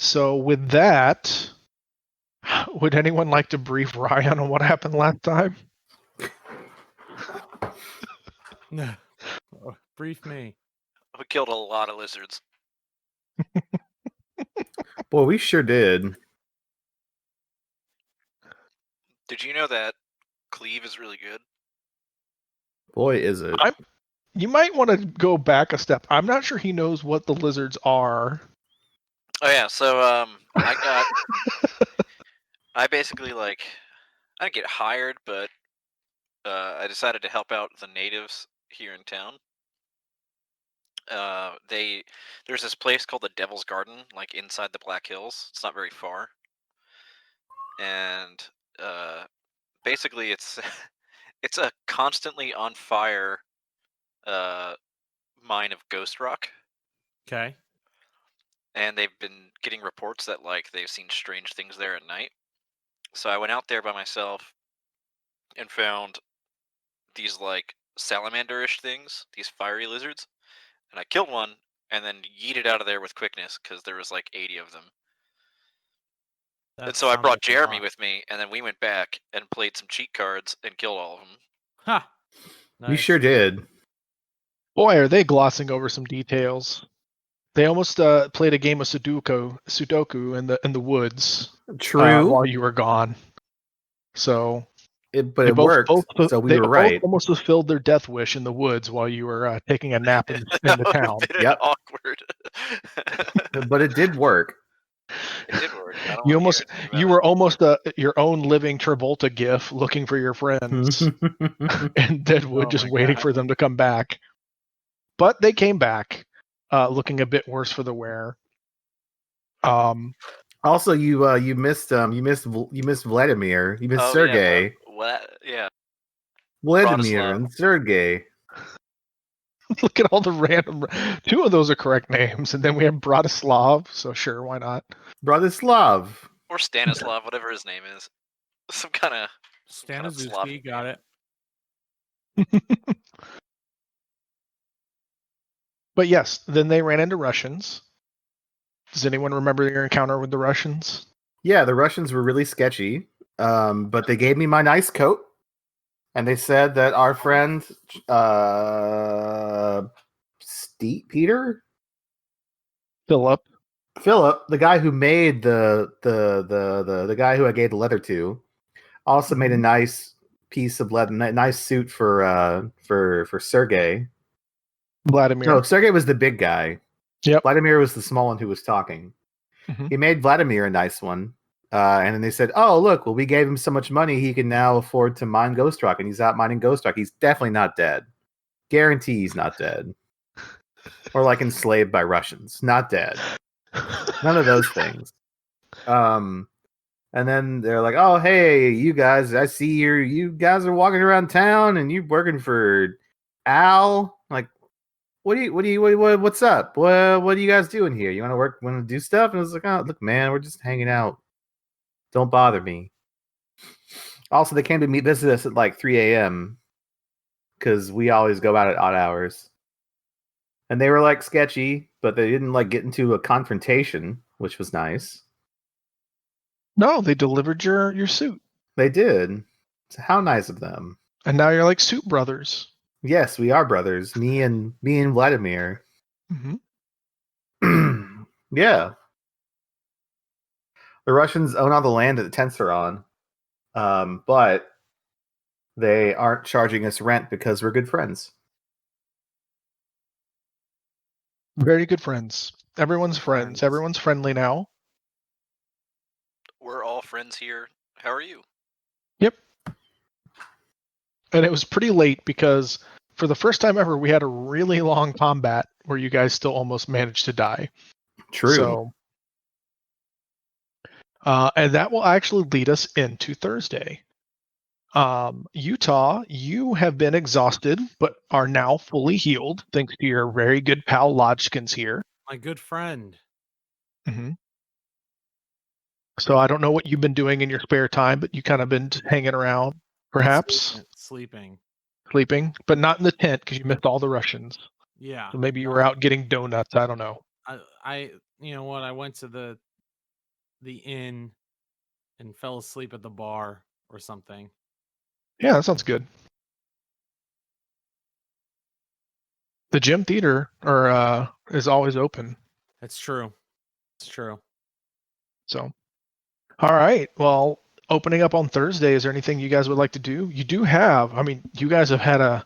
So with that, would anyone like to brief Ryan on what happened last time? No. Brief me. We killed a lot of lizards. Boy, we sure did. Did you know that cleave is really good? Boy, is it. You might want to go back a step. I'm not sure he knows what the lizards are. Oh yeah, so I basically I didn't get hired, but I decided to help out the natives here in town. There's this place called the Devil's Garden, like inside the Black Hills. It's not very far, and basically it's it's a constantly on fire mine of ghost rock. Okay. And they've been getting reports that they've seen strange things there at night. So I went out there by myself and found these salamander-ish things, these fiery lizards, and I killed one and then yeeted out of there with quickness because there was 80 of them. And so I brought Jeremy with me, and then we went back and played some cheat cards and killed all of them. Ha! We sure did. Boy, are they glossing over some details. They almost played a game of Sudoku in the woods. True. While you were gone. So, it worked. So we were right. Both almost fulfilled their death wish in the woods while you were taking a nap in the town. Yep. Awkward. But it did work. It did work. You were almost your own living Travolta gif, looking for your friends in Deadwood, just waiting for them to come back. But they came back, looking a bit worse for the wear. Also, you missed Vladimir. You missed Sergey. Yeah. Vladimir and Sergey. Look at all the random. Two of those are correct names, and then we have Bratislav. So sure, why not? Bratislav or Stanislav, whatever his name is. Some kind of Staniszewski. Got it. But yes, then they ran into Russians. Does anyone remember your encounter with the Russians? Yeah, the Russians were really sketchy, but they gave me my nice coat, and they said that our friend Philip, the guy who made the guy who I gave the leather to, also made a nice piece of leather, nice suit for Sergey. Vladimir. No, Sergey was the big guy. Yep. Vladimir was the small one who was talking. Mm-hmm. He made Vladimir a nice one. And then they said, oh, look, well, we gave him so much money, he can now afford to mine Ghost Rock. And he's out mining Ghost Rock. He's definitely not dead. Guarantee he's not dead. Or enslaved by Russians. Not dead. None of those things. And then they're like, oh, hey, you guys, I see you guys are walking around town and you're working for Al. What's up? What are you guys doing here? You want to do stuff? And I was like, oh, look, man, we're just hanging out. Don't bother me. Also, they came to visit us at 3 a.m. because we always go out at odd hours. And they were sketchy, but they didn't get into a confrontation, which was nice. No, they delivered your suit. They did. So how nice of them. And now you're like suit brothers. Yes, we are brothers. Me and Vladimir. Mm-hmm. Yeah. The Russians own all the land that the tents are on. But they aren't charging us rent because we're good friends. Very good friends. Everyone's friends. Everyone's friendly now. We're all friends here. How are you? Yep. And it was pretty late because for the first time ever, we had a really long combat where you guys still almost managed to die. True. So, and that will actually lead us into Thursday. Utah, you have been exhausted, but are now fully healed thanks to your very good pal Lodgkins here. My good friend. Mm-hmm. So I don't know what you've been doing in your spare time, but you kind of been hanging around, perhaps. Sleeping, but not in the tent because you missed all the Russians. Yeah. So maybe you were out getting donuts. I don't know. I you know what? I went to the the inn and fell asleep at the bar or something. Yeah, that sounds good. The gym theater is always open. It's true. It's true. So, all right. Well, opening up on Thursday, is there anything you guys would like to do? You do have, I mean, you guys have had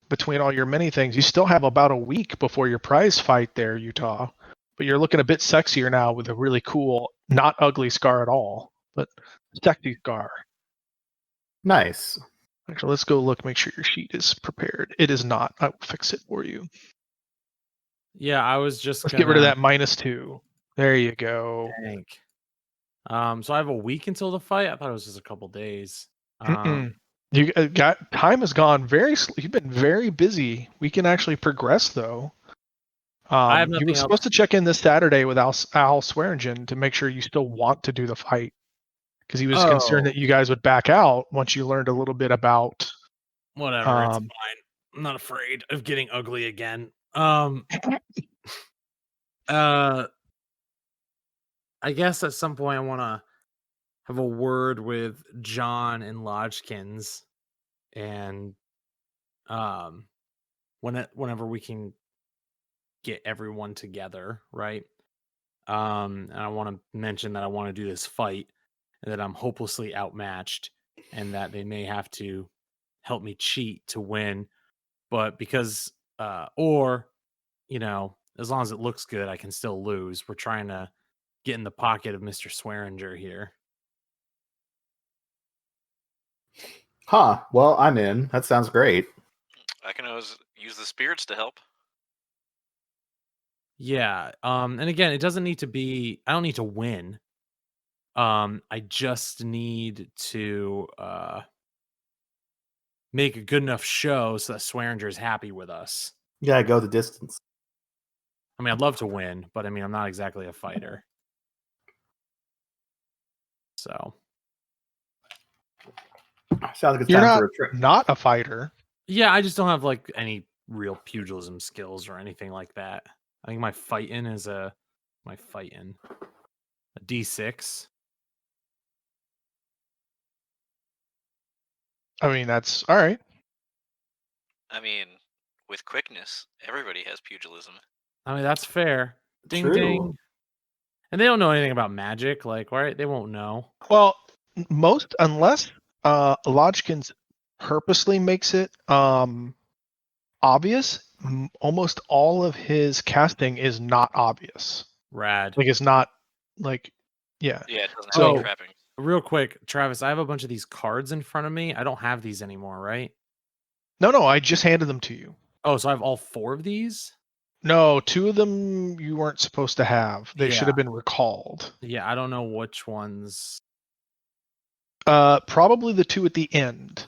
between all your many things, you still have about a week before your prize fight there, Utah. But you're looking a bit sexier now with a really cool, not ugly scar at all, but sexy scar. Nice. Actually, let's go look, make sure your sheet is prepared. It is not. I will fix it for you. Yeah, I was just Let's gonna get rid of that -2. There you go. think. So I have a week until the fight. I thought it was just a couple days. You got time has gone you've been very busy. We can actually progress though. I have You were nothing supposed to check in this Saturday with Al Swearingen to make sure you still want to do the fight, because he was concerned that you guys would back out once you learned a little bit about. Whatever, it's fine. I'm not afraid of getting ugly again. I guess at some point I want to have a word with John and Lodgkins, and whenever we can get everyone together, right? And I want to mention that I want to do this fight, and that I'm hopelessly outmatched, and that they may have to help me cheat to win, but because or as long as it looks good, I can still lose. We're trying to get in the pocket of Mr. Swearinger here. Huh. Well, I'm in. That sounds great. I can always use the spirits to help. Yeah. And again, it doesn't need to be. I don't need to win. I just need to make a good enough show so that Swearinger is happy with us. Yeah, go the distance. I mean, I'd love to win, but I mean, I'm not exactly a fighter. So sounds like it's You're time not for a trip. Not a fighter. Yeah, I just don't have like any real pugilism skills or anything like that. I think my fighting is a D6. I mean, that's all right. I mean, with quickness, everybody has pugilism. I mean, that's fair. Ding True. ding. And they don't know anything about magic, like, right? They won't know. Well, unless Lodgkins purposely makes it obvious, almost all of his casting is not obvious. Rad. Like, it's not like, yeah. Yeah, it doesn't have So- any trapping. Real quick, Travis, I have a bunch of these cards in front of me. I don't have these anymore, right? No, I just handed them to you. Oh, so I have all 4 of these? No, 2 of them you weren't supposed to have. They should Yeah. have been recalled. Yeah, I don't know which ones. Probably the 2 at the end.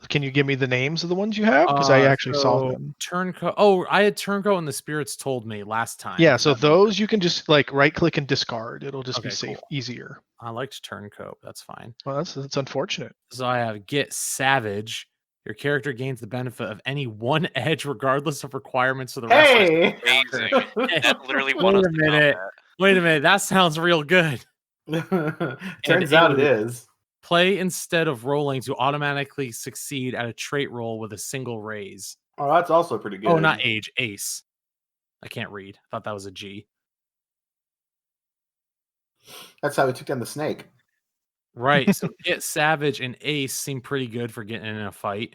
Can you give me the names of the ones you have? Because I actually saw them. Turncoat. Oh, I had Turncoat and the Spirits told me last time. Yeah, so those you can just like right click and discard. It'll just be Okay, safe, cool. easier. I liked Turncoat. That's fine. Well, that's unfortunate. So I have Get Savage. Your character gains the benefit of any 1 edge, regardless of requirements for the rest of the Amazing. That literally Wait won us a the minute. combat. Wait a minute. That sounds real good. Turns out it is. Play instead of rolling to automatically succeed at a trait roll with a single raise. Oh, that's also pretty good. Oh, not age. Ace. I can't read. I thought that was a G. That's how we took down the snake. Right. So Get Savage and Ace seem pretty good for getting in a fight.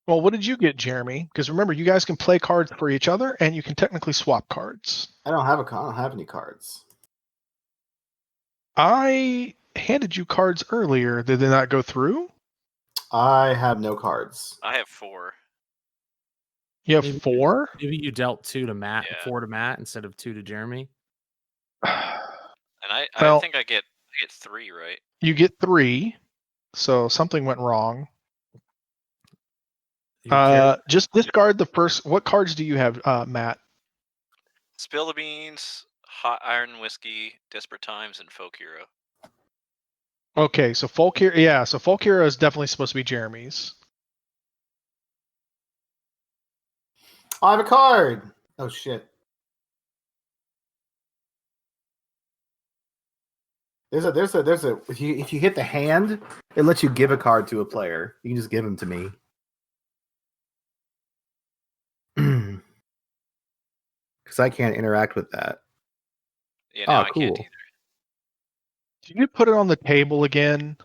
Well, what did you get, Jeremy? Because remember, you guys can play cards for each other, and you can technically swap cards. I don't have any cards. I handed you cards earlier. Did they not go through? I have no cards. I have 4. You have Maybe- 4? Maybe you dealt 2 to Matt, Yeah. 4 to Matt instead of 2 to Jeremy. And I Well- think I get 3, right? You get 3, so something went wrong. Just discard the first. What cards do you have, Matt? Spill the Beans, Hot Iron Whiskey, Desperate Times, and Folk Hero. Okay, so Folk Hero. Yeah, so Folk Hero is definitely supposed to be Jeremy's. I have a card. Oh shit. There's a if you hit the hand, it lets you give a card to a player. You can just give them to me. Because I can't interact with that. Yeah, no, I can't either. Did you put it on the table again?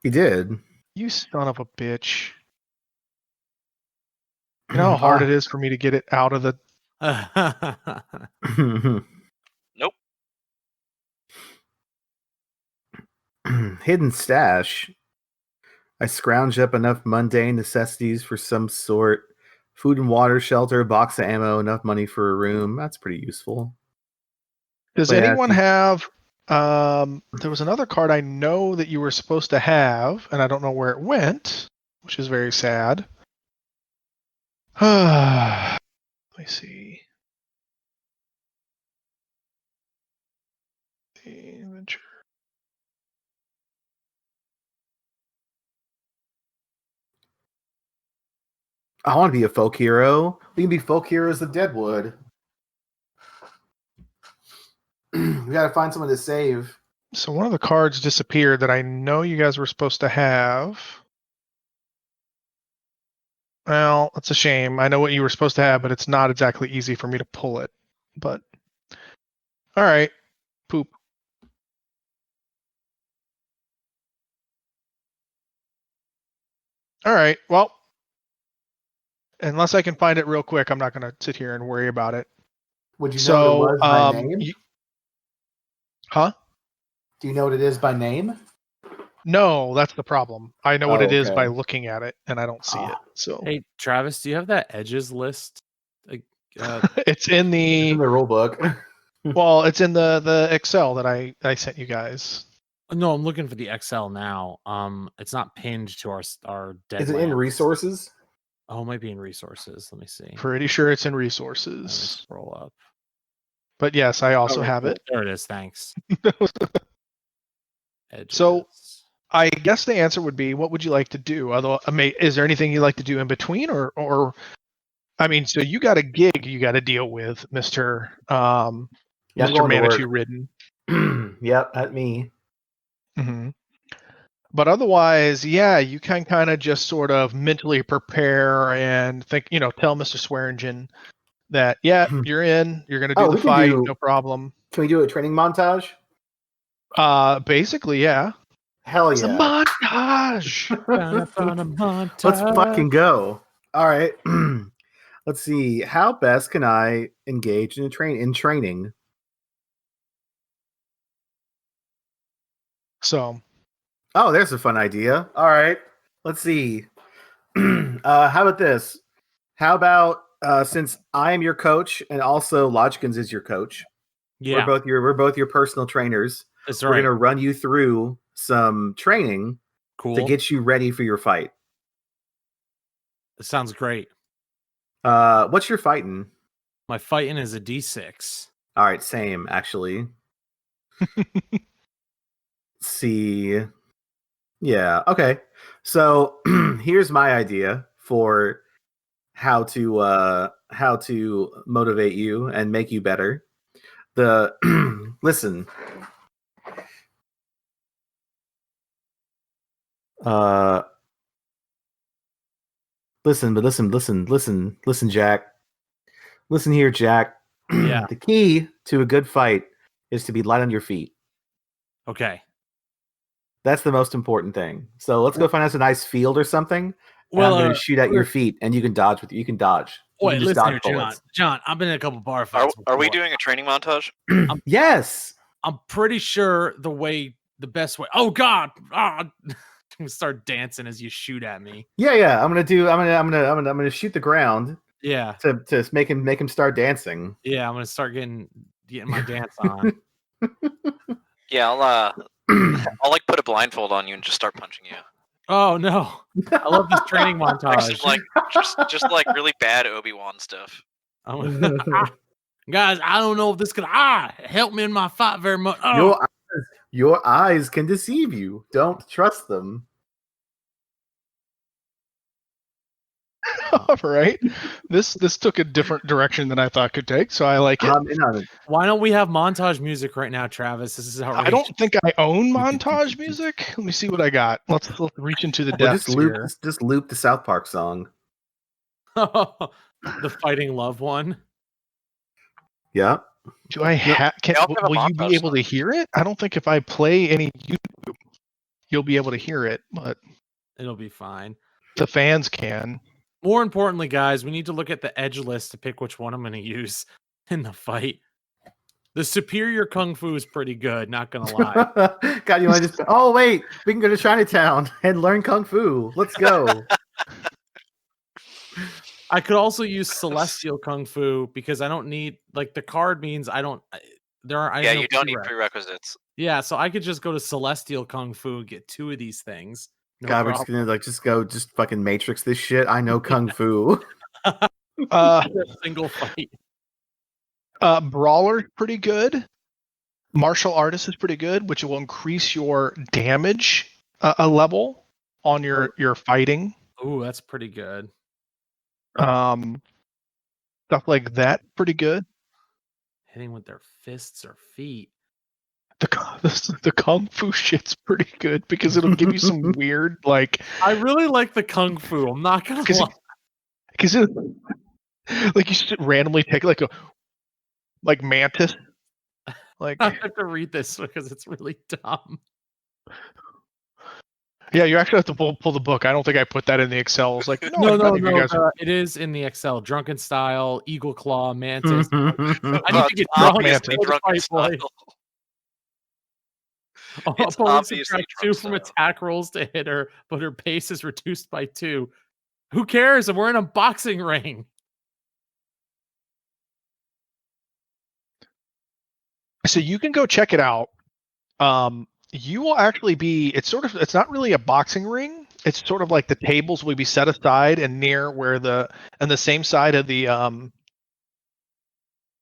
He did. You son of a bitch. You know how hard it is for me to get it out of the... Nope. Hidden stash. I scrounge up enough mundane necessities for some sort. Food and water, shelter, box of ammo, enough money for a room. That's pretty useful. Does anyone have... there was another card I know that you were supposed to have, and I don't know where it went, which is very sad. Let me see. Adventure. I want to be a folk hero. We can be folk heroes of Deadwood. We gotta find someone to save. So one of the cards disappeared that I know you guys were supposed to have. Well, that's a shame. I know what you were supposed to have, but it's not exactly easy for me to pull it. But all right, poop. All right, well, unless I can find it real quick, I'm not going to sit here and worry about it. Would you know what it was by name? Huh? Do you know what it is by name? No, that's the problem. I know what it is by looking at it, and I don't see it. So, hey, Travis, do you have that edges list? it's in the rule book. Well, it's in the Excel that I sent you guys. No, I'm looking for the Excel now. It's not pinned to our Deadlands. Is it in resources? Oh, it might be in resources. Let me see. Pretty sure it's in resources. Scroll up. But yes, I also have it. There it is. Thanks. So, I guess the answer would be, what would you like to do? Although, is there anything you'd like to do in between, or I mean, so you got a gig you got to deal with, Mr. Mr. Manitou Ridden. Yep, at me. Mm-hmm. But otherwise, yeah, you can kind of just sort of mentally prepare and think, tell Mr. Swearingen that, yeah, you're in, you're going to do the fight, no problem. Can we do a training montage? Basically, yeah. Hell yeah. It's a montage. Let's fucking go. All right. Let's see. How best can I engage in training? So. Oh, there's a fun idea. All right. Let's see. How about this? How about since I am your coach and also Logicans is your coach. Yeah. We're both your personal trainers. That's right. We're gonna run you through some training to get you ready for your fight. That sounds great. What's your fighting? My fighting is a D6. All right, same actually. See. Yeah, okay. So here's my idea for how to motivate you and make you better. Listen. Listen, Jack. Listen here, Jack. Yeah. The key to a good fight is to be light on your feet. Okay. That's the most important thing. So let's go find us a nice field or something. Well, I'm going to shoot at your feet, and you can dodge with you can dodge. Wait, listen here, John. I've been in a couple bar fights. Are we doing a training montage? Yes. I'm pretty sure the best way. Oh God! I'm gonna start dancing as you shoot at me. Yeah. I'm gonna shoot the ground. Yeah. To make him start dancing. Yeah, I'm gonna start getting my dance on. Yeah, I'll like put a blindfold on you and just start punching you. Oh no! I love this training montage. just like really bad Obi-Wan stuff. Guys, I don't know if this could help me in my fight very much. Your eyes can deceive you. Don't trust them. All right. This took a different direction than I thought it could take, so I like it. Why don't we have montage music right now, Travis? This is outrageous. I don't think I own montage music. Let me see what I got. Let's reach into the depths here. Just loop the South Park song. The Fighting Love one. Yeah. Do I will you be able to hear it? I don't think if I play any YouTube, you'll be able to hear it, but it'll be fine. The fans can. More importantly, guys, we need to look at the edge list to pick which one I'm going to use in the fight. The superior kung fu is pretty good, not going to lie. God, you want to just... Oh, wait. We can go to Chinatown and learn kung fu. Let's go. I could also use celestial kung fu because I don't need... Like, the card means I don't... There are... Yeah, you don't need prerequisites. Yeah, so I could just go to celestial kung fu and get 2 of these things. No God, problem. we're just gonna just fucking Matrix this shit. I know kung fu. Single fight. Brawler pretty good. Martial artist is pretty good, which will increase your damage a level on your fighting. Ooh, that's pretty good. Stuff like that, pretty good. Hitting with their fists or feet. The kung fu shit's pretty good because it'll give you some weird like. I really like the kung fu. I'm not gonna lie. Because like you should randomly take like mantis. Like I have to read this because it's really dumb. Yeah, you actually have to pull the book. I don't think I put that in the Excel. It's like no. It is in the Excel. Drunken Style, Eagle Claw, Mantis. I need to get drunk. Opponent subtract 2 from attack rolls to hit her, but her pace is reduced by 2. Who cares? We're in a boxing ring. So you can go check it out. You will actually be. It's not really a boxing ring. It's sort of like the tables will be set aside and near where the same side of the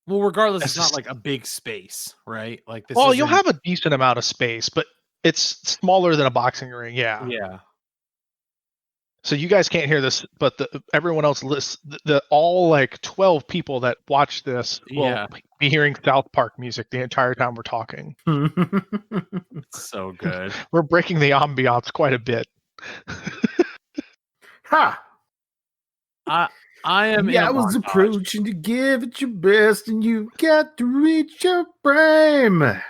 Well, regardless, it's not like a big space, right? Like this. Well, you'll have a decent amount of space, but it's smaller than a boxing ring. Yeah. Yeah. So you guys can't hear this, but everyone else all like 12 people that watch this will be hearing South Park music the entire time we're talking. It's so good. We're breaking the ambiance quite a bit. Ha! I am. Yeah, I was approaching to give it your best, and you got to reach your prime.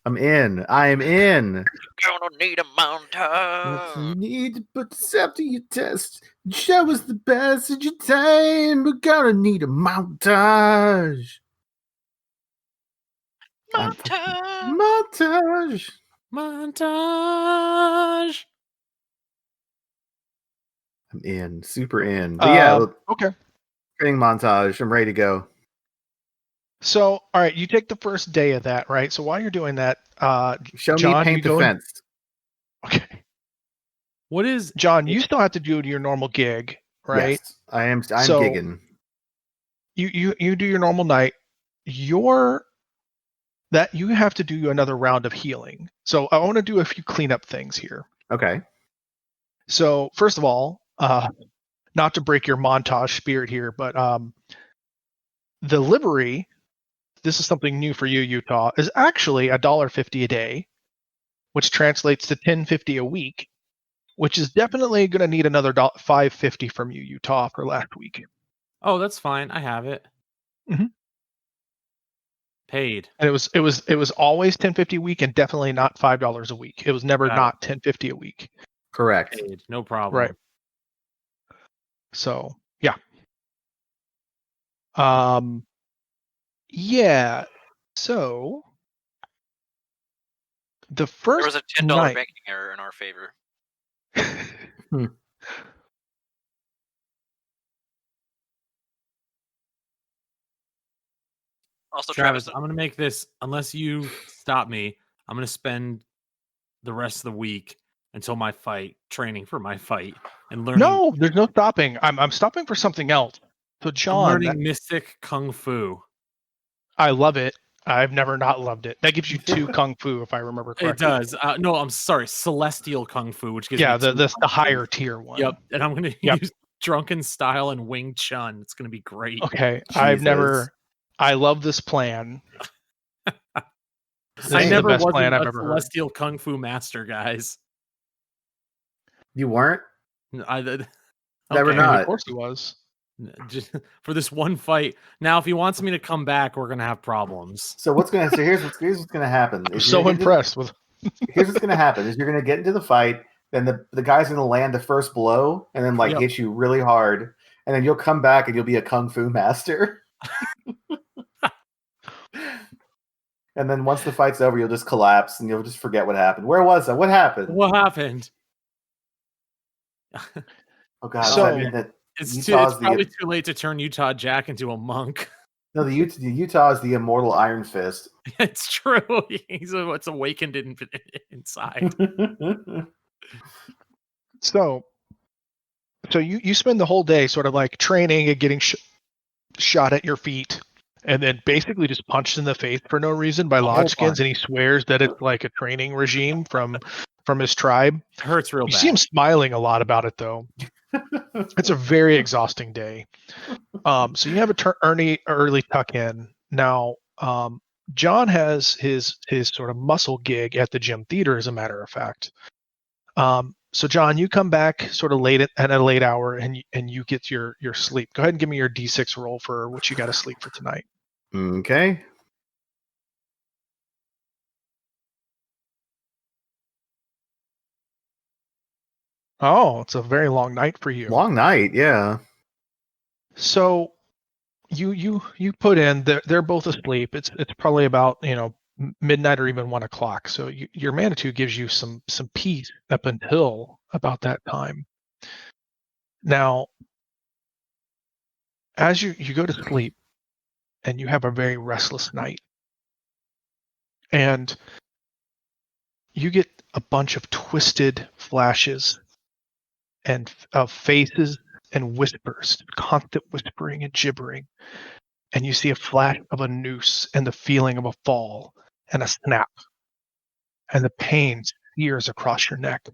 I'm in. I am in. You're gonna need a montage. You need to put yourself to your test. Show us the best of your time. We're gonna need a montage. Montage. I'm in. Super in. But yeah. Okay. Training montage. I'm ready to go. So, all right, you take the first day of that, right? So while you're doing that, show John, me paint the fence. Okay. What is John? You still have to do your normal gig, right? Yes, I'm gigging. You do your normal night. You have to do another round of healing. So I want to do a few cleanup things here. Okay. So first of all, not to break your montage spirit here, but the livery. This is something new for you, Utah, is actually $1.50 a day, which translates to $10.50 a week, which is definitely going to need another $5.50 from you, Utah, for last week. Oh, that's fine. I have it. Mm-hmm. Paid. And it was always $10.50 a week, and definitely not $5 a week. It was never not $10.50 a week. Correct. Paid. No problem. Right. So yeah. Yeah. So the first there was a $10 banking error in our favor. Also, Travis, I'm going to make this, unless you stop me, I'm going to spend the rest of the week until my fight, training for my fight, and learning. No, there's no stopping. I'm stopping for something else. So, John, I'm learning Mystic Kung Fu. I love it. I've never not loved it. That gives you 2 Kung Fu, if I remember correctly. It does. No, I'm sorry. Celestial Kung Fu, which gives me the higher tier one. Yep. And I'm going to use drunken style and Wing Chun. It's gonna be great. Okay, Jesus. I love this plan. This I is never the best was plan I've a ever heard. celestial kung fu master, guys. You weren't? Never Never I mean, not. of course he was. Just for this one fight. Now, if he wants me to come back, we're gonna have problems. So here's what's gonna happen. I'm so impressed with. Here's what's gonna happen: is you're gonna get into the fight, then the guy's gonna land the first blow, and then Yep. hit you really hard, and then you'll come back and you'll be a kung fu master. And then once the fight's over, you'll just collapse and you'll just forget what happened. Where was I? What happened? What happened? Oh God! So- does that mean that It's Utah's probably too late to turn Utah Jack into a monk. no, the Utah is the immortal Iron Fist. It's true. It's awakened inside. So you spend the whole day sort of like training and getting shot at your feet, and then basically just punched in the face for no reason by whole Lodgkins, bunch. and he swears that it's like a training regime from his tribe. It hurts real You bad. see him smiling a lot about it, though. It's a very exhausting day. So you have a early tuck in. Now, John has his sort of muscle gig at the gym theater, as a matter of fact. So John, you come back sort of late at a late hour, and you get your sleep. Go ahead and give me your D6 roll for what you got to sleep for tonight. Okay. Oh, it's a very long night for you. Long night, yeah. So you put in. They're both asleep. It's probably about midnight or even 1 o'clock. So your Manitou gives you some peace up until about that time. Now, as you go to sleep, and you have a very restless night, and you get a bunch of twisted flashes and of faces and whispers, constant whispering and gibbering, and you see a flash of a noose and the feeling of a fall and a snap, and the pain sears across your neck.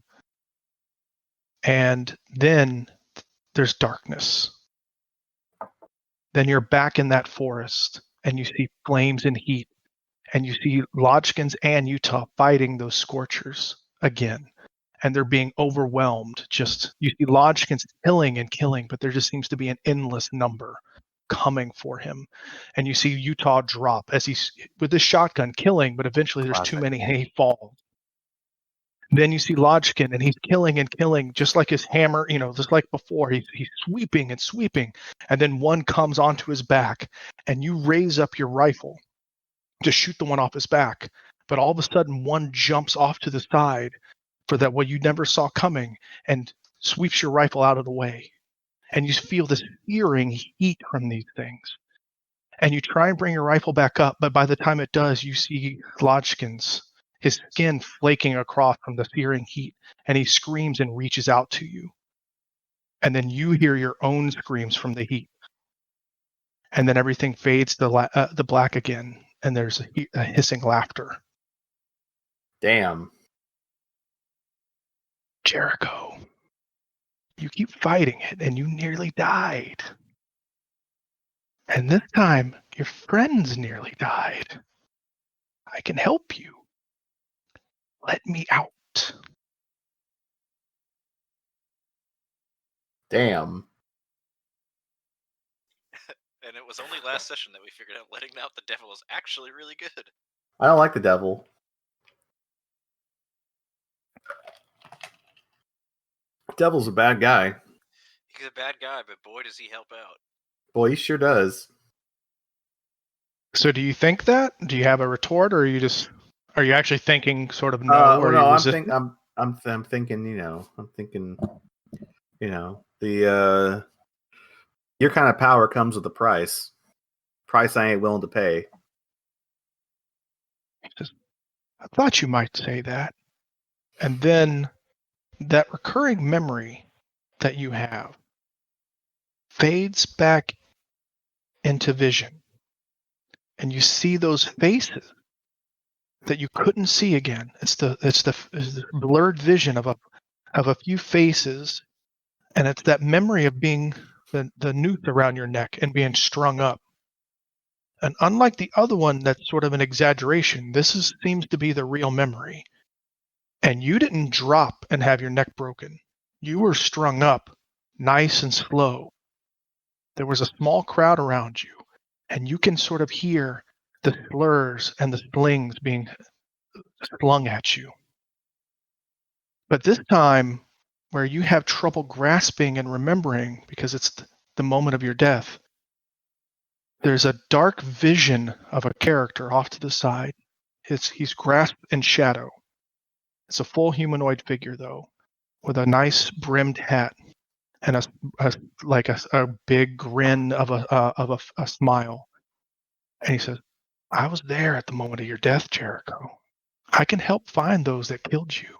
And then there's darkness. Then you're back in that forest, and you see flames and heat, and you see Lodgkins and Utah fighting those Scorchers again, and they're being overwhelmed. You see Lodgkins killing and killing, but there just seems to be an endless number coming for him. And you see Utah drop as he's with his shotgun killing, but eventually there's too many and he falls. Then you see Lodgkin, and he's killing and killing, just like his hammer, just like before. He's sweeping and sweeping, and then one comes onto his back, and you raise up your rifle to shoot the one off his back, but all of a sudden one jumps off to the side for that what you never saw coming and sweeps your rifle out of the way, and you feel this searing heat from these things, and you try and bring your rifle back up, but by the time it does, you see Lodgkins, his skin flaking across from the searing heat, and he screams and reaches out to you, and then you hear your own screams from the heat, and then everything fades to the black again, and there's a hissing laughter. Damn. Jericho, you keep fighting it, and you nearly died. And this time, your friends nearly died. I can help you. Let me out. Damn. And it was only last session that we figured out letting out the devil is actually really good. I don't like the devil. Devil's a bad guy. He's a bad guy, but boy does he help out. Boy, he sure does. So do you think that? Do you have a retort, or are you actually thinking sort of no? Or no, I'm thinking, the your kind of power comes with a price. Price I ain't willing to pay. I thought you might say that. And then that recurring memory that you have fades back into vision. And you see those faces that you couldn't see again. It's the blurred vision of a few faces And it's that memory of being the noose around your neck and being strung up. And unlike the other one that's sort of an exaggeration, seems to be the real memory. And you didn't drop and have your neck broken. You were strung up, nice and slow. There was a small crowd around you, and you can sort of hear the slurs and the slings being slung at you. But this time, where you have trouble grasping and remembering because it's the moment of your death, there's a dark vision of a character off to the side. He's grasped in shadow. It's a full humanoid figure, though, with a nice brimmed hat and a big grin of a smile. And he says, "I was there at the moment of your death, Jericho. I can help find those that killed you."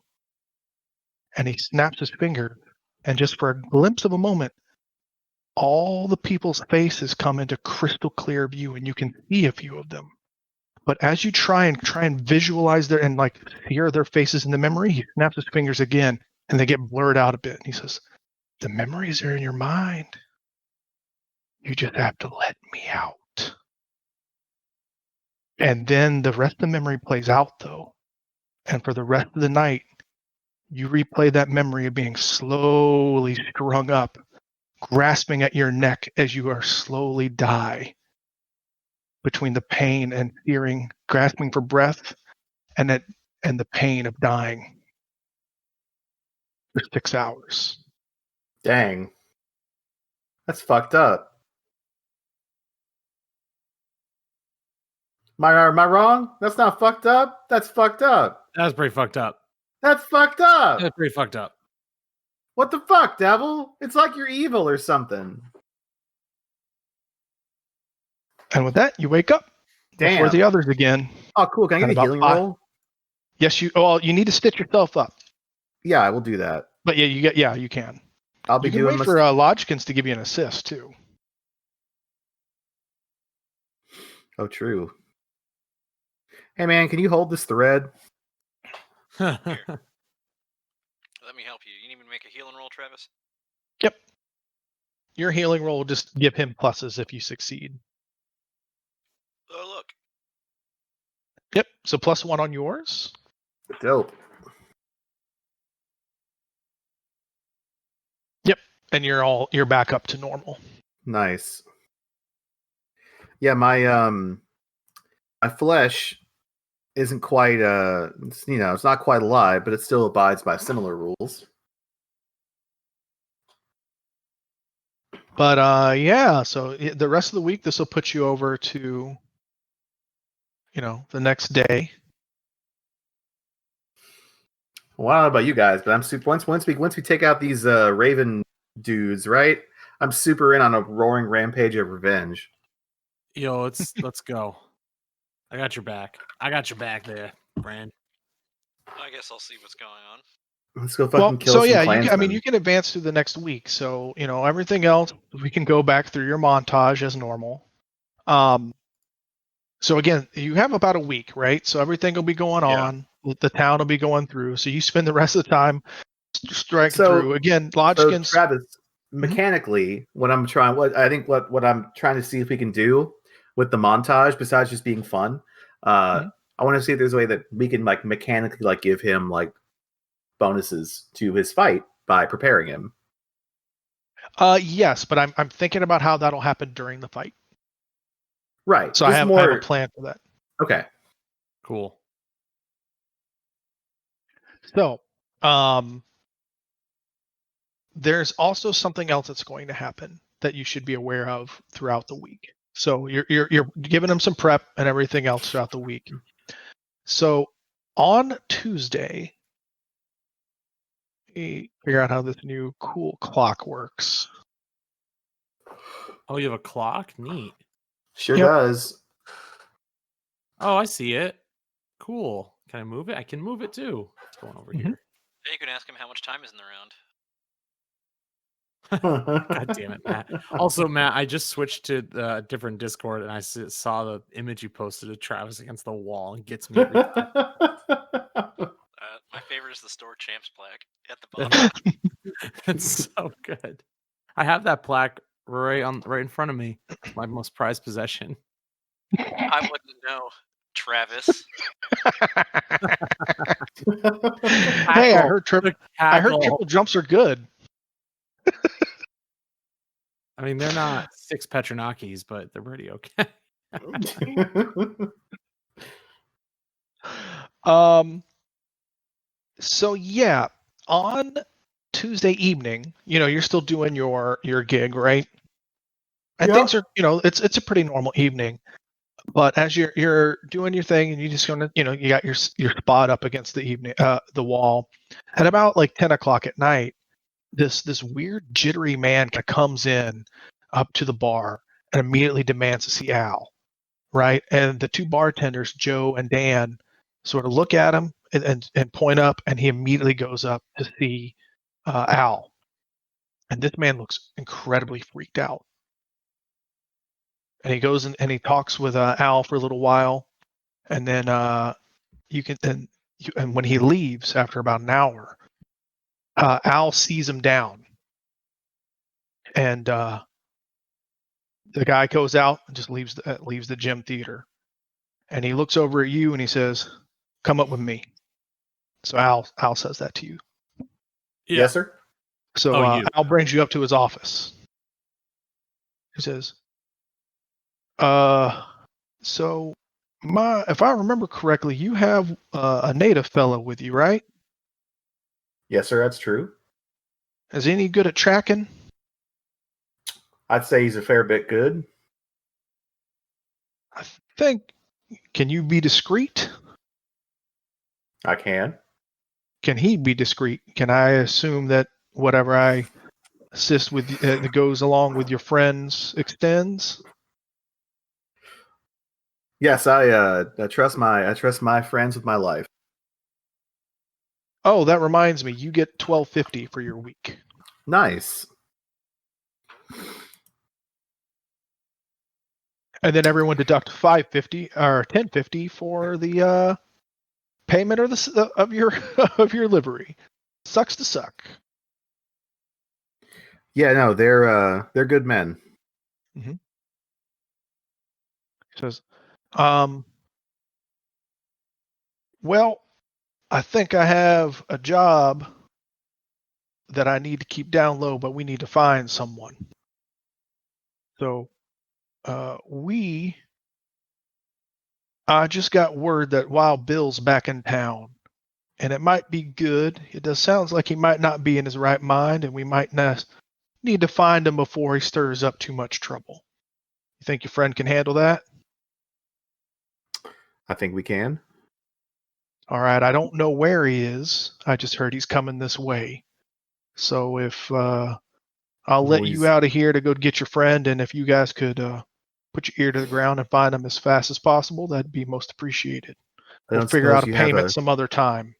And he snaps his finger, and just for a glimpse of a moment, all the people's faces come into crystal clear view, and you can see a few of them. But as you try and visualize and hear their faces in the memory, he snaps his fingers again, and they get blurred out a bit. And he says, "The memories are in your mind. You just have to let me out." And then the rest of the memory plays out, though. And for the rest of the night, you replay that memory of being slowly strung up, grasping at your neck as you are slowly die, between the pain and fearing, grasping for breath, and the pain of dying for 6 hours. Dang. That's fucked up. Am I wrong? That's not fucked up? That's fucked up. That was pretty fucked up. That's fucked up. That's pretty fucked up. What the fuck, devil? It's like you're evil or something. And with that, you wake up Damn. before the others again. Oh, cool. Can I get a healing roll? Yes, you need to stitch yourself up. Yeah, I will do that. But you can. I'll be doing wait for Lodgkins to give you an assist too. Oh, true. Hey man, can you hold this thread? Let me help you. You need me to make a healing roll, Travis? Yep. Your healing roll will just give him pluses if you succeed. Oh, look. Yep. So +1 on yours. Dope. Yep. And you're back up to normal. Nice. Yeah, my flesh isn't quite it's not quite alive, but it still abides by similar rules. But so the rest of the week, this will put you over to the next day. Well, I don't know about you guys, but I'm super. Once we take out these Raven dudes, right? I'm super in on a roaring rampage of revenge. Yo, let's go. I got your back. I got your back there, Brand. I guess I'll see what's going on. Let's go fucking kill some clansmen. You can advance through the next week. So everything else we can go back through your montage as normal. So again, you have about a week, right? So everything will be going on. The town will be going through. So you spend the rest of the time striking through. Again, Lodgkins. So Travis, mechanically, what I'm trying to see if we can do with the montage, besides just being fun, I want to see if there's a way that we can mechanically give him bonuses to his fight by preparing him. Yes, but I'm thinking about how that'll happen during the fight. Right. So I have a plan for that. Okay. Cool. So, there's also something else that's going to happen that you should be aware of throughout the week. So you're giving them some prep and everything else throughout the week. So on Tuesday, we figure out how this new cool clock works. Oh, you have a clock? Neat. Sure does. Oh, I see it. Cool. Can I move it? I can move it too. What's going over here? Yeah, you can ask him how much time is in the round. God damn it, Matt. Also, Matt, I just switched to a different Discord and I saw the image you posted of Travis against the wall and gets me every time. My favorite is the store champs plaque at the bottom. It's so good. I have that plaque right in front of me. It's my most prized possession. I wouldn't know, Travis. Hey, I Tackle. heard The I heard tackle. triple jumps are good. I mean, they're not 6 Petronakis, but they're pretty okay. So yeah, on Tuesday evening, you're still doing your gig, right? And Yep. things are, it's a pretty normal evening. But as you're doing your thing, and you just gonna, you got your spot up against the wall, at about like 10 o'clock at night, this weird jittery man kind of comes in up to the bar and immediately demands to see Al, right? And the two bartenders, Joe and Dan, sort of look at him and point up, and he immediately goes up to see Al. And this man looks incredibly freaked out. And he goes and he talks with Al for a little while, and then and when he leaves after about an hour, Al sees him down, and the guy goes out and just leaves the gym theater, and he looks over at you and he says, "Come up with me." So Al says that to you. Yeah. Yes, sir. So you. Al brings you up to his office. He says, so if I remember correctly, you have a native fellow with you, right? Yes, sir. That's true. Is he any good at tracking? I'd say he's a fair bit good. I think. Can you be discreet? I can. Can he be discreet? Can I assume that whatever I assist with that goes along with your friends extends? Yes, I trust my friends with my life. Oh, that reminds me, you get $12.50 for your week. Nice. And then everyone deduct $5.50 or $10.50 for the payment of your of your livery. Sucks to suck. Yeah, no, they're good men. Mm-hmm. Says, well, I think I have a job that I need to keep down low, but we need to find someone. So I just got word that Wild Bill's back in town, and it might be good. It does sounds like he might not be in his right mind, and we might need to find him before he stirs up too much trouble. You think your friend can handle that? I think we can. All right, I don't know where he is. I just heard he's coming this way. So if I'll let you out of here to go get your friend, and if you guys could put your ear to the ground and find him as fast as possible, that'd be most appreciated. We'll figure out a payment some other time.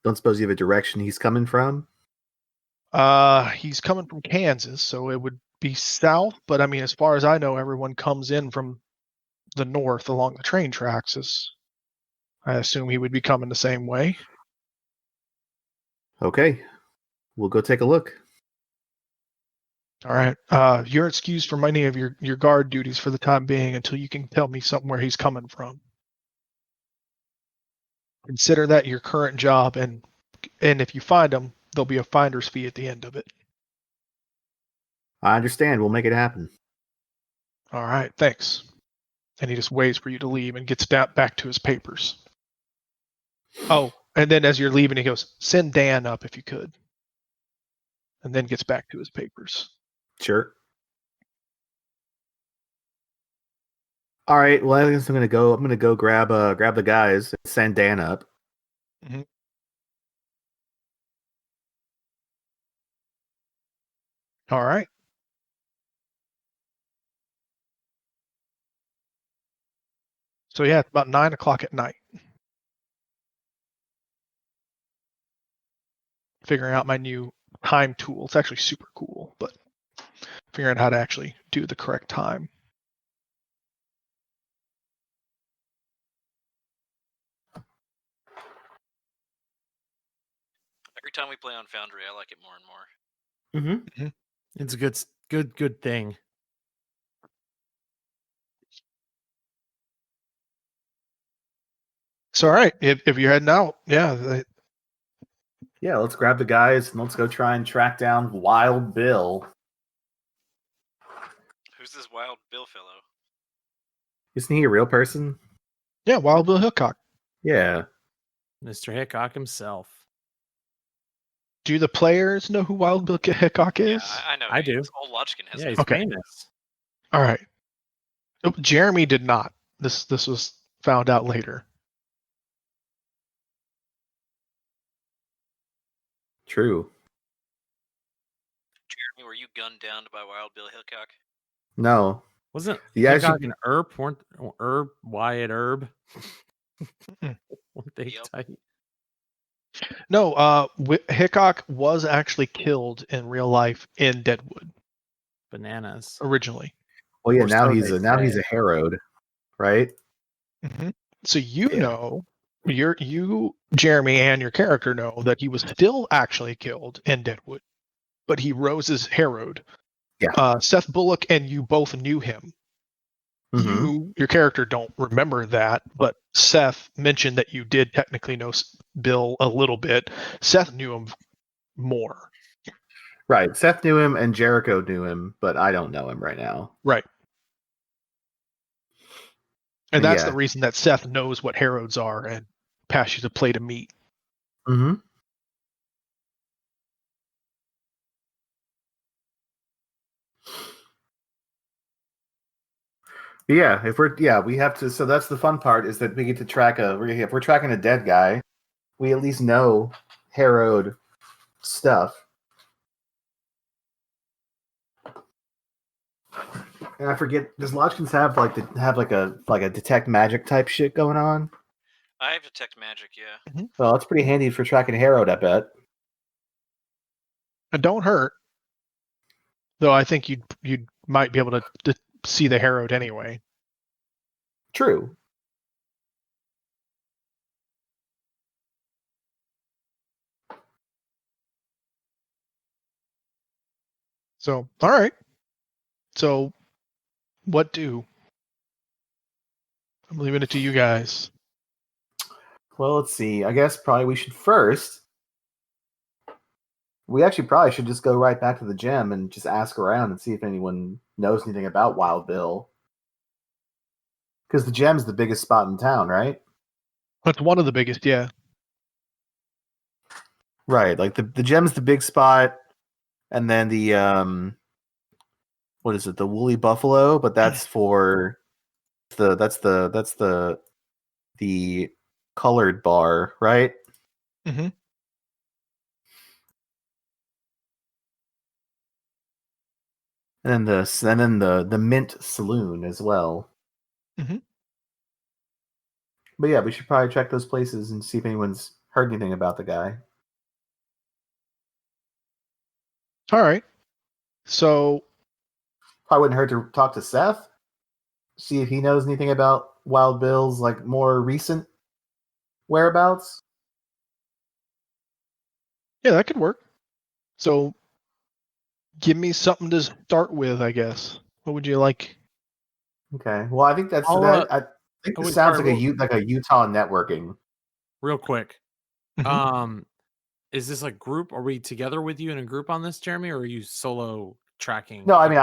Don't suppose you have a direction he's coming from? He's coming from Kansas, so it would be south. But I mean, as far as I know, everyone comes in from the north along the train tracks. I assume he would be coming the same way. Okay, we'll go take a look. All right. You're excused from any of your guard duties for the time being until you can tell me something where he's coming from. Consider that your current job, and if you find him, there'll be a finder's fee at the end of it. I understand. We'll make it happen. All right. Thanks. And he just waits for you to leave and gets back to his papers. Oh, and then as you're leaving, he goes, "Send Dan up if you could," and then gets back to his papers. Sure. All right. Well, I guess I'm gonna go grab the guys and send Dan up. Mm-hmm. All right. So yeah, it's about 9 o'clock at night. Figuring out my new time tool. It's actually super cool, but figuring out how to actually do the correct time. Every time we play on Foundry, I like it more and more. Mm-hmm. It's a good thing. So, all right, if you're heading out, yeah, Yeah, let's grab the guys and let's go try and track down Wild Bill. Who's this Wild Bill fellow? Isn't he a real person? yeah, Wild Bill Hickok. Yeah. Mr. Hickok himself. Do the players know who Wild Bill Hickok is? Yeah, I know. I do. Old Lodgkin has Yeah, it. he's Okay. famous. All right. Oh, Jeremy did not. This was found out later. True. Jeremy, were you gunned down by Wild Bill Hickok? No. Wasn't Yeah, Hickok and Earp? Weren't Wyatt Herb? Mm-mm. Weren't they Yep. tight? No, Hickok was actually killed in real life in Deadwood Bananas. originally. Well, yeah. Or Now so he's they he's say. a Herod, right? Mm-hmm. So you Yeah. know, you Jeremy and your character know that he was still actually killed in Deadwood, but he rose as Herod. Yeah. Seth Bullock and you both knew him. Mm-hmm. Your character don't remember that, but Seth mentioned that you did technically know Bill a little bit. Seth knew him more. Right. Seth knew him and Jericho knew him, but I don't know him right now. Right. And that's Yeah. the reason that Seth knows what Herods are and pass you the plate of meat. Mm-hmm. Yeah, we have to. So that's the fun part is that we get to track if we're tracking a dead guy, we at least know Herod stuff. And I forget, does Lodgkins have a detect magic type shit going on? I have detect magic, yeah. Well, it's pretty handy for tracking Herod, I bet. It don't hurt, though. I think you might be able to see the Herod anyway. True. So, all right. So, what do? I'm leaving it to you guys. Well, let's see. I guess probably we should first. We actually probably should just go right back to the gym and just ask around and see if anyone knows anything about Wild Bill. Because the gem's the biggest spot in town, right? That's one of the biggest, yeah. Right. Like the gem's the big spot, and then the what is it? The Woolly Buffalo, but that's for the colored bar, right? Mm-hmm. And then the Mint Saloon as well. Mm-hmm. But yeah, we should probably check those places and see if anyone's heard anything about the guy. All right. So, Probably wouldn't hurt to talk to Seth, see if he knows anything about Wild Bill's like more recent whereabouts. yeah, that could work. So, give me something to start with, I guess. What would you like? Okay. Well, I think that's I'll, that. I think oh, this wait, sounds sorry, like a Utah networking. Real quick. Mhm. Is this a group? Are we together with you in a group on this, Jeremy, or are you solo tracking? No, I mean,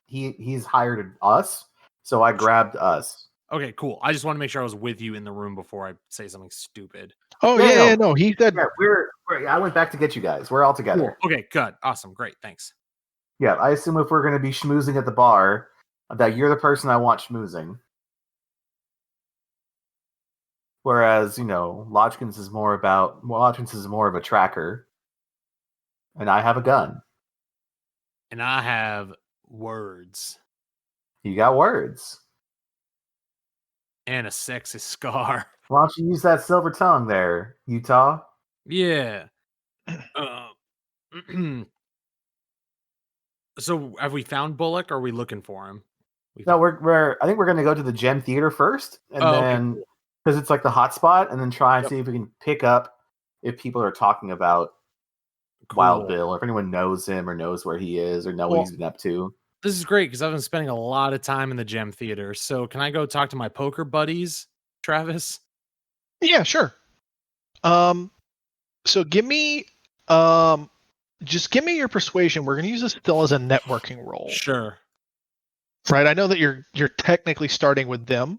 he's hired us, so I grabbed us. Okay, cool. I just want to make sure I was with you in the room before I say something stupid. Oh, Yeah, no. He said, Yeah, I went back to get you guys. We're all together. Cool. Okay, good. Awesome. Great. Thanks. Yeah, I assume if we're going to be schmoozing at the bar, that you're the person I want schmoozing. Whereas, Lodgkins is more of a tracker. And I have a gun. And I have words You got words. and a sexy scar. Why don't you use that silver tongue there, Utah? Yeah. So have we found Bullock or are we looking for him? No, I think we're going to go to the Gem Theater first, and then okay, because it's like the hot spot, and then try and Yep. see if we can pick up if people are talking about Wild Cool. Bill, or if anyone knows him or knows where he is or know what he's been up to. This is great because I've been spending a lot of time in the Gem Theater. So can I go talk to my poker buddies, Travis? Yeah, sure. So give me just give me your persuasion. We're gonna use this still as a networking roll. Sure. Right. I know that you're technically starting with them.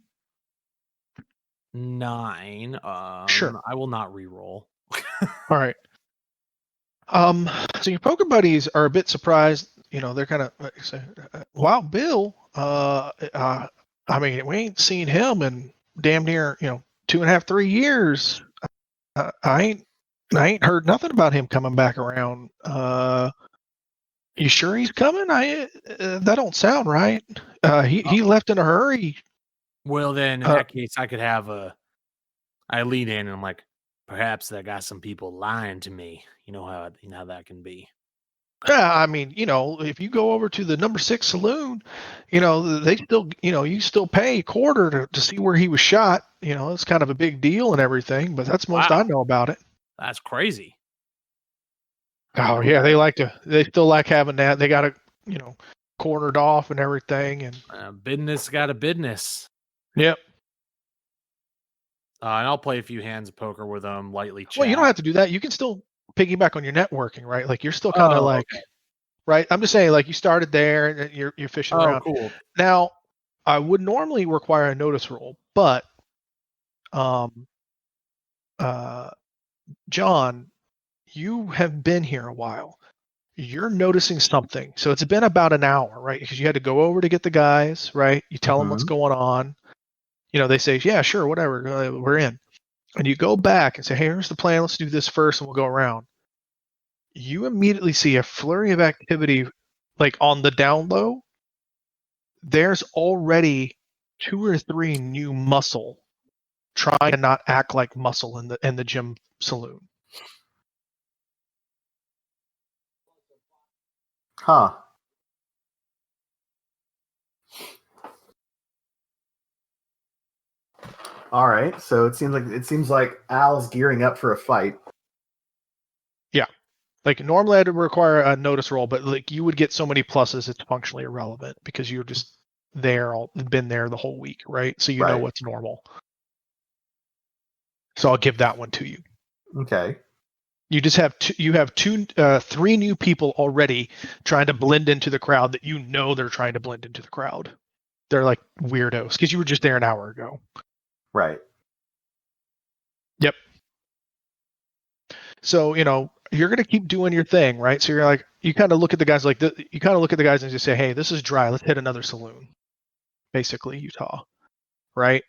9. Sure. I will not re-roll. All right. So your poker buddies are a bit surprised. You know, they're kind of say, "Wow, Bill. I mean, we ain't seen him in damn near 2.5, 3 years. I ain't heard nothing about him coming back around. You sure he's coming? That don't sound right. He left in a hurry." Well, then in that case, I could have I lead in and I'm like, perhaps I got some people lying to me. You know how that can be. Yeah, I mean, if you go over to the number 6 saloon, they still, you still pay a quarter to see where he was shot. It's kind of a big deal and everything, but that's most I know about it. That's crazy. Oh yeah, they still like having that. They got it, cornered off and everything, and business got a business. Yep. And I'll play a few hands of poker with them, lightly chat. Well, you don't have to do that. You can still piggyback on your networking, right? Like you're still kind of like, okay. Right? I'm just saying, like you started there and you're fishing around. Cool. Now, I would normally require a notice roll, but John, you have been here a while. You're noticing something. So it's been about an hour, right? Because you had to go over to get the guys, right? You tell them what's going on. They say, yeah, sure, whatever, we're in. And you go back and say, hey, here's the plan. Let's do this first and we'll go around. You immediately see a flurry of activity, like on the down low. There's already 2 or 3 new muscle trying to not act like muscle in the gym saloon. Huh. All right. So it seems like Al's gearing up for a fight. Yeah. Like normally I'd require a notice roll, but like you would get so many pluses it's functionally irrelevant because you're just been there the whole week, right? So you know what's normal. So I'll give that one to you. Okay. You just have 3 new people already trying to blend into the crowd that they're trying to blend into the crowd. They're like weirdos because you were just there an hour ago. Right. Yep. So, you're going to keep doing your thing, right? So you're like, you kind of look at the guys and just say, hey, this is dry. Let's hit another saloon. Basically, Utah. Right?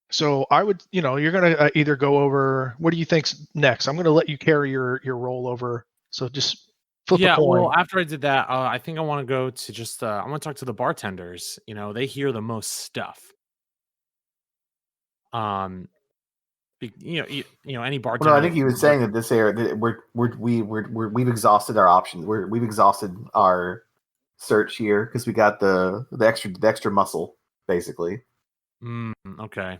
So I would, you're going to either go over, what do you think's next? I'm going to let you carry your roll over. So just flip a coin. Well, after I did that, I think I want to go to just, I want to talk to the bartenders. They hear the most stuff. Any bartender. Well, no, I think he was saying that this area we've exhausted our options. We've exhausted our search here because we got the extra muscle basically. Okay.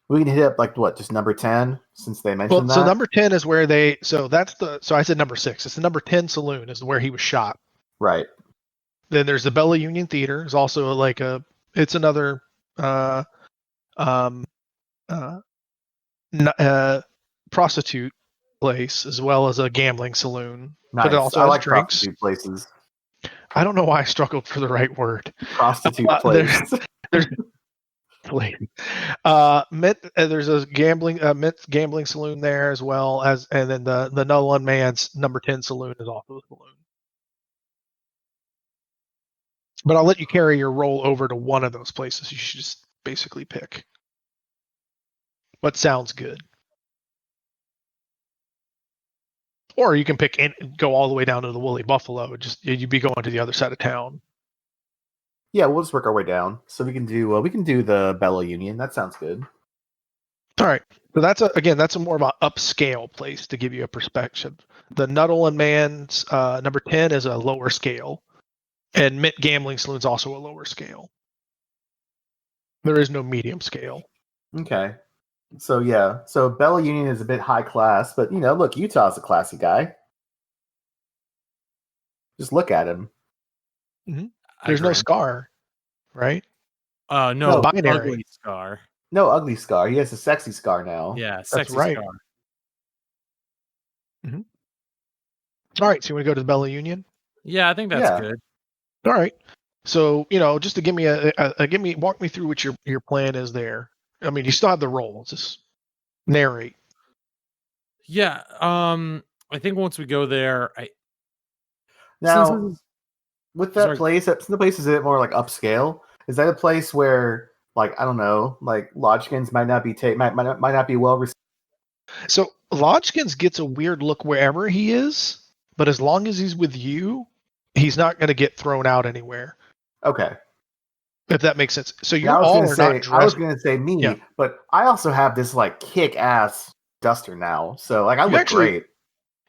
We can hit up just number 10 since they mentioned that. So number 10 is where so I said number 6. It's the number 10 saloon is where he was shot. Right. Then there's the Bella Union Theater. It's also it's another prostitute place as well as a gambling saloon. Nice. But it also has drinks. Prostitute places. I don't know why I struggled for the right word. Prostitute place. There's there's a gambling saloon there as well as, and then the No Unman's number 10 saloon is also a saloon. But I'll let you carry your roll over to one of those places. You should just basically pick what sounds good. Or you can pick and go all the way down to the Woolly Buffalo. You'd be going to the other side of town. Yeah, we'll just work our way down. So we can do the Bella Union. That sounds good. All right. So that's a more of an upscale place to give you a perspective. The Nuttall and Man's number 10 is a lower scale, and Mint Gambling Saloon's also a lower scale. There is no medium scale. Okay. So yeah, so Bella Union is a bit high class, but look, Utah's a classy guy. Just look at him. There's no Scar, right? No, binary. ugly Scar. No ugly Scar. He has a sexy Scar now. Yeah, sexy right. Scar. All right, so you want to go to the Bella Union? Yeah, I think that's good. All right. So just to give me walk me through what your plan is there. I mean, you still have the role. Just narrate. Yeah. I think once we go there, Now with that place, since the place is a bit more like upscale, is that a place where like I don't know, like Lodgkins might not be might not be well received? So Lodgkins gets a weird look wherever he is, but as long as he's with you, he's not going to get thrown out anywhere. Okay. If that makes sense. So you all all are not dressed. I was going to say me, but I also have this like kick-ass duster now. So like I look great.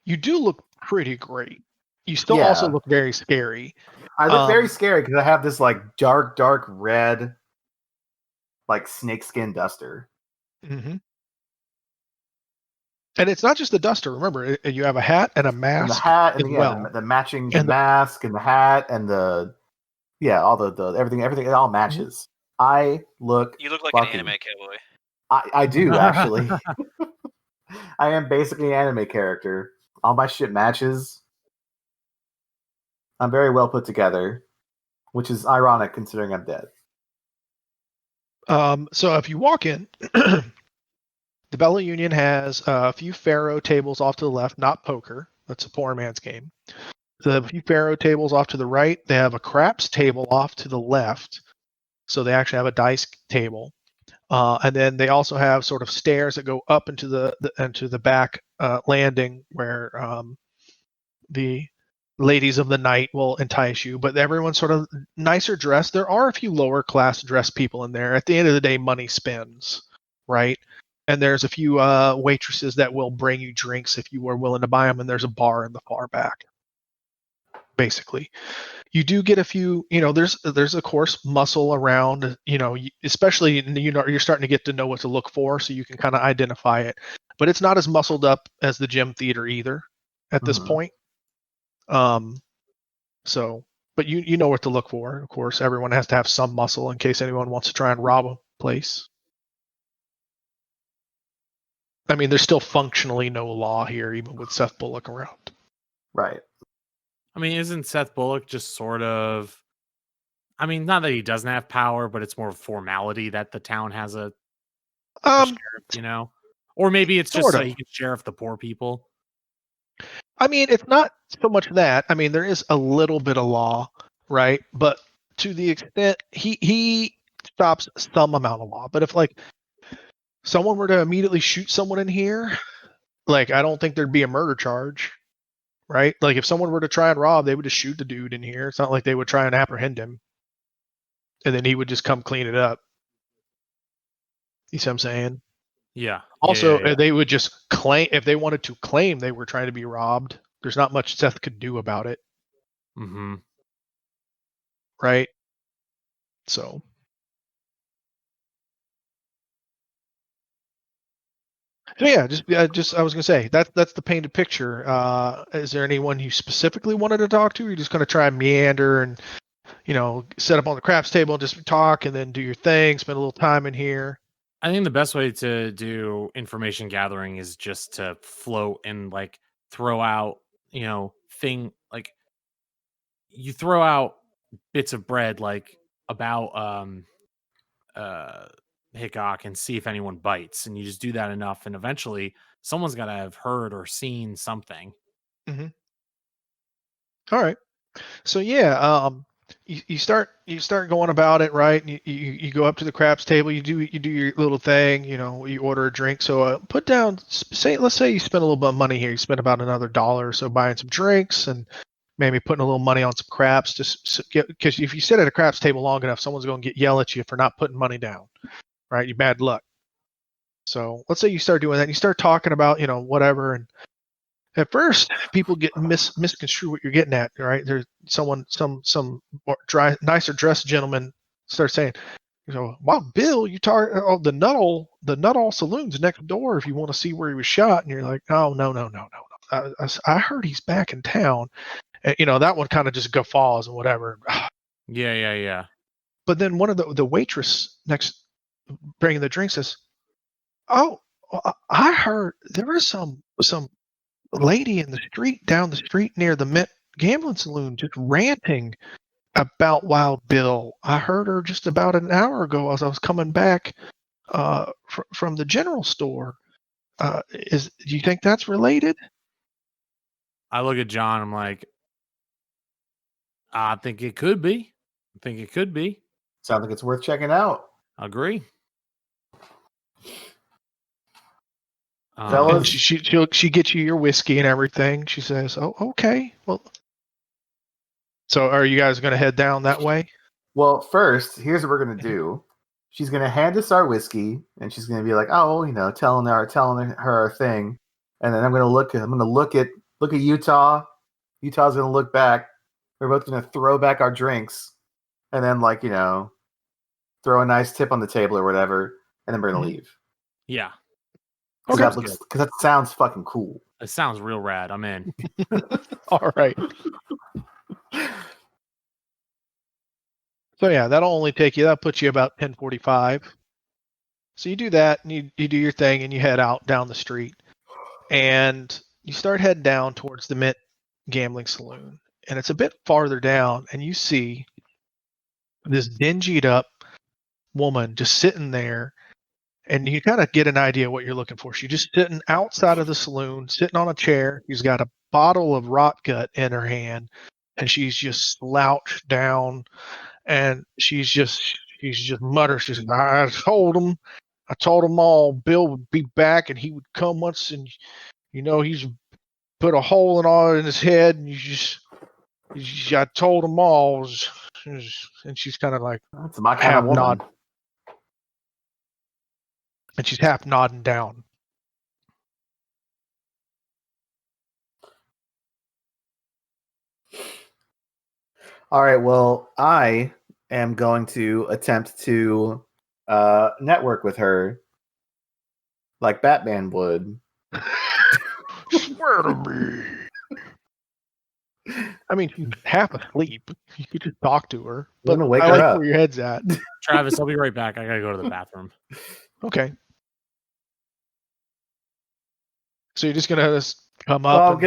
You do look pretty great. You still also look very scary. I look very scary because I have this like dark red like snakeskin duster. Mm-hmm. And it's not just the duster. Remember, you have a hat and a mask. And the hat and the matching mask and the hat and the all the everything it all matches. Mm-hmm. You look like an anime cowboy. I do actually. I am basically an anime character. All my shit matches. I'm very well put together, which is ironic considering I'm dead. So if you walk in, the Bella Union has a few Pharaoh tables off to the left, not poker. That's a poor man's game. So they have a few Pharaoh tables off to the right. They have a craps table off to the left. So they actually have a dice table. And then they also have sort of stairs that go up into the back landing where the ladies of the night will entice you. But everyone's sort of nicer dressed. There are a few lower class dressed people in there. At the end of the day, money spends, right? And there's a few waitresses that will bring you drinks if you are willing to buy them. And there's a bar in the far back. Basically, you do get a few. There's of course muscle around. Especially you're starting to get to know what to look for, so you can kind of identify it. But it's not as muscled up as the gym theater either at this point. So, but you know what to look for. Of course, everyone has to have some muscle in case anyone wants to try and rob a place. I mean, there's still functionally no law here, even with Seth Bullock around. Right. I mean, isn't Seth Bullock just sort of... I mean, not that he doesn't have power, but it's more of formality that the town has a sheriff, Or maybe it's just so he can sheriff the poor people. I mean, it's not so much that. I mean, there is a little bit of law, right? But to the extent he stops some amount of law. But if like someone were to immediately shoot someone in here, like I don't think there'd be a murder charge. Right? Like if someone were to try and rob, they would just shoot the dude in here. It's not like they would try and apprehend him. And then he would just come clean it up. You see what I'm saying? Yeah. Also, they would just claim, if they wanted to claim they were trying to be robbed, there's not much Seth could do about it. Mm-hmm. Right? So. So yeah, just I was gonna say that's the painted picture. Is there anyone you specifically wanted to talk to? Or you're just gonna try and meander and set up on the craps table and just talk and then do your thing, spend a little time in here? I think the best way to do information gathering is just to float and like throw out, you throw out bits of bread like about Hickok and see if anyone bites, and you just do that enough, and eventually someone's got to have heard or seen something. Mm-hmm. All right. So yeah, you start going about it, right? You go up to the craps table, you do your little thing, you order a drink. So put down, let's say you spend a little bit of money here. You spend about another $1 or so buying some drinks and maybe putting a little money on some craps, because if you sit at a craps table long enough, someone's going to yell at you for not putting money down, right? You bad luck. So let's say you start doing that. And you start talking about whatever, and at first people get misconstrue what you're getting at, right? There's some nicer dressed gentleman starts saying, Wow, Bill, the Nuttall Saloon's next door if you want to see where he was shot. And you're like, oh, no. I heard he's back in town. And, that one kind of just guffaws and whatever. Yeah. But then one of the waitress next bringing the drink says, oh, I heard there was some lady in the street down the street near the Mint Gambling Saloon just ranting about Wild Bill. I heard her just about an hour ago as I was coming back from the general store. Do you think that's related? I look at John. I'm like, I think it could be. Sounds like it's worth checking out. Agree. Fellas, And she gets you your whiskey and everything. She says, "Oh, okay. Well, so are you guys going to head down that way?" Well, first, here's what we're gonna do. She's gonna hand us our whiskey, and she's gonna be like, "Oh, telling her our thing," and then I'm gonna look at Utah. Utah's gonna look back. We're both gonna throw back our drinks, and then throw a nice tip on the table or whatever, and then we're gonna leave. Yeah. Because that sounds fucking cool. It sounds real rad. I'm in. All right. So yeah, that'll put you about 10:45. So you do that, and you do your thing, and you head out down the street, and you start heading down towards the Mint Gambling Saloon, and it's a bit farther down, and you see this dingied up woman just sitting there, and you kind of get an idea of what you're looking for. She's just sitting outside of the saloon, sitting on a chair. She's got a bottle of rot gut in her hand, and she's just slouched down, and she's just mutters. She's like, I told him all Bill would be back, and he would come once, and he's put a hole in his head, and I told him all. And she's kind of like, that's my kind of woman. And she's half nodding down. All right, well, I am going to attempt to network with her like Batman would. Swear to me. I mean, she's half asleep. You could just talk to her. But I'm gonna wake I her like up. where your head's at. Travis, I'll be right back. I gotta go to the bathroom. Okay. So you're just gonna come Well, up? I'm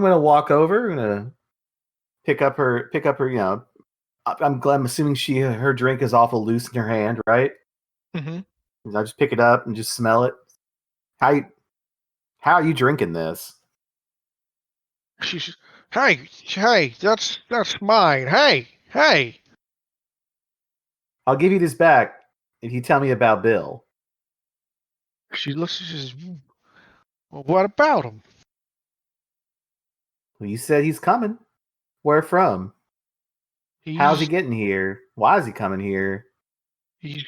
gonna walk over. I'm gonna pick up her. I'm assuming her drink is awful loose in her hand, right? Mm-hmm. I just pick it up and just smell it. How are you drinking this? She's, hey, that's mine. Hey. I'll give you this back if you tell me about Bill. She looks. She says, well, what about him? Well, you said he's coming. Where from? How's he getting here? Why is he coming here? He's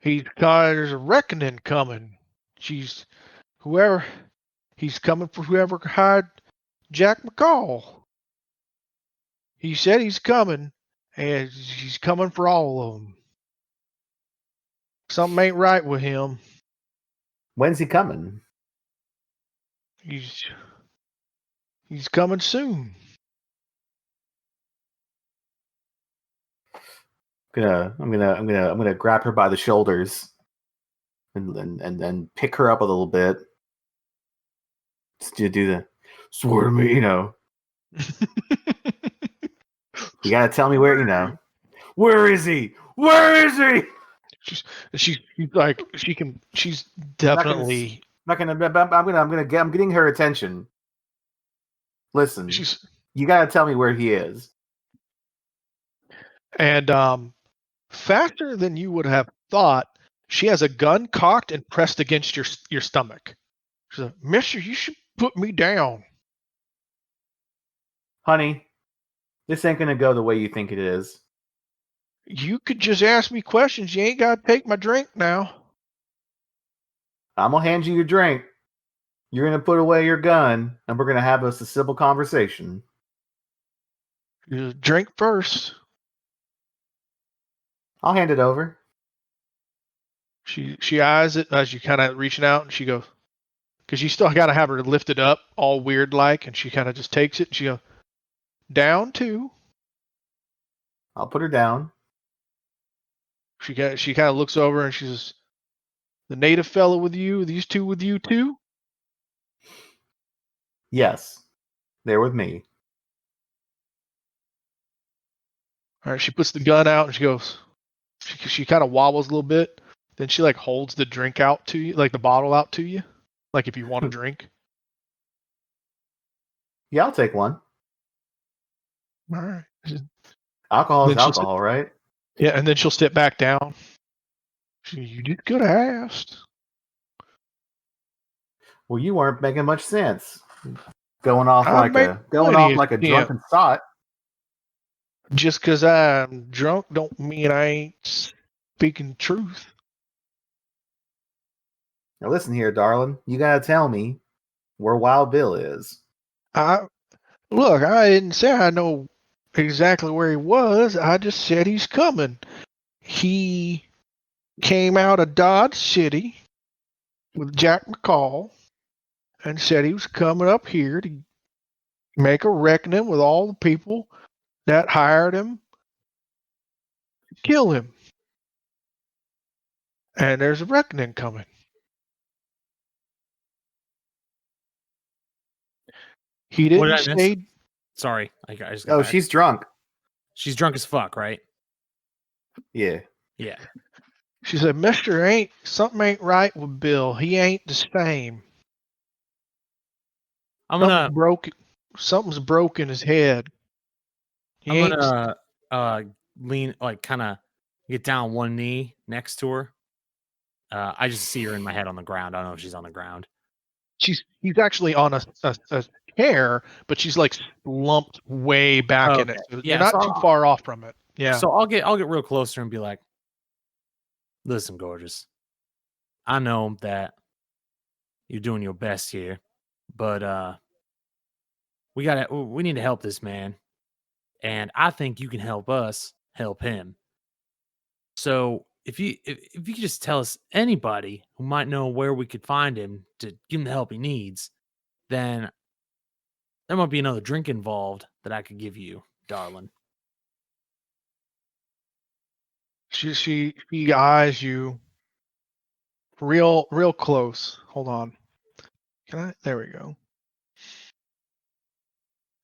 there's a reckoning coming. He's coming for whoever hired Jack McCall. He said he's coming, and he's coming for all of them. Something ain't right with him. When's he coming? He's coming soon. I'm gonna grab her by the shoulders and then pick her up a little bit. To do the swear to me, You gotta tell me where, Where is he? Where is he? She's like she's definitely I'm getting her attention. Listen, you gotta tell me where he is. And faster than you would have thought, she has a gun cocked and pressed against your stomach. She's like, Mister, you should put me down. Honey, this ain't gonna go the way you think it is. You could just ask me questions. You ain't got to take my drink now. I'm gonna hand you your drink. You're gonna put away your gun, and we're gonna have us a civil conversation. You drink first. I'll hand it over. She eyes it as you kind of reaching out, and she goes, because you still got to have her lifted up, all weird like, and she kind of just takes it. And she goes, down 2. I'll put her down. She kind of looks over and she says, the native fella with you, these 2 with you too? Yes, they're with me. All right, she puts the gun out and she goes, she kind of wobbles a little bit. Then she like holds the drink out to you, like the bottle out to you, like if you want a drink. Yeah, I'll take one. All right. Alcohol is Then she'll alcohol, right? Yeah, and then she'll sit back down. You did good asked. Well, you weren't making much sense. Going off I like make a plenty of drunken sot. Just because I'm drunk don't mean I ain't speaking truth. Now listen here, darling. You gotta tell me where Wild Bill is. Look, I didn't say I know exactly where he was. I just said he's coming. He came out of Dodge City with Jack McCall and said he was coming up here to make a reckoning with all the people that hired him to kill him. And there's a reckoning coming. He What didn't did I miss? say. Sorry, I just got Oh, back. she's drunk. She's drunk as fuck, right? Yeah. Yeah. She said, Mister, something ain't right with Bill. He ain't the same. Something's broke in his head. I'm gonna lean, like, kind of get down on one knee next to her. I just see her in my head on the ground. I don't know if she's on the ground. She's actually on a chair, but she's like slumped way back in it. So Yeah, you're not too far off from it. Yeah. So I'll get real close to her and be like, "Listen, gorgeous. I know that you're doing your best here, but we need to help this man, and I think you can help us help him. So if you could just tell us anybody who might know where we could find him to give him the help he needs, then there might be another drink involved that I could give you, darling." She eyes you real close. Hold on. Can I? There we go.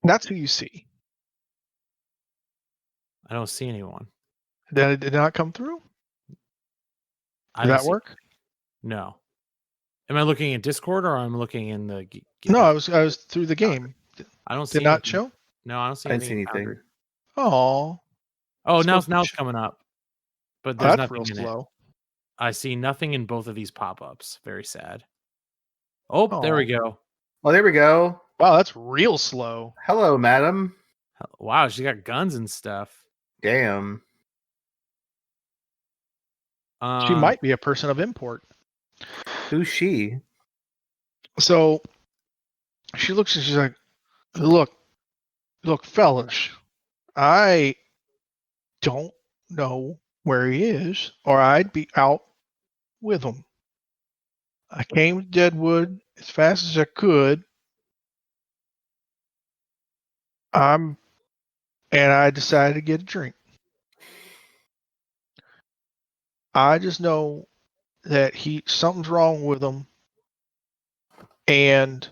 That's who you see. I don't see anyone. That it did not come through? I Did don't that see- work? No. Am I looking at Discord or I'm looking in the? No, I was through the game. I don't see. Did not anything. show? No, I don't see I didn't see anything. anything. Oh. Oh, now Supposed to it's show. coming up, but there's That's nothing real in it. slow. I see nothing in both of these pop-ups. Very sad. Oh, there we go. Oh, there we go. Wow, that's real slow. Hello, madam. Wow, she got guns and stuff. Damn. She might be a person of import. Who's she? So she looks and she's like, look, fellas, I don't know where he is, or I'd be out with him. I came to Deadwood as fast as I could. And I decided to get a drink. I just know that something's wrong with him, and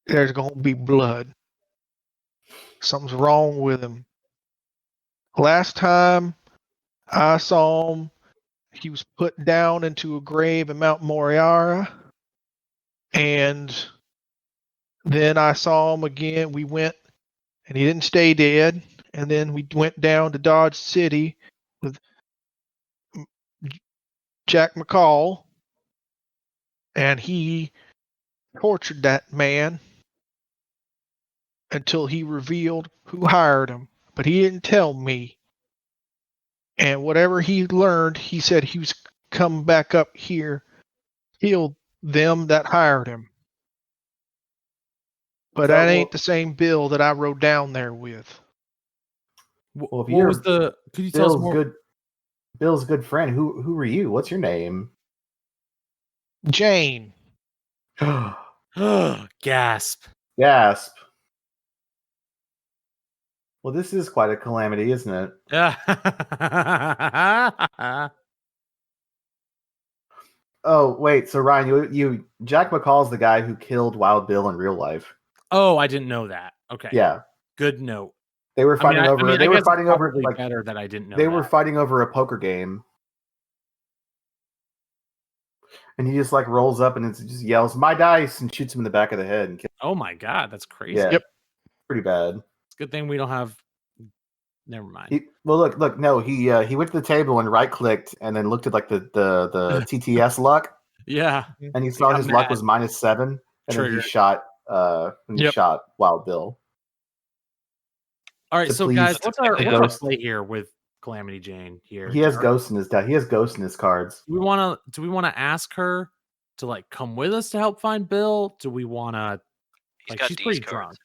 there's going to be blood. Something's wrong with him. Last time I saw him, he was put down into a grave in Mount Moriara, and then I saw him again. We went, and he didn't stay dead, and then we went down to Dodge City with Jack McCall, and he tortured that man until he revealed who hired him. But he didn't tell me. And whatever he learned, he said he was coming back up here, kill them that hired him. But that ain't the same Bill that I rode down there with. Well, if what was the? Could you tell us Bill's more? Bill's good friend. Who are you? What's your name? Jane. Gasp. Gasp. Well, this is quite a calamity, isn't it? Oh, wait. So Ryan, you Jack McCall's the guy who killed Wild Bill in real life. Oh, I didn't know that. Okay. Yeah. Good note. They were fighting over. They were fighting over. Like, better that I didn't know. They were fighting over a poker game, and he just like rolls up and it just yells "My dice" and shoots him in the back of the head. And kills Oh my god, that's crazy. Yeah. Yep. Pretty bad. It's a good thing we don't have. Never mind. Look. No, he went to the table and right clicked, and then looked at like the TTS luck. Yeah. And he saw his luck was -7, and then he shot. Shot Wild Bill. All right, so guys, what's our play here with Calamity Jane here? He has ghosts in his deck. He has ghosts in his cards. Do we want to ask her to like come with us to help find Bill? Do we want to? Like, she's pretty drunk.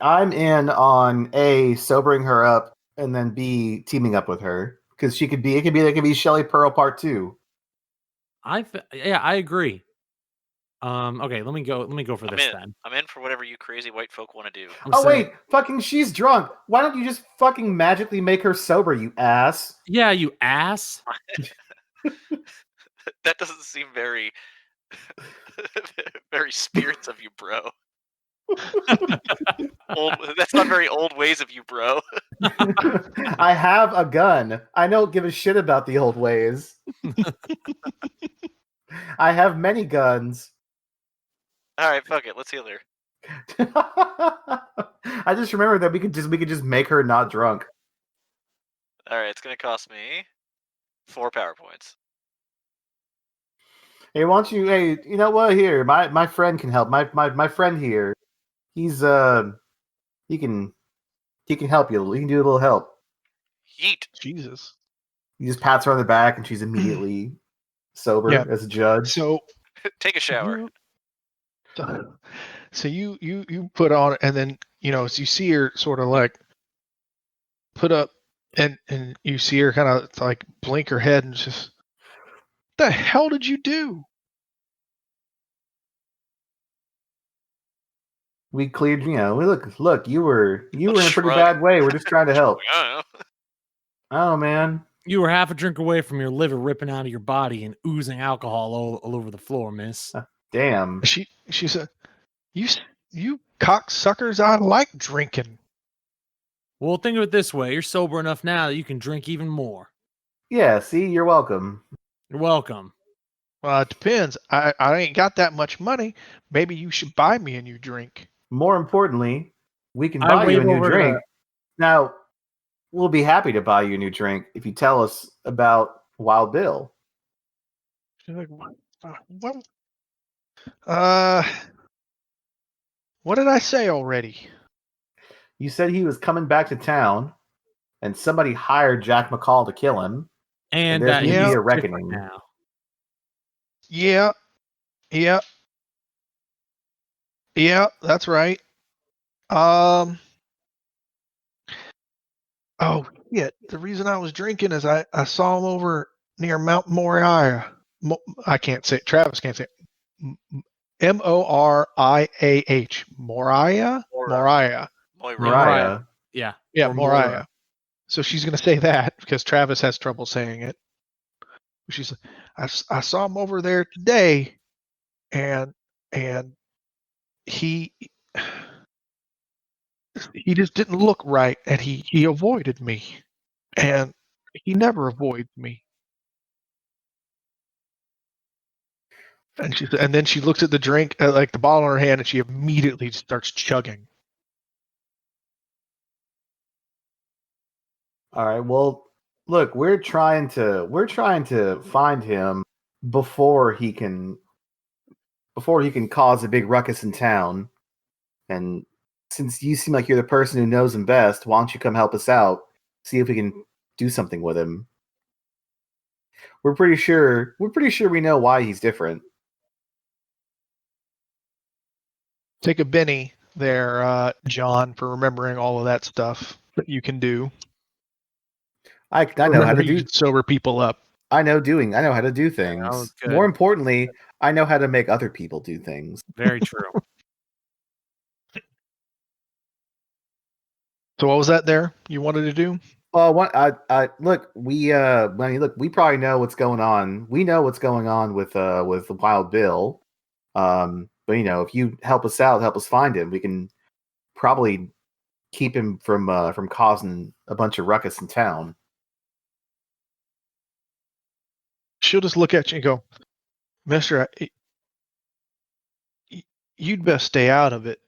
I'm in on A, sobering her up, and then B, teaming up with her, because it could be Shelley Pearl Part 2. I agree. Okay, let me go for this then. I'm in for whatever you crazy white folk want to do. Wait, fucking she's drunk. Why don't you just fucking magically make her sober, you ass? Yeah, you ass. That doesn't seem very very spirits of you, bro. That's not very old ways of you, bro. I have a gun. I don't give a shit about the old ways. I have many guns. All right, fuck it. Let's heal her. I just remember that we could just make her not drunk. All right, it's gonna cost me 4 power points. Hey, why don't you? Hey, you know what? Here, my friend can help. My friend here, he's he can help you. He can do a little help. Yeet. Jesus. He just pats her on the back, and she's immediately sober as a judge. So take a shower. So you put on, and then as you see her sort of like put up, and you see her kind of like blink her head and just, what the hell did you do? We cleared, look, you were in a pretty bad way. We're just trying to help. Oh man. You were half a drink away from your liver ripping out of your body and oozing alcohol all over the floor, miss. Damn. She said, you cocksuckers, I like drinking. Well, think of it this way. You're sober enough now that you can drink even more. Yeah, see, you're welcome. You're welcome. Well, it depends. I ain't got that much money. Maybe you should buy me a new drink. More importantly, we can buy you a new drink. Now, we'll be happy to buy you a new drink if you tell us about Wild Bill. She's like, what? What did I say already? You said he was coming back to town, and somebody hired Jack McCall to kill him. And there's going to be a reckoning now. Yeah, that's right. Oh shit! The reason I was drinking is I saw him over near Mount Moriah. I can't say it. Travis can't say it. Moriah. Moriah. Yeah. Moriah. So she's gonna say that because Travis has trouble saying it. She's like, I saw him over there today, and he just didn't look right, and he avoided me, and he never avoids me. And then she looks at the drink, like the bottle in her hand, and she immediately starts chugging. All right. Well, look, we're trying to find him before he can cause a big ruckus in town. And since you seem like you're the person who knows him best, why don't you come help us out? See if we can do something with him. We're pretty sure we know why he's different. Take a Benny there, John, for remembering all of that stuff that you can do. I know how Remember to you do. can sober people up. I know how to do that things. was good. More importantly, I know how to make other people do things. Very true. So what was that there you wanted to do? Well, look, we probably know what's going on. We know what's going on with Wild Bill. But if you help us out, help us find him, we can probably keep him from causing a bunch of ruckus in town. She'll just look at you and go, Mister, you'd best stay out of it.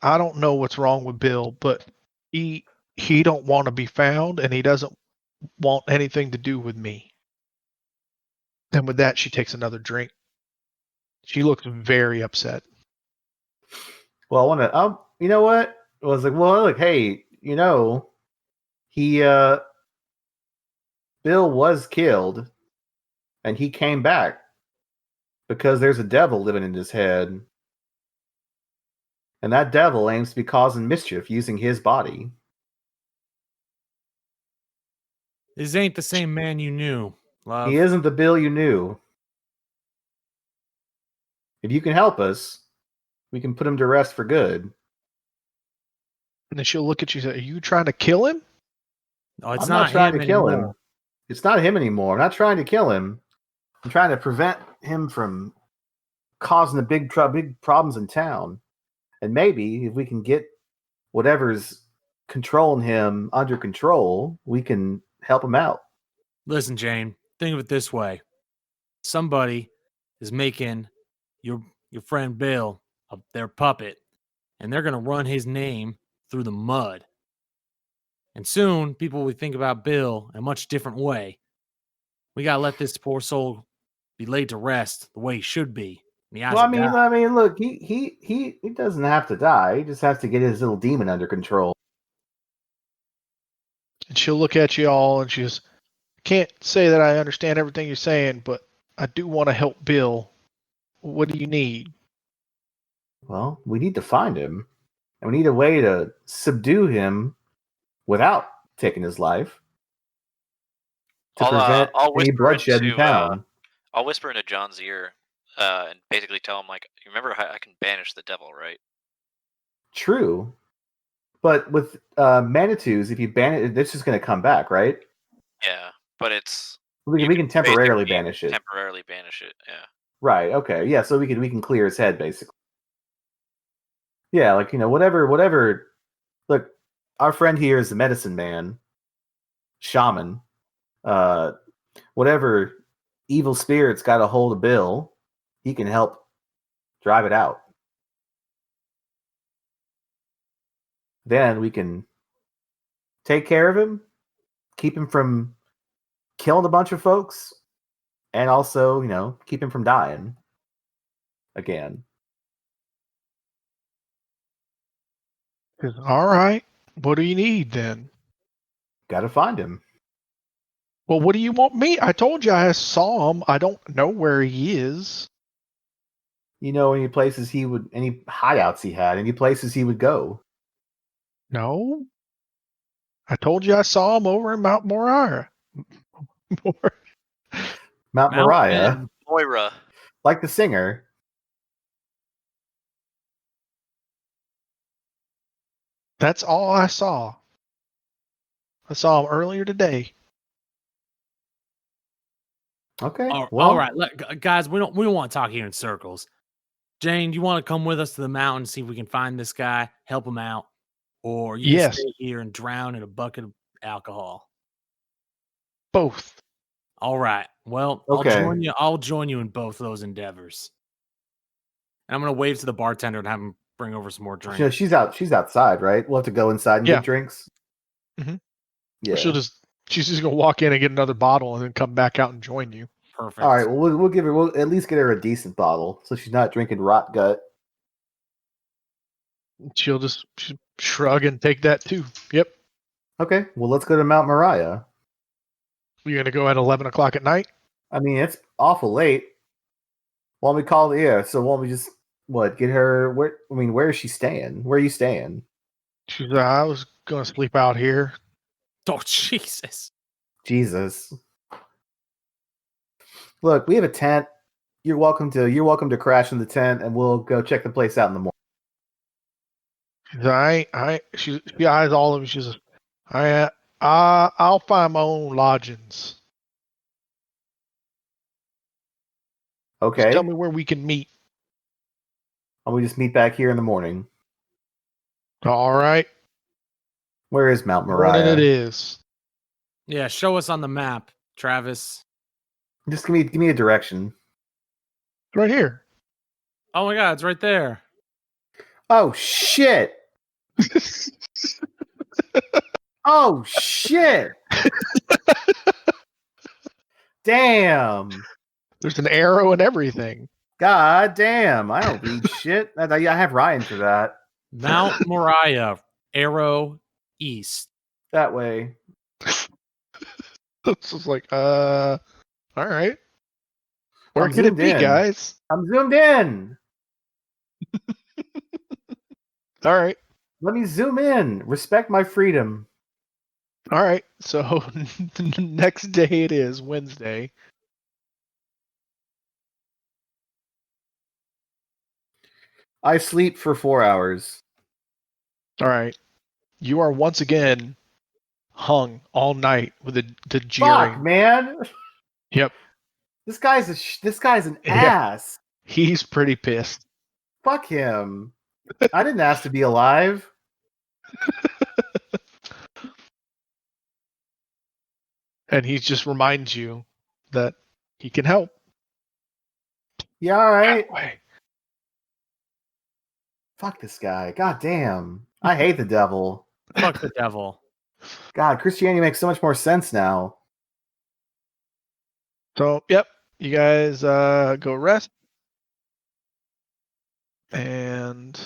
I don't know what's wrong with Bill, but he don't want to be found, and he doesn't want anything to do with me. And with that, she takes another drink. She looks very upset. Well, I want to. You know what? I was like, well, look, hey, he Bill was killed, and he came back because there's a devil living in his head, and that devil aims to be causing mischief using his body. This ain't the same man you knew, love. He isn't the Bill you knew. If you can help us, we can put him to rest for good. And then she'll look at you and say, are you trying to kill him? No, it's I'm not trying to kill anymore. him. It's not him anymore. I'm not trying to kill him. I'm trying to prevent him from causing the big problems in town. And maybe if we can get whatever's controlling him under control, we can help him out. Listen, Jane, think of it this way. Somebody is making your friend Bill their puppet, and they're going to run his name through the mud. And soon, people will think about Bill in a much different way. We got to let this poor soul be laid to rest the way he should be. Well, I mean, look, he doesn't have to die. He just has to get his little demon under control. And she'll look at you all and she goes, can't say that I understand everything you're saying, but I do want to help Bill. What do you need? Well, we need to find him, and we need a way to subdue him without taking his life to prevent any bloodshed in town. I'll whisper into John's ear and basically tell him, like, you remember how I can banish the devil, right? True. But with Manitous, if you ban it, it's just going to come back, right? Yeah, but it's... We can temporarily banish it. Temporarily banish it, yeah. Right, okay. Yeah, so we can clear his head, basically. Yeah, like, whatever... Look, our friend here is the medicine man, shaman. Whatever evil spirit's got a hold of Bill, he can help drive it out. Then we can take care of him, keep him from killing a bunch of folks, and also, keep him from dying again. All right. What do you need then? Gotta find him. Well, what do you want me? I told you I saw him. I don't know where he is. Any places any hideouts he had, any places he would go. No. I told you I saw him over in Mount Moriah. Mount Moriah. Moira. Like the singer. That's all I saw. I saw him earlier today. Okay. All right, guys, we don't want to talk here in circles. Jane, do you want to come with us to the mountain, see if we can find this guy, help him out, or you can stay here and drown in a bucket of alcohol? Both. All right. Well, okay. I'll join you in both of those endeavors. And I'm gonna wave to the bartender and have him bring over some more drinks. She's outside, right? We'll have to go inside and get drinks. Mm-hmm. Yeah. She's just gonna walk in and get another bottle and then come back out and join you. Perfect. All right. Well, we'll at least get her a decent bottle, so she's not drinking rot gut. She'll just shrug and take that too. Yep. Okay. Well, let's go to Mount Moriah. You're gonna go at 11 o'clock at night? I mean, it's awful late. Why don't we call it? Yeah. So why don't we just What? Get her? Where? I mean, where is she staying? Where are you staying? She's like, I was gonna sleep out here. Oh Jesus! Jesus. Look, we have a tent. You're welcome to crash in the tent, and we'll go check the place out in the morning. She's like, she eyes all of them. She's like, I'll find my own lodgings. Just tell Okay. me where we can meet. And we just meet back here in the morning. All right. Where is Mount Morning Moriah? it is. Yeah, show us on the map, Travis. Just give me a direction. Right here. Oh my God, it's right there. Oh shit! Oh shit! Damn! There's an arrow and everything. God damn! I don't read shit. I have Ryan for that. Mount Moriah, arrow east. That way. It's just like, all right. Where I'm could it zoomed be, in. guys? I'm zoomed in. All right. Let me zoom in. Respect my freedom. All right. So the next day it is, Wednesday. I sleep for 4 hours. All right. You are once again hung all night with the jeering. Fuck, man. Yep. This guy's an Yeah. ass. He's pretty pissed. Fuck him. I didn't ask to be alive. And he just reminds you that he can help. Yeah, all right. That way. Fuck this guy. God damn. I hate the devil. Fuck the devil. God, Christianity makes so much more sense now. So, yep. You guys go rest. And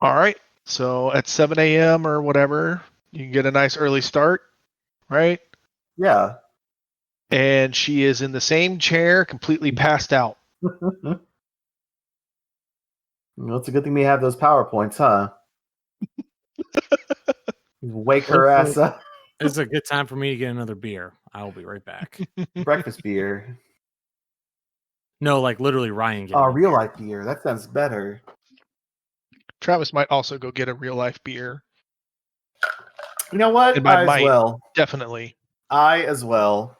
all right. So at 7 a.m. or whatever, you can get a nice early start, right? Yeah. And she is in the same chair, completely passed out. Well, it's a good thing we have those PowerPoints, huh? Wake her ass up. This is a good time for me to get another beer. I will be right back. Breakfast beer. No, like literally Ryan getting Oh, a real beer. life beer. That sounds better. Travis might also go get a real life beer. You know what? And by I as might, well. definitely. I as well.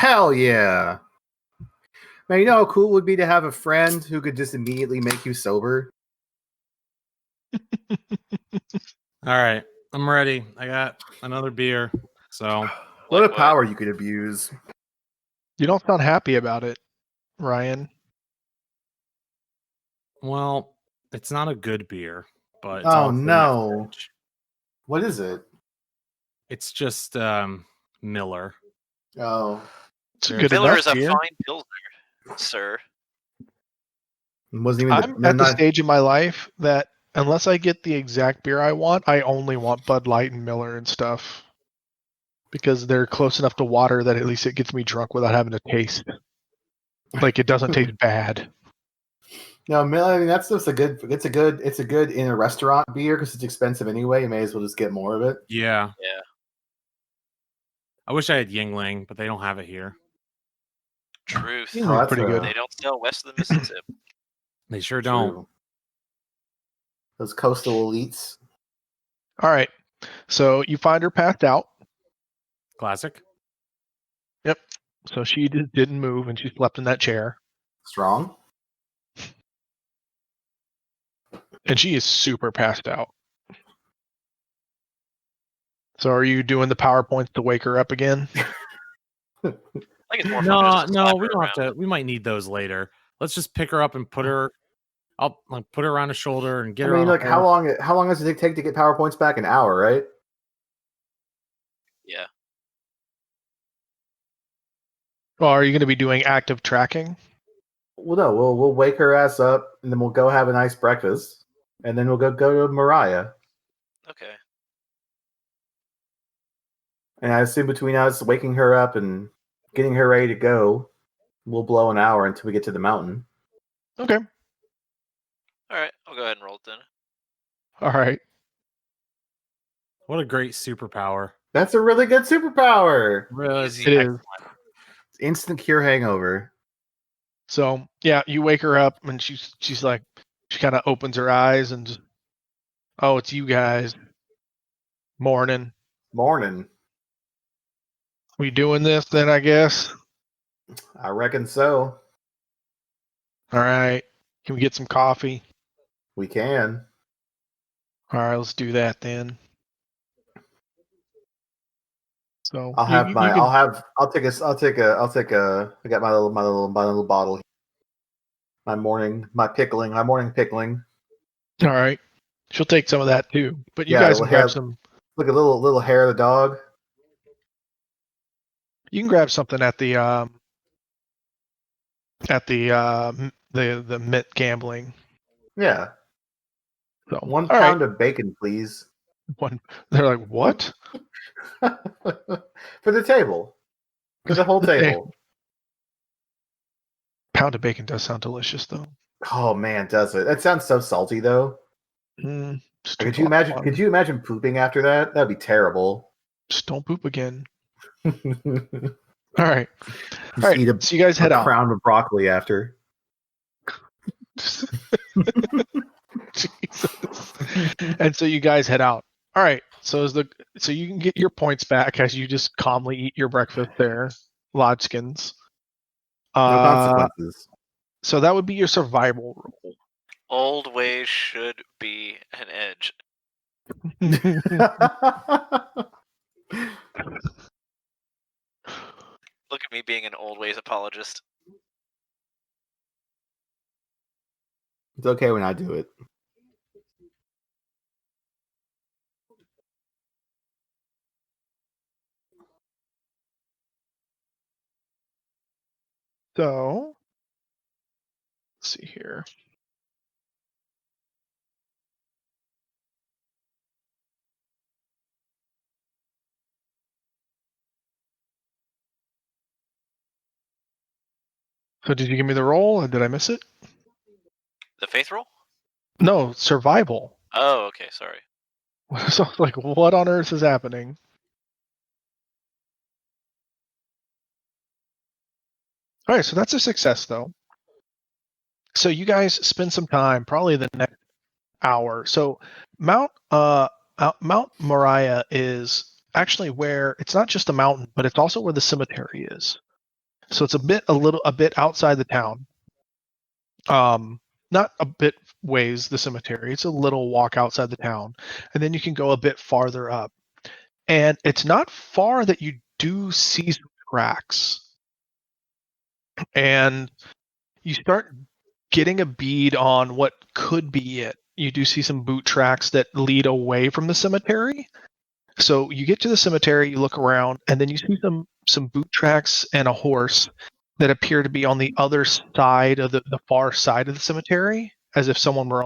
Hell yeah. Man, you know how cool it would be to have a friend who could just immediately make you sober? All right, I'm ready. I got another beer. So What a Like power you could abuse. You don't sound happy about it, Ryan. well, it's not a good beer, but it's Oh, also in my no. fridge. What is it? It's just Miller. Oh. It's Very good Miller enough is a beer. fine pilsner, sir. It wasn't even I'm at the stage in my life that unless I get the exact beer I want, I only want Bud Light and Miller and stuff. Because they're close enough to water that at least it gets me drunk without having to taste. Like it doesn't taste bad. No, I mean that's just a good. It's a good in a restaurant beer because it's expensive anyway. You may as well just get more of it. Yeah. Yeah. I wish I had Yingling, but they don't have it here. Truth. Yingling's Oh, that's pretty good. They don't sell west of the Mississippi. They sure don't. True. Those coastal elites. All right. So you find her passed out. Classic. Yep. So she just didn't move and she slept in that chair. Strong. And she is super passed out. So are you doing the PowerPoints to wake her up again? I think it's more fun No, just to slap we her don't have around. to. We might need those later. Let's just pick her up and put her. I'll like put her around her shoulder and get I her. mean, on like a how horse. long does it take to get PowerPoints back? An hour, right? Yeah. Well, are you going to be doing active tracking? Well, no, we'll wake her ass up and then we'll go have a nice breakfast and then we'll go to Mariah. Okay. And I assume between us waking her up and getting her ready to go, we'll blow an hour until we get to the mountain. Okay. All right. I'll go ahead and roll it then. All right. What a great superpower! That's a really good superpower. Really, Easy. It is. Instant cure hangover. So yeah, you wake her up and she's like, she kind of opens her eyes and just, oh, it's you guys. Morning. Morning. We doing this then, I guess? I reckon so. All right. Can we get some coffee? We can. All right, let's do that then. So I'll have you my. can, I'll take a. I got my little bottle. My morning pickling. all right. She'll take some of that too. But you Yeah, guys little can grab hair. some. Look at little hair of the dog. You can grab something at the the Mint Gambling. Yeah. So 1 all pound right. of bacon, please. They're like, what? For the table. For the whole table. Pound of bacon does sound delicious though. Oh man, does it? That sounds so salty though. Just Could drink a you lot of imagine? water. Could you imagine pooping after that? That'd be terrible. Just don't poop again. Just All right. All right. eat a, So you guys head out. crown of broccoli after. Jesus. And so you guys head out. All right. So you can get your points back as you just calmly eat your breakfast there, Lodgeskins. No consequences. So that would be your survival roll. Old ways should be an edge. Look at me being an old ways apologist. It's okay when I do it. So let's see here. So did you give me the roll or did I miss it? The faith roll? No, survival. Oh, okay. Sorry. So like what on earth is happening? All right, so that's a success though. So you guys spend some time, probably the next hour. So Mount Moriah is actually where it's not just a mountain, but it's also where the cemetery is. So it's a bit outside the town. Not a bit ways the cemetery. It's a little walk outside the town, and then you can go a bit farther up. And it's not far that you do see some tracks, and you start getting a bead on what could be it. You do see some boot tracks that lead away from the cemetery. So you get to the cemetery, you look around, and then you see some boot tracks and a horse that appear to be on the other side of the far side of the cemetery, as if someone were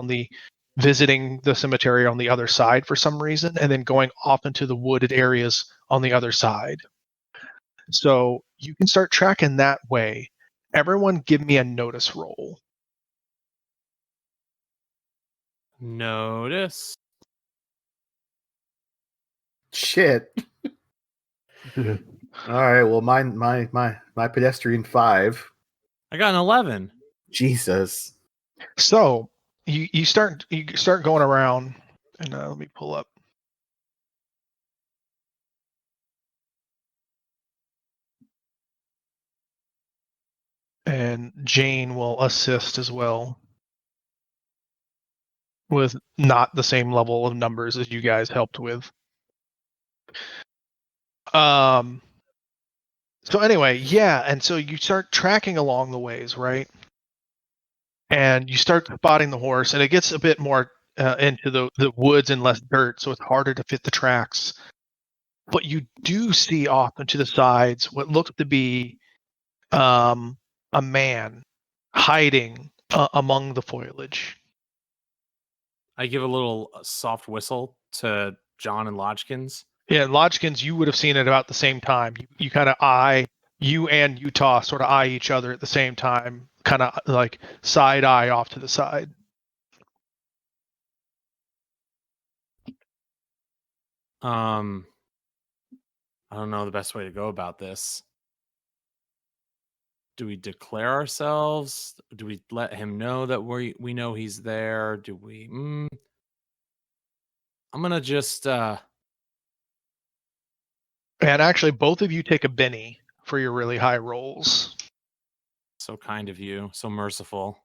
visiting the cemetery on the other side for some reason, and then going off into the wooded areas on the other side. So you can start tracking that way. Everyone give me a notice roll. Notice. Shit. All right. Well, my pedestrian 5. I got an 11. Jesus. So you start going around, and let me pull up. And Jane will assist as well, with not the same level of numbers as you guys helped with. So anyway, yeah, and so you start tracking along the ways, right? And you start spotting the horse, and it gets a bit more into the woods and less dirt, so it's harder to fit the tracks. But you do see off into the sides what looks to be a man hiding among the foliage. I give a little soft whistle to John and Lodgkins. Yeah, Lodgkins, you would have seen it about the same time. You kind of you and Utah sort of eye each other at the same time, kind of like side eye off to the side. I don't know the best way to go about this. Do we declare ourselves? Do we let him know that we know he's there? Do we? I'm gonna just. And actually, both of you take a Benny for your really high rolls. So kind of you, so merciful.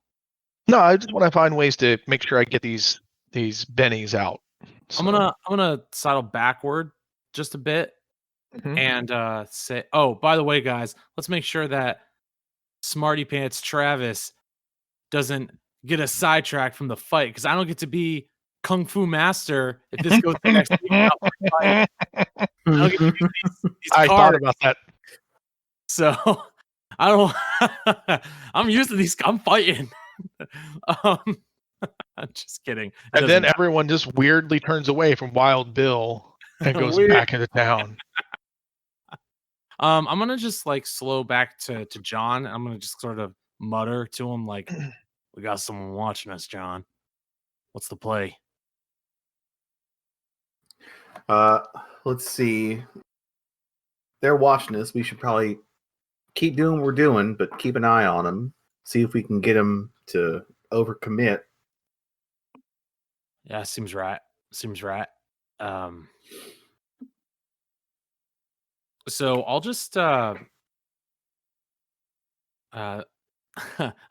No, I just want to find ways to make sure I get these bennies out. So. I'm gonna sidle backward just a bit and say, oh, by the way, guys, let's make sure that Smarty Pants Travis doesn't get a sidetrack from the fight, because I don't get to be Kung Fu Master if this goes the next week. I don't get to use these I cards. thought about that. So I don't. I'm used to these. I'm fighting. I'm just kidding. And then everyone just weirdly turns away from Wild Bill and goes back into town. I'm gonna just like slow back to John. I'm gonna just sort of mutter to him like, "We got someone watching us, John. What's the play?" Let's see. They're watching us. We should probably keep doing what we're doing, but keep an eye on them. See if we can get them to overcommit. Yeah, seems right. So I'll just I'll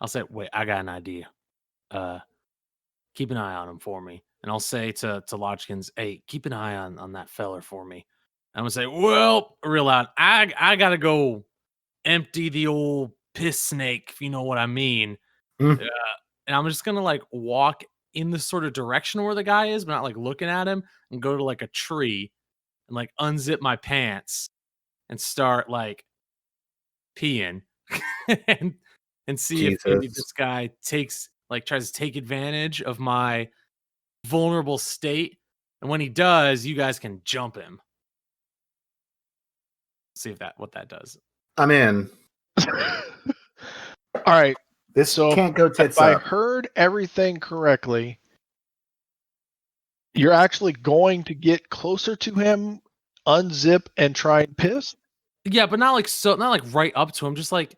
say, wait, I got an idea. Keep an eye on him for me. And I'll say to Lodgkins, hey, keep an eye on that feller for me. I'm gonna say, well, real loud, I gotta go empty the old piss snake, if you know what I mean. And I'm just gonna like walk in the sort of direction where the guy is, but not like looking at him, and go to like a tree and like unzip my pants and start like peeing and see if maybe this guy tries to take advantage of my vulnerable state. And when he does, you guys can jump him. See what that does. I'm in. All right. This can't go tits up. If I heard everything correctly, you're actually going to get closer to him, unzip, and try and piss? Yeah, but not like right up to him, just like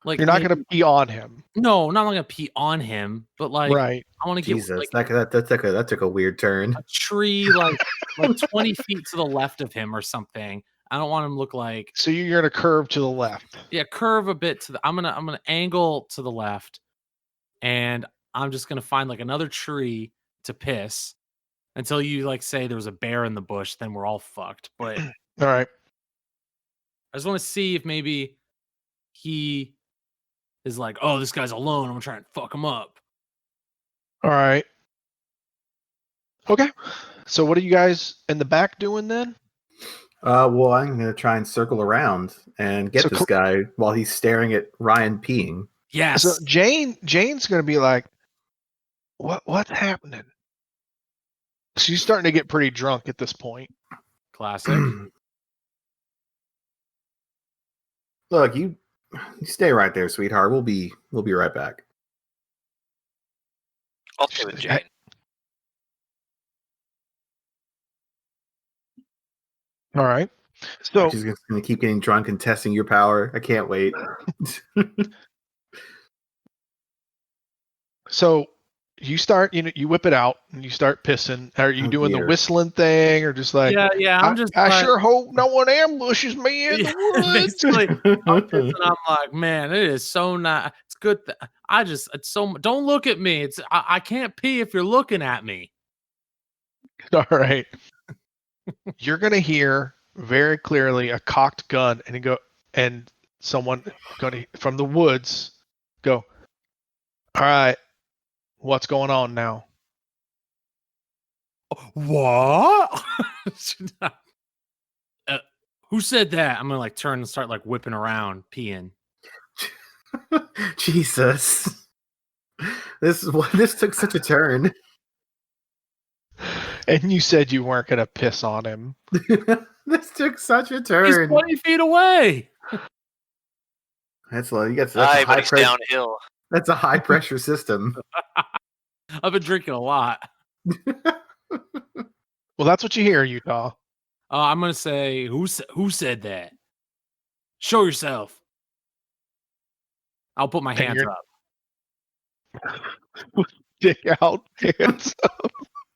you're not going to pee on him. No, not going to pee on him, but like right. I want to get Jesus, that took a weird turn. A tree like 20 feet to the left of him or something. I don't want him to look like. So you're gonna curve to the left. Yeah, curve a bit to the. I'm gonna angle to the left, and I'm just gonna find like another tree to piss until you like say there was a bear in the bush. Then we're all fucked. But All right. I just want to see if maybe he is like, oh, this guy's alone. I'm gonna try and fuck him up. All right. Okay. So what are you guys in the back doing then? Well, I'm gonna try and circle around and get So this guy while he's staring at Ryan peeing. Yes. So Jane's gonna be like, what's happening? She's starting to get pretty drunk at this point. Classic. Look, you stay right there, sweetheart. We'll be right back. I'll stay with Jane. All right. So She's just gonna keep getting drunk and testing your power. I can't wait. So you start, you whip it out and you start pissing. Are you doing the whistling thing or just like, yeah, I'm just. I sure hope no one ambushes me in the woods. Basically, I'm like, man, it is so nice. It's good. It's so. Don't look at me. I can't pee if you're looking at me. All right. You're gonna hear very clearly a cocked gun, and someone going from the woods go. All right, what's going on now? What? Who said that? I'm gonna like turn and start like whipping around, peeing. Jesus, this took such a turn. And you said you weren't gonna piss on him. This took such a turn. He's 20 feet away. That's like that's Aye, a but high he's pressure. downhill. That's a high pressure system. I've been drinking a lot. Well, that's what you hear, Utah. I'm gonna say, who said that? Show yourself. I'll put my hands up. Dick out, hands up.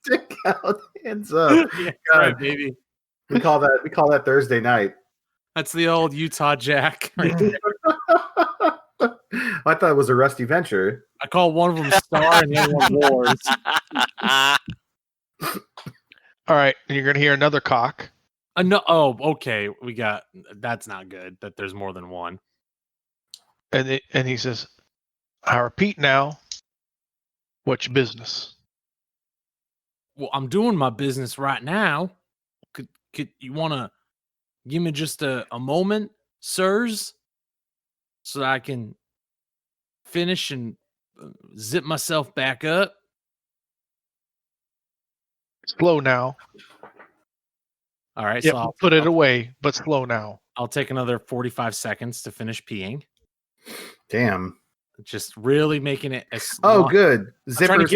Dick out, hands up. Yeah, right, baby. We call that Thursday night. That's the old Utah Jack. Right there. I thought it was a Rusty Venture. I call one of them Star and the other one Wars. All right, and you're gonna hear another cock. No, oh, okay. That's not good. That there's more than one. And he says, I repeat now, what's your business? Well, I'm doing my business right now. Could you want to give me just a moment, sirs, so that I can finish and zip myself back up? Slow now. All right, Yep, so I'll put it away, but slow now. I'll take another 45 seconds to finish peeing. Damn. Just really making it as good. Zippers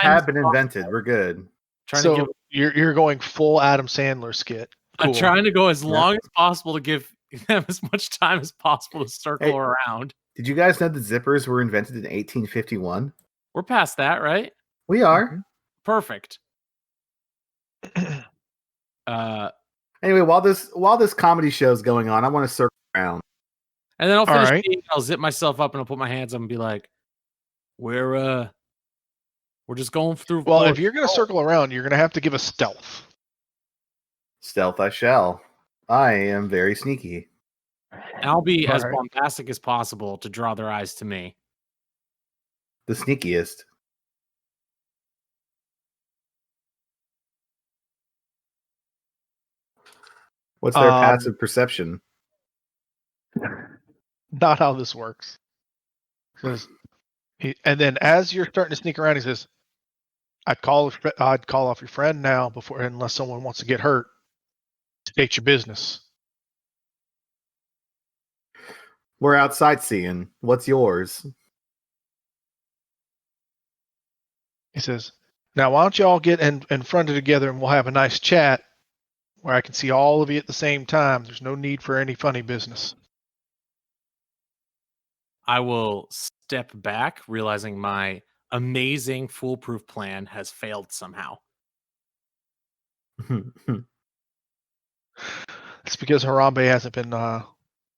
Have been invented. We're good. So you're going full Adam Sandler skit. Cool. I'm trying to go as long as possible to give them as much time as possible to circle around. Did you guys know that zippers were invented in 1851? We're past that, right? We are. Perfect. Anyway, while this comedy show is going on, I want to circle around. And then I'll finish peeing, I'll zip myself up and I'll put my hands up and be like, we're just going through. Well, if you're going to circle around, you're going to have to give us stealth. Stealth I shall. I am very sneaky. And I'll be as bombastic as possible to draw their eyes to me. The sneakiest. What's their passive perception? Not how this works. And then as you're starting to sneak around, he says, I'd call off your friend now unless someone wants to get hurt. State your business. We're out sightseeing. What's yours? He says, now why don't you all get in front of together and we'll have a nice chat where I can see all of you at the same time. There's no need for any funny business. I will step back, realizing my amazing foolproof plan has failed somehow. It's because Harambe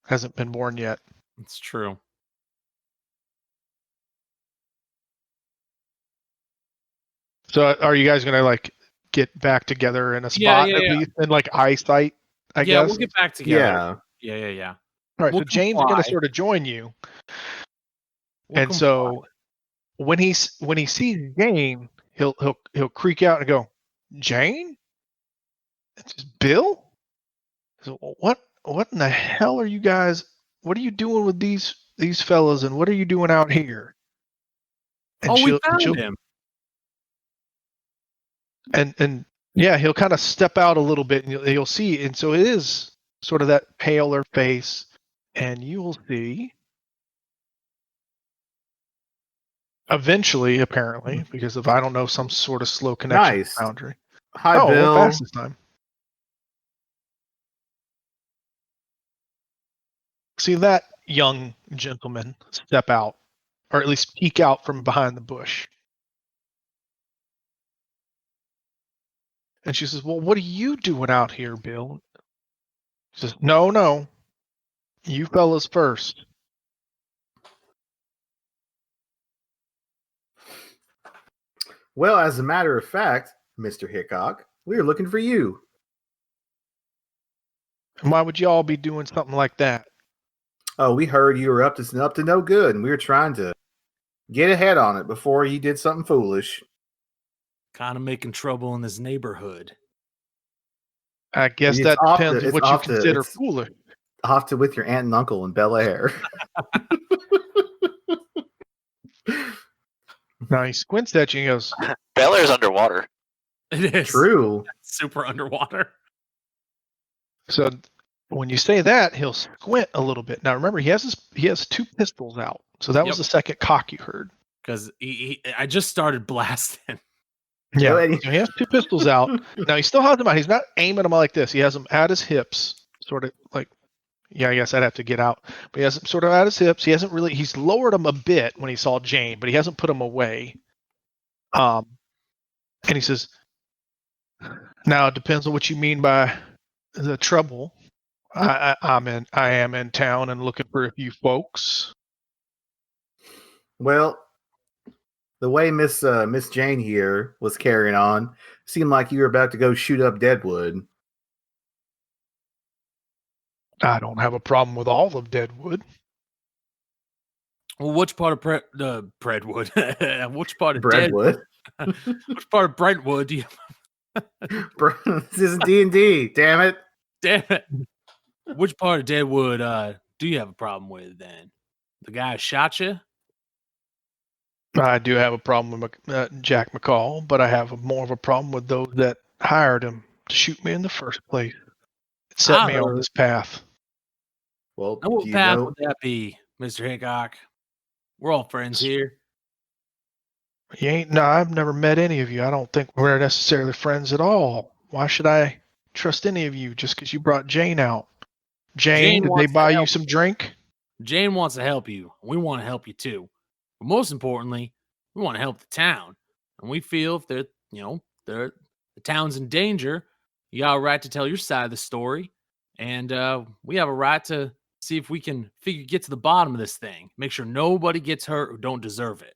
hasn't been born yet. It's true. So are you guys gonna like get back together in a spot at least in like eyesight? I guess. We'll get back together. Yeah. All right. We'll So James is gonna sort of join you, and so when he sees Jane, he'll creak out and go, "Jane, it's just Bill." So what in the hell are you guys? What are you doing with these fellas, and what are you doing out here? And we found him. And yeah, he'll kind of step out a little bit, and you'll see. And so it is sort of that paler face, and you will see eventually, apparently, because of I don't know some sort of slow connection Nice. boundary. Hi, Bill. Bill. Went fast this time. See that young gentleman step out, or at least peek out from behind the bush. And she says, "Well, what are you doing out here, Bill?" He says, No. You fellas first." Well, as a matter of fact, Mr. Hickok, we are looking for you. And why would y'all be doing something like that? Oh, we heard you were up to no good, and we were trying to get ahead on it before you did something foolish. Kind of making trouble in this neighborhood. I guess that depends on what you consider foolish. Off to with your aunt and uncle in Bel Air. Now he squints at you and goes, Bel Air's underwater. It is. True. Super underwater. So when you say that, he'll squint a little bit. Now remember, he has two pistols out. So that was the second cock you heard. Because I just started blasting. Yeah, so he has two pistols out. Now he still has them out. He's not aiming them like this. He has them at his hips, sort of like, yeah, I guess I'd have to get out. But he has them sort of at his hips. He's lowered them a bit when he saw Jane, but he hasn't put them away. And he says, now it depends on what you mean by the trouble. I am in town and looking for a few folks. Well, the way Miss Jane here was carrying on, seemed like you were about to go shoot up Deadwood. I don't have a problem with all of Deadwood. Well, which part of Brentwood? Which part of Brentwood? Which part of Brentwood do you? This isn't D&D. Damn it! Damn it! Which part of Deadwood do you have a problem with? Then the guy who shot you. I do have a problem with Jack McCall, but I have more of a problem with those that hired him to shoot me in the first place. It set me on this path. Well, what path would that be, Mr. Hickok? We're all friends here. You ain't. No, I've never met any of you. I don't think we're necessarily friends at all. Why should I trust any of you just because you brought Jane out? Jane, did they buy you some drink? Jane wants to help you. We want to help you too. But most importantly, we want to help the town. And we feel if the town's in danger, you got a right to tell your side of the story. And we have a right to see if we can get to the bottom of this thing. Make sure nobody gets hurt who don't deserve it.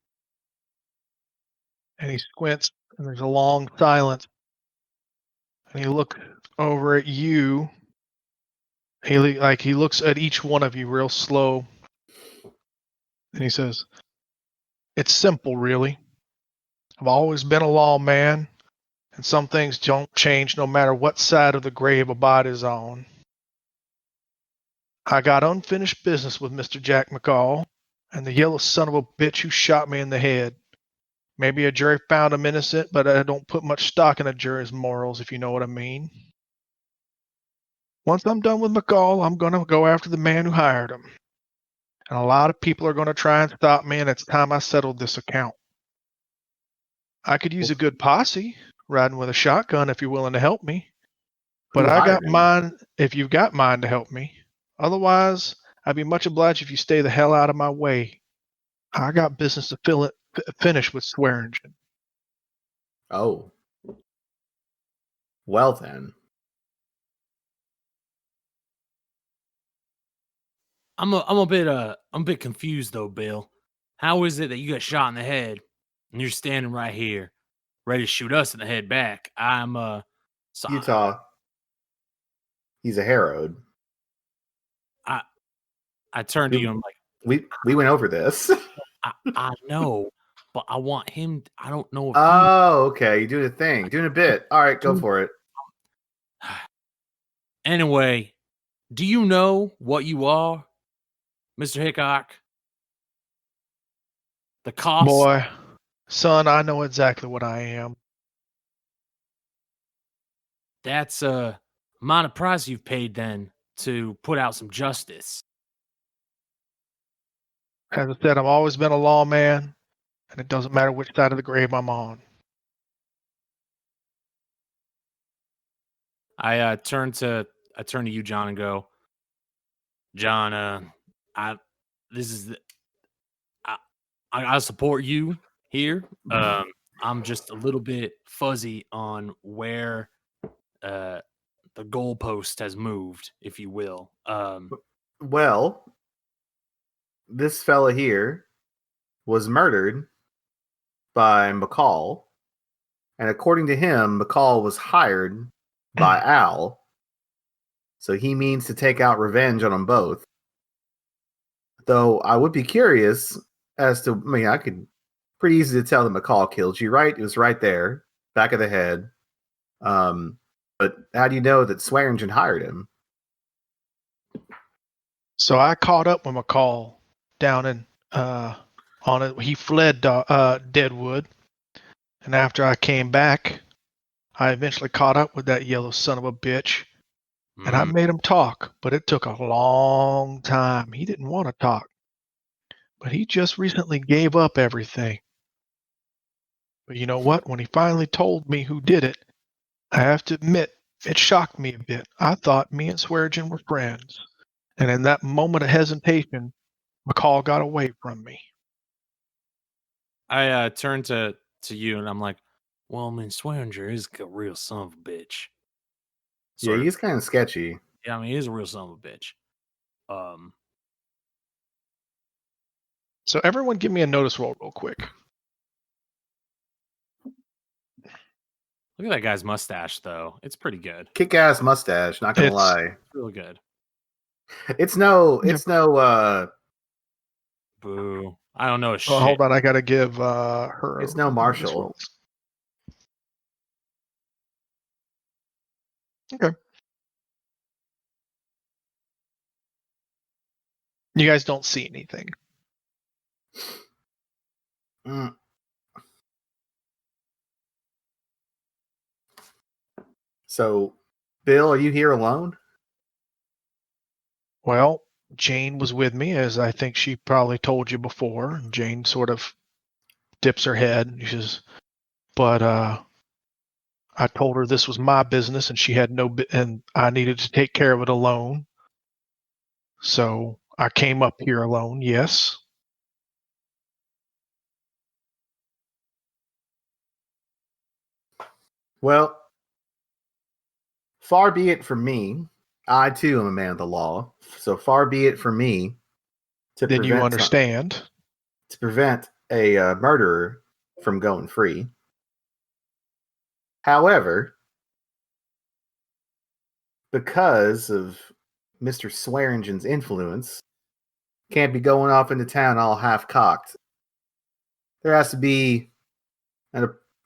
And he squints, and there's a long silence. And he looks over at you. He looks at each one of you real slow. And he says, "It's simple, really. I've always been a lawman, and some things don't change no matter what side of the grave a body's on. I got unfinished business with Mr. Jack McCall and the yellow son of a bitch who shot me in the head. Maybe a jury found him innocent, but I don't put much stock in a jury's morals, if you know what I mean. Once I'm done with McCall, I'm going to go after the man who hired him. And a lot of people are going to try and stop me, and it's time I settled this account. I could use a good posse riding with a shotgun if you're willing to help me. But I got mine if you've got mine to help me. Otherwise, I'd be much obliged if you stay the hell out of my way. I got business to finish with Swearingen." Oh. Well then. I'm a bit confused though, Bill. How is it that you got shot in the head and you're standing right here, ready to shoot us in the head back? So Utah. He's a Herod. I turned to you and I'm like, We went over this. I know, but I want him. I don't know if Okay. You're doing a thing, doing a bit. All right, go for it. Anyway, do you know what you are, Mr. Hickok? The cost? Boy, son, I know exactly what I am. That's amount of price you've paid then to put out some justice. As I said, I've always been a lawman, and it doesn't matter which side of the grave I'm on. I turn to you, John, and go, John, I support you here. I'm just a little bit fuzzy on where the goalpost has moved, if you will. Well, this fella here was murdered by McCall, and according to him, McCall was hired by Al, so he means to take out revenge on them both. Though I would be curious as to, I could pretty easy to tell that McCall killed you, right? It was right there, back of the head. But how do you know that Swearingen hired him? So I caught up with McCall down in on it. He fled Deadwood, and after I came back, I eventually caught up with that yellow son of a bitch, and I made him talk, but it took a long time. He didn't want to talk, but he just recently gave up everything. But you know what? When he finally told me who did it, I have to admit, it shocked me a bit. I thought me and Swearingen were friends. And in that moment of hesitation, McCall got away from me. I turn to you and I'm like, well, I mean, Swearinger is a real son of a bitch. Yeah, he's kind of sketchy. Yeah, I mean, he's a real son of a bitch. So everyone give me a notice roll real quick. Look at that guy's mustache, though. It's pretty good. Kick-ass mustache, not gonna lie. It's real good. It's no Boo. I don't know a shit. Oh, hold on, I gotta give her. It's no Marshall. Okay. You guys don't see anything. So, Bill, are you here alone? Well, Jane was with me, as I think she probably told you before. Jane sort of dips her head. She says, but I told her this was my business and she had and I needed to take care of it alone. So I came up here alone, yes. Well, far be it from me. I too am a man of the law. So far be it from me to then you understand to prevent a murderer from going free. However, because of Mr. Swearingen's influence, can't be going off into town all half-cocked. There has to be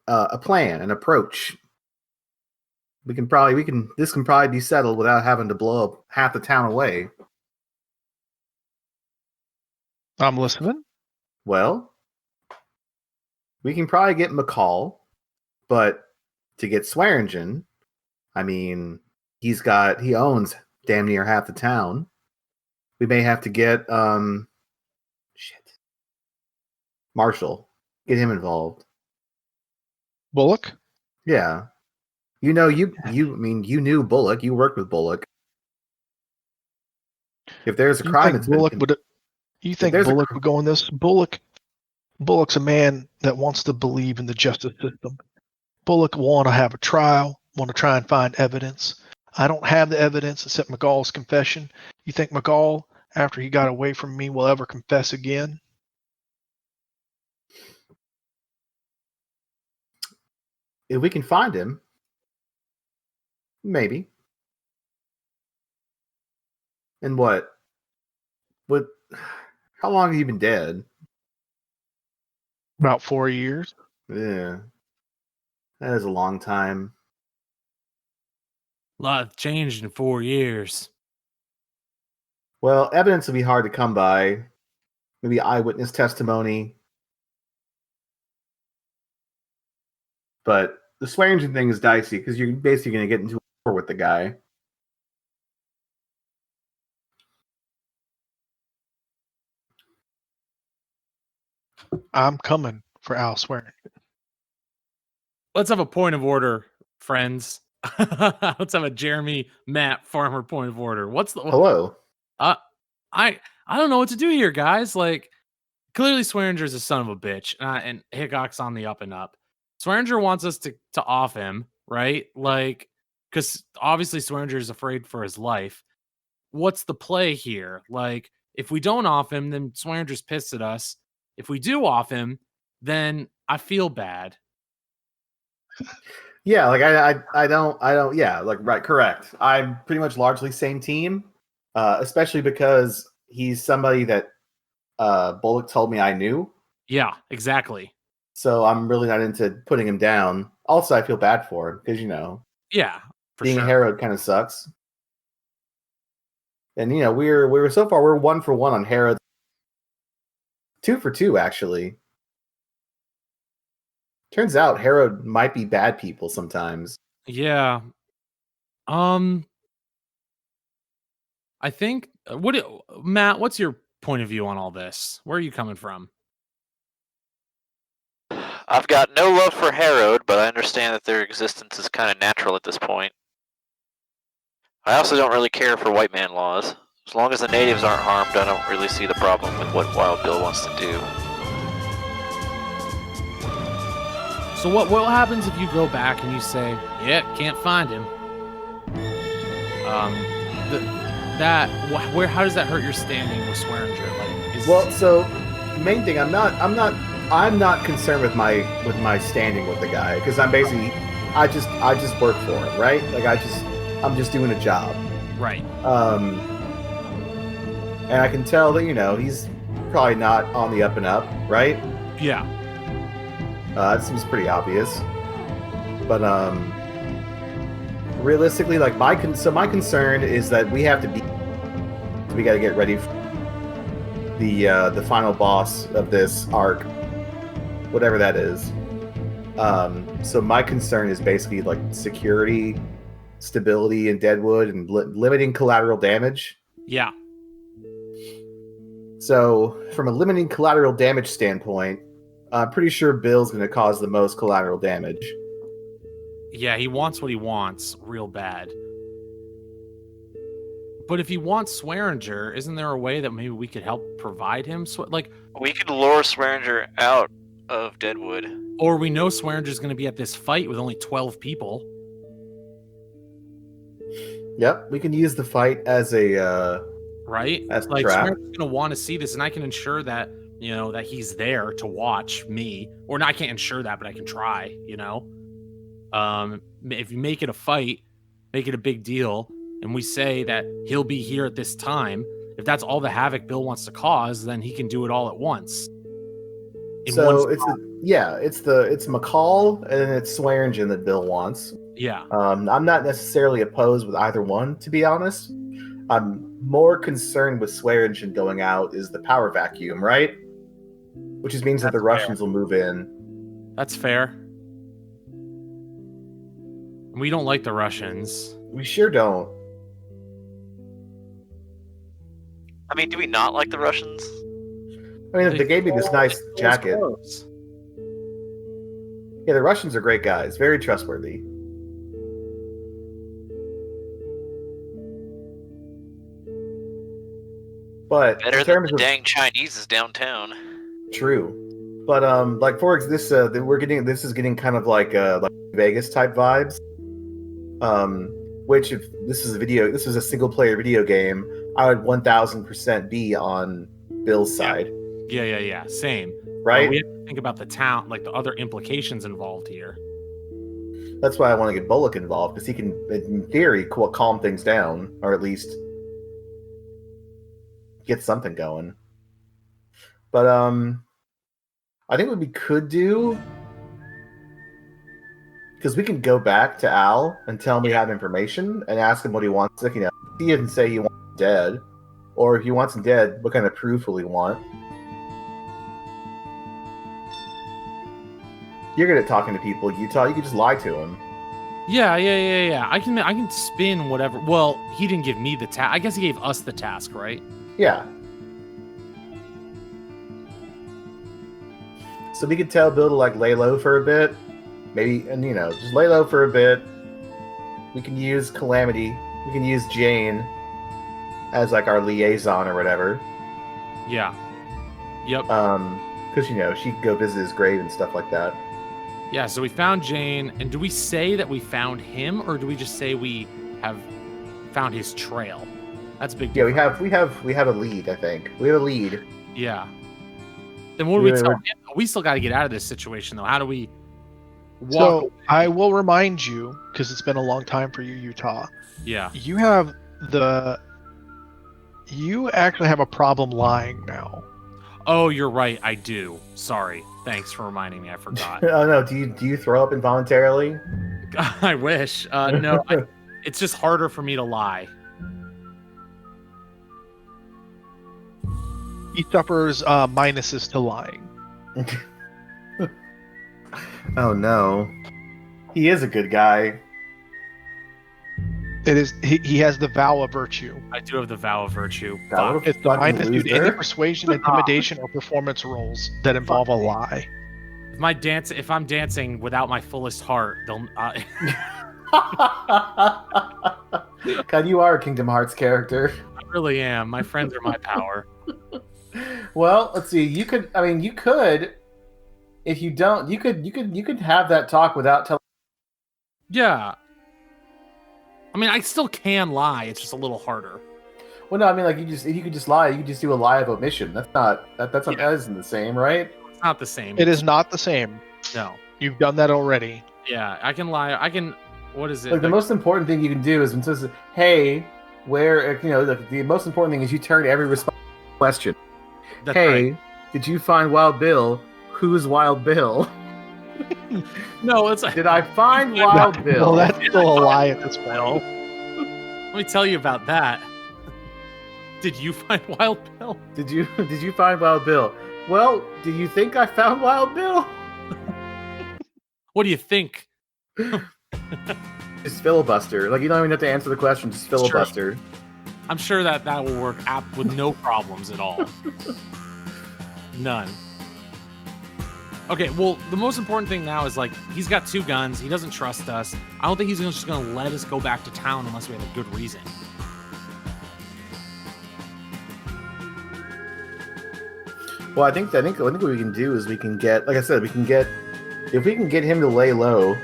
a plan, an approach. This can probably be settled without having to blow up half the town away. I'm listening. Well, we can probably get McCall, but to get Swearingen, I mean, he owns damn near half the town. We may have to get Marshall, get him involved. Bullock? Yeah. You knew Bullock. You worked with Bullock. If there's a crime, you think Bullock would go on this? Bullock's a man that wants to believe in the justice system. Bullock will want to have a trial, want to try and find evidence. I don't have the evidence except McCall's confession. You think McCall after he got away from me will ever confess again? If we can find him, maybe. And what? What? How long have you been dead? About 4 years. Yeah, that is a long time. A lot changed in 4 years. Well, evidence will be hard to come by. Maybe eyewitness testimony. But the Swearingen thing is dicey because you're basically going to get into a war with the guy. I'm coming for Al Swearingen. Let's have a point of order, friends. Let's have a Jeremy Matt Farmer point of order. What's the Hello? I don't know what to do here, guys. Like, clearly Swearinger's a son of a bitch, and Hickok's on the up and up. Swearinger wants us to off him, right? Like, because obviously Swearinger's afraid for his life. What's the play here? Like, if we don't off him, then Swearinger's pissed at us. If we do off him, then I feel bad. Yeah, like I don't. Yeah, like right, correct. I'm pretty much largely same team, especially because he's somebody that Bullock told me I knew. Yeah, exactly. So I'm really not into putting him down. Also, I feel bad for him because Yeah, for being sure. a Herod kind of sucks. And we're so far we're 1 for 1 on Herod. 2 for 2 actually. Turns out Herod might be bad people sometimes. Yeah. I think Matt, what's your point of view on all this? Where are you coming from? I've got no love for Harrowed, but I understand that their existence is kind of natural at this point. I also don't really care for white man laws. As long as the natives aren't harmed, I don't really see the problem with what Wild Bill wants to do. So what happens if you go back and you say, "Yeah, can't find him"? How does that hurt your standing with Swearinger? Like, so main thing, I'm not concerned with my standing with the guy because I'm basically I just work for him, right? Like I'm just doing a job, right? And I can tell that he's probably not on the up and up, right? Yeah. It seems pretty obvious, but realistically, like my concern is that we got to get ready for the final boss of this arc, whatever that is. So my concern is basically like security, stability in Deadwood, and limiting collateral damage. Yeah. So from a limiting collateral damage standpoint, I'm pretty sure Bill's going to cause the most collateral damage. Yeah, he wants what he wants real bad. But if he wants Swearinger, isn't there a way that maybe we could help provide him? We could lure Swearinger out of Deadwood. Or we know Swearinger's going to be at this fight with only 12 people. Yep, we can use the fight as a right. As like trap. Swearinger's going to want to see this, and I can ensure that that he's there to watch me. Or I can't ensure that, but I can try. If you make it a fight, make it a big deal, and we say that he'll be here at this time, if that's all the havoc Bill wants to cause, then he can do it all at once. It's McCall and it's Swearingen that Bill wants. Yeah. I'm not necessarily opposed with either one, to be honest. I'm more concerned with Swearingen going out is the power vacuum, right? Which means that the Russians will move in. That's fair. We don't like the Russians. We sure don't. I mean, do we not like the Russians? I mean, they gave me this nice jacket. Yeah, the Russians are great guys. Very trustworthy. But better than the dang Chinese is downtown. True. But like for this this is getting kind of like Vegas type vibes. Which if this is a single player video game, I would 1000% be on Bill's side. Yeah. Same. Right? We have to think about the town, like the other implications involved here. That's why I want to get Bullock involved, because he can, in theory, calm things down, or at least get something going. But I think what we could do, because we can go back to Al and tell him we have information and ask him what he wants. Like, he didn't say he wants him dead, or if he wants him dead, what kind of proof will he want? You're good at talking to people, Utah. You can just lie to him. Yeah. I can spin whatever. Well, he didn't give me the task. I guess he gave us the task, right? Yeah. So we could tell Bill to lay low for a bit, maybe, and just lay low for a bit. We can use Calamity. We can use Jane as our liaison or whatever. Yeah. Yep. Because she could go visit his grave and stuff like that. Yeah, so we found Jane, and do we say that we found him, or do we just say we have found his trail? That's a big deal. Yeah, we have a lead, I think. We have a lead. Yeah. Then what do we tell him? We still got to get out of this situation, though. How do we walk? So I will remind you, because it's been a long time for you, Utah. Yeah. You actually have a problem lying now. Oh, you're right. I do. Sorry. Thanks for reminding me. I forgot. Oh no, do you throw up involuntarily? I wish. No, it's just harder for me to lie. He suffers minuses to lying. Oh no. He is a good guy. It is he has the vow of virtue. I do have the vow of virtue. It's the minus due to any persuasion, intimidation, or performance rolls that involve a lie. If I'm dancing without my fullest heart, they'll. God, you are a Kingdom Hearts character. I really am. My friends are my power. Well, let's see. You could. If you don't, you could have that talk without telling. Yeah. I mean, I still can lie. It's just a little harder. Well, no, I mean, if you could just lie, you could just do a lie of omission. That isn't the same, right? It's not the same. It is not the same. No. You've done that already. Yeah, I can lie. What is it? The most important thing you can do is when it says, "Hey, where?" The most important thing is you turn every response question. That's hey, right. Did you find Wild Bill? Who's Wild Bill? No, it's like, did I find Wild Bill? Well, that's still a lie at this point. Let me tell you about that. Did you find Wild Bill? Did you find Wild Bill? Well, do you think I found Wild Bill? What do you think? Just filibuster. You don't even have to answer the question. Just filibuster. Sure. I'm sure that will work with no problems at all. None. Okay, well, the most important thing now is he's got 2 guns. He doesn't trust us. I don't think he's just going to let us go back to town unless we have a good reason. Well, I think what we can do is we can get, like I said, if we can get him to lay low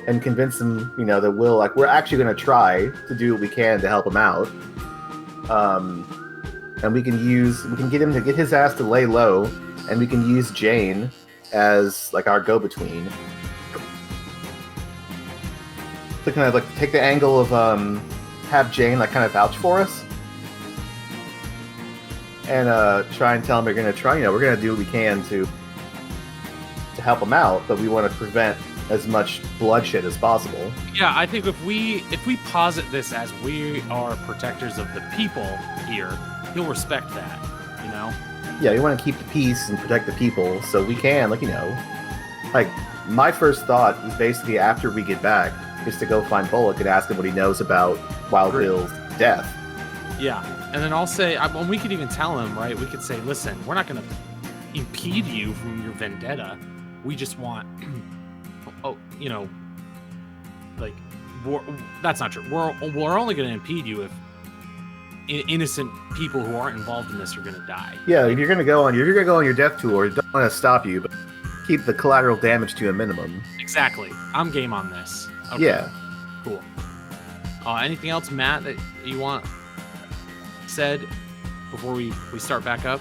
and convince him, that we're actually going to try to do what we can to help him out. And we can get him to get his ass to lay low, and we can use Jane as our go-between. To kind of take the angle of have Jane kind of vouch for us. And try and tell him we're going to try, we're going to do what we can to help him out, but we want to prevent as much bloodshed as possible. Yeah, I think if we posit this as we are protectors of the people here, he'll respect that, Yeah, we want to keep the peace and protect the people, so we can, my first thought is basically after we get back is to go find Bullock and ask him what he knows about Wild Bill's death. Yeah, and then I'll say, we could even tell him, right? We could say, listen, we're not going to impede you from your vendetta. We just want, that's not true. We're only going to impede you if innocent people who aren't involved in this are going to die. Yeah, if you're going to go on your death tour, I don't want to stop you, but keep the collateral damage to a minimum. Exactly. I'm game on this. Okay. Yeah. Cool. Anything else, Matt, that you want? said before we start back up?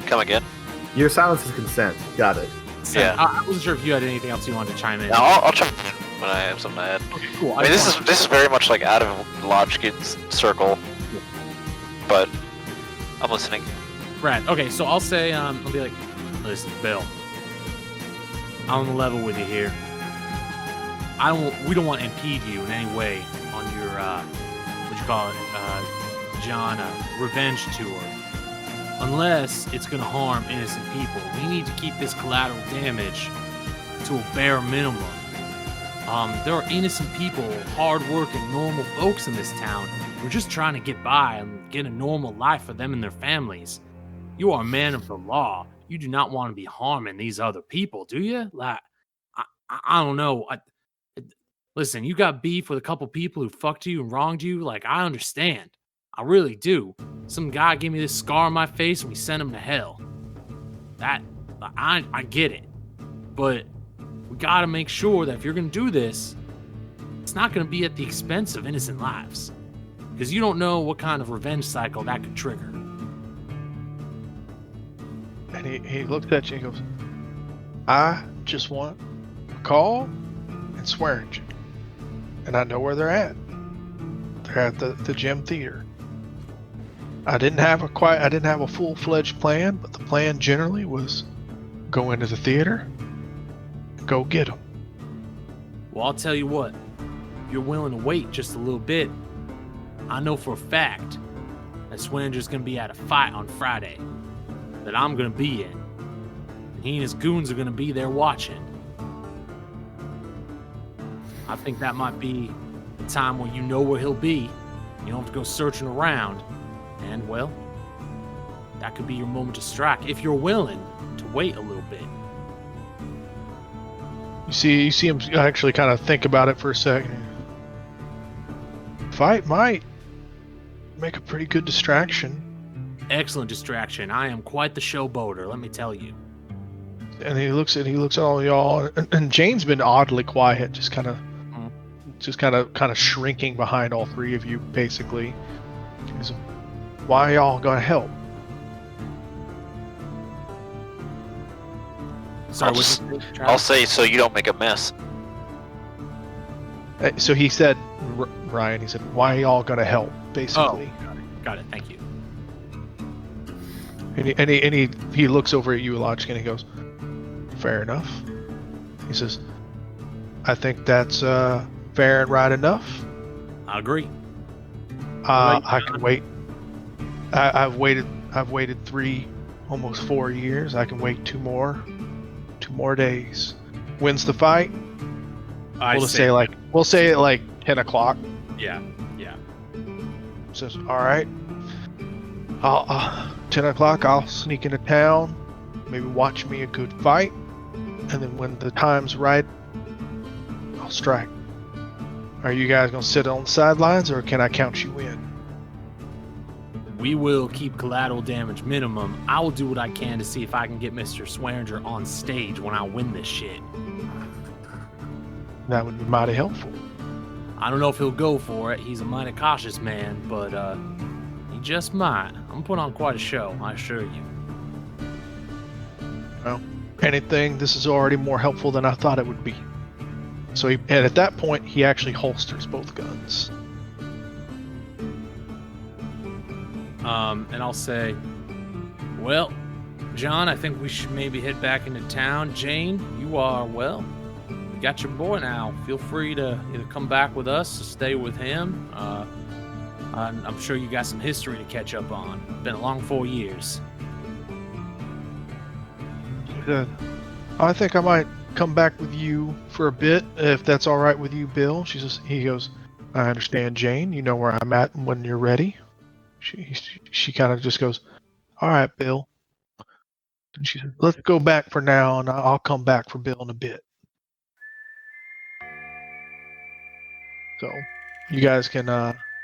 Come again? Your silence is consent. Got it. Yeah. I wasn't sure if you had anything else you wanted to chime in. No, I'll chime in when I have something to add. Okay, cool. I mean, this is very much like out of Lodge's circle, but I'm listening. Right. Okay, so I'll say, I'll be like, listen, Bill, I'm on the level with you here. We don't want to impede you in any way on your, what you call it, John, revenge tour. Unless it's going to harm innocent people. We need to keep this collateral damage to a bare minimum. There are innocent people, hard-working, normal folks in this town. We're just trying to get by and get a normal life for them and their families. You are a man of the law. You do not want to be harming these other people, do you? Like, I don't know. Listen, you got beef with a couple people who fucked you and wronged you. Like, I understand. I really do. Some guy gave me this scar on my face and we sent him to hell. I get it. But we gotta make sure that if you're gonna do this, it's not gonna be at the expense of innocent lives. Because you don't know what kind of revenge cycle that could trigger. And he looks at you and goes, I just want a call and Swearingen. And I know where they're at. They're at the Gem Theater. I didn't have a full-fledged plan, but the plan generally was go into the theater, go get them. Well, I'll tell you what. If you're willing to wait just a little bit, I know for a fact that Swearingen's going to be at a fight on Friday that I'm going to be in. And he and his goons are going to be there watching. I think that might be the time where you know where he'll be. You don't have to go searching around. And, well, that could be your moment to strike if you're willing to wait a little bit. You see him actually kind of think about it for a second. Fight might make a pretty good distraction. Excellent distraction. I am quite the showboater, let me tell you. And he looks at all y'all, and Jane's been oddly quiet, just kind of shrinking behind all three of you, basically. He's, why are y'all gonna help? Sorry, I'll say so you don't make a mess. So he said, Ryan, he said, why are y'all gonna help? Basically. Oh, got it. Thank you. And he looks over at you, Logic, and he goes, fair enough. He says, I think that's fair and right enough. I agree. I can wait. I've waited 3, almost 4 years. I can wait 2 more days. When's the fight? We'll say it like 10 o'clock. Yeah. Says, all right. 10 o'clock, I'll sneak into town, maybe watch me a good fight, and then when the time's right, I'll strike. Are you guys going to sit on the sidelines, or can I count you in? We will keep collateral damage minimum. I will do what I can to see if I can get Mr. Swearinger on stage when I win this shit. That would be mighty helpful. I don't know if he'll go for it. He's a mighty cautious man, but he just might. I'm gonna put on quite a show, I assure you. Well, anything, this is already more helpful than I thought it would be. So and at that point, he actually holsters both guns. And I'll say, well, John, I think we should maybe head back into town. Jane, you are, well, you got your boy now. Feel free to either come back with us or stay with him. I'm sure you got some history to catch up on. Been a long 4 years. He said, I think I might come back with you for a bit, if that's all right with you, Bill. He goes, I understand, Jane. You know where I'm at when you're ready. She kind of just goes, all right, Bill. And she said, let's go back for now, and I'll come back for Bill in a bit. So you guys can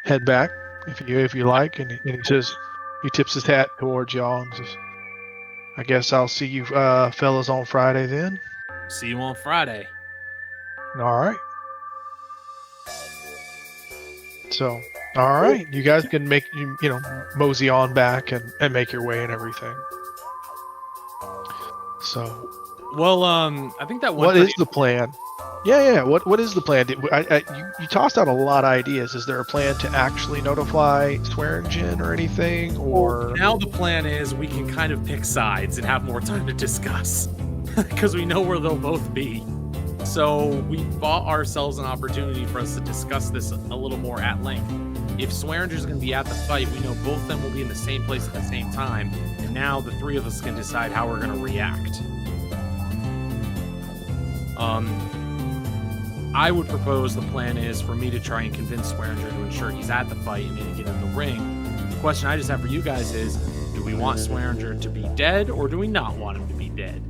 head back if you like. And he says, he tips his hat towards y'all and says, I guess I'll see you fellas on Friday then. See you on Friday. All right. So, all right, you guys can make mosey on back and make your way and everything. So, well, I think that what is the plan? Yeah. What is the plan? You tossed out a lot of ideas. Is there a plan to actually notify Swearingen or anything? Or now the plan is we can kind of pick sides and have more time to discuss because we know where they'll both be. So we bought ourselves an opportunity for us to discuss this a little more at length. If Swearinger's going to be at the fight, we know both of them will be in the same place at the same time, and now the three of us can decide how we're going to react. I would propose the plan is for me to try and convince Swearinger to ensure he's at the fight and maybe get in the ring. The question I just have for you guys is, do we want Swearinger to be dead, or do we not want him to be dead?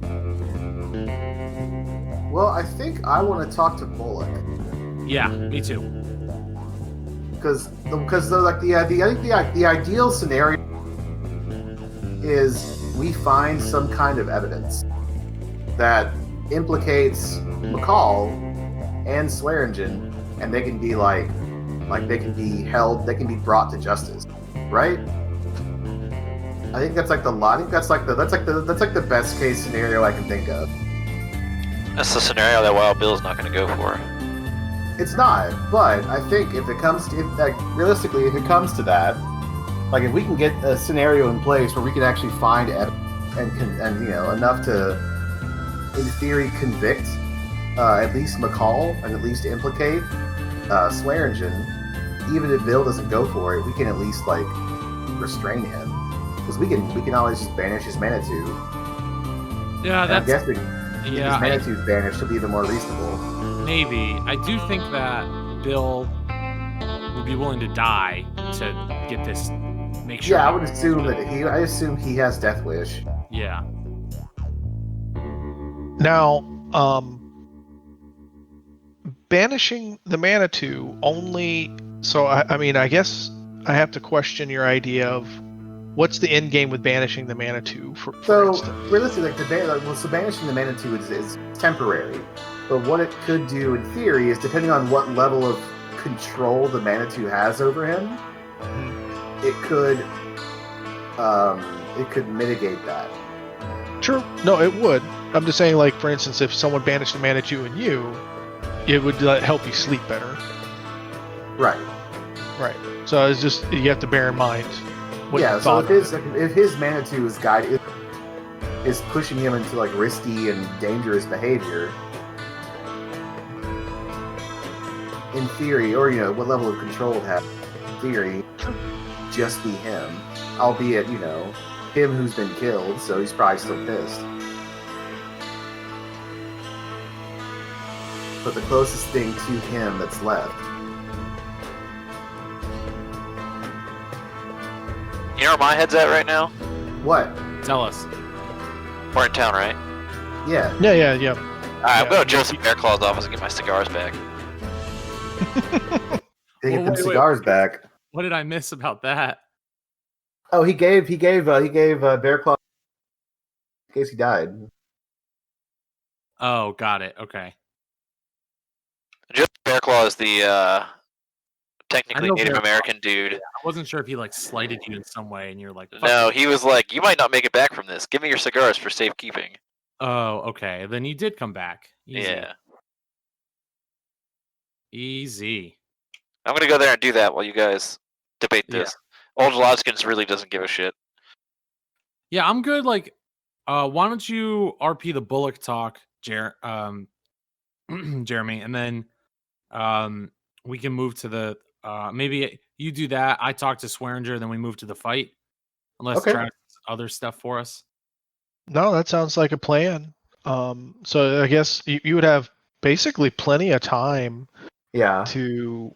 Well, I think I want to talk to Bullock. Yeah, me too. Because like the ideal scenario is we find some kind of evidence that implicates McCall and Swearingen, and they can be like they can be held, they can be brought to justice, right? I think that's like the best case scenario I can think of. That's the scenario that Wild Bill's not going to go for. It's not, but I think realistically, if it comes to that, like if we can get a scenario in place where we can actually find evidence and enough to, in theory, convict at least McCall and at least implicate Swearingen, even if Bill doesn't go for it, we can at least like restrain him because we can always just banish his Manitou. Yeah, I'm guessing. Yeah, his Manitou's banished to be even more reasonable. Maybe. I do think that Bill would be willing to die to get this. Make sure. Yeah, I would assume that I assume he has Death Wish. Yeah. Now, banishing the Manitou only. So I mean, I guess I have to question your idea of what's the end game with banishing the Manitou. For instance. Realistically, so banishing the Manitou is temporary. But what it could do in theory is, depending on what level of control the Manitou has over him, it could mitigate that. True. No, it would. I'm just saying, like, for instance, if someone banished the Manitou in you, it would help you sleep better. Right. Right. So it's just, you have to bear in mind what you thought. So if his Manitou is pushing him into like risky and dangerous behavior, in theory, or what level of control it has, in theory, just be him. Albeit, him who's been killed, so he's probably still pissed. But the closest thing to him that's left. You know where my head's at right now? What? Tell us. We're in town, right? Yeah. Yeah. Alright, I'm going to Joseph Bearclaw's office and get my cigars back. They get them cigars back. What did I miss about that? Oh, he gave Bearclaw in case he died. Oh, got it. Okay. Joseph Bearclaw is the technically Native Bearclaw. American dude. I wasn't sure if he like slighted you in some way, and you're like, No, he was like, "You might not make it back from this. Give me your cigars for safekeeping." Oh, okay. Then you did come back. Easy. Yeah. Easy. I'm gonna go there and do that while you guys debate this. Old Loskins really doesn't give a shit. Yeah, I'm good. Like, why don't you RP the Bullock talk, Jeremy, and then we can move to the maybe you do that. I talk to Swearinger, then we move to the fight. Unless Travis has other stuff for us. No, that sounds like a plan. So I guess you would have basically plenty of time. Yeah. To,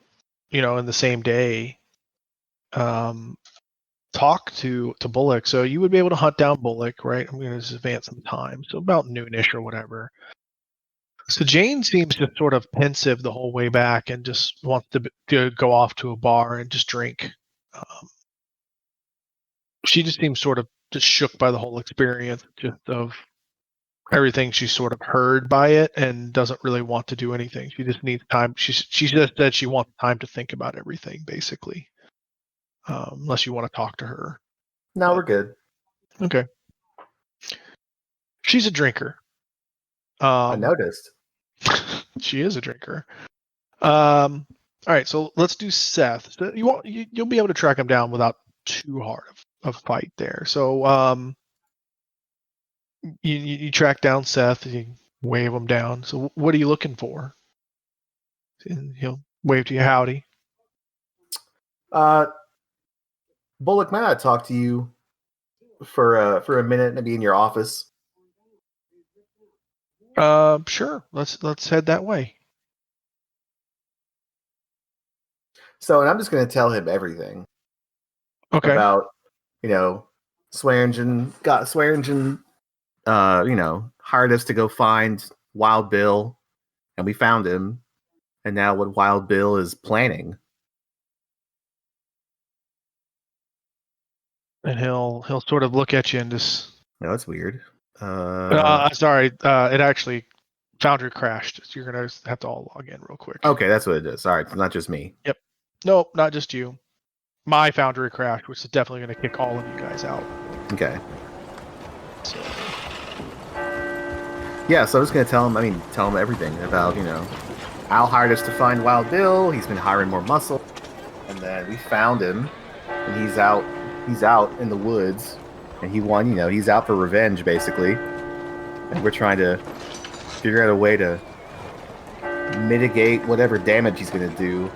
in the same day, talk to Bullock. So you would be able to hunt down Bullock, right? I'm going to just advance some time. So about noonish or whatever. So Jane seems just sort of pensive the whole way back and just wants to go off to a bar and just drink. She just seems sort of just shook by the whole experience, just of everything she's sort of heard by it and doesn't really want to do anything. She just needs time. She just said she wants time to think about everything, basically. Unless you want to talk to her. No, we're good. Okay. She's a drinker. I noticed. She is a drinker. All right, so let's do Seth. So you'll be able to track him down without too hard of fight there. So you track down Seth, you wave him down. So what are you looking for? And he'll wave to you, howdy. Bullock, might I talk to you for a minute, maybe in your office? Sure. Let's head that way. So, and I'm just going to tell him everything. Okay. About, Swearingen, hired us to go find Wild Bill, and we found him, and now what Wild Bill is planning. And he'll sort of look at you and just. No, that's weird. Sorry. It actually Foundry crashed. So you're gonna have to all log in real quick. Okay, that's what it is. All right, it's not just me. Yep. Nope, not just you. My Foundry crashed, which is definitely gonna kick all of you guys out. Okay. So. Yeah, so I was gonna tell him everything about, Al hired us to find Wild Bill. He's been hiring more muscle, and then we found him, and he's out in the woods, and he's out for revenge, basically. And we're trying to figure out a way to mitigate whatever damage he's going to do.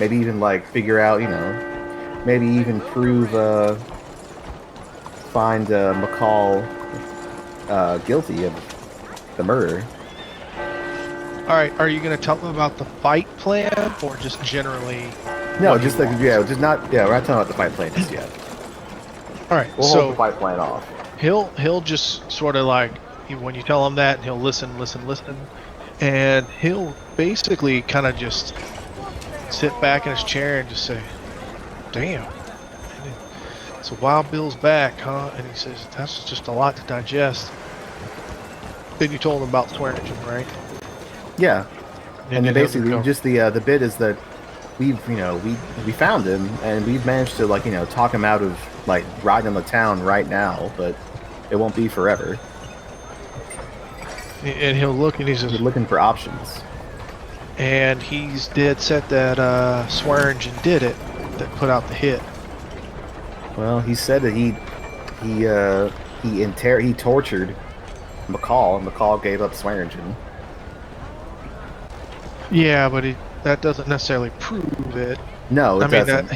Maybe even, figure out, maybe even find McCall guilty of the murder. All right, are you going to tell them about the fight plan, or just generally? No, just we're not talking about the fight plan just yet. All right, we'll hold the fight plan off. He'll just sort of when you tell him that, he'll listen, and he'll basically kind of just sit back in his chair and just say, "Damn, so Wild Bill's back, huh?" And he says, "That's just a lot to digest." Then you told him about Swearingen, right? Yeah, and then basically just the bit is that we found him, and we've managed to talk him out of riding on the town right now, but it won't be forever. And he'll look and he says, "We're looking for options." And he's dead set that Swearingen did it, that put out the hit. Well, he said that he tortured McCall, and McCall gave up Swearingen. Yeah, but that doesn't necessarily prove it. No, it doesn't.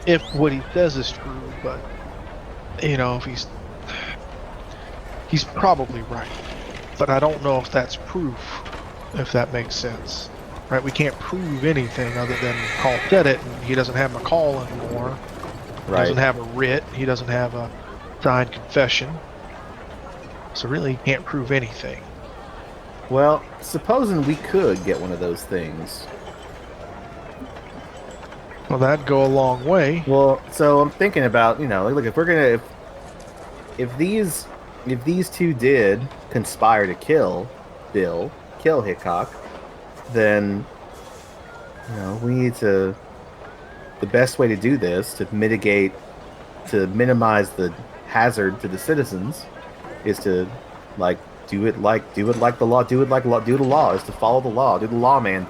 If what he says is true, but if he's probably right. But I don't know if that's proof, if that makes sense. Right? We can't prove anything other than McCall said it, and he doesn't have McCall anymore. He doesn't have a writ. He doesn't have a signed confession. So really, he can't prove anything. Well, supposing we could get one of those things. Well, that'd go a long way. Well, so I'm thinking about, look, if these two did conspire to kill Bill, kill Hickok, then we need to. The best way to do this, to minimize the hazard to the citizens, is to do it like the law. Do the law. Is to follow the law. Do the law, man.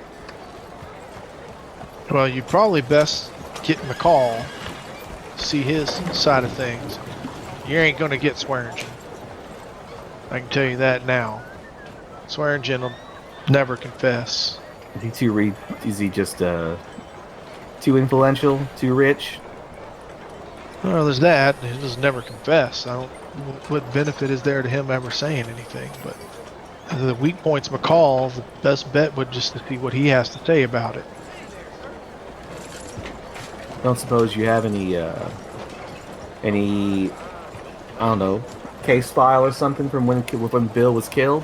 Well, you probably best get McCall, see his side of things. You ain't gonna get Swearingen. I can tell you that now. Swearingen will never confess. Is he just too influential, too rich? Well, there's that. He just never confess. What benefit is there to him ever saying anything? But the weak point's McCall. The best bet would just to see what he has to say about it. Don't suppose you have any I don't know, case file or something from when Bill was killed?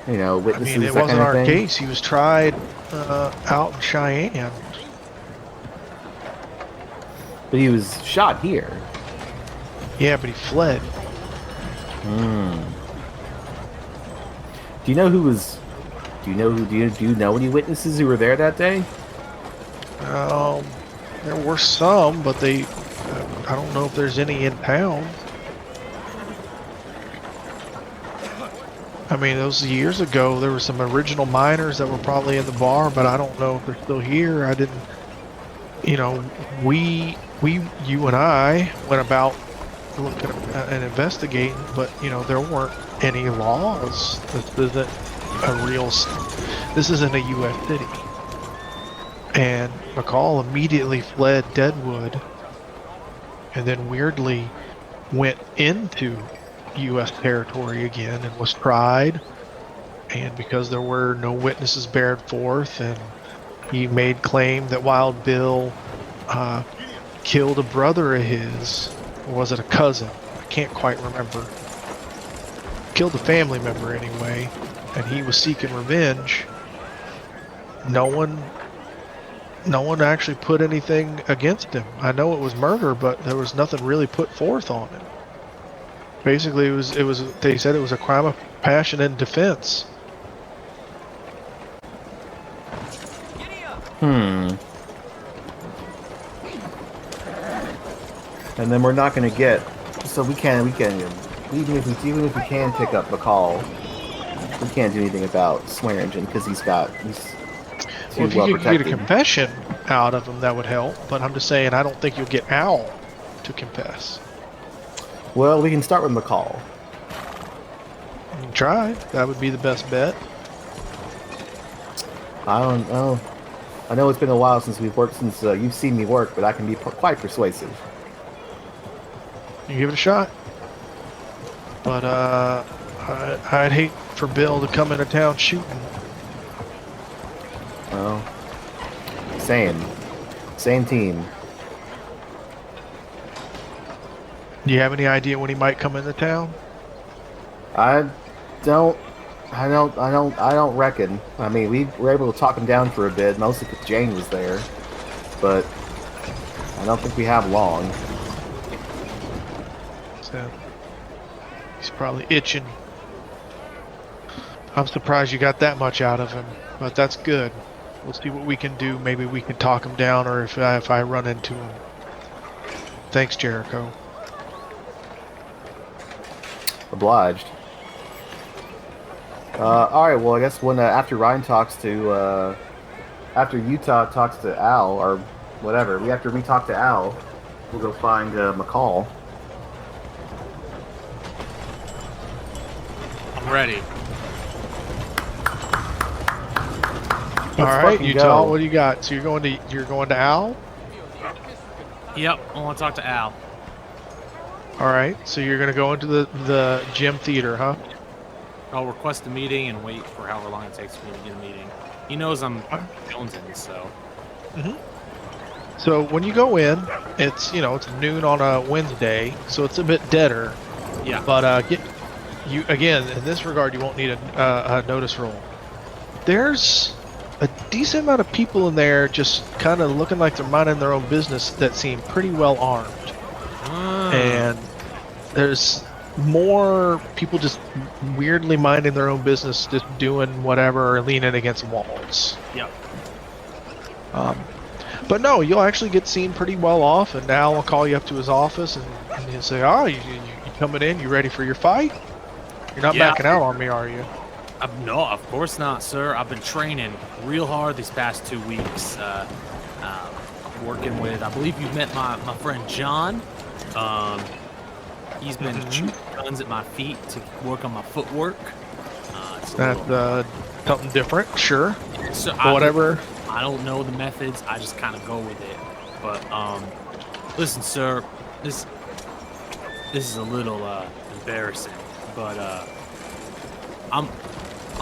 Witnesses. It wasn't our case. He was tried out in Cheyenne. But he was shot here. Yeah, but he fled. Do you know who was? Do you know any witnesses who were there that day? There were some, but I don't know if there's any in town. I mean, those years ago, there were some original miners that were probably in the bar, but I don't know if they're still here. I didn't, you know, you and I went about looking and investigating, but you know, there weren't any laws. This isn't a U.S. city. And McCall immediately fled Deadwood, and then weirdly went into U.S. territory again and was tried. And because there were no witnesses bared forth, and he made claim that Wild Bill killed a brother of his, or was it a cousin? I can't quite remember. Killed a family member anyway, and he was seeking revenge. No one actually put anything against him. I know it was murder, but there was nothing really put forth on him. Basically, they said it was a crime of passion and defense. And then we're not going to get. So we can even if we can pick up McCall, we can't do anything about Swearingen because he's too Well, if well you could protected. get a confession out of him, that would help. But I'm just saying, I don't think you'll get Al to confess. Well, we can start with McCall. You can try. That would be the best bet. I don't know. I know it's been a while since you've seen me work, but I can be quite persuasive. You give it a shot. But I'd hate for Bill to come into town shooting. Well, same team. Do you have any idea when he might come into town? I don't reckon. I mean, we were able to talk him down for a bit, mostly because Jane was there. But I don't think we have long. So he's probably itching. I'm surprised you got that much out of him, but that's good. We'll see what we can do. Maybe we can talk him down, or if I run into him. Thanks, Jericho. Obliged. All right. Well, I guess when after Ryan talks to after Utah talks to Al or whatever, after we talk to Al, we'll go find McCall. I'm ready. All right, fucking Utah. go. What do you got? So you're going to Al? Yep, I want to talk to Al. All right. So you're gonna go into the gym theater, huh? I'll request a meeting and wait for however long it takes me to get a meeting. He knows I'm jonesing, so. So when you go in, it's noon on a Wednesday, so it's a bit deader. Yeah. But again, in this regard, you won't need a notice roll. There's a decent amount of people in there just kind of looking like they're minding their own business that seem pretty well armed. And there's more people just weirdly minding their own business, just doing whatever, or leaning against walls. Yep. But no, you'll actually get seen pretty well off, and Al will call you up to his office, and he'll say, "Oh, you coming in? You ready for your fight? You're not backing out on me, are you?" No, of course not, sir. I've been training real hard these past 2 weeks. Working with, I believe you've met my friend John. He's been shooting guns at my feet to work on my footwork. That's something different, sure. So Whatever. I don't know the methods. I just kind of go with it. But listen, sir, this is a little embarrassing, but I'm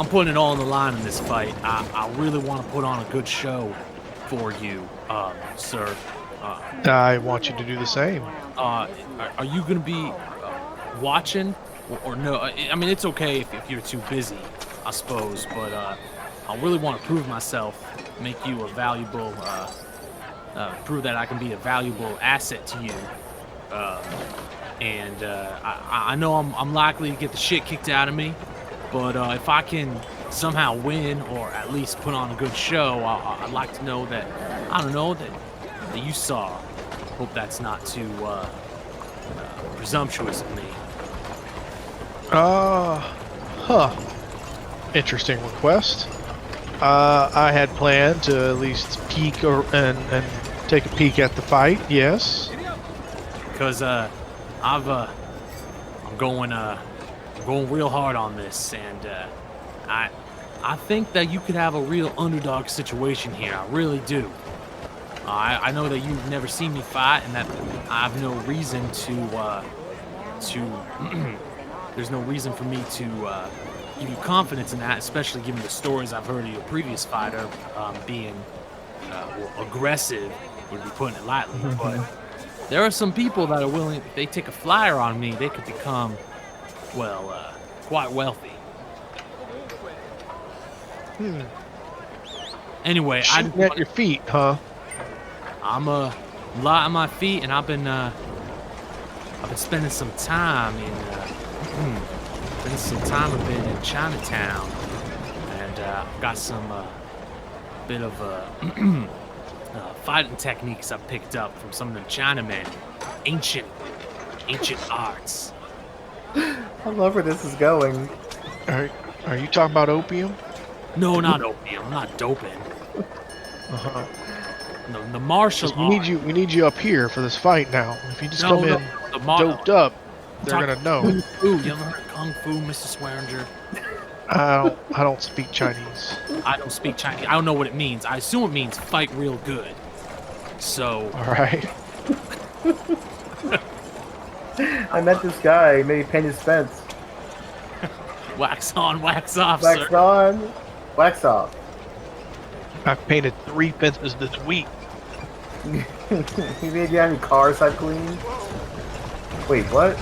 putting it all on the line in this fight. I really want to put on a good show for you, sir. I want you to do the same. Are you gonna be watching, or no? I mean, it's okay if you're too busy, I suppose. But I really want to prove myself, make you a valuable, prove that I can be a valuable asset to you. and I know I'm likely to get the shit kicked out of me, but if I can somehow win or at least put on a good show, I'd like to know that, I don't know, that you saw. Hope that's not too presumptuous of me. Interesting request. I had planned to at least peek and take a peek at the fight. Yes. Because I'm going real hard on this, and I think that you could have a real underdog situation here. I really do. I know that you've never seen me fight, and that I have no reason to there's no reason for me to give you confidence in that, especially given the stories I've heard of your previous fighter being aggressive, would be putting it lightly. But there are some people that are willing, if they take a flyer on me, they could become, well, quite wealthy. Anyway, Shooting at your feet, huh? I'm a lot on my feet, and I've been spending some time in a bit in Chinatown, and I've got some bit of fighting techniques I picked up from some of the Chinamen, ancient arts. I love where this is going. Are you talking about opium? No, not opium. I'm not doping. Uh-huh. No, the martial We need you up here for this fight now. If you just come in the doped up, they're gonna know. Kung Fu. You ever heard of Kung Fu, Mr. Swearinger? I don't speak Chinese. I don't speak Chinese. I don't know what it means. I assume it means fight real good. So. All right. I met this guy. He made me paint his fence. Wax on, wax off, Wax sir. on, wax off. I've painted 3 fences this week. He made you have any cars I've cleaned? Wait, what?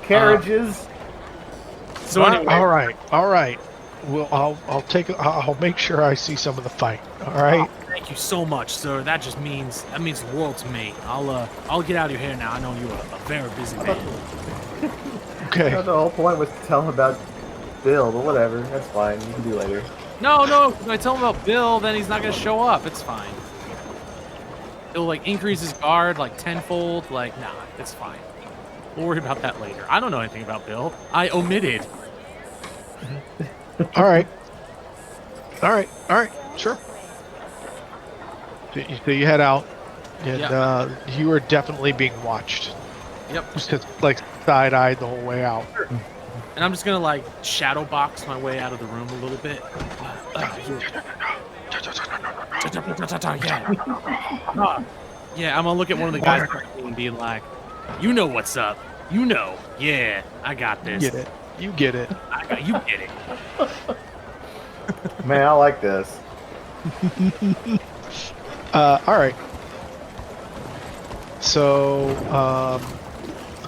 Carriages? So anyway, all right. Well, I'll make sure I see some of the fight. All right. thank you so much, sir. That means the world to me. I'll get out of your hair now. I know you're a very busy man. Okay. The whole point was to tell him about Bill, but whatever. That's fine. You can do later. No. When I tell him about Bill, then he's not gonna show up. It's fine. He'll like increase his guard like tenfold. Like, nah, it's fine. We'll worry about that later. I don't know anything about Bill. I omitted. All right. Sure. So you head out, and you are definitely being watched. Yep. Just like side-eyed the whole way out. And I'm just gonna like shadow box my way out of the room a little bit. Yeah, I'm gonna look at one of the guys and be like, "You know what's up? You know, yeah, I got this. Get it? You get it? You get it." Man, I like this. All right. So,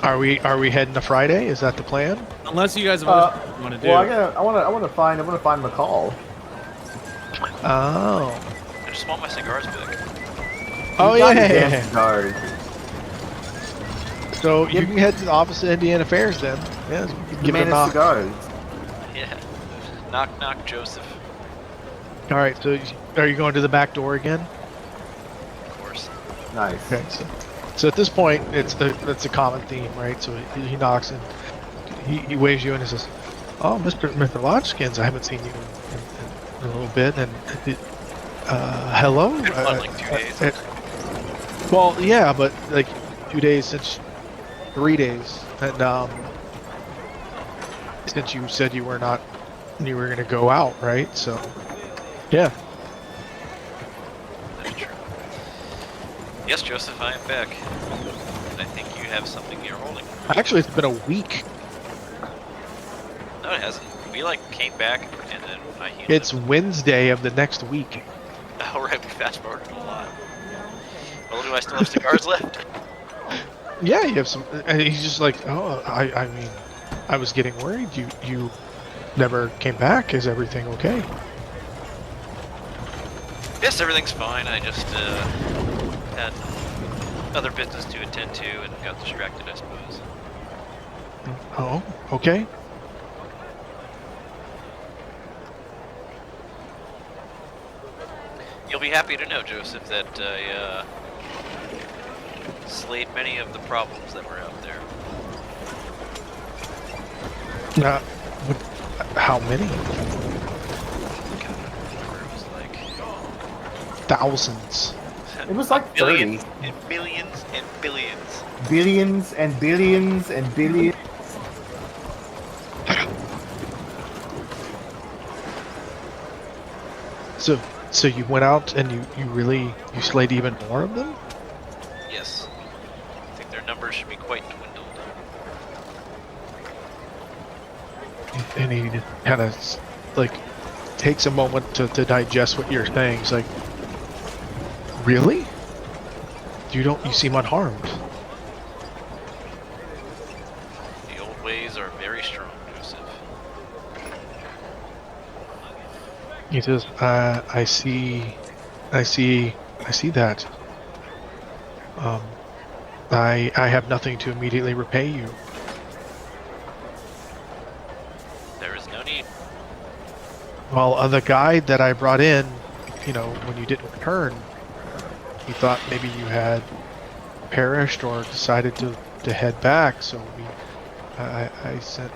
are we heading to Friday? Is that the plan? Unless you guys have other stuff you want to do. Well, I want to find McCall. Oh. I just want my cigars back. Oh He's got his yeah. damn cigars. So you can head to the office of Indiana Affairs then. Yeah. Give it a knock. Cigars. Yeah. Knock, knock, Joseph. All right. So are you going to the back door again? Of course. Nice. Okay. So at this point, it's a common theme, right? So he knocks and he waves you in and says, "Oh, Mr. Lodgeskins, I haven't seen you in a little bit." And hello. It's been like 2 days. Well, yeah, but like 2 days since 3 days, and since you said you were going to go out, right? So, yeah. That's true. Yes, Joseph, I am back. And I think you have something you're holding. Actually, it's been a week. No, it hasn't. We like came back and then I healed It's him. Wednesday of the next week. Oh, right, we fast forwarded a lot. Well, do I still have cigars left? Yeah, you have some. And he's just like, "Oh, I mean, I was getting worried. You never came back. Is everything okay?" Yes, everything's fine. I just had other business to attend to and got distracted, I suppose. Oh, okay. You'll be happy to know, Joseph, that I slayed many of the problems that were out there. How many? God, it was like Thousands. It was like 30. billions and billions and billions. Billions and billions and billions. So you went out and you slayed even more of them? Yes. I think their numbers should be quite dwindled. And he kind of like takes a moment to digest what you're saying. He's like, really? You seem unharmed. The old ways are very strong, Joseph. He says, I see that. I have nothing to immediately repay you. There is no need. Well, the guide that I brought in, when you didn't return, he thought maybe you had perished or decided to head back, so I sent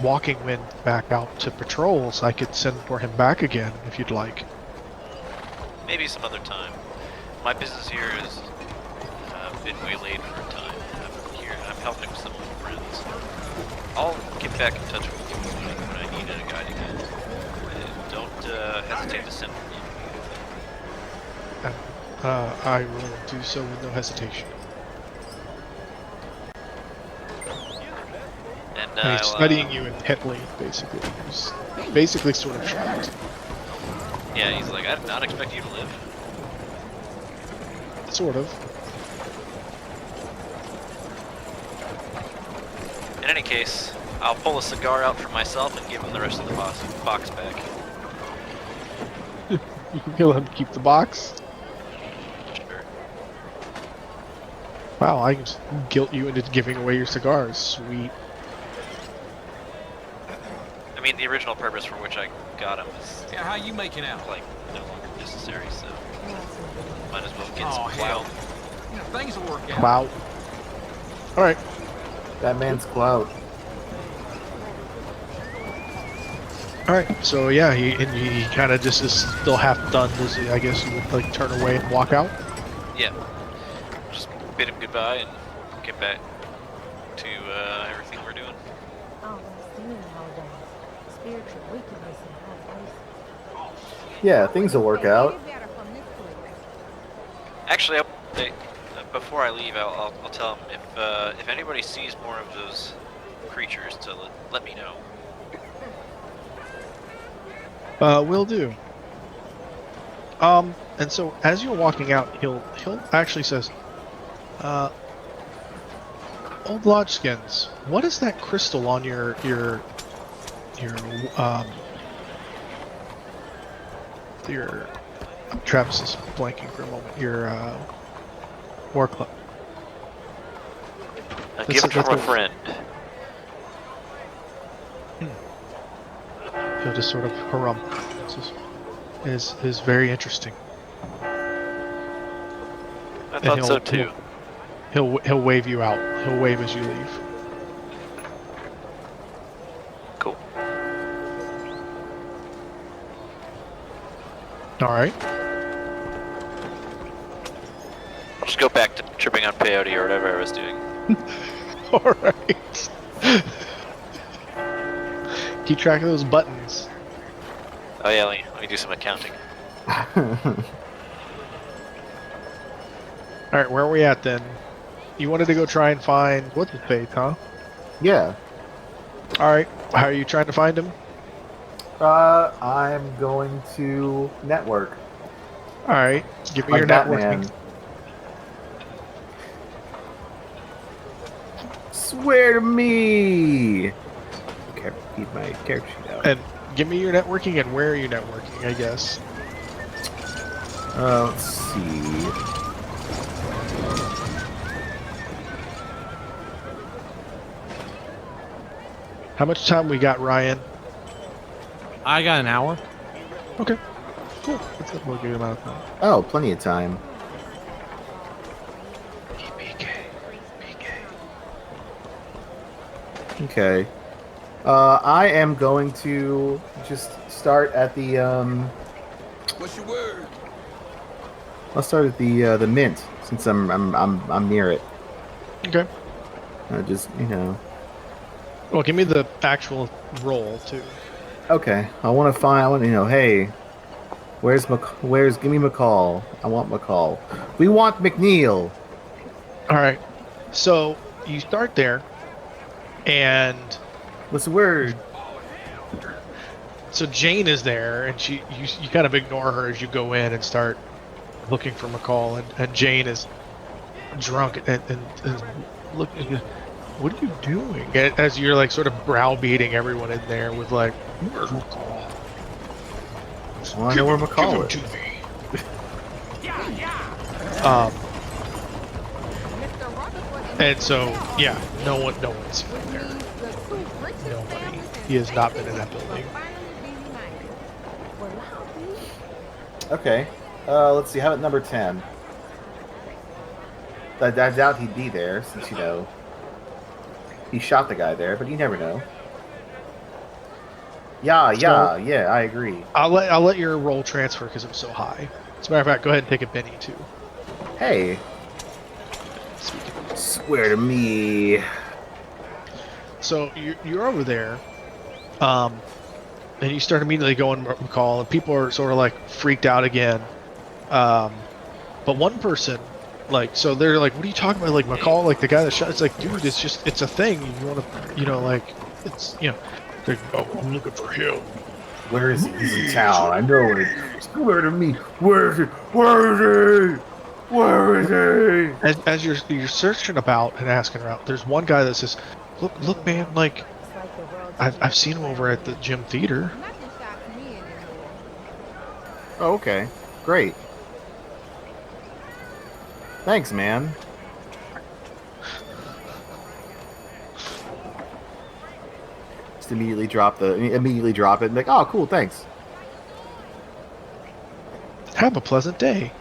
Walking Wind back out to patrol so I could send for him back again if you'd like. Maybe some other time. My business here has been waylaid for a time. I'm helping some old friends. I'll get back in touch with you when I need a guide again. Don't hesitate to send for me. I will do so with no hesitation. And he's studying you intently, basically. He's basically sort of shocked. Yeah, he's like, I did not expect you to live. Sort of. In any case, I'll pull a cigar out for myself and give him the rest of the box back. You'll let him keep the box? Sure. Wow, I can just guilt you into giving away your cigars. Sweet. I mean, the original purpose for which I got him is how you making out? like no longer necessary, so might as well get some hell. clout. Things will work out. Clout. Alright. That man's clout. Alright, so yeah, he kind of just is still half done. Does he, I guess you would like turn away and walk out? Yeah. Just bid him goodbye and get back to everything we're doing. Yeah, things will work out. Actually, before I leave, I'll tell him if anybody sees more of those creatures to let me know. Will do. And so as you're walking out, he'll actually says, Old Lodgeskins, what is that crystal on your Travis is blanking for a moment. Your war club. A gift from a friend. He'll just sort of harum. This is very interesting. I thought so too. He'll wave you out. He'll wave as you leave. Cool. All right. I'll just go back to tripping on peyote or whatever I was doing. All right. Keep track of those buttons. Oh yeah, let me do some accounting. All right, where are we at then? You wanted to go try and find what's his face, huh? Yeah. All right. How are you trying to find him? I'm going to network. All right. Give me Like your Batman. networking. Swear to me. Okay, keep my character sheet out. And give me your networking and where are you networking, I guess. Let's see. How much time we got, Ryan? I got an hour. Okay. Cool. That's a good amount of time. Oh, plenty of time. Okay. I am going to just start at the What's your word? I'll start at the mint since I'm near it. Okay. Just Well, give me the actual roll too. Okay. I want hey, where's give me McCall. I want McCall. We want McNeil. All right. So you start there, and What's the word? so Jane is there, and you kind of ignore her as you go in and start looking for McCall, and Jane is drunk and looking. What are you doing? As you're like sort of browbeating everyone in there with like, where's McCall? I want to know where McCall is. Give him to me. And so yeah, no one's there. Nobody. He has not been in that building. Okay. Let's see. How about number 10? I doubt he'd be there since he shot the guy there, but you never know. Yeah, I agree. I'll let your roll transfer because it was so high. As a matter of fact, go ahead and take a Benny too. Hey. Swear to me. So you're over there, and you start immediately going McCall, and people are sort of like freaked out again. But one person, like, so they're like, "What are you talking about?" Like McCall, like the guy that shot. It's like, dude, it's a thing. You want to, like, it's They're like, oh, I'm looking for him. Where is he? He's in town. I know it. Swear to me. Where is he? Where is he? Where is he? As you're searching about and asking around, there's one guy that says, "Look, man, like, I've seen him over at the gym theater." Oh, okay. Great. Thanks, man. Just immediately drop it and be like, oh, cool, thanks. Have a pleasant day.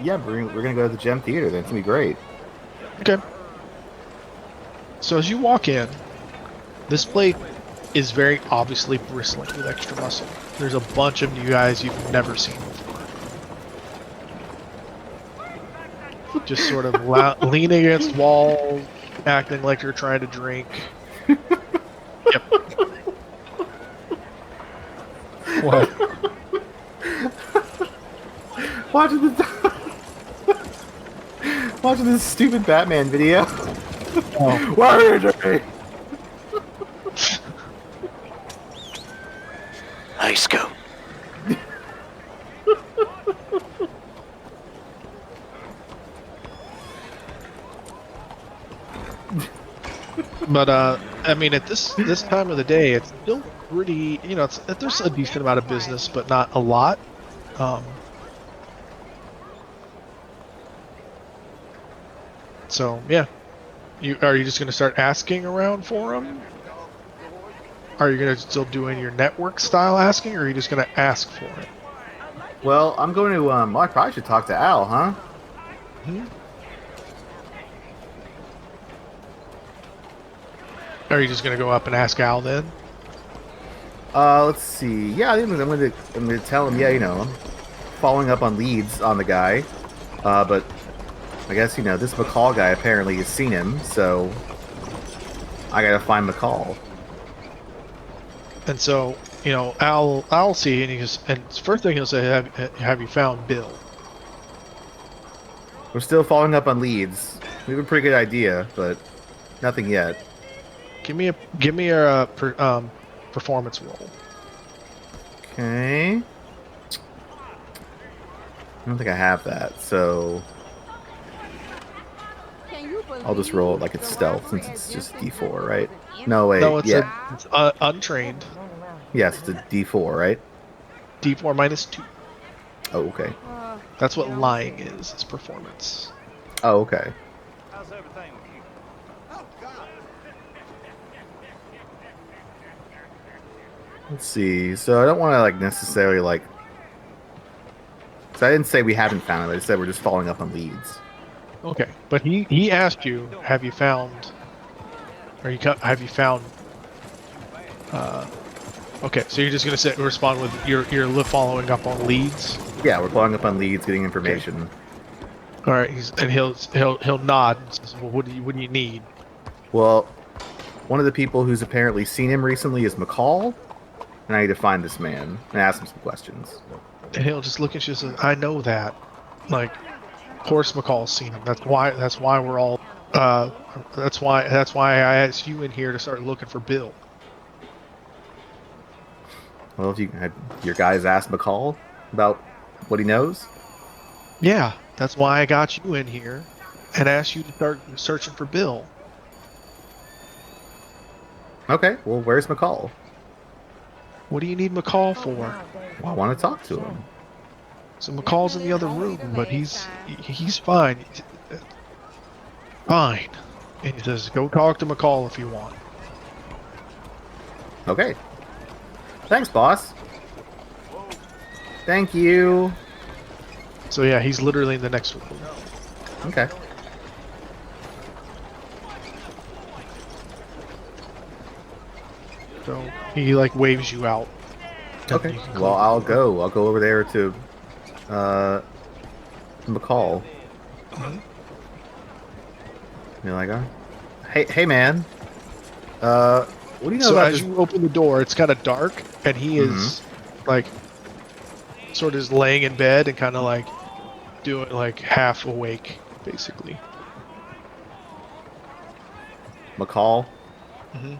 Yeah, we're gonna go to the gym theater then. It's gonna be great. Okay. So as you walk in, this place is very obviously bristling with extra muscle. There's a bunch of new guys you've never seen before. Just sort of leaning against walls, acting like you're trying to drink. Yep. What? Watching this stupid Batman video. Oh. Where is he? Nice go. But I mean, at this time of the day, it's still pretty. There's a decent amount of business, but not a lot. So yeah, are you just going to start asking around for them? Are you going to still doing your network style asking, or are you just going to ask for it? Well, I'm going to. I probably should talk to Al, huh? Are you just going to go up and ask Al then? Let's see. Yeah, I think I'm going to tell him. Yeah, I'm following up on leads on the guy. But I guess this McCall guy apparently has seen him, so I got to find McCall. And so, I'll see, and first thing he'll say, have you found Bill? We're still following up on leads. We have a pretty good idea, but nothing yet. Give me a performance roll. Okay. I don't think I have that, so I'll just roll it like it's stealth since it's just D4, right? No, wait. No, it's yeah. it's untrained. Yes, it's a D4, right? D4 -2. Oh, okay. That's what lying is. It's performance. Oh, okay. How's everything with you? Let's see. So I don't want to like necessarily like. So I didn't say we haven't found him. I just said we're just following up on leads. Okay, but he asked you, have you found? Have you found? Okay, so you're just gonna respond with you're following up on leads. Yeah, we're following up on leads, getting information. All right, he'll nod and says, "Well, what do you need?" Well, one of the people who's apparently seen him recently is McCall, and I need to find this man and ask him some questions. And he'll just look at you and say, "I know that. Like, of course McCall's seen him. That's why we're all. That's why I asked you in here to start looking for Bill." Well, if you had your guys ask McCall about what he knows. Yeah, that's why I got you in here and asked you to start searching for Bill. Okay, well, where's McCall? What do you need McCall for? Well, I want to talk to him. So McCall's in the other room, but he's fine. Fine. And he says, go talk to McCall if you want. Okay. Thanks, boss. Thank you. So yeah, he's literally in the next room. Okay. So he like waves you out. Okay. You can Well, close I'll the door. go. I'll go over there to McCall. You're like, hey, man. What do you know So about as this? you open the door, it's kind of dark, and he is like sort of laying in bed and kind of like doing like half awake, basically. McCall? Mm-hmm.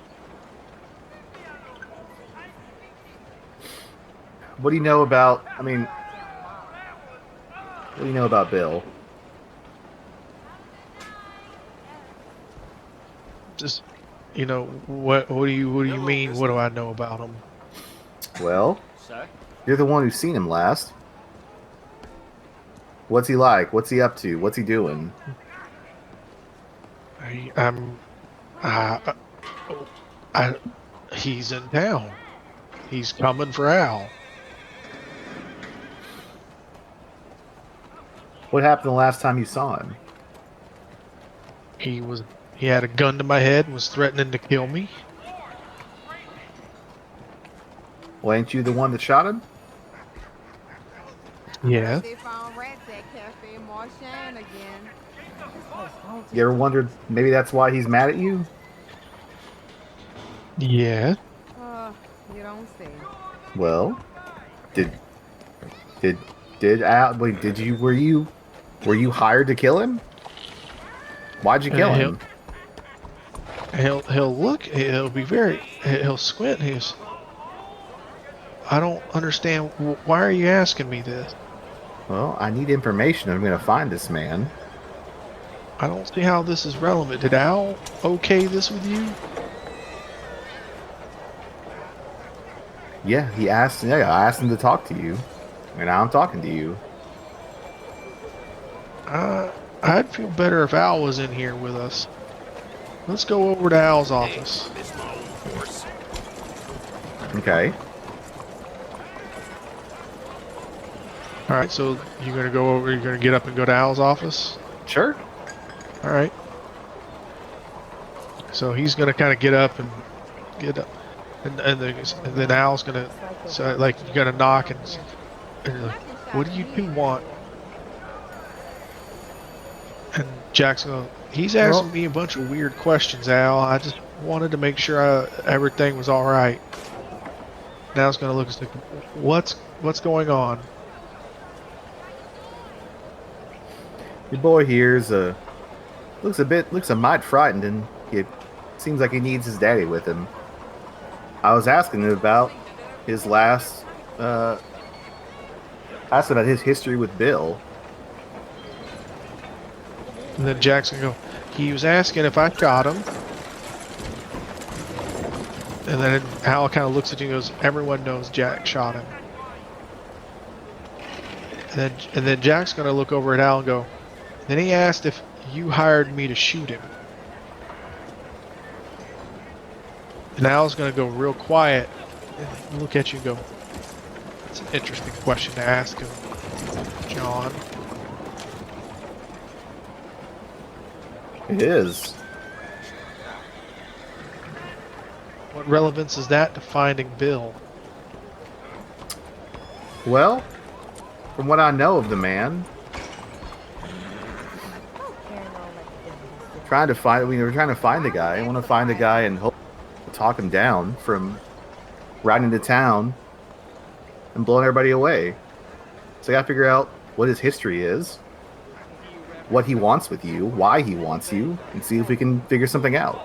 What do you know about? I mean, what do you know about Bill? Just, what do you mean? What do I know about him? Well, Sir? you're the one who's seen him last. What's he like? What's he up to? What's he doing? He's in town. He's coming for Al. What happened the last time you saw him? He had a gun to my head and was threatening to kill me. Well, ain't you the one that shot him? Yeah. They found rats at Cafe Marchand again. You ever wondered maybe that's why he's mad at you? Yeah. You don't say. Well, did Al? Wait, were you hired to kill him? Why'd you kill him? He'll look. He'll be very. He'll squint. I don't understand. Why are you asking me this? Well, I need information. I'm going to find this man. I don't see how this is relevant. Did Al okay this with you? Yeah, he asked. Yeah, I asked him to talk to you, and now I'm talking to you. I'd feel better if Al was in here with us. Let's go over to Al's office. Okay. All right, so you're gonna go over. You're gonna get up and go to Al's office. Sure. All right. So he's gonna kind of get up, and then Al's gonna, so like you're gonna knock and like, what do you two want? And Jackson, he's asking me a bunch of weird questions, Al. I just wanted to make sure everything was all right. Now it's gonna look like, what's going on? Your boy here's looks a mite frightened, and it seems like he needs his daddy with him. I was asking him about his asked about his history with Bill. And then Jackson go, he was asking if I shot him. And then Al kind of looks at you and goes, everyone knows Jack shot him. And then Jack's gonna look over at Al and go. Then he asked if you hired me to shoot him. And Al's gonna go real quiet and look at you and go. It's an interesting question to ask him, John. It is. What relevance is that to finding Bill? Well, from what I know of the man, we were trying to find the guy. I want to find the guy and hope talk him down from riding into town and blowing everybody away. So I gotta figure out what his history is, what he wants with you, why he wants you, and see if we can figure something out.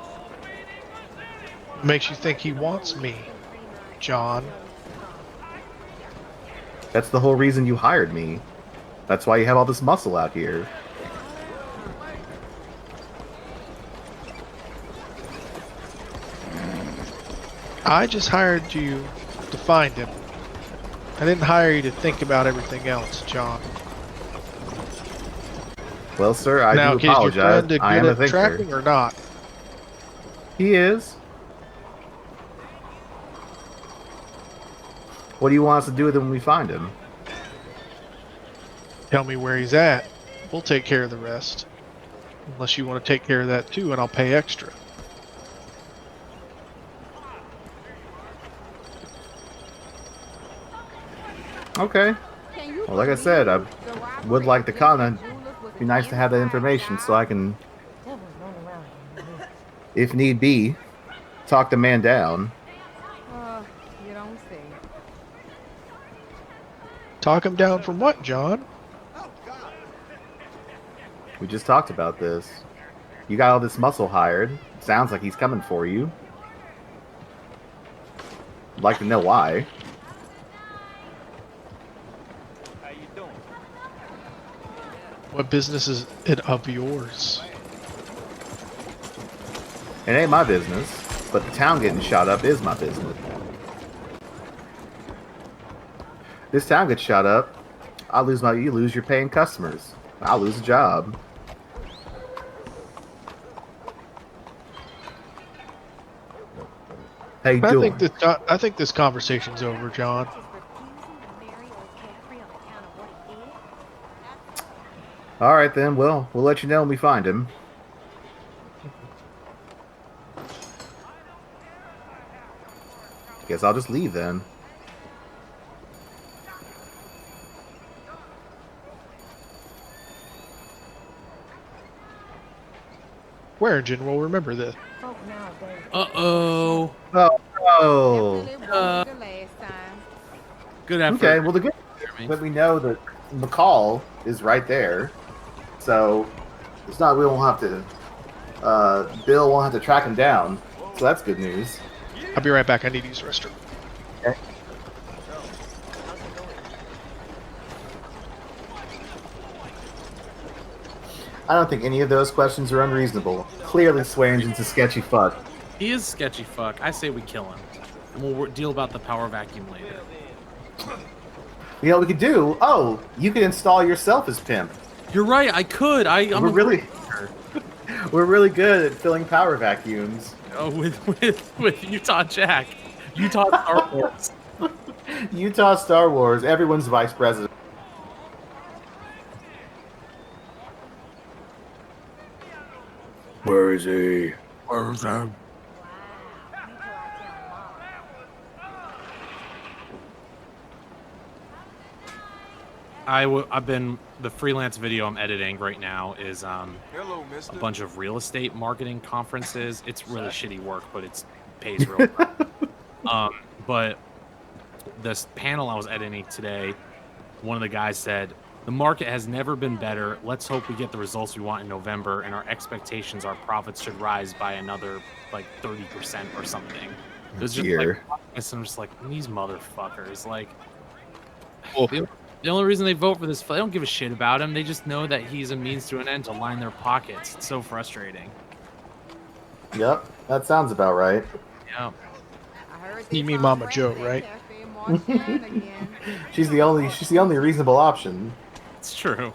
What makes you think he wants me, John? That's the whole reason you hired me. That's why you have all this muscle out here. I just hired you to find him. I didn't hire you to think about everything else, John. Well, sir, I Now, do is your apologize. friend good I am a at thinker. tracking or not? He is. What do you want us to do with him when we find him? Tell me where he's at. We'll take care of the rest. Unless you want to take care of that too, and I'll pay extra. Okay. Well, like I said, I would like to kind of be nice to have that information so I can, if need be, talk the man down. You don't say. Talk him down from what, John? We just talked about this. You got all this muscle hired. Sounds like he's coming for you. I'd like to know why. How you doing? What business is it of yours? It ain't my business, but the town getting shot up is my business. This town gets shot up, you lose your paying customers. I'll lose a job. How you doing? I think this conversation's over, John. All right then. We'll let you know when we find him. Guess I'll just leave then. Waringen will remember this. Uh-oh. Oh. Good effort. Okay. Well, the good thing is that we know that McCall is right there, so it's not. We won't have to. Bill won't have to track him down. So that's good news. I'll be right back. I need to use the restroom. Okay. I don't think any of those questions are unreasonable. Clearly, Swearingen's a sketchy fuck. He is sketchy fuck. I say we kill him. And we'll deal about the power vacuum later. You know what we could do? Oh, you could install yourself as pimp. You're right, I could. We're really good at filling power vacuums. Oh, with Utah Jack. Utah Star Wars. Utah Star Wars, everyone's vice president. Where is he? Where is he? I've been the freelance video I'm editing right now is Hello, a mister. bunch of real estate marketing conferences. It's really shitty work, but it pays real well. But this panel I was editing today, one of the guys said, the market has never been better. Let's hope we get the results we want in November, and our expectations, our profits should rise by another like 30% or something. It was just like, I'm just like, these motherfuckers, like, the only reason they vote for this, they don't give a shit about him. They just know that he's a means to an end to line their pockets. It's so frustrating. Yep, that sounds about right. Yeah. You mean Mama Joe, right? more shenanigans. She's the only reasonable option. It's true.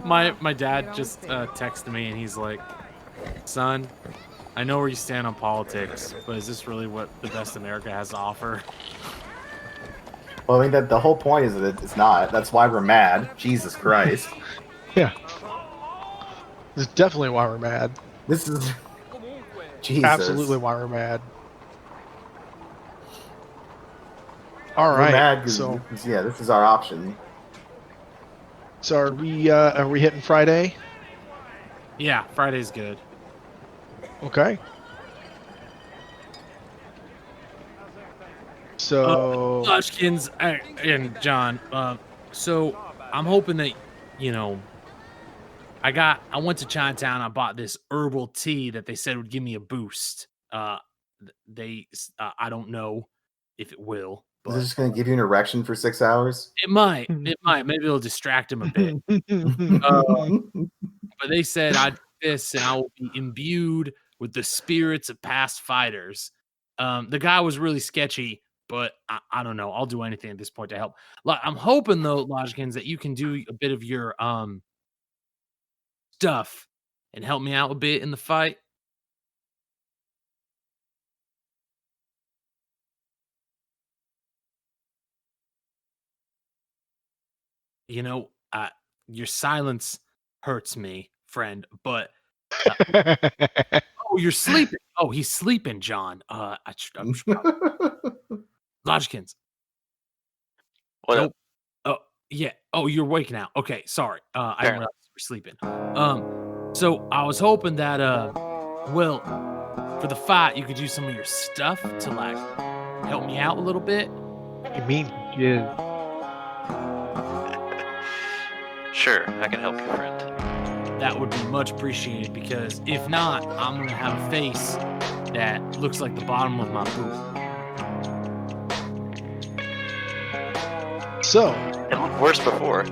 My dad just texted me and he's like, "Son, I know where you stand on politics, but is this really what the best America has to offer?" Well, I mean, that the whole point is that it's not. That's why we're mad. Jesus Christ. Yeah. This is definitely why we're mad. This is... Jesus. Absolutely why we're mad. All We're right. mad 'cause So, this is our option. so are we hitting Friday? Yeah, Friday's good. Okay. So, Hodgkins and John. So I'm hoping that I went to Chinatown. I bought this herbal tea that they said would give me a boost. I don't know if it will, Is but this just going to give you an erection for 6 hours? it might. It might. Maybe it'll distract him a bit. But they said I'd do this and I will be imbued with the spirits of past fighters. The guy was really sketchy, but I don't know. I'll do anything at this point to help. I'm hoping though, Logikins, that you can do a bit of your stuff and help me out a bit in the fight. Your silence hurts me, friend, but oh, you're sleeping. Oh, he's sleeping, John. Logikins. What Nope. up? Oh, yeah. Oh, you're waking out. Okay, sorry. I didn't realize you were sleeping. So I was hoping that Will, for the fight, you could use some of your stuff to like help me out a little bit. you mean jizz? Sure, I can help you, friend. That would be much appreciated because if not, I'm gonna have a face that looks like the bottom of my boot. So, It looked worse before. It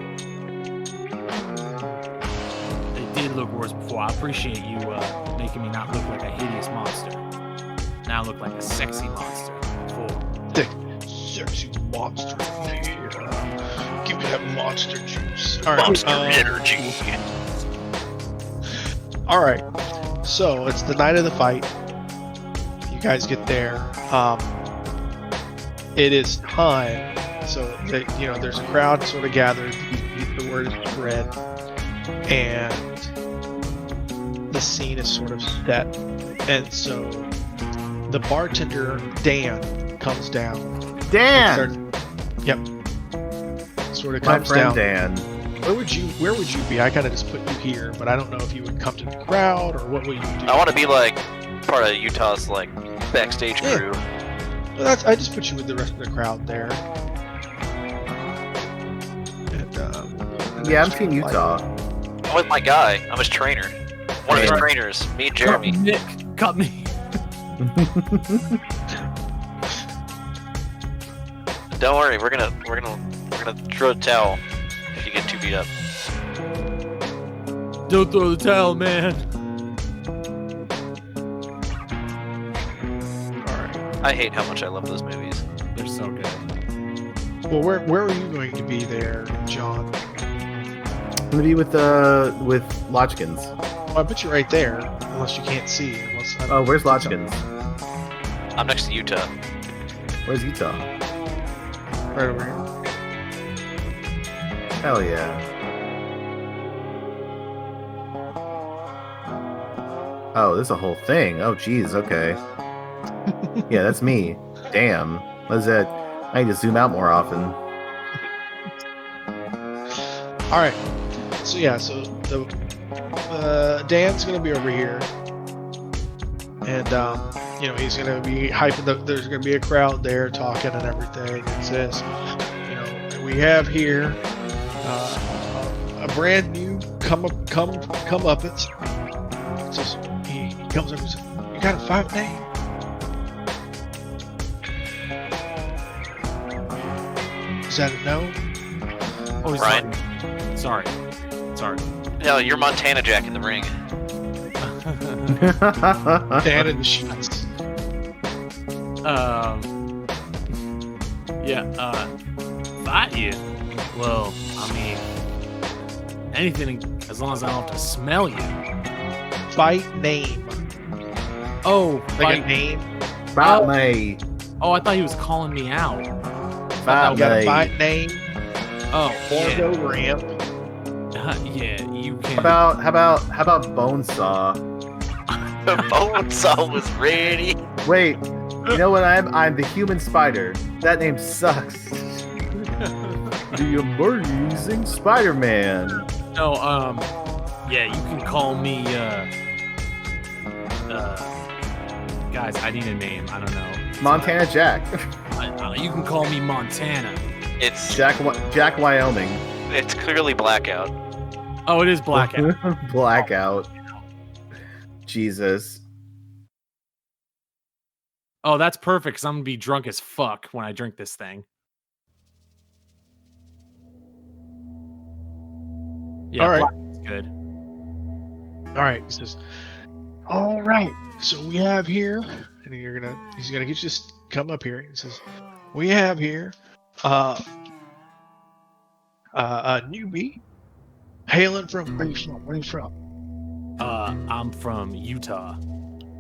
did look worse before. I appreciate you making me not look like a hideous monster. Now I look like a sexy monster. thick, sexy monster. Give me that monster juice. All right. Monster energy. All right. So it's the night of the fight. You guys get there. It is time. So there's a crowd sort of gathered. The word is spread, and the scene is sort of set. And so the bartender Dan comes down. Dan! Yep. Sort of My comes friend down. Dan. Where would you be? I kind of just put you here, but I don't know if you would come to the crowd or what would you do. I want to be like part of Utah's like backstage Yeah. crew. Well, I just put you with the rest of the crowd there. And, Yeah, I'm Team Utah. I'm with my guy. I'm his trainer. One of his Yeah. trainers. Me and Jeremy. Nick, cut me. Don't worry, we're gonna throw the towel if you get too beat up. Don't throw the towel, man. all right. I hate how much I love those movies. They're so good. Well, where are you going to be there, John? I'm gonna be with Lodgkins. Well, I put you right there, unless you can't see. Oh, where's Lodgkins? I'm next to Utah. Where's Utah? Right over here. Hell yeah. Oh, there's a whole thing. Oh, geez. Okay. Yeah, that's me. Damn. What is that? I need to zoom out more often. All right. So yeah, so the Dan's gonna be over here, and he's gonna be hyping. There's gonna be a crowd there talking and everything. It says, we have here a brand new come up it. Says he comes up and says, "You got a fight name?" Is that a no? Oh, he's Ryan. Sorry. No, you're Montana Jack in the ring. Dan in the sheets. Fight you? Well, I mean, anything as long as I don't have to smell you. Fight name. Oh, Like a fight. name. Fight me. Oh, I thought he was calling me out. Fight You got a me. fight name. Oh, Orgo ramp. yeah, you can. How about Bonesaw? The Bonesaw was ready. Wait, you know what I'm the human spider. That name sucks. The amazing Spider-Man. No, yeah, you can call me, guys, I need a name. I don't know. Montana Jack. You can call me Montana. It's Jack Wyoming. it's clearly Blackout. Oh, it is Blackout. Blackout. Jesus. Oh, that's perfect, because I'm going to be drunk as fuck when I drink this thing. Yeah, All right. Blackout's good. All right. He says, all right. So we have here, and he's gonna get you to come up here. He says, we have here, a newbie, hailing from where you from? I'm from Utah.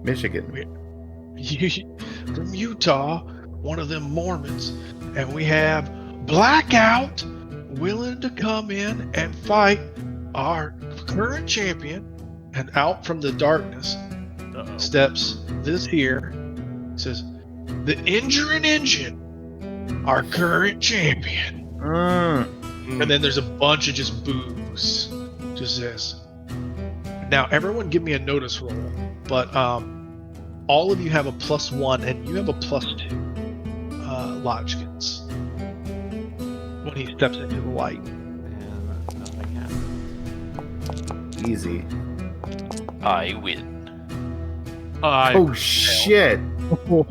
Michigan. From Utah, one of them Mormons, and we have Blackout willing to come in and fight our current champion. And out from the darkness steps this here. Says, the Injuring Engine, our current champion. And then there's a bunch of just boos. Just this. Now, everyone give me a notice roll, but all of you have a +1 and you have a +2, Lodgkins, when he steps into the light. And nothing happened. Easy. I win. Oh shit. I'm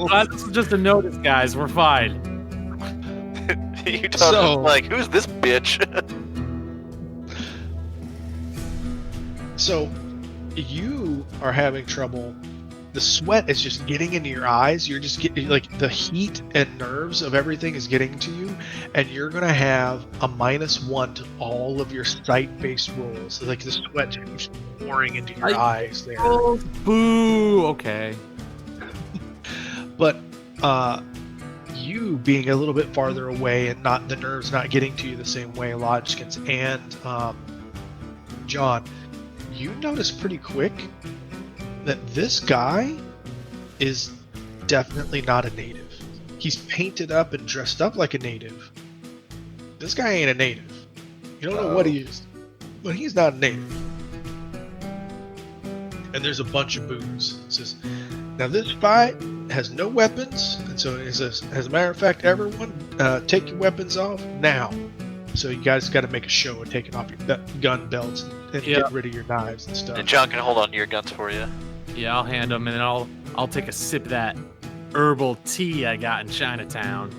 glad this is just a notice, guys. We're fine. You don't So- like who's this bitch? So, you are having trouble. The sweat is just getting into your eyes. You're just getting, like, the heat and nerves of everything is getting to you, and you're gonna have a -1 to all of your sight-based rolls. Like the sweat just pouring into your eyes there. Oh, boo. Okay. But you being a little bit farther away and not the nerves not getting to you the same way, Lodgkins and John, you notice pretty quick that this guy is definitely not a native. He's painted up and dressed up like a native. This guy ain't a native. You don't know what he is, but he's not a native. And there's a bunch of boos. It says, now this fight has no weapons, and so it says, as a matter of fact, everyone, take your weapons off now. So you guys got to make a show of taking off your gun belts and getting rid of your knives and stuff. And John can hold on to your guns for you. Yeah, I'll hand them, and then I'll take a sip of that herbal tea I got in Chinatown.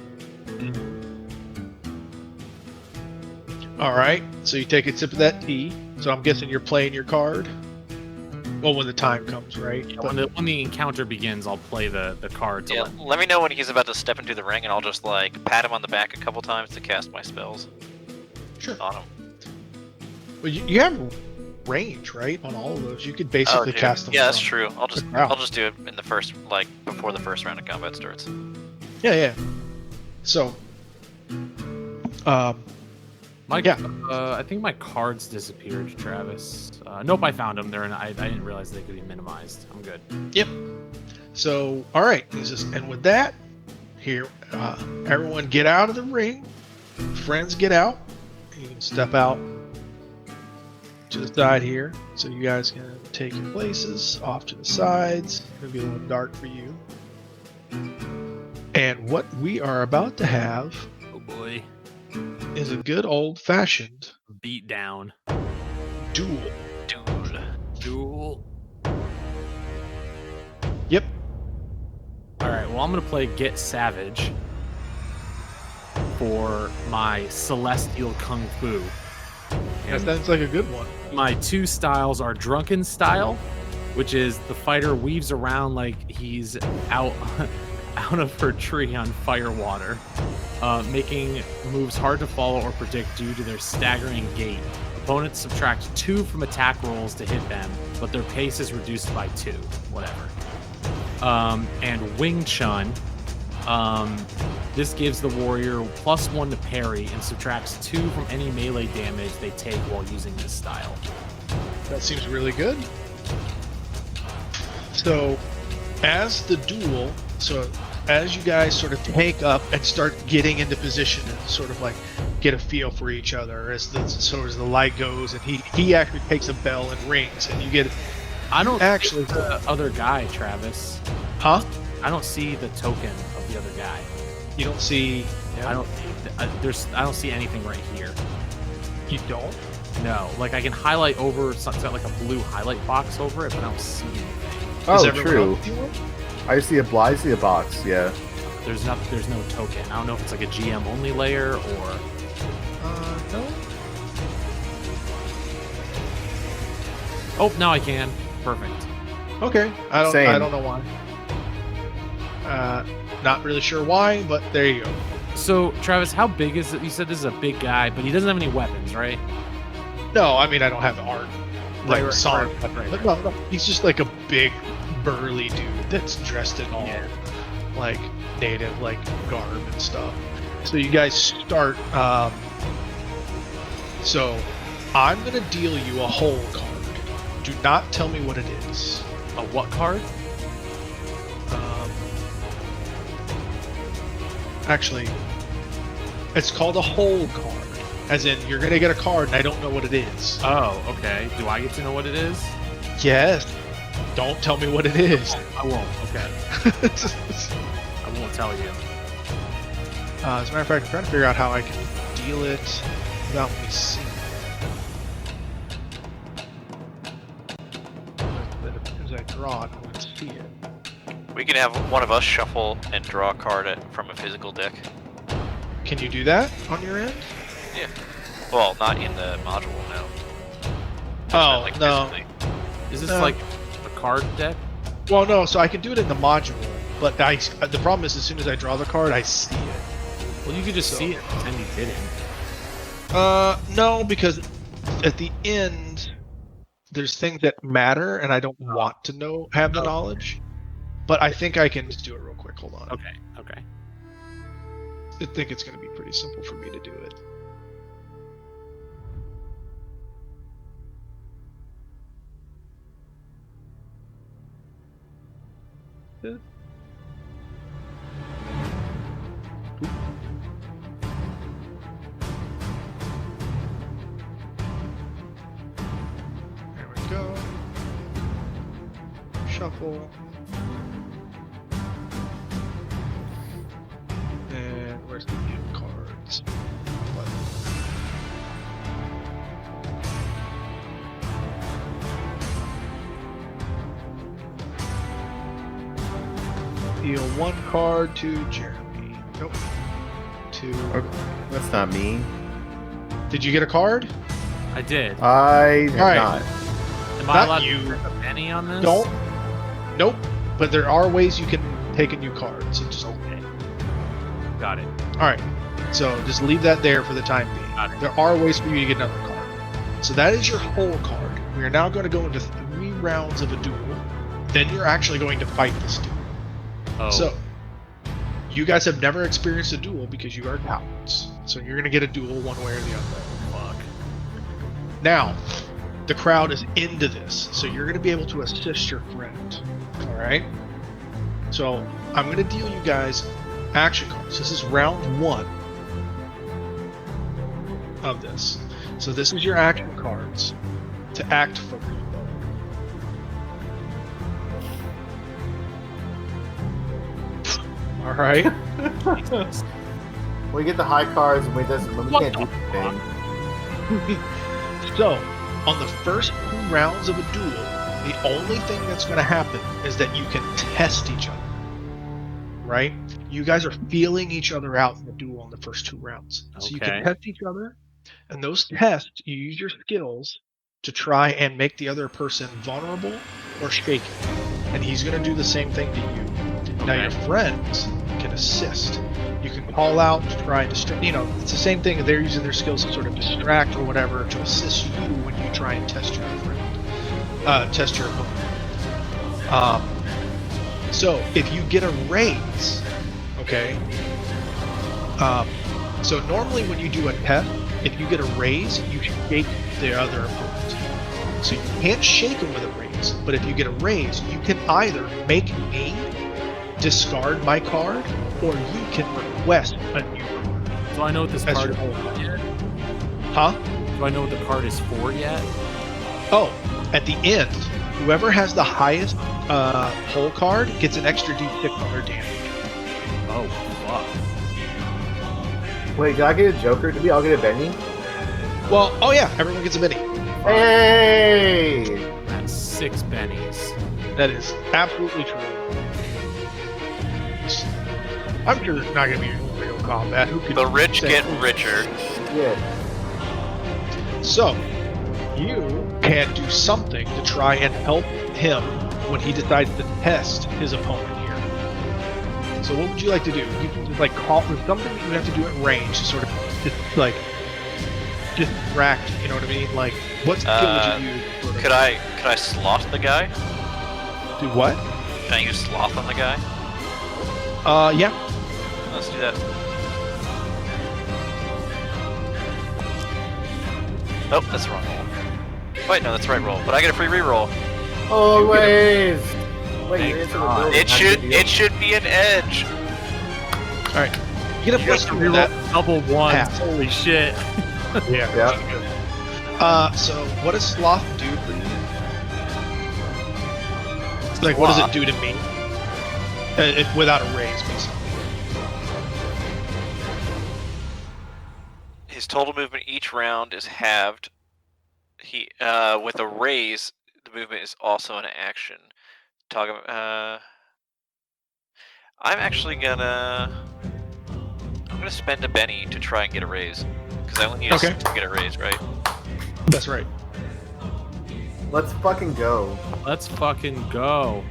All right, so you take a sip of that tea. So I'm guessing you're playing your card. Well, when the time comes, right? Yeah, when the encounter begins, I'll play the card. To Yeah, let me know when he's about to step into the ring, and I'll just like pat him on the back a couple times to cast my spells Sure. on him. Well, you have range, right, on all of those. You could basically dude. cast them. Yeah, that's from true. I'll just the crowd. I'll just do it in the first before the first round of combat starts. Yeah. So, I think my cards disappeared, Travis. Nope, I found them. I didn't realize they could be minimized. I'm good. Yep. So, all right. And with that, here, everyone get out of the ring. Friends, get out. You can step out to the side here, so you guys can take your places off to the sides. It'll be a little dark for you. And what we are about to have Oh boy. is a good old-fashioned Beat down. duel. Duel. Yep. Alright, well, I'm going to play Get Savage for my Celestial Kung Fu. That sounds like a good one. My two styles are Drunken Style which is the fighter weaves around like he's out of her tree on fire water, making moves hard to follow or predict due to their staggering gait. Opponents subtract 2 from attack rolls to hit them, but their pace is reduced by 2. Whatever. And Wing Chun. This gives the warrior +1 to parry and subtracts 2 from any melee damage they take while using this style. That seems really good. So, as the duel, as you guys sort of take up and start getting into position and sort of like get a feel for each other as the light goes, and he actually takes a bell and rings, and you get. I don't actually see the other guy, Travis. Huh? I don't see the token of the other guy. You don't see. I don't. I don't see anything right here. You don't? No. Like I can highlight over. It's got like a blue highlight box over it, but I don't see anything. Oh, everyone true. else see one? I see a box. Yeah. There's no token. I don't know if it's like a GM only layer or. No. Oh, now I can. Perfect. Okay. I don't Same. know why. Not really sure why, but there you go. So, Travis, how big is it? You said this is a big guy, but he doesn't have any weapons, right? No, I mean I don't have the art like Right, solid. right. But no, he's just like a big burly dude that's dressed in all like native like garb and stuff. So you guys start. So I'm gonna deal you a whole card. Do not tell me what it is. A what card? Actually, it's called a whole card. As in, you're gonna get a card, and I don't know what it is. Oh, okay. Do I get to know what it is? Yes. Don't tell me what it is. I won't. Okay. I won't tell you. As a matter of fact, I'm trying to figure out how I can deal it without me seeing it. But as soon as I draw it, I won't see it. We can have one of us shuffle and draw a card from a physical deck. Can you do that on your end? Yeah. Well, not in the module, no. Oh, Like no. physically. Is this No. like a card deck? Well, no, so I can do it in the module, but the problem is as soon as I draw the card, I see it. Well, you could just see it and pretend you didn't. No, because at the end, there's things that matter, and I don't want to have the knowledge. But I think I can just do it real quick. Hold on. Okay. Okay. I think it's going to be pretty simple for me to do it. There we go. Shuffle. And where's the new cards? Button. Deal 1 card to Jeremy. Nope. That's not me. Did you get a card? I did. I have Alright. not. Am I not allowed you. to spend a penny on this? Don't. Nope. But there are ways you can take a new card. So just Okay. Got it. all right. So just leave that there for the time being. Got it. There are ways for you to get another card. So that is your whole card. We are now going to go into 3 rounds of a duel. Then you're actually going to fight this duel. Oh. So you guys have never experienced a duel because you are cowards. So you're going to get a duel one way or the other. Fuck. Now, the crowd is into this, so you're going to be able to assist your friend. All right. So I'm going to deal you guys action cards. This is round 1 of this. So this is your action cards to act for you. All right. We get the high cards and we What can't do the anything. So, on the first 2 rounds of a duel, the only thing that's going to happen is that you can test each other. Right? You guys are feeling each other out in the duel in the first 2 rounds. So you can Okay. test each other, and those tests, you use your skills to try and make the other person vulnerable or shake him, and he's going to do the same thing to you. Now your friends can assist. You can call out to try and distract. It's the same thing. They're using their skills to sort of distract or whatever to assist you when you try and test your friend, test your opponent. So if you get a raise, okay. So normally when you do a test, if you get a raise, you shake the other opponent. So you can't shake him with a raise, but if you get a raise, you can either make me discard my card, or you can request a new card. Do I know what this That's card is your for yet? Huh? Do I know what the card is for yet? Oh, at the end, whoever has the highest pull card gets an extra D6 on their damage. Oh, fuck. Wait, did I get a Joker? Did we all get a Benny? Well, oh yeah, everyone gets a mini. Hey! That's 6 bennies. That is absolutely true. I'm sure there's not going to be real combat. Who could The rich say- get richer. Yeah. So, you can do something to try and help him when he decides to test his opponent here. So what would you like to do? You can just call for something that you have to do at range to sort of distract, you know what I mean? What skill would you use? Could I sloth the guy? Do what? Can I use sloth on the guy? Yeah. Let's do that. Oh, that's the wrong roll. Wait, no, that's the right roll. But I get a free reroll. Always. Wait, Thank you're into the God. building. It should be an edge. All right. You get a You plus got to 2 to that. reroll double ones. Pass. Holy shit. Yeah. Yeah. So what does sloth do for you? What does it do to me? Without a raise, basically. His total movement each round is halved. He with a raise, the movement is also an action. I'm gonna spend a Benny to try and get a raise because I only need Okay. to get a raise, right? That's right. Let's fucking go. Let's fucking go. Or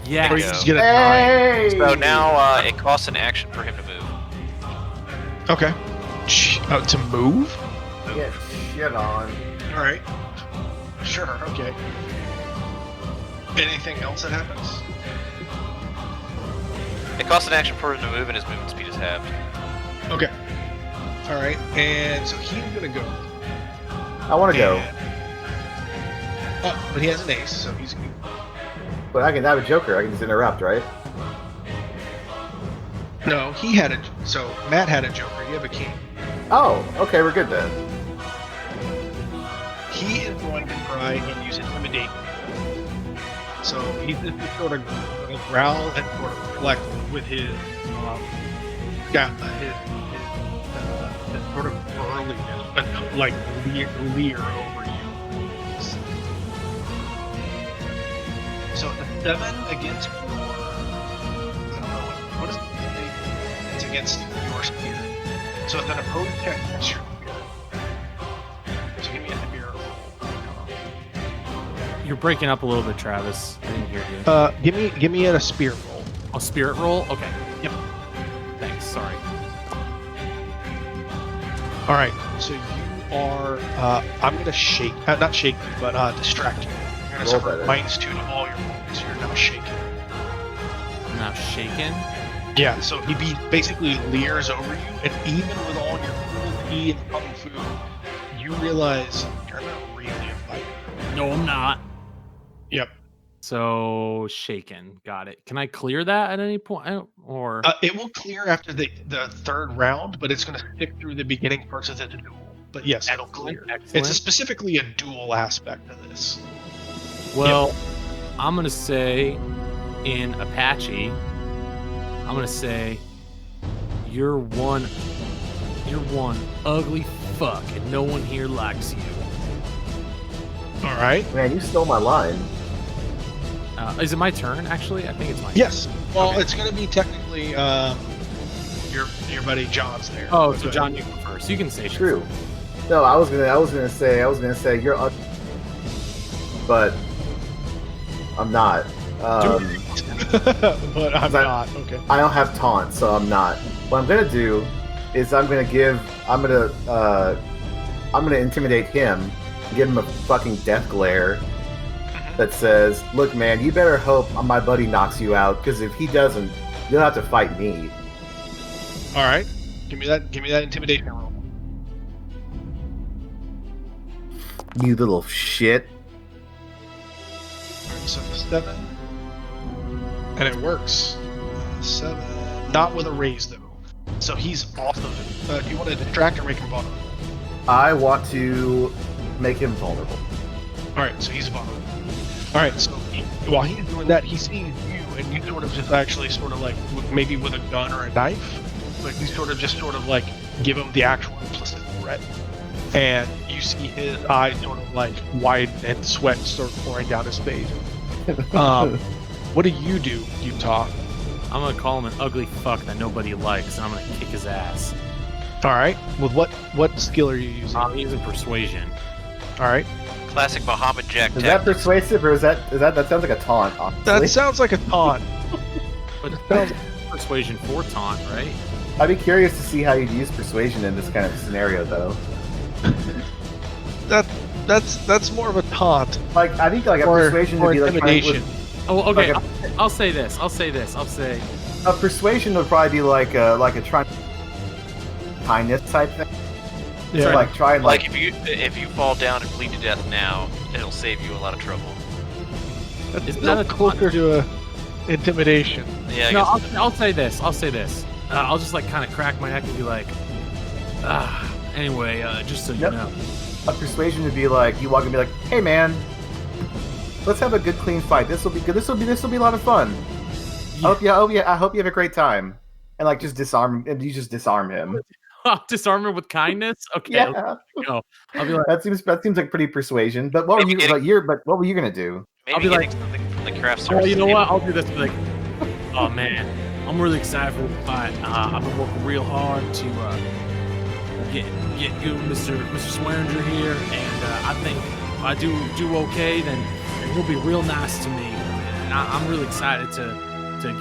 Yeah. you go. just get a 9. Hey! So now it costs an action for him to move. Okay. To move? Get shit on. All right. Sure. Okay. Anything else that happens? It costs an action for him to move, and his movement speed is halved. Okay. All right. And so he's gonna go. I want to go. Oh, but he has an ace, so he's. But I can have a Joker. I can just interrupt, right? No, he had a. So Matt had a Joker. You have a king. Oh, okay, we're good then. He is going to try and use intimidate. So he's just sort of growl and sort of reflect with his sort of burliness, but leer over you. So the 7 against your, I don't know what is it? It's against your spear. So it's an opposed check against your spear. So give me a spear roll. You're breaking up a little bit, Travis. I didn't hear you. Give me a spear roll. Oh, spirit roll? Okay. Yep. Thanks. Sorry. All right. So you are. I'm gonna shake. Not shake you, but distract you. You're gonna Roll suffer better. -2 to all your rolls. You're now shaken. I'm not shaken. Yeah. So he basically leers over you, and even with all your cruelty and kung fu, you realize you're not really a fighter. No, I'm not. Yep. So shaken. Got it. Can I clear that at any point? Or It will clear after the 3rd round, but it's gonna stick through the beginning parts of the duel. But yes, it'll clear. Excellent. It's specifically a dual aspect of this. well, I'm gonna say in Apache, I'm gonna say you're one ugly fuck, and no one here likes you. All right. Man, you stole my line. Is it my turn? Actually, I think it's my turn. Yes. Well, Okay. it's going to be technically your buddy John's there. Oh, But so go John, ahead. you go first. You can say True. No, I was gonna say you're ugly, but I'm not. But I'm not. Okay. I don't have taunt, so I'm not. What I'm gonna do is I'm gonna intimidate him, give him a fucking death glare that says, "Look, man, you better hope my buddy knocks you out, because if he doesn't, you'll have to fight me." All right. Give me that intimidation roll. You little shit. So 7, and it works. 7, not with a raise though. So he's off of it. Do you want to distract or make him vulnerable? I want to make him vulnerable. All right, so he's vulnerable. All right, so while he's doing that, he sees you, and you sort of just actually sort of like maybe with a gun or a knife, but you sort of like give him the actual implicit threat, and you see his eyes sort of like widen and sweat start pouring down his face. What do, Utah? I'm gonna call him an ugly fuck that nobody likes, and I'm gonna kick his ass. All right, with what skill are you using? I'm using persuasion. All right. Classic Muhammad Jack. Is that persuasive, or is that sounds like a taunt? Honestly. That sounds like a taunt. But that's persuasion for taunt, right? I'd be curious to see how you'd use persuasion in this kind of scenario, though. That's more of a taunt. Like, I think like a persuasion or would be like intimidation. Oh, okay. Like I'll say this. I'll say a persuasion would probably be like a try kindness type thing. Yeah. So like try and Like if you fall down and bleed to death now, it'll save you a lot of trouble. That's Isn't that a closer to a intimidation. Yeah. I no, guess I'll say this. I'll just like kind of crack my neck and be like, anyway, just so you know. A persuasion would be like you walk and be like, "Hey man, let's have a good clean fight. This will be good. This will be a lot of fun. Yeah. I hope you have a great time." And like just disarm, and you just disarm him. Disarm him with kindness. Okay. Yeah. No, I'll be like, that seems like pretty persuasion. But what were you? What were you gonna do? maybe I'll be getting like, something like craft oh, you know services. what? I'll do this. Be like, oh man, I'm really excited for the fight. I've been working real hard to get you, Mr. Swearinger here, and I think if I do okay, then he'll be real nice to me, and I'm really excited to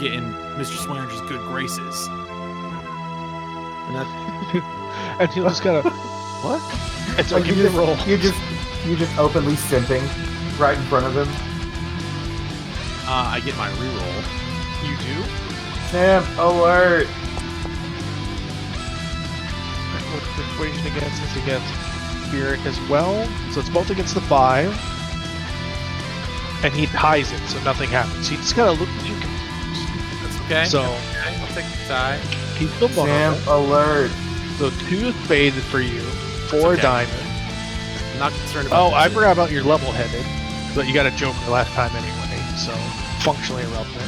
get in Mr. Swearinger's good graces. And that, And he'll just kind of what? And so Like give me the roll. You just openly simping right in front of him. I get my reroll. You do? Sam, alert! What's persuasion against? It's against spirit as well. So it's both against the 5. And he ties it, so nothing happens. He just kind of looks at you confused. That's okay. So okay, I'll take the tie. he's still Sam, vulnerable. alert! So 2 spades for you, 4 okay. diamond. I'm not concerned about I this. forgot about your level-headed, but you got a joker last time anyway, so functionally irrelevant.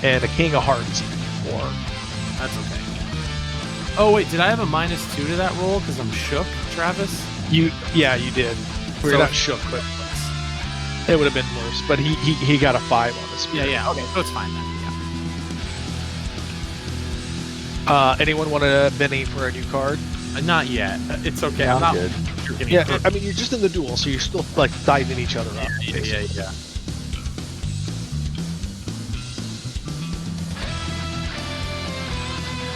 And a king of hearts for. That's okay. Oh wait, did I have a -2 to that roll because I'm shook, Travis? Yeah, you did. We're So- not shook, but it would have been worse. But he got a 5 on this. Yeah. Okay, so it's fine then. Anyone want a Benny for a new card? Yeah. Not yet. It's okay. Yeah, I'm I'm not. good. Yeah, I mean you're just in the duel, so you're still like sizing each other up. Yeah.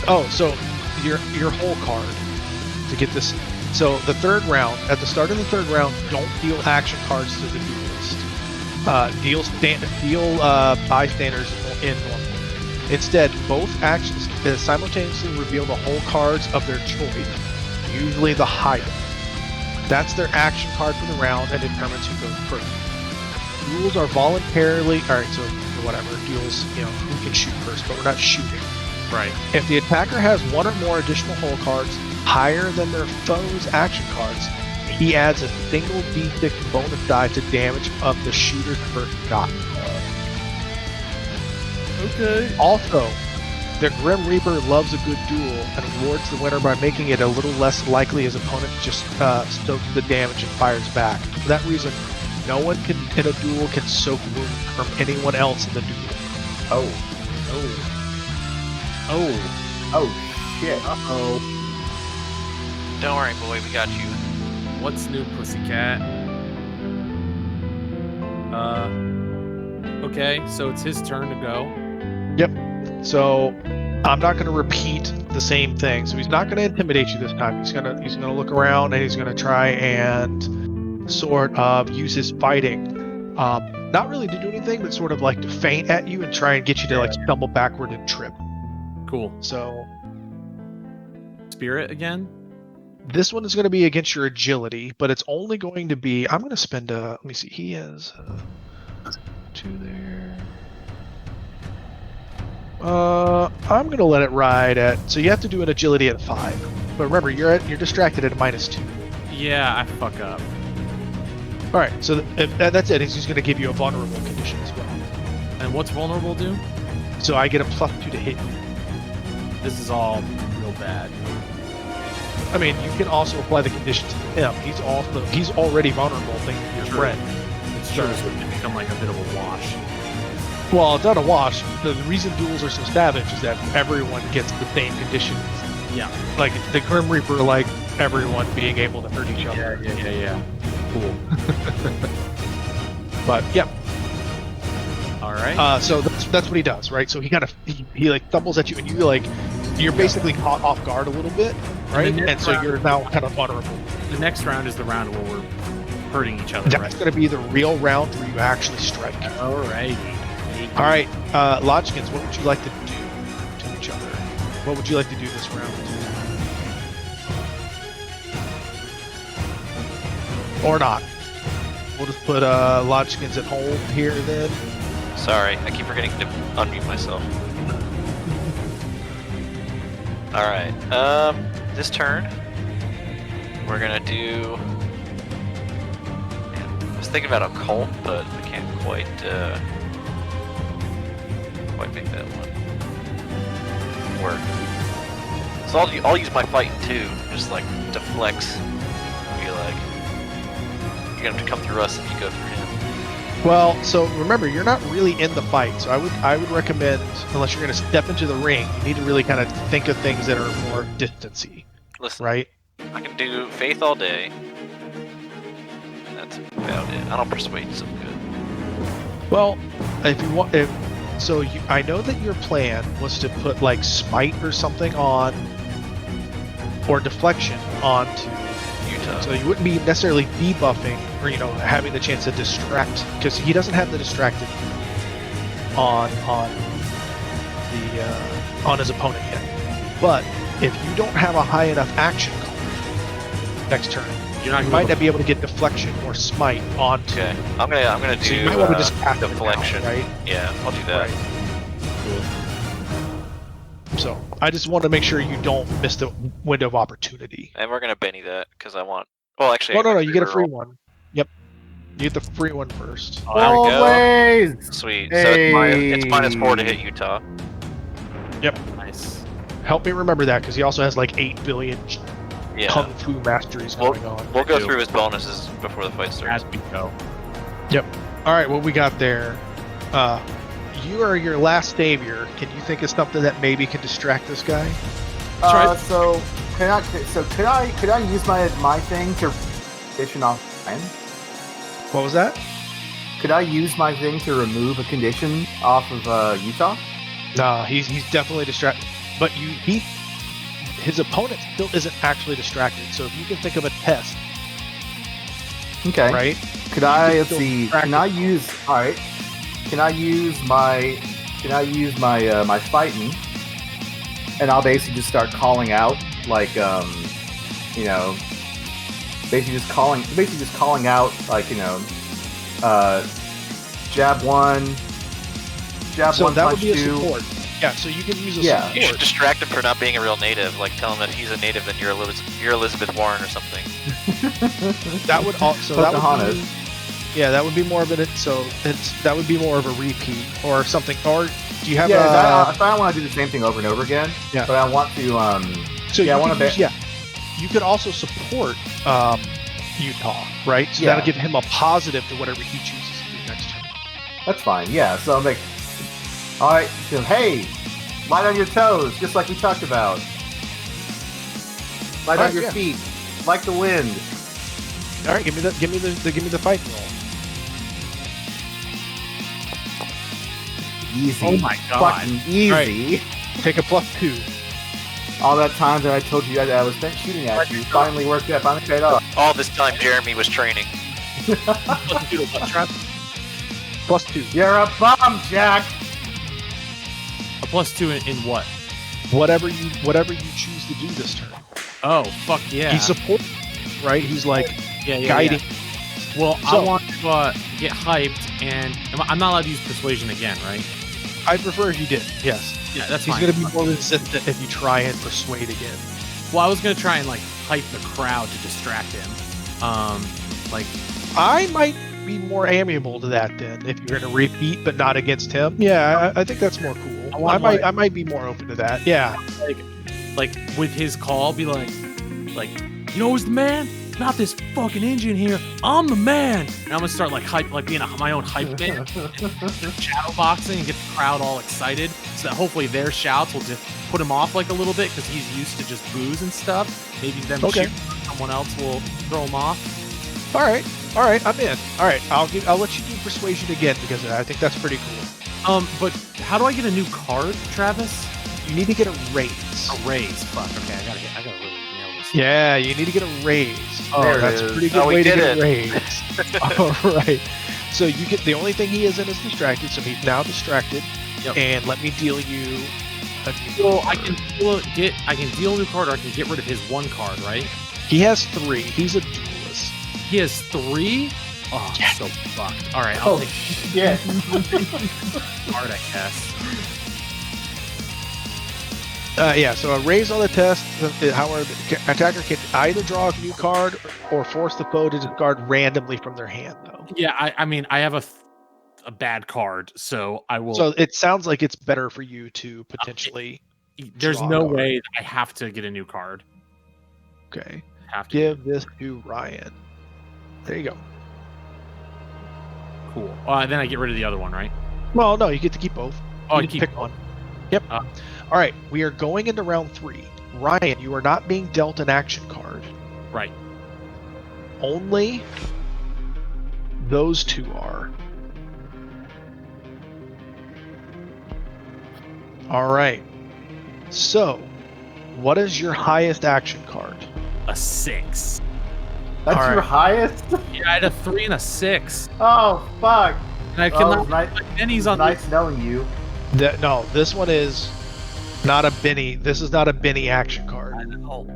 Oh, so your whole card to get this. So the third round, at the start of the third round, don't deal action cards to the duelist. Deal bystanders in normal. Instead, both actions simultaneously reveal the whole cards of their choice, usually the higher. That's their action card for the round and determines who goes first. Duels are voluntarily. Alright, so whatever. Duels, who can shoot first, but we're not shooting. Right. If the attacker has 1 or more additional whole cards higher than their foe's action cards, he adds a single d6 bonus die to damage of the shooter's first shot. Okay. Also, the Grim Reaper loves a good duel and rewards the winner by making it a little less likely his opponent just stokes the damage and fires back. For that reason, no one in a duel can soak wounds from anyone else in the duel. Oh shit! Uh-oh. Don't worry, boy, we got you. What's new, pussycat? Okay, so it's his turn to go. So I'm not going to repeat the same thing. So he's not going to intimidate you this time. He's gonna look around and he's going to try and sort of use his fighting, not really to do anything, but sort of like to feint at you and try and get you to like stumble backward and trip. Cool. So Spirit again. this one is going to be against your agility, but it's only going to be. I'm going to spend a. Let me see. He has 2 there. I'm gonna let it ride at. So you have to do an agility at 5, but remember you're distracted at a -2. Yeah, I fuck up. All right, so that's it. He's just gonna give you a vulnerable condition as well. And what's vulnerable do? So I get a +2 to hit you. This is all real bad. I mean, you can also apply the condition to him. He's already vulnerable thanks to your True. friend. It's true. So it can become like a bit of a wash. Well, it's not a wash. The reason duels are so savage is that everyone gets the same conditions. Yeah. Like the Grim Reaper, like everyone being able to hurt each other. Yeah. Cool. But yeah. All right. So that's what he does, right? So he like stumbles at you, and you're basically caught off guard a little bit, right? And so you're now kind of vulnerable. The next round is the round where we're hurting each other. That's right? going to be the real round where you actually strike. All right. All right, Lodgkins, what would you like to do to each other? What would you like to do this round? Or not? We'll just put Lodgkins at hold here then. Sorry, I keep forgetting to unmute myself. Alright, this turn, we're gonna do... Man, I was thinking about occult, but I can't quite make that one work. So I'll use my fighting too, just like deflects. Be like, you're gonna have to come through us if you go through him. Well, so remember, you're not really in the fight, so I would recommend, unless you're going to step into the ring, you need to really kind of think of things that are more distancy, Listen, right? I can do faith all day. And that's about it. I don't persuade so good. Well, if you want, I know that your plan was to put like smite or something on, or deflection onto Utah. So you wouldn't be necessarily debuffing or having the chance to distract, because he doesn't have the distracted on his opponent yet. But if you don't have a high enough action card next turn, you might not be able to get deflection or smite onto. Okay, I'm gonna do So you might want to just cast deflection. it now, right? Yeah, I'll do that. Cool. So I just want to make sure you don't miss the window of opportunity. And we're gonna Benny that because I want. Well, actually. Oh no, you get a free reroll. one. Yep, you get the free one first. Oh, there we go. Always. Sweet. Hey. So it's -4 to hit Utah. Yep. Nice. Help me remember that, because he also has like 8 billion Yeah. kung fu masteries going on. We'll go through his bonuses before the fight starts. As we go. All right, what we got there? You are your last savior. Can you think of something that maybe can distract this guy? So could I use my thing to condition off Ryan? What was that? Could I use my thing to remove a condition off of Utah? No, he's definitely distracted. But his opponent still isn't actually distracted. So if you can think of a test, Okay. right? Could I? Let's still see. distract Can I him. use? All right. Can I use my? My fighting? And I'll basically just start calling out like basically just calling out like jab one, jab So one, that punch would be a two. support. Yeah, so you can use a Yeah. You should support. distract him for not being a real native, like tell him that if he's a native, then you're Elizabeth Warren or something. That would also that would Pocahontas. be, yeah, that would be more of that would be more of a repeat or something. Or do you have I don't want to do the same thing over and over again. Yeah. But I want to So yeah, I you wanna could use, you could also support Utah, right? So Yeah. that'll give him a positive to whatever he chooses to do next turn. That's fine. Yeah. So I'm like, all right. So, hey, light on your toes, just like we talked about. Light on your feet, like the wind. All right, give me the fight roll. Easy. Oh my God. Fucking easy. Take a +2. All that time that I told you that I was spent shooting at you finally worked out. Finally paid off. All this time, Jeremy was training. +2. You're a bum, Jack. A +2 in what? Whatever you choose to do this turn. Oh, fuck yeah. He's supporting, right? He's like guiding. Yeah. Well, I want to get hyped, and I'm not allowed to use persuasion again, right? I prefer if you did. Yes. Yeah, that's He's fine. going to be more resistant if you try and persuade again. Well, I was gonna try and like hype the crowd to distract him. Like I might be more amiable to that then if you're going to repeat, but not against him. Yeah, I think that's more cool. I might be more open to that. Yeah. Like with his call, be like, you know who's the man? Not this fucking engine here. I'm the man. And I'm gonna start like being my own hype man, shadow boxing, and get the crowd all excited, so that hopefully their shouts will just put him off like a little bit because he's used to just booze and stuff. Maybe them shooting someone else will throw him off. All right, I'm in. All right, I'll let you do persuasion again because I think that's pretty cool. But how do I get a new card, Travis? You need to get a raise. A raise. Fuck. Okay, I gotta really nail this. Yeah, you need to get a raise. Oh, that's a pretty good way to get a raise. All right. So you get the only thing he isn't is distracted. So he's now distracted. Yep. And let me deal you a new Well, card. I can deal a new card, or I can get rid of his one card, right? He has 3. He's a duelist. He has 3. Oh, Yeah. so fucked. All right, I'll take shit. card, I guess. Yeah, so a raise on the test, however, the attacker can either draw a new card or force the foe to discard randomly from their hand, though. Yeah, I mean, I have a bad card, so I will. So it sounds like it's better for you to potentially. There's draw no a card. way that I have to get a new card. Okay. Have to. Give this to Ryan. There you go. Cool. Then I get rid of the other one, right? Well, no, you get to keep both. Oh, You I can keep pick one. Yep. All right, we are going into round 3. Ryan, you are not being dealt an action card. Right. Only those 2 are. All right. So, what is your highest action card? A 6. That's All your right. highest? Yeah, I had a 3 and a 6, Oh, fuck. and I Oh, cannot. it's And he's on. nice knowing you. No, this one is not a Benny. This is not a Benny action card. Oh,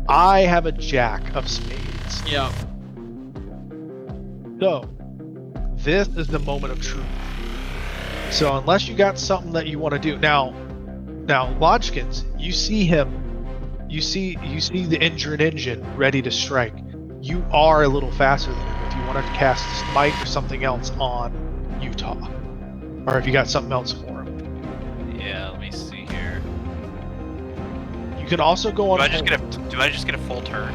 I have a Jack of Spades. yeah. So, this is the moment of truth. So, unless you got something that you want to do now, Lodgkins, you see him. You see the injured engine ready to strike. You are a little faster than him. If you want to cast Smite or something else on Utah, or if you got something else for him, Yeah, let me see here. you can also go on. Do I just get a full turn?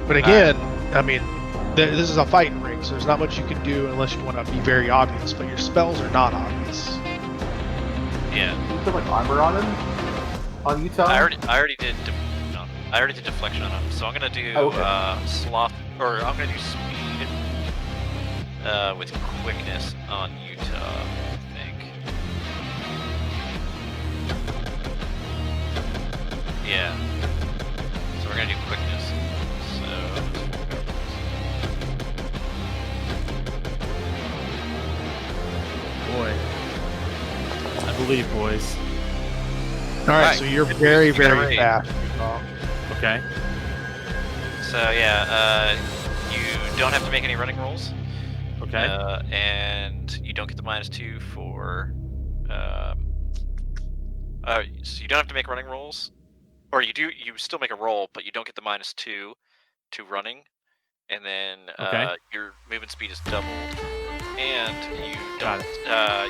But again, I mean, this is a fighting ring, so there's not much you can do unless you want to be very obvious. But your spells are not obvious. Yeah. You put like armor on him? On Utah? I already did. I already did deflection on him, so I'm gonna do sloth, or I'm gonna do speed with quickness on Utah. I think. Yeah. So we're gonna do quickness. Boy. I believe, boys. All right, so you're very, You got a very raise. fast. Okay. So yeah, you don't have to make any running rolls. Okay. And you don't get the -2 for. So you don't have to make running rolls, or you do. You still make a roll, but you don't get the -2 to running, and then your movement speed is doubled, and you don't.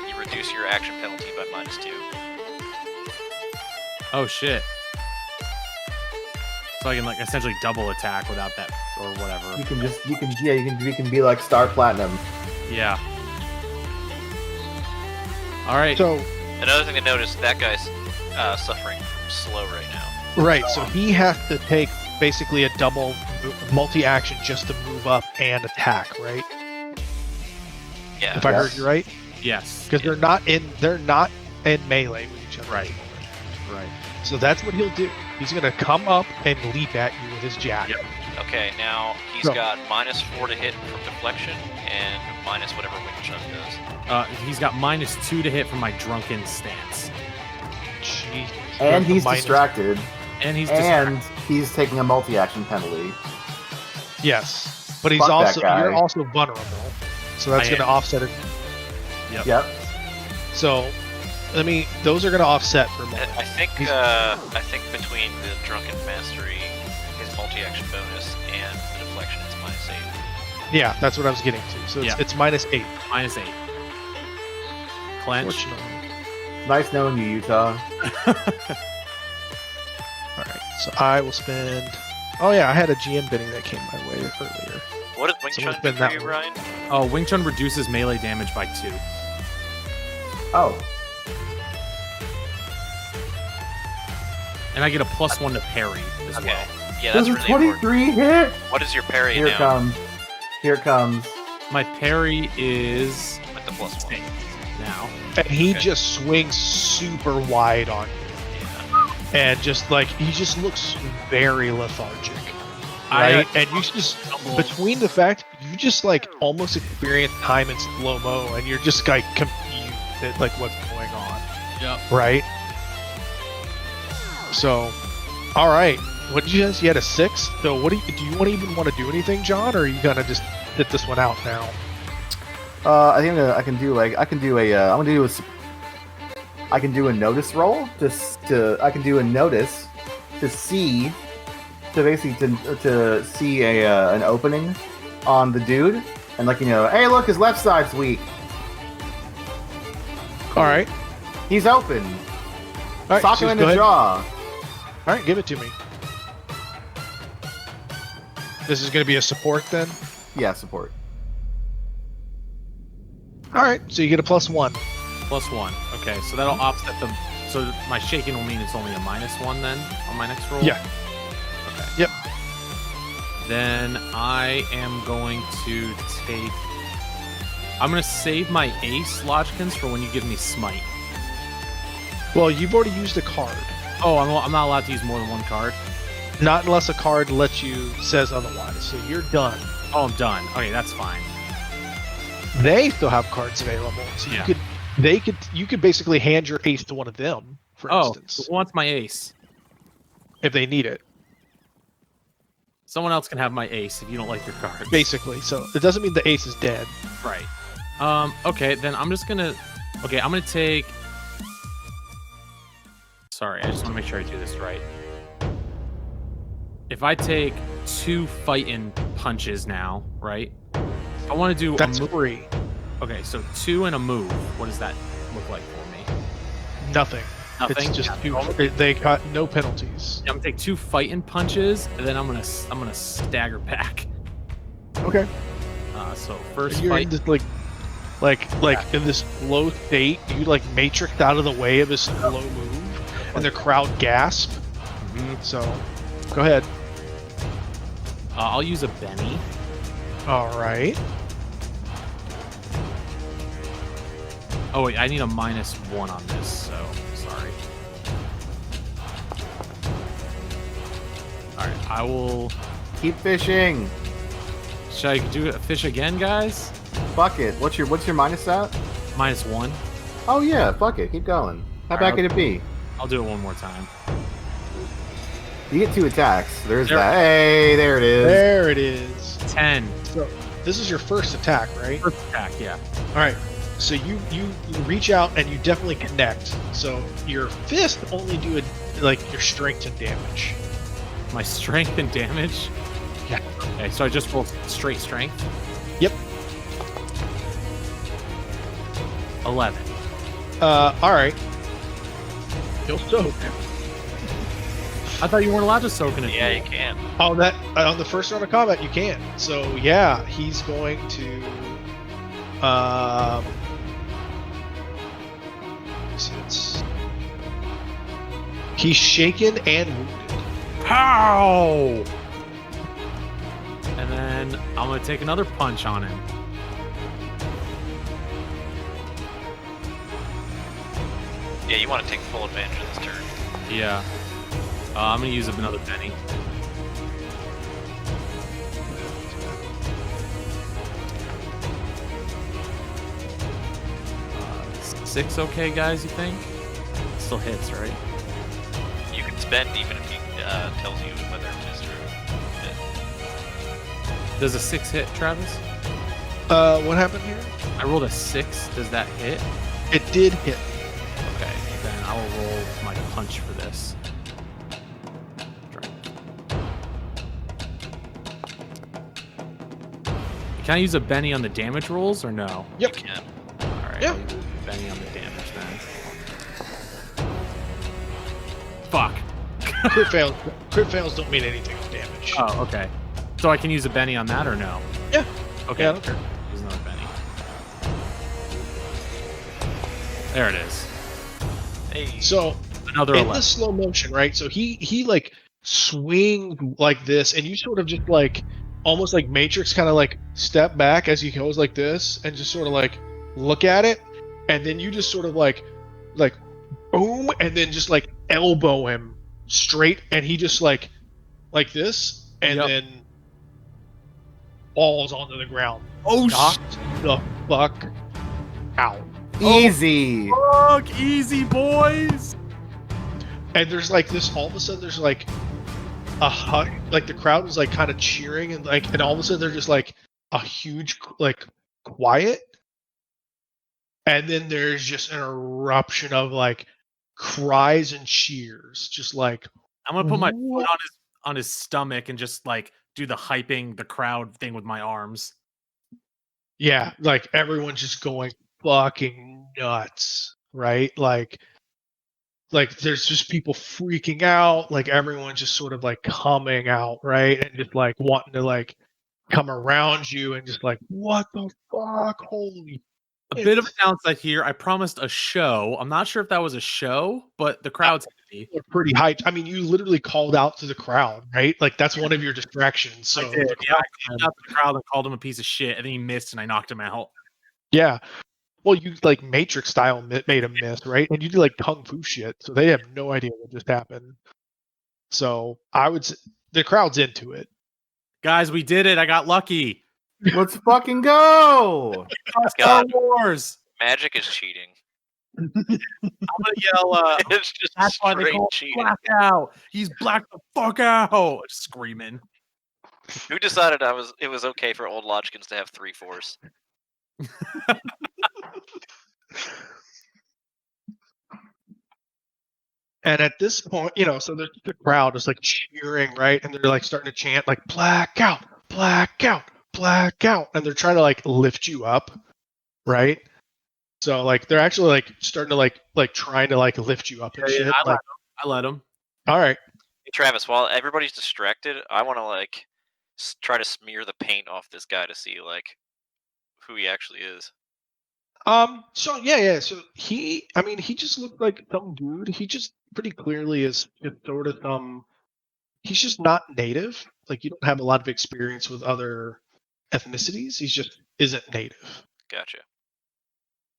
You reduce your action penalty by -2. Oh shit. So I can like essentially double attack without that or whatever. You can be like Star Platinum. Yeah. All right. So Another thing to notice: that guy's suffering from slow right now. right, so he has to take basically a double multi-action just to move up and attack, right? Yeah. If I heard you right, Yes. because they're not in melee with each other. Right. Right. So that's what he'll do. He's gonna come up and leap at you with his jack. Yep. Okay, now he's Go. got -4 to hit from deflection and minus whatever Wing Chun does. He's got -2 to hit from my drunken stance. Jeez. And he's Minus- distracted. And he's And distracted. he's taking a multi-action penalty. Yes, but he's Fuck that also guy. you're also vulnerable, so that's I gonna am. offset it. Yep. So, those are gonna offset for a moment. I think between the Drunken Mastery, his multi-action bonus, and the deflection, it's -8. Yeah, that's what I was getting to. So it's -8. -8. Clench. Fortunately. Nice knowing you, Utah. All right, so I will spend. Oh yeah, I had a GM bidding that came my way earlier. What does Wing Someone's Chun been do for that you, one. Ryan? Oh, Wing Chun reduces melee damage by 2. Oh, And I get a +1 to parry as Okay. well. Yeah, that's there's a really important. 23 hit. What is your parry Here it now comes. Here it comes. My parry is with the +1? now. And he Okay. just swings super wide on you, and just like he just looks very lethargic, right? And you just between the fact you just like almost experience time in slow mo, and you're just like confused at like what's going on, Yep. right? So, all right, what did you guys? You had a 6. So what do you want to even want to do anything, John, or are you gonna just hit this one out now? I think I can do a notice roll I can do a notice to see to see an opening on the dude and hey, look, his left side's weak. All right, He's open. all right, Sock so him in go the ahead. jaw. All right, give it to me. This is going to be a support then? Yeah, support. All right, so you get a +1. +1. Okay, so that'll offset them. So my shaking will mean it's only a -1 then on my next roll? Yeah. Okay. Yep. Then I am going to take... I'm going to save my ace Lodgkins for when you give me smite. Well, you've already used a card. Oh, I'm not allowed to use more than one card? Not unless a card says otherwise. So you're done. Oh, I'm done. Okay, that's fine. They still have cards available. So Yeah. you could basically hand your ace to one of them, for instance, who wants my ace? if they need it. Someone else can have my ace if you don't like your cards. Basically. So it doesn't mean the ace is dead. Right. Okay, then I'm just gonna... Okay, I'm gonna take... Sorry, I just want to make sure I do this right. If I take 2 fighting punches now, right? I want to do That's a move. 3. Okay, so 2 and a move. What does that look like for me? Nothing. Nothing. It's just Yeah. 2. They got no penalties. I'm gonna take 2 fighting punches, and then I'm gonna stagger back. Okay. So first You're fight. in this in this slow state. You like matrixed out of the way of his slow move, and the crowd gasp. So, go ahead. I'll use a Benny. All right. Oh wait, I need a -1 on this, so sorry. Alright, I will... Keep fishing. Should I do a fish again, guys? Fuck it. What's your minus at? -1. Oh yeah, fuck it. Keep going. How bad could it be? I'll do it one more time. You get 2 attacks. There's There- that. Hey, there it is. There it is. 10. So, this is your first attack, right? First attack, yeah. All right. So you reach out and you definitely connect. So your fist only do your strength and damage. My strength and damage? Yeah. Okay, so I just roll straight strength? Yep. 11. All right. You'll soak. I thought you weren't allowed to soak in it. Yeah, you can. On that on the first round of combat, you can. So yeah, he's going to. He's shaken and wounded. Pow! And then I'm gonna take another punch on him. Yeah, you want to take full advantage of this turn. Yeah. I'm gonna use another penny. Six okay, guys, you think? Still hits, right? You can spend even if he tells you whether it is true. Does a 6 hit, Travis? What happened here? I rolled a 6. Does that hit? It did hit. Okay, then I will roll my punch for this. Can I use a Benny on the damage rolls or no? Yep. You can. Alright, Yeah. I'll use a Benny on the damage then. Fuck. Crit fails don't mean anything on damage. Oh, okay. So I can use a Benny on that or no? Yeah. Okay. Yeah, I don't care. Use another Benny. There it is. Hey. So Another in 11. the slow motion, right? So he like swings like this, and you sort of just like almost like Matrix kind of like step back as he goes like this, and just sort of like look at it, and then you just sort of like boom, and then just like elbow him straight, and he just like this, and Yep. then falls onto the ground. Oh, Knocked the fuck out. Easy. fuck! Easy, boys! And there's like this, all of a sudden there's like a hug, like the crowd was like kind of cheering, and like, and all of a sudden they're just like a huge like quiet, and then there's just an eruption of like cries and cheers, just like I'm gonna put my foot what? on his stomach and just like do the hyping the crowd thing with my arms. Yeah, like everyone's just going fucking nuts, right? Like there's just people freaking out, like everyone's just sort of like coming out, right? And just like wanting to like come around you and just like, what the fuck? Holy A bit of a downside here. I promised a show. I'm not sure if that was a show, but the crowd's happy. people are pretty hyped. I mean, you literally called out to the crowd, right? Like that's one of your distractions. So I did. the Yeah, I crowd- called out to the crowd and called him a piece of shit, and then he missed, and I knocked him out. yeah. Well, you like Matrix style made him miss, right? And you did like kung fu shit, so they have no idea what just happened. So I would say the crowd's into it. Guys, we did it. I got lucky. Let's fucking go. Star God. Wars. Magic is cheating. I'm gonna yell. It's just That's why they straight call cheating. him blackout. He's blacked the fuck out. Screaming. Who decided it was okay for old Lodgkins to have 3 force? And at this point, you know, so the crowd is like cheering, right? And they're like starting to chant like blackout, blackout, blackout, and they're trying to like lift you up, right? So like they're actually like starting to like trying to like lift you up and shit. I Like, let him. all right, Hey, Travis, while everybody's distracted, I want to like try to smear the paint off this guy to see like who he actually is. So yeah. So he just looked like some dude. He just pretty clearly is just sort of he's just not native. Like you don't have a lot of experience with other ethnicities. He's just isn't native. Gotcha.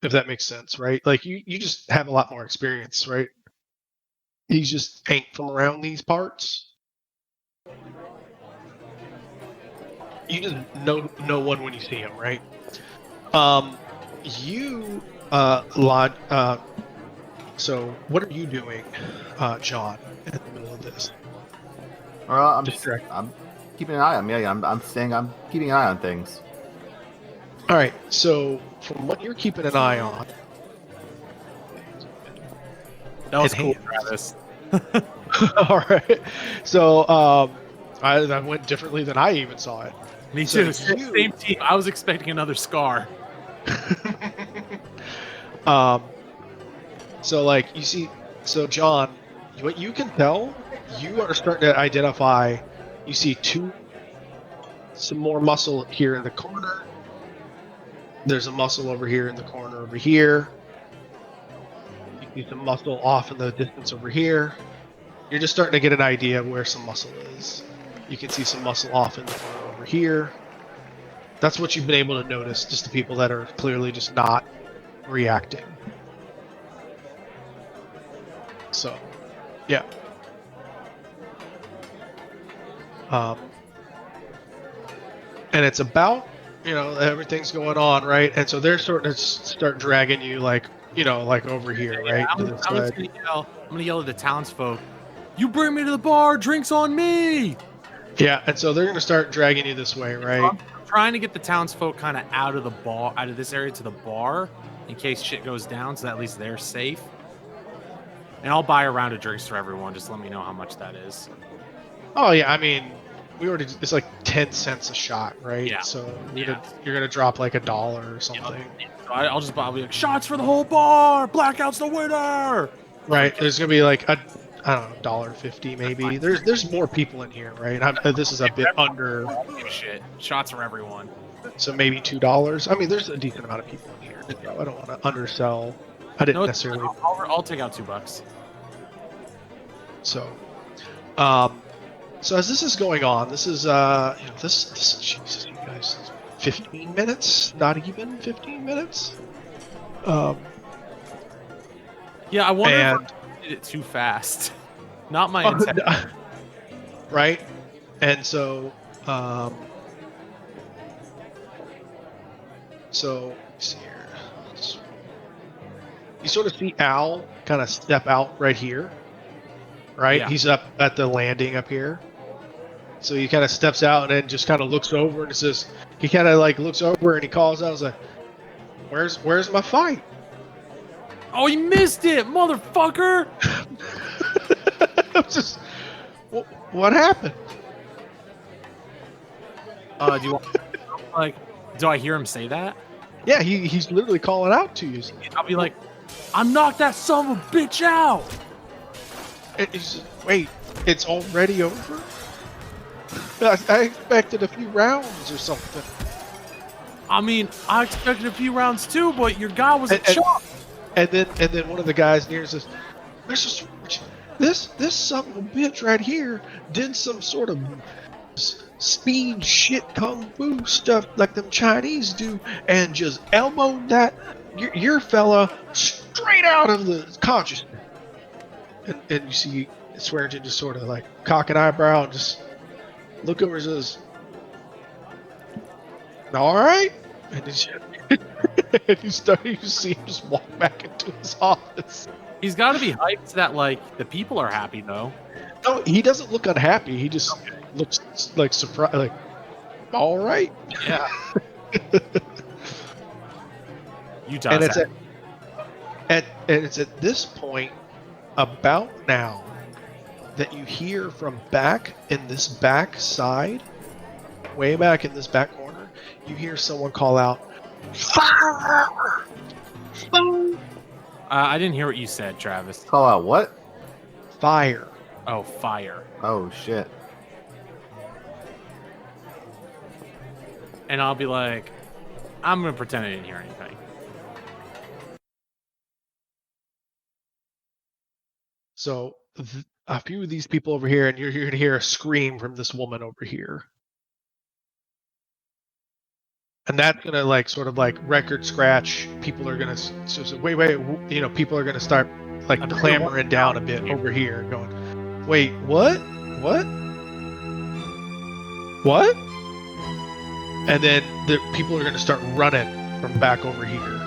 If that makes sense, right? Like you just have a lot more experience, right? He's just ain't from around these parts. You just know one when you see him, right? So what are you doing, John, in the middle of this? Well, I'm Distract. I'm keeping an eye on. Yeah, I'm keeping an eye on things. All right. So from what you're keeping an eye on, That was cool, Enhance. Travis. all right. So I went differently than I even saw it. Me So too. Same team. I was expecting another scar. So like you see, so John, what you can tell, you are starting to identify. You see some more muscle here in the corner. There's a muscle over here in the corner over here. You see some muscle off in the distance over here. You're just starting to get an idea of where some muscle is. You can see some muscle off in the corner over here. That's what you've been able to notice, just the people that are clearly just not reacting. So, yeah. And it's about, everything's going on, right? And so they're starting to start dragging you, like, like over here, right? I'm just gonna yell at the townsfolk. You bring me to the bar, drinks on me. Yeah, and so they're gonna start dragging you this way, right? I'm trying to get the townsfolk kind of out of this area to the bar, in case shit goes down, so that at least they're safe. And I'll buy a round of drinks for everyone. Just let me know how much that is. Oh yeah, I mean, it's like 10 cents a shot, right? Yeah. So you're gonna drop like $1 or something. So I'll be like, shots for the whole bar. Blackout's the winner. Right. There's gonna be like I don't know, $1.50 maybe. There's more people in here, right? This is a bit under. Shit. Shots for everyone. So maybe $2. I mean, there's a decent amount of people in here. So I don't want to undersell. I didn't necessarily. I'll take out $2. So, so as this is going on, this is this Jesus, you guys, 15 minutes, not even 15 minutes. Yeah, I wonder if I did it too fast. Not my intent. Right, and so so let's see here. You sort of see Al kind of step out right here. Right? Yeah. He's up at the landing up here. So he kind of steps out and then just kind of looks over and says, he kind of like looks over and he calls out, like, where's my fight? Oh, you missed it, motherfucker! Just, what happened? Do you want, do I hear him say that? Yeah, he's literally calling out to you. I'll be like, I knocked that son of a bitch out! Wait, it's already over? I expected a few rounds or something. I mean, I expected a few rounds too, but your guy was a chump. And then one of the guys near says, "Mr. Storch, this son of a bitch right here did some sort of speed shit kung fu stuff like them Chinese do, and just elbowed that your fella straight out of the consciousness." And you see Swearingen just sort of like cock an eyebrow and just look over and says, "All right." And you see him just walk back into his office. He's got to be hyped that the people are happy though. No, he doesn't look unhappy. He just looks like surprised, like, all right. Yeah. And it's at this point, about now, that you hear from back in this back side, way back in this back corner, you hear someone call out, "Fire! Fire!" I didn't hear what you said, Travis. Call out what? Fire. Oh, fire. Oh, shit. And I'll be like, I'm going to pretend I didn't hear anything. So a few of these people over here, and you're going to hear a scream from this woman over here. And that's going to sort of record scratch. People are going to say, wait, people are going to start clamoring down a bit over here going, wait, what? And then the people are going to start running from back over here.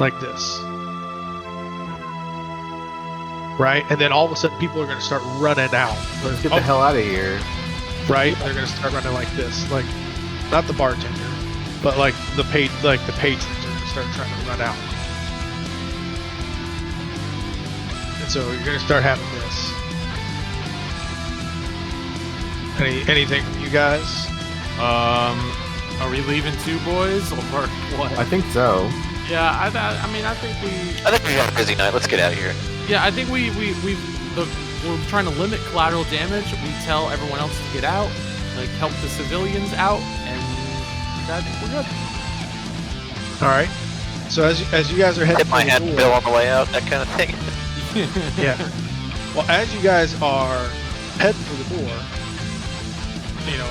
Like this. Right? And then all of a sudden people are going to start running out. Let's get the hell out of here. Right? They're going to start running like this. Not the bartender, but the patrons are going to start trying to run out. And so you're going to start having this. Anything from you guys? Are we leaving too, boys, or what? I think so. Yeah, I think we got a busy night. Let's get out of here. Yeah, I think we're trying to limit collateral damage. We tell everyone else to get out, help the civilians out, and I think we're good. All right. So as you guys are heading, hit my head and bill on the way out, that kind of thing. Yeah. Well, as you guys are heading for the door,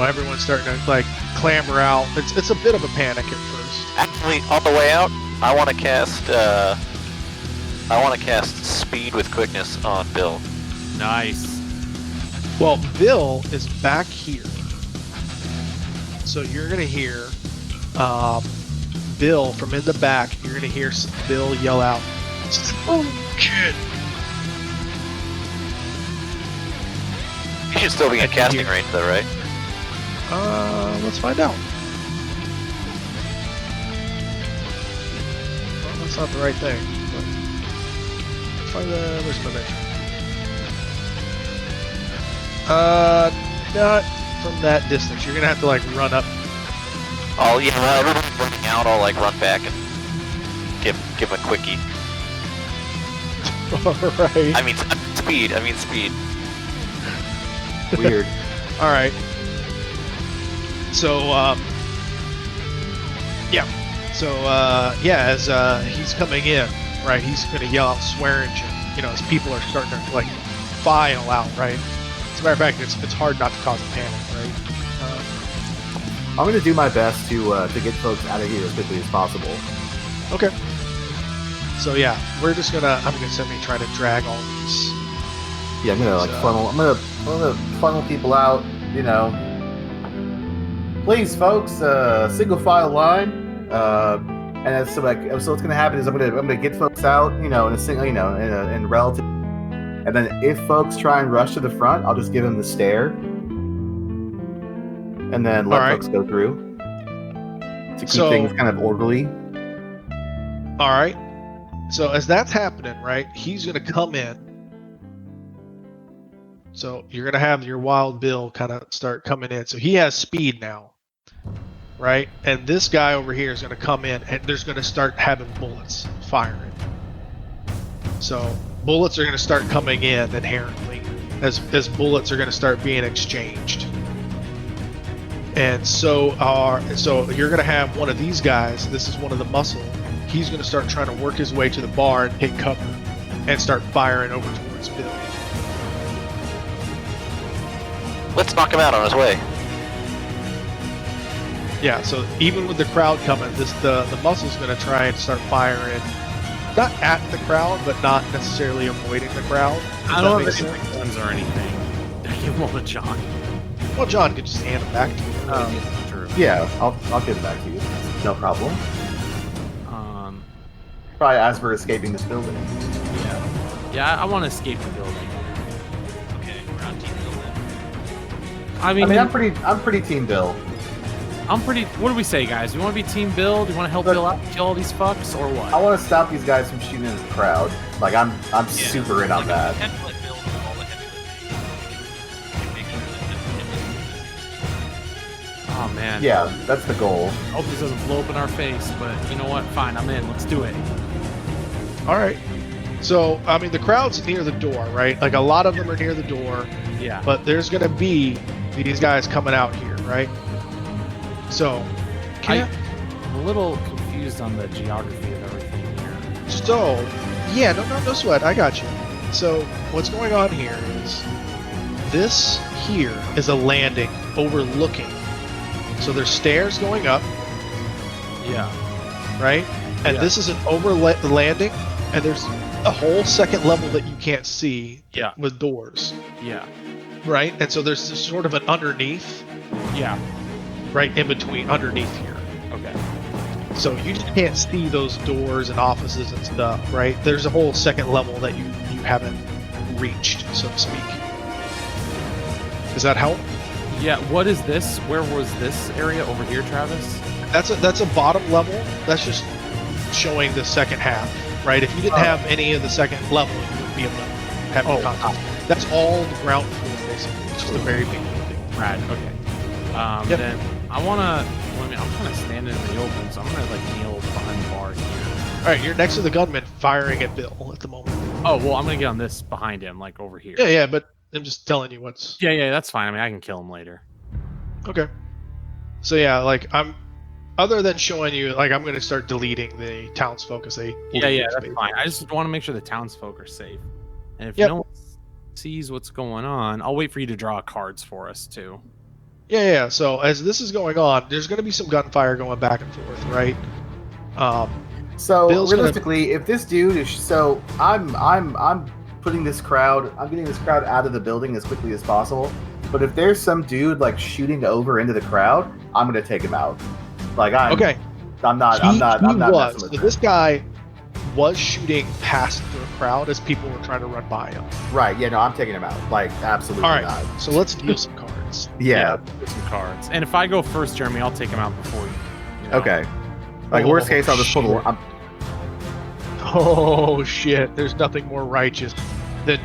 everyone's starting to clamber out. It's a bit of a panic at first. Actually, on the way out, I want to cast I want to cast speed with quickness on Bill. Nice. Well, Bill is back here. So you're going to hear Bill from in the back. You're going to hear Bill yell out, "Oh, kid!" You should still be in casting range, though, right? Let's find out. Well, that's not the right thing. But let's find where's my measure? Not from that distance. You're gonna have to like run up. Oh, yeah, everyone's running out. I'll like run back and give him a quickie. Alright. I mean speed. Weird. Alright. So, yeah. So, as he's coming in, right, he's gonna yell out swearing shit, as people are starting to, like, file out, right? As a matter of fact, it's hard not to cause a panic, right? I'm gonna do my best to get folks out of here as quickly as possible. Okay. So, yeah, I'm gonna simply try to drag all these. Yeah, I'm gonna funnel people out, Please, folks, single file line. And so what's gonna happen is I'm gonna get folks out, in a single, in relative. And then if folks try and rush to the front, I'll just give them the stare, and then let folks go through to keep things kind of orderly. All right. So as that's happening, right, he's gonna come in. So you're gonna have your Wild Bill kind of start coming in. So he has speed now, right? And this guy over here is gonna come in, and there's gonna start having bullets firing. So bullets are gonna start coming in inherently, as bullets are gonna start being exchanged. And so you're gonna have one of these guys. This is one of the muscle. He's gonna start trying to work his way to the bar and take cover, and start firing over towards Bill. Let's knock him out on his way. Yeah, so even with the crowd coming, the muscle's going to try and start firing, not at the crowd, but not necessarily avoiding the crowd. I don't have any guns or anything. I give them all to John. Well, John could just hand them back to you. True. Yeah, I'll give it back to you. No problem. Probably as we're escaping this building. Yeah, I want to escape the building. Okay, we're on Team Bill then. I mean, I'm pretty Team Bill. What do we say, guys? Do you want to be Team Bill? Do you want to help Bill out, kill all these fucks, or what? I want to stop these guys from shooting in the crowd. Like I'm super in on that. Oh man. Yeah, that's the goal. I hope this doesn't blow up in our face, but you know what? Fine, I'm in. Let's do it. All right. So, I mean, the crowd's near the door, right? Like, a lot of them are near the door. Yeah. But there's going to be these guys coming out here, right? So, I'm a little confused on the geography of everything here. So, yeah, no sweat. I got you. So, what's going on here is this here is a landing overlooking. So there's stairs going up. Yeah. Right? And this is an landing, and there's a whole second level that you can't see with doors. Yeah. Right? And so there's this sort of an underneath. Yeah. Right in between, underneath here. Okay. So you just can't see those doors and offices and stuff, right? There's a whole second level that you haven't reached, so to speak. Does that help? Yeah, what is this? Where was this area over here, Travis? That's a bottom level. That's just showing the second half, right? If you didn't have any of the second level, you wouldn't be able to have the content. That's all the ground floor, basically. It's just a very big building. Right, okay. Then I'm kind of standing in the open, so I'm gonna like kneel behind the bar here. All right, you're next to the gunman firing at Bill at the moment. Oh, well, I'm gonna get on this behind him, like over here. Yeah, but I'm just telling you what's... Yeah, that's fine. I mean, I can kill him later. Okay. So yeah, like other than showing you, like I'm going to start deleting the townsfolk as they... Yeah, that's fine. I just want to make sure the townsfolk are safe. And if no one sees what's going on, I'll wait for you to draw cards for us too. Yeah. So as this is going on, there's going to be some gunfire going back and forth, right? So Bill's gonna- realistically, if this dude is so, I'm putting this crowd. I'm getting this crowd out of the building as quickly as possible. But if there's some dude like shooting over into the crowd, I'm gonna take him out. Like I'm not messing with so this guy was shooting past the crowd as people were trying to run by him. Right? Yeah, no, I'm taking him out. Like absolutely All right, not. so let's deal some cards. Yeah. Get some cards. And if I go first, Jeremy, I'll take him out before you. You know? Okay. Like Oh, worst case, I'll just pull the. shit. Oh shit! There's nothing more righteous than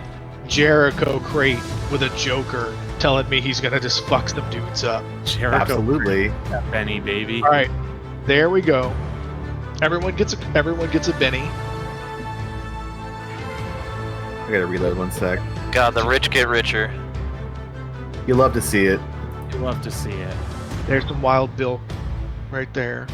Jericho Crate with a Joker telling me he's gonna just fuck some dudes up. Jericho, Absolutely. Benny, baby. All right, there we go. Everyone gets a Benny. I gotta reload 1 sec. God, the rich get richer. You love to see it. You love to see it. There's some Wild Bill, right there.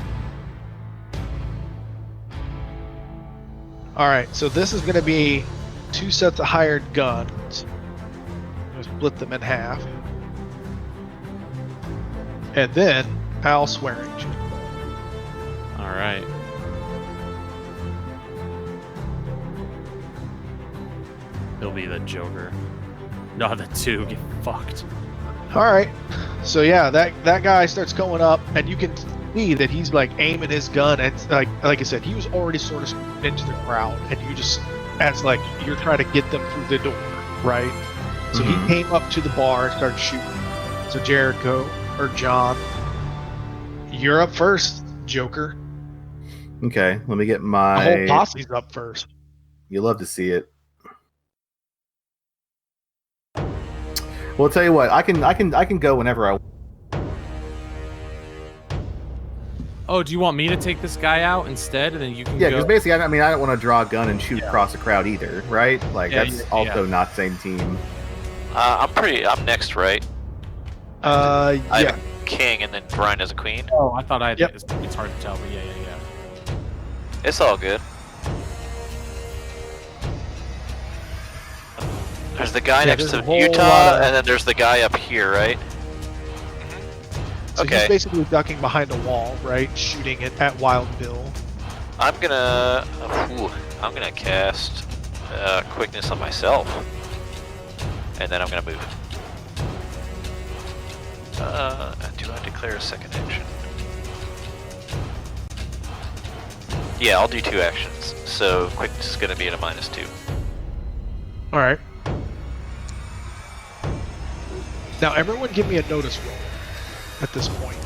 All right, so this is gonna be 2 sets of hired guns. I'm gonna split them in half, and then Al Swearingen. All right. He'll be the Joker. No, the 2 get fucked. All right, so yeah, that guy starts going up, and you can see that he's like aiming his gun, and like I said, he was already sort of into the crowd, and you just as like you're trying to get them through the door, right? So he came up to the bar and started shooting. So Jericho or John, you're up first, Joker. Okay, let me get The my. whole posse's up first. You love to see it. Well, I'll tell you what. I can go whenever I. Oh, do you want me to take this guy out instead, and then you can Yeah, go? because basically, I mean, I don't want to draw a gun and shoot across the crowd either, right? Like Yeah, that's also not same team. I'm next, right? I Yeah. have a king, and then Brian has a queen. Oh, I thought I. Yep. It's hard to tell, but yeah. It's all good. There's the guy next there's a to whole Utah, lot of- and then there's the guy up here, right? So he's Okay. basically ducking behind a wall, right? Shooting it at Wild Bill. I'm gonna cast quickness on myself, and then I'm gonna move. Do I declare a second action? Yeah, I'll do 2 actions. So quickness is gonna be at a -2. All right. Now everyone, give me a notice roll at this point.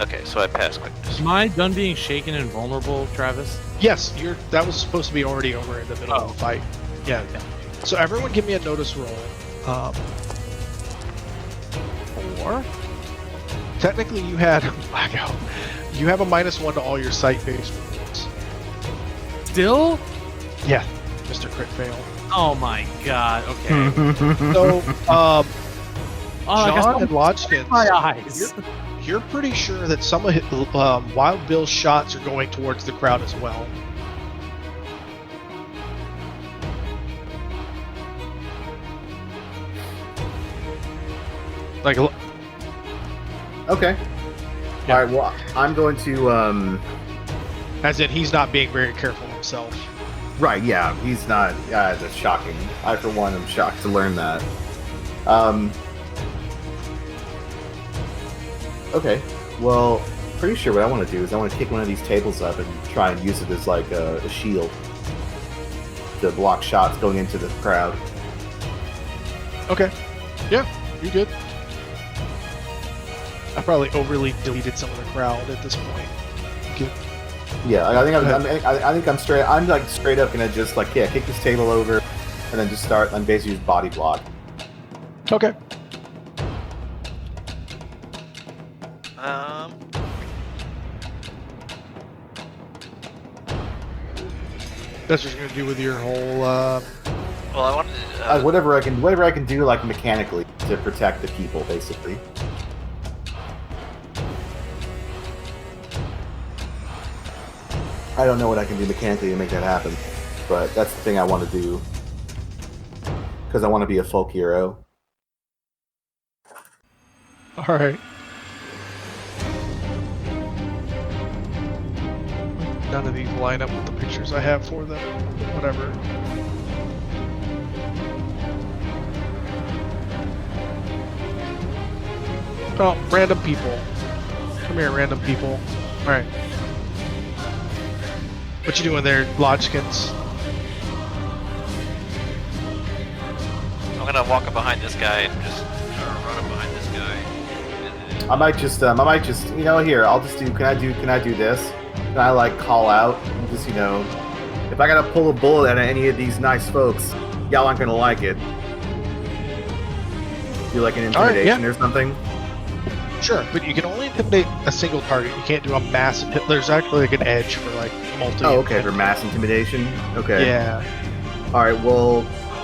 Okay, so I pass quickness. Am I done being shaken and vulnerable, Travis? Yes, that was supposed to be already over in the middle of the fight. Yeah. So everyone, give me a notice roll. 4? Technically, you had blackout. You have a -1 to all your sight-based rolls. Still? Yeah, Mr. Crit Fail. Oh my god. Okay. So, Oh, I guess John and Lodgkins, my eyes. you're pretty sure that some of Wild Bill's shots are going towards the crowd as well. Like, Okay. Yeah. All right. Well, I'm going to. as in, he's not being very careful himself. Right. Yeah. He's not. That's shocking. I, for one, am shocked to learn that. Okay. Well, pretty sure what I want to do is I want to kick one of these tables up and try and use it as like a shield to block shots going into the crowd. Okay. Yeah, you good. I probably overly deleted some of the crowd at this point. Good. Yeah, I think I'm straight. I'm like straight up gonna just like kick this table over, and then just start and basically use body block. Okay. That's what you're gonna do with your whole. Well, I wanted Whatever I can do like mechanically to protect the people, basically. I don't know what I can do mechanically to make that happen, but that's the thing I want to do because I want to be a folk hero. All right. None of these line up with the pictures I have for them. Whatever. Oh, random people. Come here, random people. Alright. What you doing there, Lodgkins? I'm gonna walk up behind this guy and just run up behind this guy. I might just, you know, here, I'll just do, can I do this? Can I, like, call out? And just, you know, if I gotta pull a bullet out of any of these nice folks, y'all aren't gonna like it. Do, like, an intimidation or something? Sure, but you can only intimidate a single target. You can't do a massive hit. There's actually, like, an edge for, like, multi. Oh, okay, for mass intimidation? Okay. Yeah. Alright, well,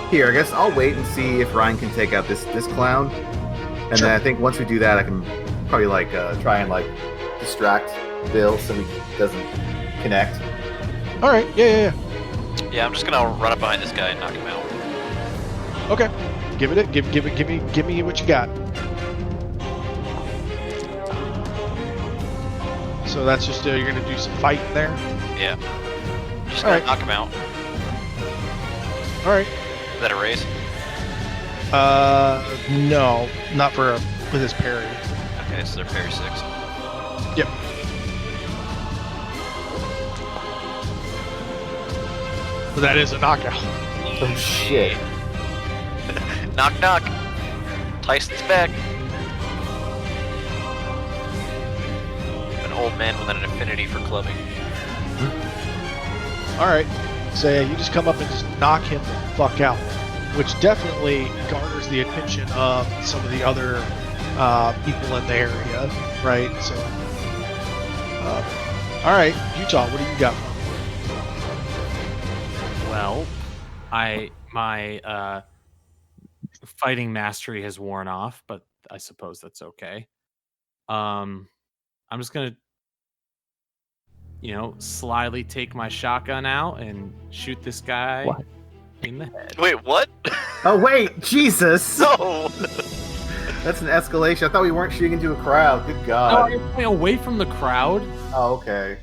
here, I guess I'll wait and see if Ryan can take out this clown. And Sure. then I think once we do that, I can probably, like, try and, like, distract Bill so he doesn't connect. Alright, yeah. Yeah, I'm just gonna run up behind this guy and knock him out. Okay. Give me what you got. So that's just, you're gonna do some fighting there? Yeah. Just gonna knock him out. Alright. Is that a raise? No. Not with his parry. Okay, so they're parry 6. Yep. But that is a knockout. Oh, shit. Knock, knock. Tyson's back. An old man with an affinity for clubbing. Alright. So yeah, you just come up and just knock him the fuck out. Which definitely garners the attention of some of the other people in the area, right? So, alright, Utah, what do you got? Well, my fighting mastery has worn off, but I suppose that's okay. I'm just gonna, slyly take my shotgun out and shoot this guy in the head. Wait, what? Oh, wait! Jesus! No! That's an escalation. I thought we weren't shooting into a crowd. Good No, God. you're going away from the crowd. Oh, okay.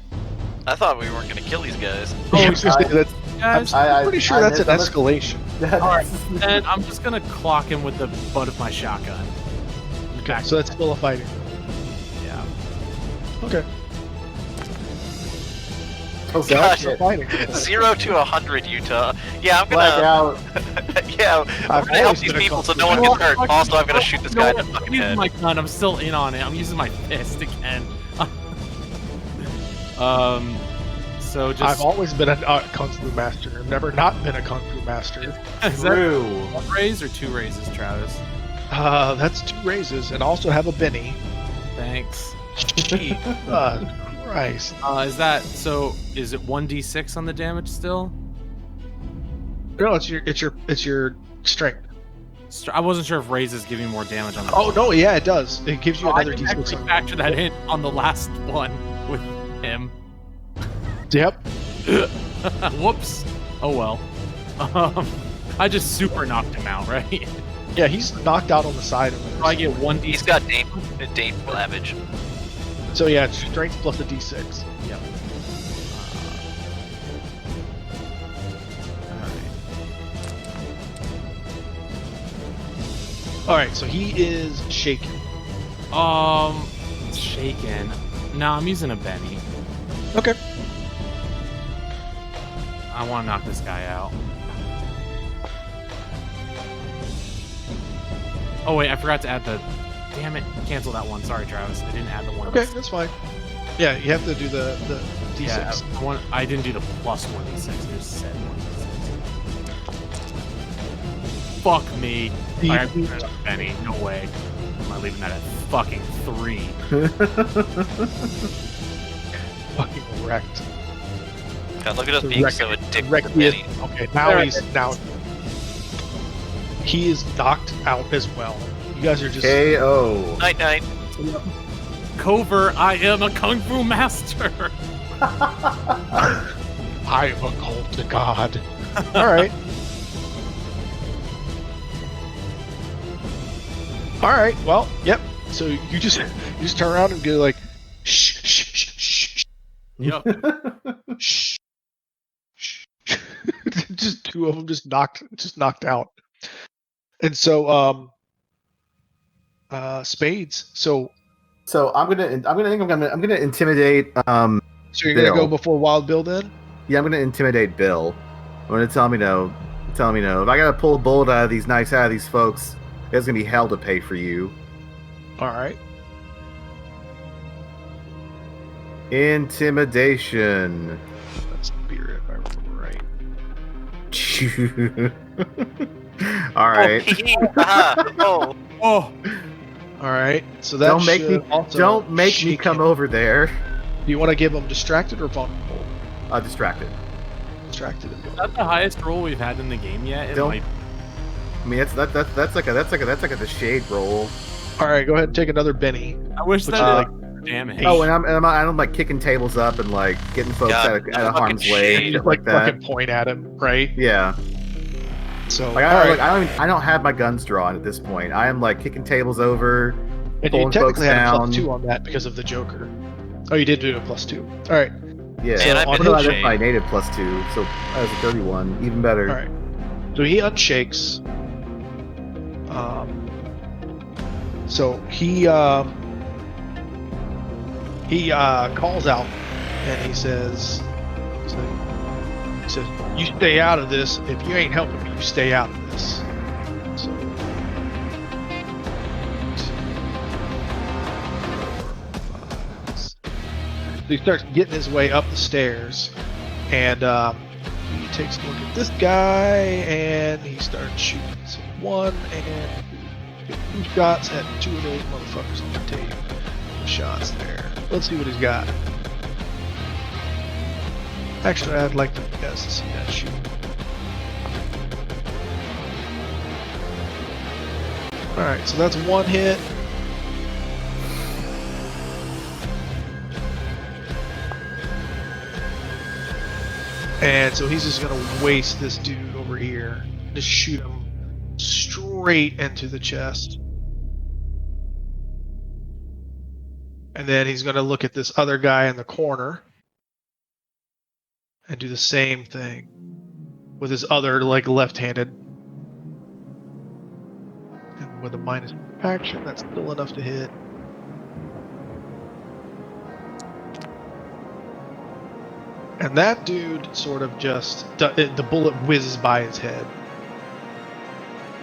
I thought we weren't gonna kill these guys. I was gonna say that's, Guys, I'm pretty sure that's an escalation. Alright, and I'm just gonna clock him with the butt of my shotgun. Okay, so that's still a fighting. Yeah. Okay. Oh, Gosh. shit. Fighting. 0 to 100, Utah. Yeah, I'm Black gonna. out. Yeah, I'm gonna help these people so no one gets hurt. Also, I'm gonna shoot this guy in the I'm fucking using head. my gun. I'm still in on it. I'm using my fist again. So just I've always been a kung fu master. I've never not been a kung fu master. is that True. one raise or 2 raises, Travis? That's 2 raises, and also have a Benny. Thanks. Jesus Christ. Is that so? Is it 1d6 on the damage still? No, it's your strength. I wasn't sure if raises give you more damage on the. Oh no, yeah, it does. It gives you I another didn't d6. actually factor that in on the last one with him. Yep. Whoops. Oh well. I just super knocked him out, right? Yeah, he's knocked out on the side of it. I get 1d6. He's got Dane damage. So yeah, it's strength plus a d6. Yep. All right, so he is shaken. Shaken. No, I'm using a Benny. Okay. I want to knock this guy out. Oh wait, I forgot to add the. Damn it! Cancel that one. Sorry, Travis. I didn't add the one. Okay, that's fine. Yeah, you have to do the d6. Yeah, I didn't do the plus 1d6. I just said 1d6. Fuck me. The- I have a Benny. No way. Am I leaving that at fucking 3? Fucking wrecked. God, look at us being so addicted to Benny. Okay, now he is knocked out as well. You guys are just KO. Night, night. Cover, I am a kung fu master. I am a cult to God. All right. All right. Well, yep. So you just turn around and go like, shh, shh, shh, shh, shh. Yep. Shh. Shh. Just two of them just knocked out. And so spades. So I'm gonna intimidate. so you're gonna go Bill. before Wild Bill then? Yeah, I'm gonna intimidate Bill. I'm gonna tell him, if I gotta pull a bullet out of these folks, there's gonna be hell to pay for you. All right. Intimidation. That's spirit, if I remember right. All right. Oh, Oh, All right. So that Don't make me shake come him. over there. Do you want to give him distracted or vulnerable? Distracted. Distracted. is that the highest roll we've had in the game yet? It Don't- might. I mean, that's like a shade roll. All right. Go ahead and take another Benny. I wish Which that is did like damage. Oh, and I'm like kicking tables up and like getting folks God, out of fucking harm's way and shade. shit Like like that. fucking point at him, right? Yeah. So Like, all right. I don't have my guns drawn at this point. I am like kicking tables over. And you pulling folks technically had a down. +2 on that because of the Joker. Oh, you did do a +2. All right. Yeah. Man, I've been that's shade. my native +2, so that was a 31, even better. All right. So he unshakes. So he calls out and he says, "You stay out of this. If you ain't helping me, you stay out of this." So. So he starts getting his way up the stairs, and he takes a look at this guy, and he starts shooting. So 1 and 2 shots at 2 of those motherfuckers on the tape. Shots there. Let's see what he's got. Actually, I'd like you guys to see that shoot. Alright, so that's 1 hit. And so he's just gonna waste this dude over here. Just shoot him straight into the chest. And then he's gonna look at this other guy in the corner and do the same thing with his other, like, left-handed. And with a minus action, that's still enough to hit. And that dude sort of just, the bullet whizzes by his head.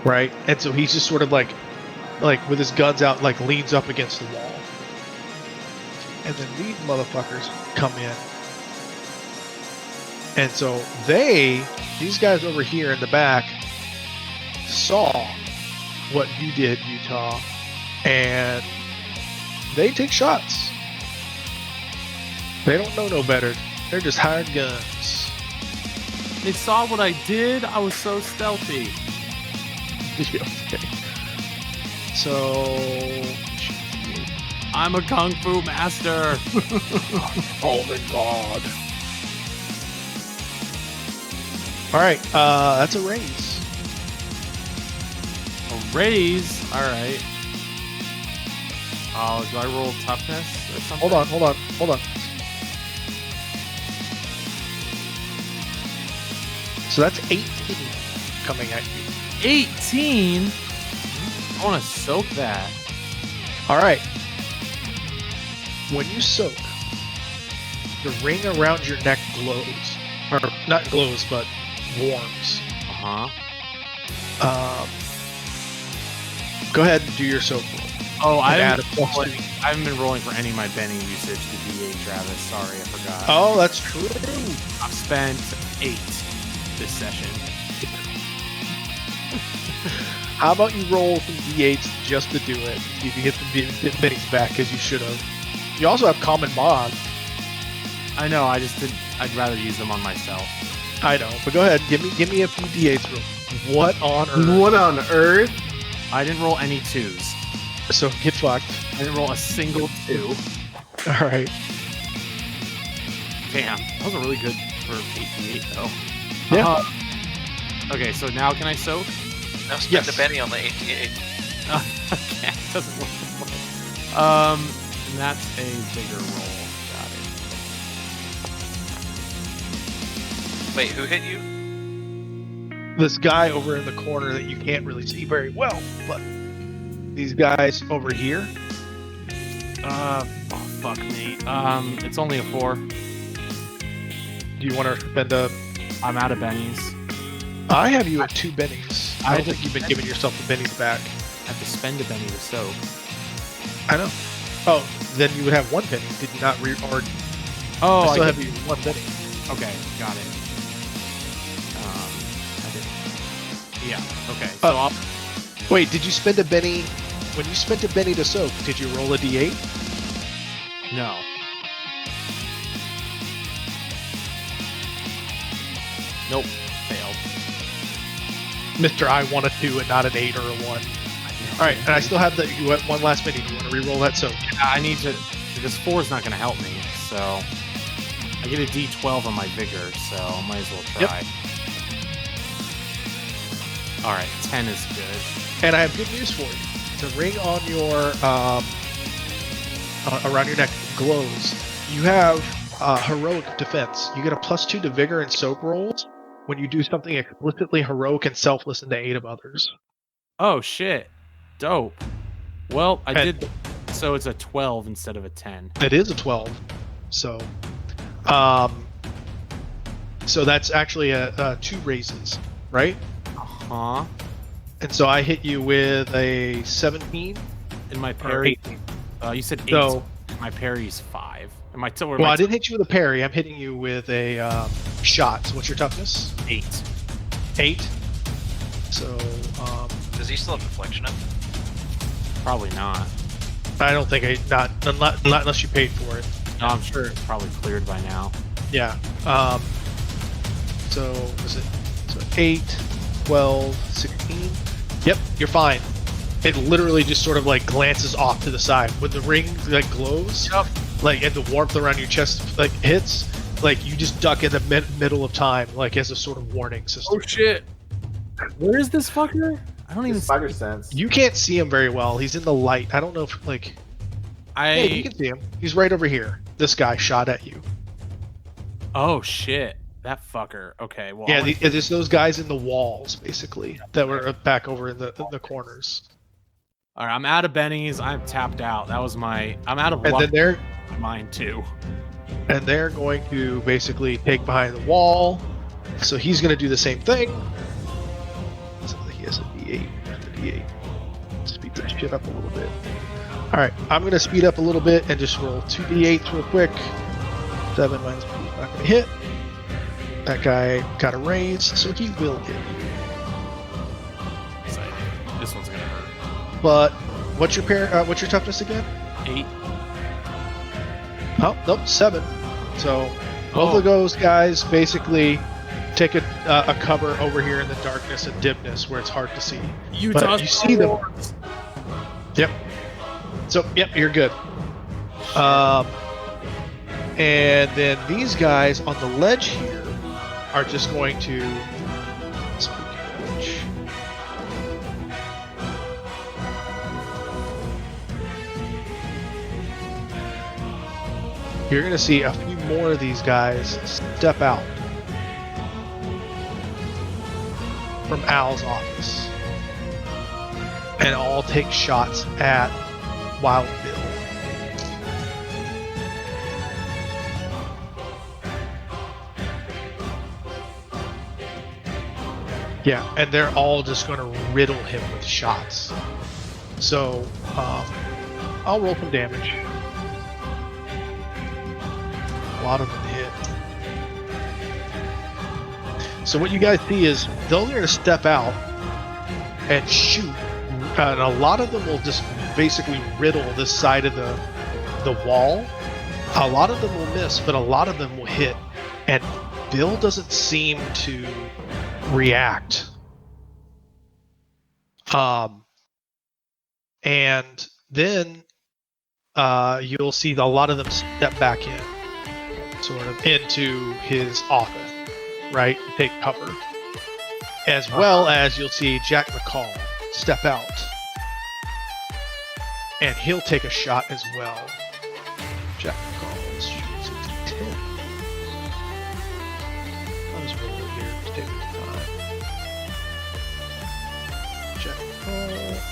Right? And so he's just sort of like with his guns out, like leans up against the wall. And then these motherfuckers come in. And so these guys over here in the back saw what you did, Utah. And they take shots. They don't know no better. They're just hired guns. They saw what I did. I was so stealthy. Okay. So, I'm a kung fu master. oh my god. All right, that's a raise. A raise. All right. Oh, do I roll toughness or something? Hold on. So that's 18 coming at you. 18. I want to soak that. All right. When you soak, the ring around your neck glows, or not glows, but warms. Go ahead and do your soak roll. Oh, I add haven't been rolling for any of my Benny usage to D8, Travis. Sorry, I forgot. Oh, that's true. I've spent 8 this session. How about you roll some D8s just to do it? See if you get the minis back, because you should have. You also have common mod. I know. I just didn't. I'd rather use them on myself. I know, but go ahead. Give me a few D8s. What on earth? What on earth? I didn't roll any 2s. So get fucked. I didn't roll a single 2. All right. Damn, that was a really good for 8d8 though. Yeah. Okay, so now can I soak? Now spend Yes. a penny on the 88. Okay, it doesn't work that way. And that's a bigger roll. Got it. Wait, who hit you? This guy over in the corner that you can't really see very well, but these guys over here. Oh fuck me. It's only a 4. Do you want to spend a? I'm out of bennies. I have you at 2 bennies. I I don't just- think you've been giving yourself the bennies back. I have to spend a benny to soak. I know. Oh, then you would have 1 penny. Did you not or Oh, I still I have you 1 penny. Okay, got it. I did. Yeah. Okay. So I'll. Wait, did you spend a benny? When you spent a benny to soak, did you roll a d8? No. Nope. Failed. Mr. I want a 2 and not an 8 or a 1. All right, and I still have that. You have 1 last penny. Do you want to re-roll that soak? I need to. This 4 is not going to help me, so I get a D12 on my vigor, so I might as well try. All right, 10 is good. And I have good news for you. The ring on your around your neck glows. You have heroic defense. You get a +2 to vigor and soak rolls when you do something explicitly heroic and selfless in the aid of others. Oh shit, dope. Well, I And- did. So it's a 12 instead of a 10. It is a 12. So that's actually a 2 raises, right? Huh? And so I hit you with a 17 And my or parry. 18. You said 8. So, My parry's 5. And my well, I didn't hit you with a parry. I'm hitting you with a shot. So what's your toughness? 8. 8. So Does he still have deflection up? Probably not. I don't think not unless you paid for it. No, I'm sure it's probably cleared by now. Yeah. So was it? So 8, 12, 16. Yep, you're fine. It literally just sort of like glances off to the side when the ring like glows. Yep. Like and the warmth around your chest like hits. Like you just duck in the middle of time, like as a sort of warning system. Oh shit! Where is this fucker? I don't even. Spider sense. You can't see him very well. He's in the light. I don't know if like. I. Yeah, you can see him. He's right over here. This guy shot at you. Oh shit! That fucker. Okay. Well. Yeah, there's those guys in the walls basically that were back over in the corners. All right. I'm out of bennies. I'm tapped out. That was my. I'm out of And luck. then they're Mine too. going to basically take behind the wall. So he's going to do the same thing. So he has a D8. Speed that shit up a little bit. All right, I'm going to speed up a little bit and just roll 2 D8s real quick. 7 minus 2 is not going to hit. That guy got a raise, so he will hit. Exciting. This one's gonna hurt. But what's your toughness again? 8. Oh, nope, 7. So both of those guys basically take a cover over here in the darkness and dimness where it's hard to see. Utah. You see them. Yep. So, yep, you're good. And then these guys on the ledge here are just going to. Speaking of which. You're going to see a few more of these guys step out from Al's office and all take shots at Wild Bill. Yeah, and they're all just going to riddle him with shots. So, I'll roll some damage. A lot of them hit. So what you guys see is they're going to step out and shoot, and a lot of them will just basically riddle this side of the wall. A lot of them will miss, but a lot of them will hit. And Bill doesn't seem to react. And then you'll see a lot of them step back in, sort of into his office, right? Take cover. As well as you'll see Jack McCall step out. And he'll take a shot as well. Jack McCall is shooting 10. I was rolling check.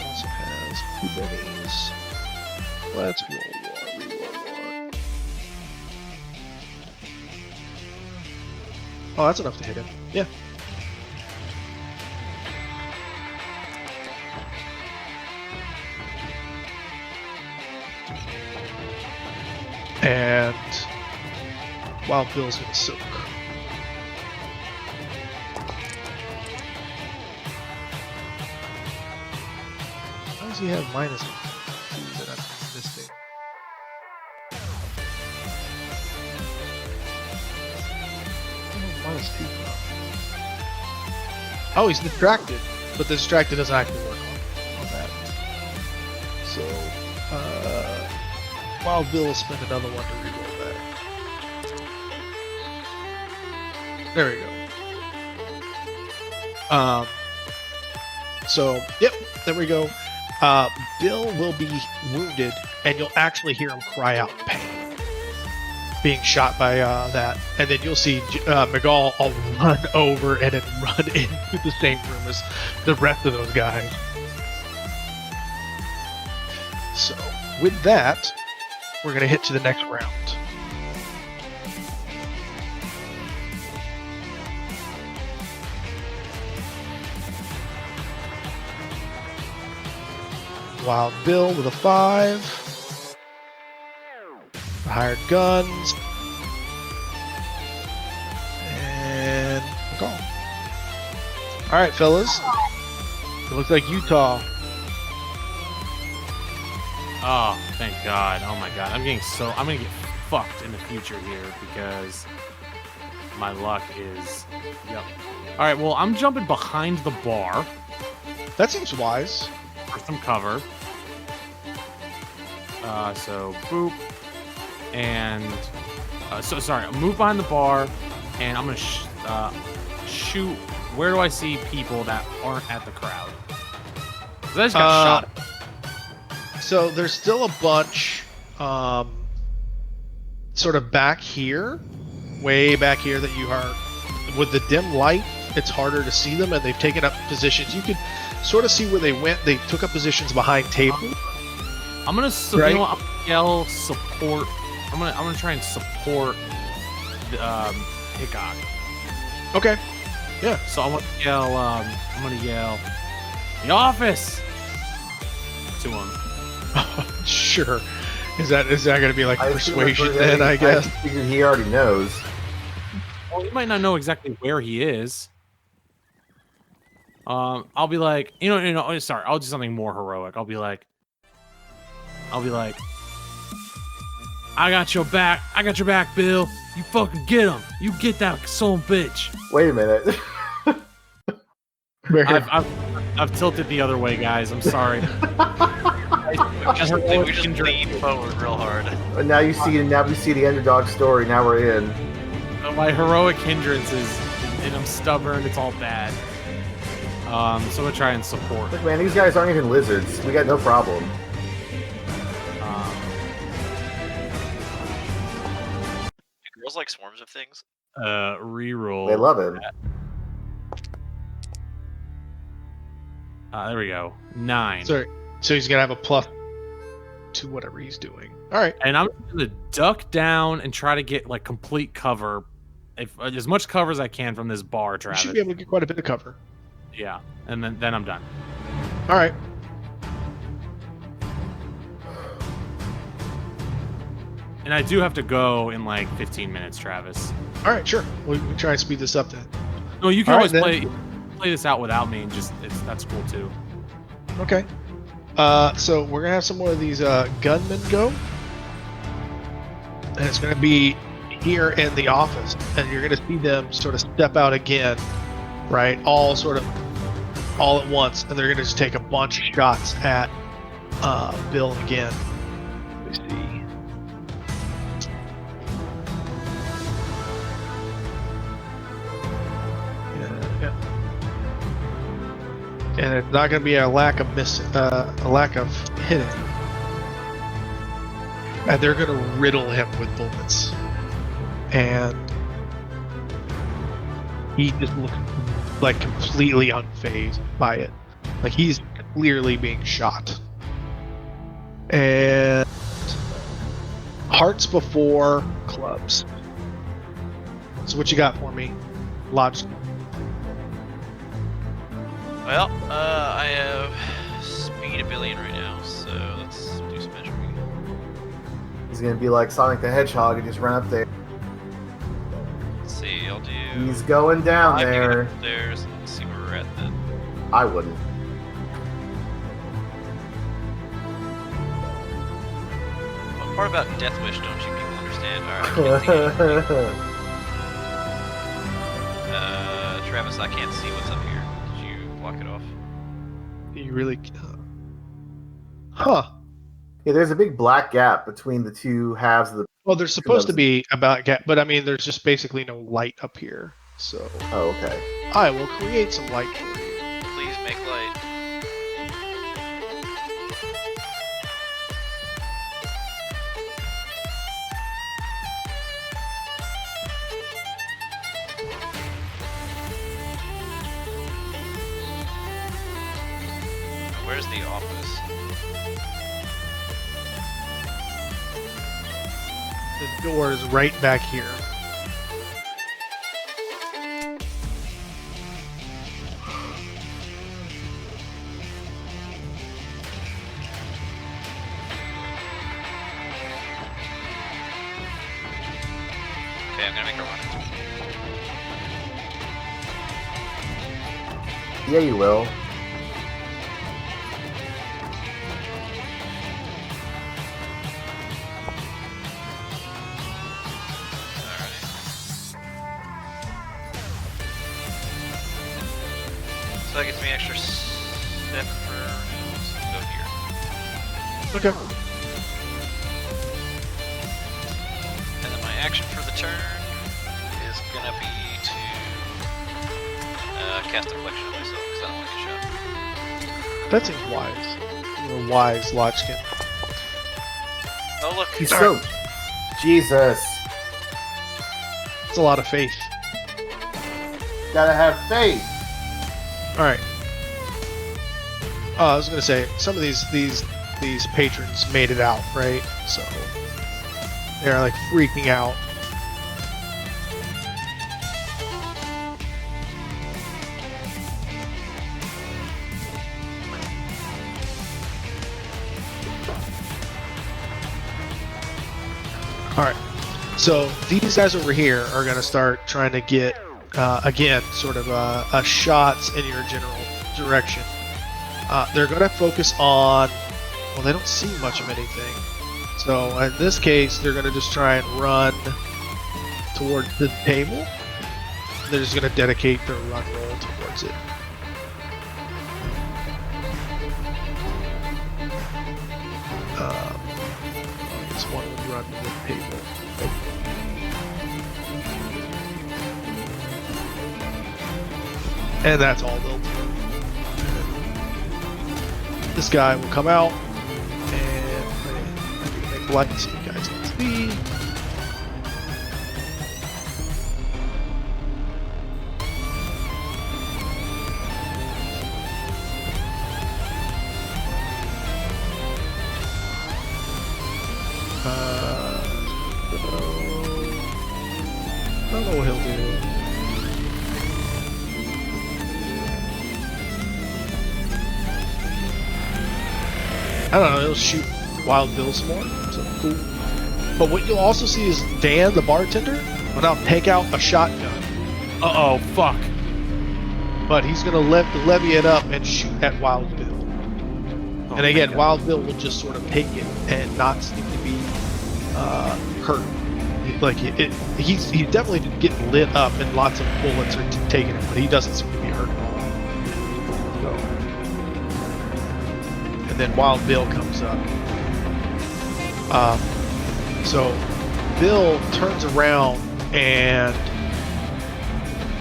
Also has 2 minis. Let's roll 1. Reroll 1. Oh, that's enough to hit him. Yeah. And Wild Bill's gonna soak. How does he have minus 2 that I'm missing? Minus 2 from? Oh, he's distracted, but the distracted doesn't actually work on that. So, Wild Bill will spend another 1 to reroll that. There we go. So, yep, there we go. Bill will be wounded, and you'll actually hear him cry out in pain, being shot by that. And then you'll see McGall all run over and then run into the same room as the rest of those guys. So, with that, we're going to hit to the next round. Wild Bill with a 5. Hired guns. And McCall. Alright, fellas. It looks like Utah. Oh, thank God. Oh my God. I'm gonna get fucked in the future here because my luck is. Yep. Alright, well, I'm jumping behind the bar. That seems wise. For some cover. So boop, and sorry. I'll move behind the bar, and I'm gonna shoot. Where do I see people that aren't at the crowd? 'Cause I just got shot. So there's still a bunch, sort of back here, way back here that you are. With the dim light, it's harder to see them, and they've taken up positions. You can sort of see where they went. They took up positions behind tables. I'm gonna Right. you know what, I'm gonna yell support. I'm gonna try and support the Hickok. Okay. Yeah. So I'm gonna yell the office to him. Sure. Is that gonna be like I persuasion assume then? I guess. figured he already knows. Well, he might not know exactly where he is. I'll be like, sorry, I'll do something more heroic. I'll be like, I got your back. I got your back, Bill. You fucking get him. You get that son of a bitch. Wait a minute. I've tilted the other way, guys. I'm sorry. We just lean forward real hard. And now we see the underdog story. Now we're in. My heroic hindrances, and I'm stubborn. It's all bad. So I'm gonna try and support. Look, man, these guys aren't even lizards. We got no problem. Girls like swarms of things. Reroll. They love it. There we go. 9. So he's gonna have a plus to whatever he's doing. All right. And I'm gonna duck down and try to get like complete cover, as much cover as I can from this bar, You Travis. should be able to get quite a bit of cover. Yeah, and then I'm done. All right. And I do have to go in like 15 minutes, Travis. All right. Sure. We can try and speed this up then. No, you can All always right, play this out without me, and that's cool too. Okay. So we're gonna have some more of these gunmen go, and it's gonna be here in the office, and you're gonna see them sort of step out again, right? All at once, and they're gonna just take a bunch of shots at Bill again. Let me see. Yeah. And it's not going to be a lack of hitting, and they're going to riddle him with bullets, and he just looks like completely unfazed by it. Like he's clearly being shot. And hearts before clubs. So what you got for me, Lodge? Well, I have speed a billion right now, so let's do some measuring. He's gonna be like Sonic the Hedgehog and just run up there. Let's see, I'll do. He's going down 5 to get there. upstairs and see where we're at then. I wouldn't. What part about Death Wish don't you people understand? Alright, Travis, I can't see what's up here. Did you block it off? You really? Huh. Yeah, there's a big black gap between the two halves of the. Well, there's supposed to be about gap, but I mean, there's just basically no light up here. So Oh, okay. I will create some light for you. Please make light. Where's the office? The door is right back here. Okay, I'm gonna make a run. Yeah, you will. So that gets me extra 7 for renewals. Go here. Okay. And then my action for the turn is gonna be to cast Deflection on myself because I don't want to get shot. That seems wise. You're a wise, Lodgkin. Oh look, He's so. Jesus. It's a lot of faith. Gotta have faith. All right. I was gonna say some of these patrons made it out, right? So they're like freaking out. All right. So these guys over here are gonna start trying to get again sort of shots in your general direction. They're going to focus on, well, they don't see much of anything. So in this case, they're going to just try and run towards the table. They're just going to dedicate their run roll towards it. I guess one would run to the table. And that's all they'll do. This guy will come out and make light so you guys can see. I don't know what he'll do. I don't know, he'll shoot Wild Bill some more, so cool. But what you'll also see is Dan, the bartender, will now take out a shotgun. Uh-oh, fuck. But he's going to levy it up and shoot at Wild Bill. Oh, and again, Wild Bill will just sort of take it and not seem to be hurt. Like, he's definitely getting lit up and lots of bullets are taking him, but he doesn't seem to be hurt at all. So. And then Wild Bill comes up. So Bill turns around and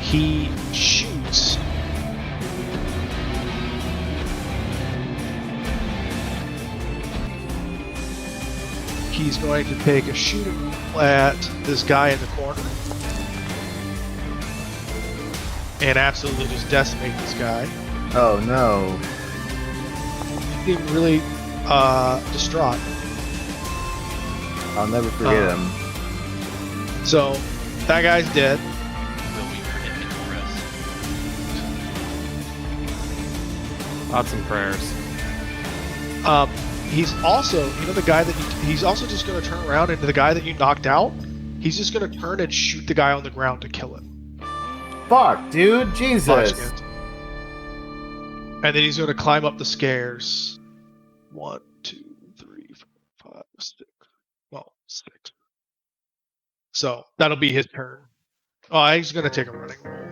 he shoots. He's going to take a shoot at this guy in the corner and absolutely just decimate this guy. Oh no. seemed really distraught. I'll never forget him. So that guy's dead. Will we forget him rest? Thoughts and prayers. He's also, the guy that he's also just going to turn around into the guy that you knocked out. He's just going to turn and shoot the guy on the ground to kill him. Fuck, dude, Jesus. And then he's going to climb up the stairs. 1, 2, 3, 4, 5, 6. Well, 6. So that'll be his turn. Oh, he's going to take a running roll.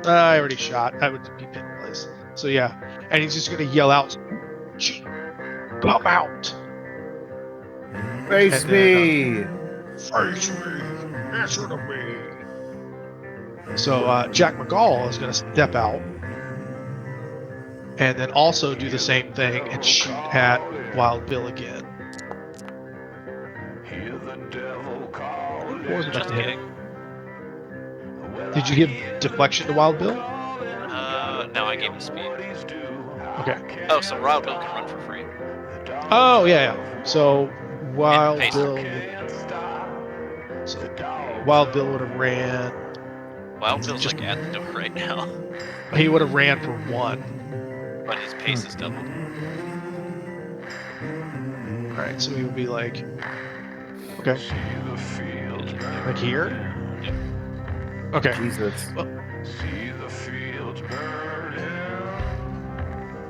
I already shot. I would be penalized. So yeah, and he's just going to yell out, "Come out! Face me! Face me! Answer to me!" So Jack McGall is going to step out, and then also do the same thing and shoot at Wild Bill again. What was it Just to hit? kidding. Did you give deflection to Wild Bill? No, I gave him speed. Okay. Oh, so Wild Bill can run for free. Oh yeah. So Wild pace. Bill. So Wild Bill would have ran. Wild Bill's like at the door right now, He would have ran for 1. but his pace is doubled. All right. So he would be like. Okay. Like here. Okay. Jesus.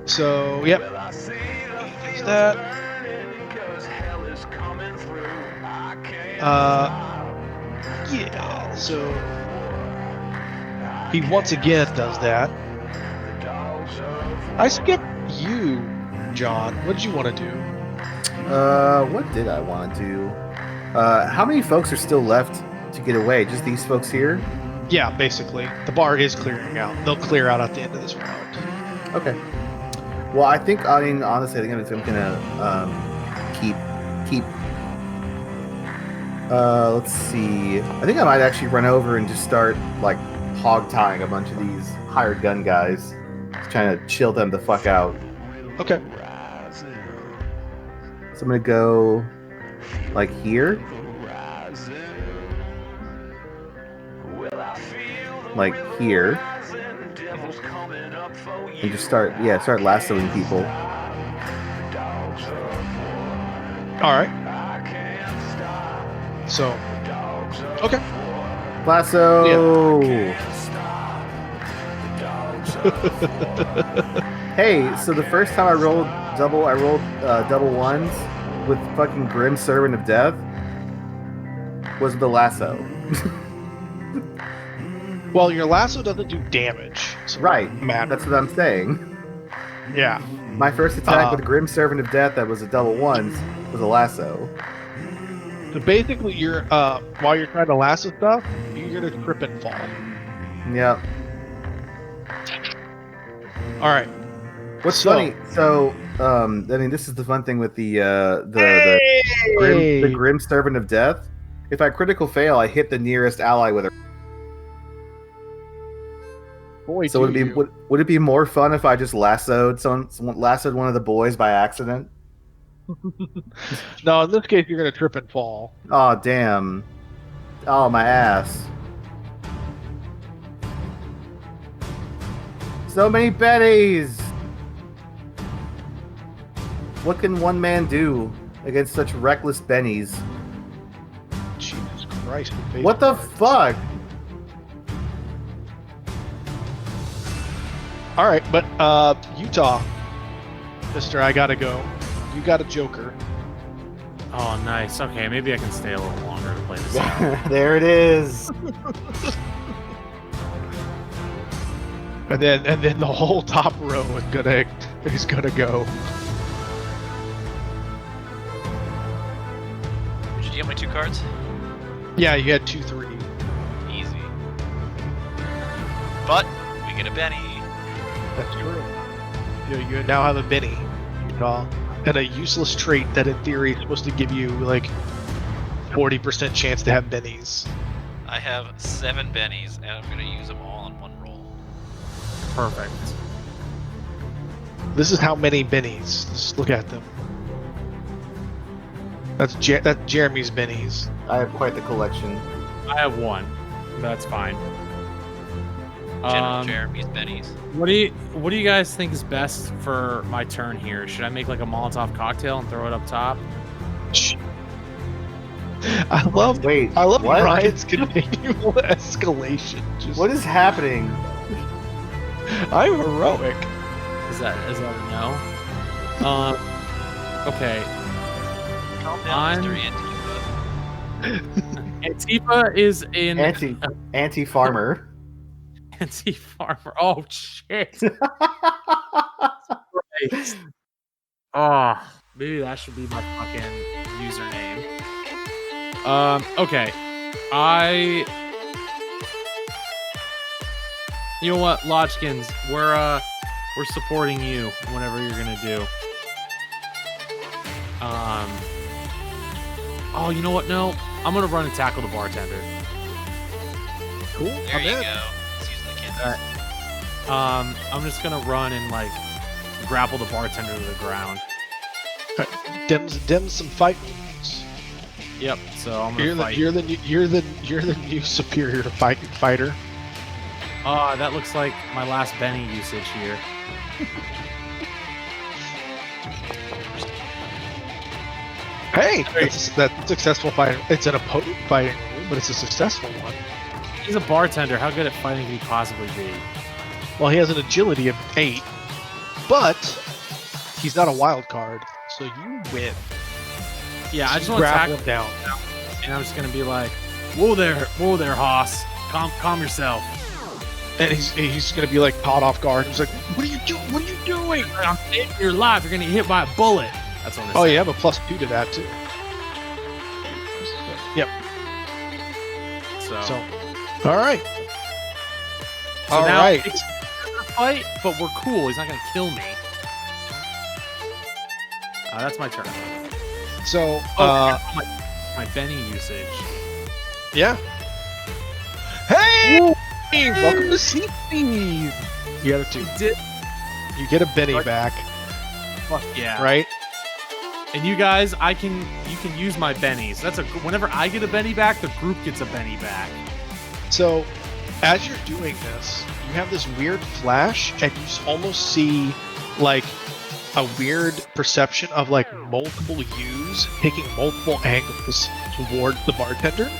So yep. He does that. Yeah. So he once again does that. I skipped you, John. What did you want to do? What did I want to do? How many folks are still left to get away? Just these folks here? Yeah, basically. The bar is clearing out. They'll clear out at the end of this round. Okay. Well, honestly, I think I'm gonna keep. Let's see. I think I might actually run over and just start like hog tying a bunch of these hired gun guys, just trying to chill them the fuck out. Okay. So I'm gonna go like here, like here, and just start lassoing people. All right. So. Okay. Lasso. Hey, so the first time I rolled double ones with fucking Grim Servant of Death was the lasso. Well, your lasso doesn't do damage. So Right. Matter. That's what I'm saying. Yeah. My first attack with Grim Servant of Death that was a double ones was a lasso. So basically, you're while you're trying to lasso stuff, you're gonna trip and fall. Yep. All right. What's So- funny? So, I mean, this is the fun thing with the Grim Servant of Death. If I critical fail, I hit the nearest ally with a. Boy, So would it be more fun if I just lassoed one of the boys by accident? No, in this case, you're gonna trip and fall. Oh damn! Oh my ass! So many Betties! What can one man do against such reckless bennies? Jesus Christ! What the fuck? All right, but Utah, Mister, I gotta go. You got a Joker. Oh, nice. Okay, maybe I can stay a little longer to play this out. There it is. And then the whole top row is gonna go. Did you get my 2 cards? Yeah, you had 2, 3. Easy. But we get a Benny. That's true. You now have a Benny, Utah, and a useless trait that in theory is supposed to give you like 40% chance to have Bennies. I have 7 Bennies, and I'm gonna use them all in one roll. Perfect. This is how many bennies. Just look at them. That's Jeremy's bennies. I have quite the collection. I have one. That's fine. General Jeremy's bennies. What do you guys think is best for my turn here? Should I make like a Molotov cocktail and throw it up top? I love Wait, what? Ryan's continual escalation. What is happening? I'm heroic. Is that a no? Okay. Calm down, Mr. Antifa. Antifa is in Anti-farmer. Anti-farmer. Oh shit. Oh, maybe that should be my fucking username. Okay. You know what, Lodgkins, we're supporting you whatever you're gonna do. Oh, you know what? No, I'm gonna run and tackle the bartender. Cool. There you go. He's using the kids. I'm just gonna run and like grapple the bartender to the ground. Dim some fight moves. Yep. So I'm gonna fight. You're the new superior fighter. That looks like my last Benny usage here. Hey, that's a successful fighter. It's an opponent fighting rule, but it's a successful one. He's a bartender. How good at fighting can he possibly be? Well, he has an agility of 8, but he's not a wild card, so you win. Yeah, I just want to grab tackle him down. And I'm just gonna be like, whoa there, Hoss. Calm yourself. And he's gonna be like caught off guard. He's like, "What are you doing? What are you doing?" I'm saving your life. You're gonna get hit by a bullet. That's what I'm Oh, saying. you have a +2 to that too. Yep. So all right. So All now right. it's a fight, but we're cool. He's not gonna kill me. That's my turn. So, my Benny usage. yeah. Hey! Welcome to Sea Thieves. You got a 2. You get a Benny back, Fuck yeah. right? And you guys, you can use my bennies. Whenever I get a Benny back, the group gets a Benny back. So, as you're doing this, you have this weird flash, and you almost see like a weird perception of like multiple U's taking multiple angles toward the bartender,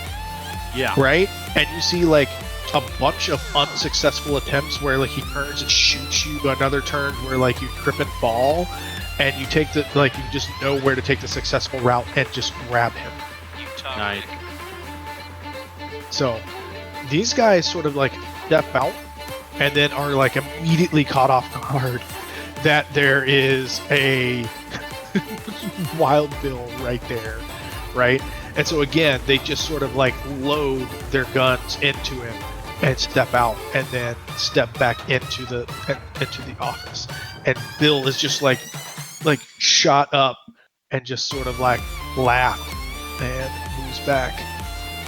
Yeah. right? And you see like a bunch of unsuccessful attempts where like he turns and shoots you, another turn where like you trip and fall, and you take the like you just know where to take the successful route and just grab him. Nice. So these guys sort of like step out and then are like immediately caught off guard that there is a Wild Bill right there, right? And so again, they just sort of like load their guns into him and step out, and then step back into the office. And Bill is just like shot up and just sort of like laughed and moves back.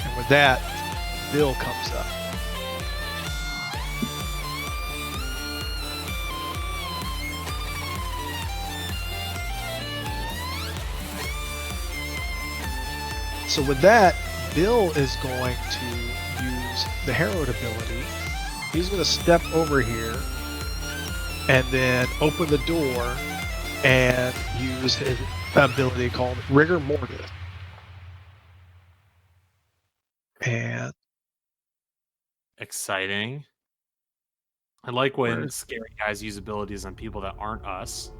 And with that, Bill comes up. So with that, Bill is going to use the Herald ability. He's going to step over here and then open the door and use his ability called Rigor Mortis. And Exciting. I like when scary guys use abilities on people that aren't us.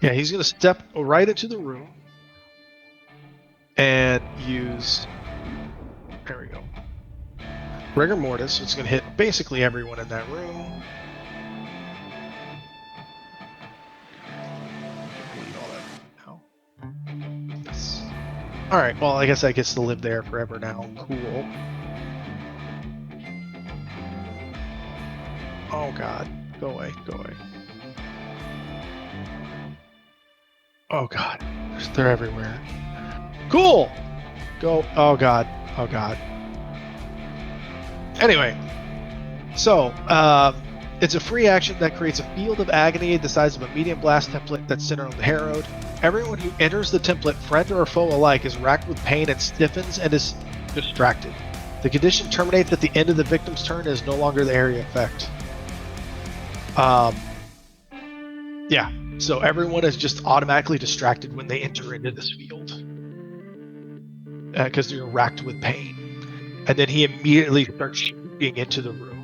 yeah, he's going to step right into the room and use, there we go, Rigor Mortis. So it's going to hit basically everyone in that room. Yes. All right. Well, I guess I gets to live there forever now. Cool. Oh God, go away, go away. Oh God, they're everywhere. Cool. Go. Oh god. Oh god. Anyway, so it's a free action that creates a field of agony the size of a medium blast template that's centered on the harrowed. Everyone who enters the template, friend or foe alike, is racked with pain and stiffens and is distracted. The condition terminates at the end of the victim's turn and is no longer the area effect. Yeah, so everyone is just automatically distracted when they enter into this field because they're racked with pain. And then he immediately starts shooting into the room.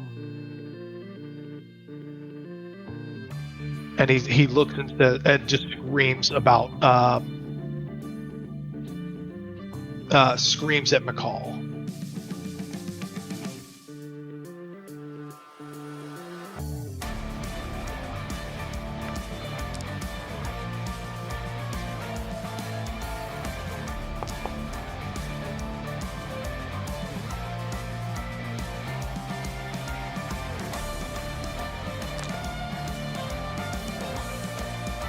And he looks and just screams about screams at McCall.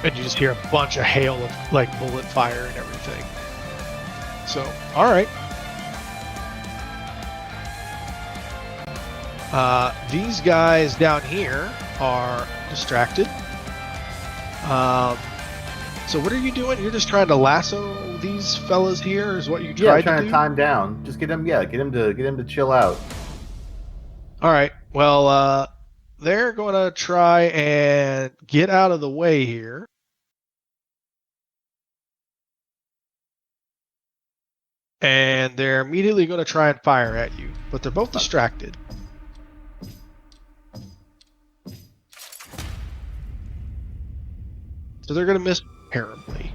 And you just hear a bunch of hail of like bullet fire and everything. So, all right. These guys down here are distracted. So what are you doing? You're just trying to lasso these fellas here? Is what you tried to do? Yeah, trying to time down. Just get him to chill out. All right. Well, they're going to try and get out of the way here. And they're immediately going to try and fire at you, but they're both distracted. So they're going to miss terribly.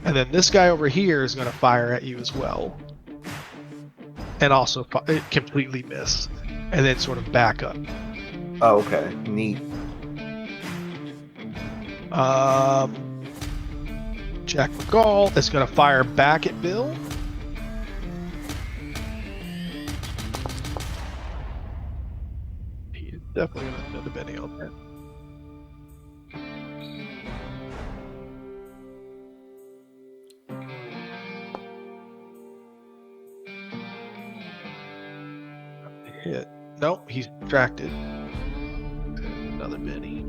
And then this guy over here is going to fire at you as well. And also completely miss. And then sort of back up. Oh, okay. Neat. Jack McCall is going to fire back at Bill. He is definitely going to send a Benny on that. Hit. Nope, he's distracted. Another Benny.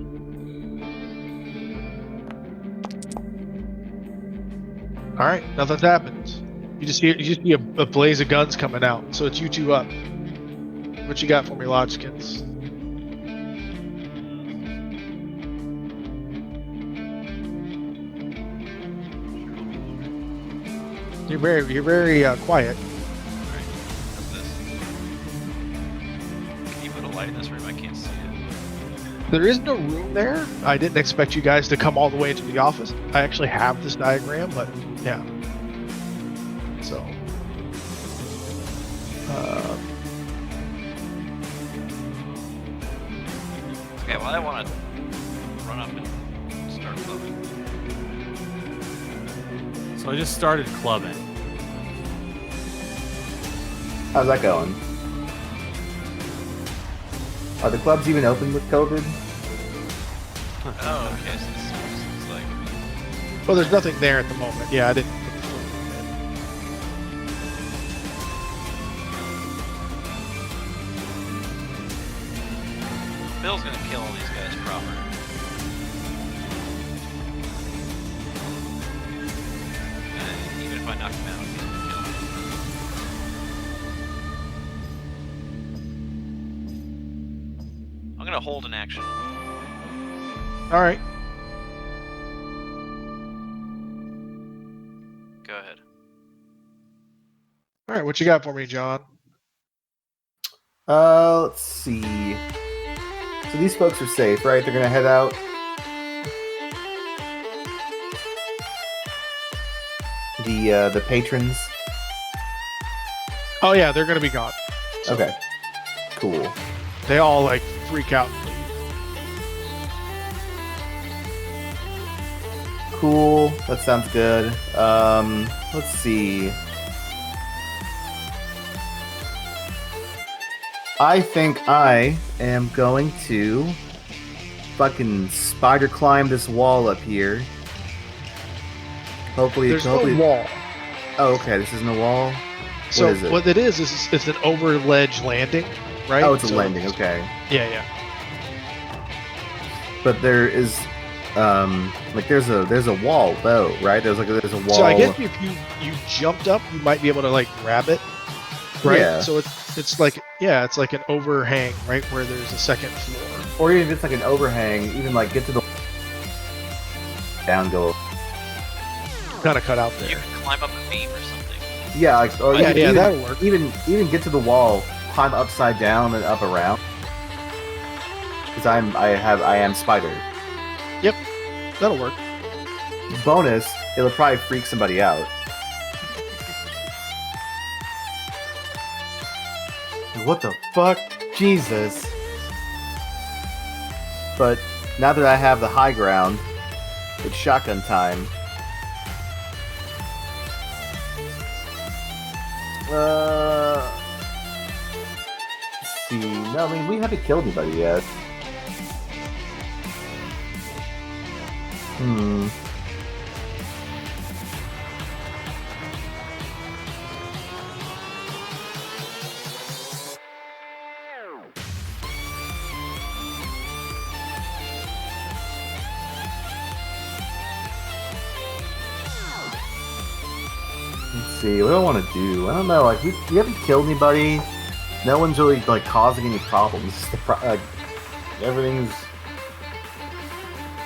All right, nothing's happened. You just see a blaze of guns coming out. So it's you two up. What you got for me, Lodgeskins? You're very quiet. What's this? Can you put a light in this room? I can't see it. There is no room there. I didn't expect you guys to come all the way to the office. I actually have this diagram, but yeah. So. Okay, well, I want to run up and start clubbing. So I just started clubbing. How's that going? Are the clubs even open with COVID? Oh, okay, so this is like... Well, there's nothing there at the moment. Yeah, I didn't. Bill's gonna kill all these guys proper. Even if I knock him out, he's gonna kill him. I'm gonna hold an action. All right. Go ahead. All right, what you got for me, John? Let's see. So these folks are safe, right? They're gonna head out. The patrons. Oh yeah, they're gonna be gone. So Okay. Cool. they all like freak out and leave. Cool. That sounds good. Let's see. I think I am going to fucking spider climb this wall up here. Hopefully, There's no wall. Oh, okay. This isn't a wall. So is it? what it is it's an over ledge landing, right? Oh, it's a So landing. Okay. Yeah. But there is, like there's a wall though, right? There's a wall. So I guess if you jumped up, you might be able to like grab it, right? Yeah. So it's like it's like an overhang, right, where there's a second floor. Or even if it's like an overhang, even like get to the down go. Kind of cut out You there. can climb up a beam or something. Yeah, like, or Yeah, even, that'll work. Even get to the wall, climb upside down and up around. Because I am spider. Yep, that'll work. Bonus, it'll probably freak somebody out. What the fuck? Jesus. But now that I have the high ground, it's shotgun time. Let's see. No, I mean, we haven't killed anybody yet. Let's see, what do I want to do? I don't know, like, we haven't killed anybody. No one's really, like, causing any problems. Everything's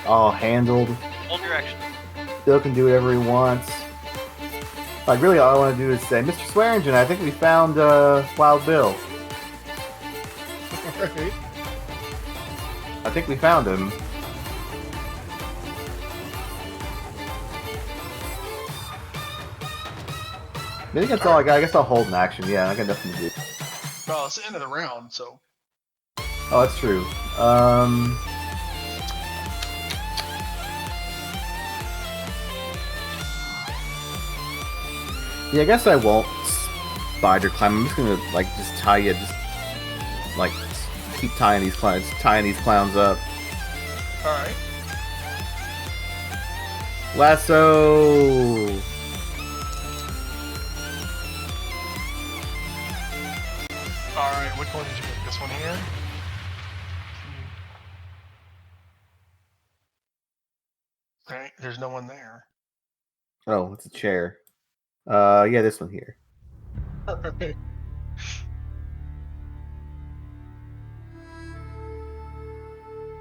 all handled. Hold your action. Bill can do whatever he wants. Like, really, all I want to do is say, Mr. Swearingen, I think we found, Wild Bill. Right. I think we found him. I think that's all I got. I guess I'll hold an action. Yeah, I got nothing to do. Well, it's the end of the round, so. Oh, that's true. Yeah, I guess I won't spider climb. I'm just gonna like just tie you, like keep tying these clowns up. All right. Lasso. All right. Which one did you pick? This one here. Right. There's no one there. Oh, it's a chair. Yeah, this one here. Okay.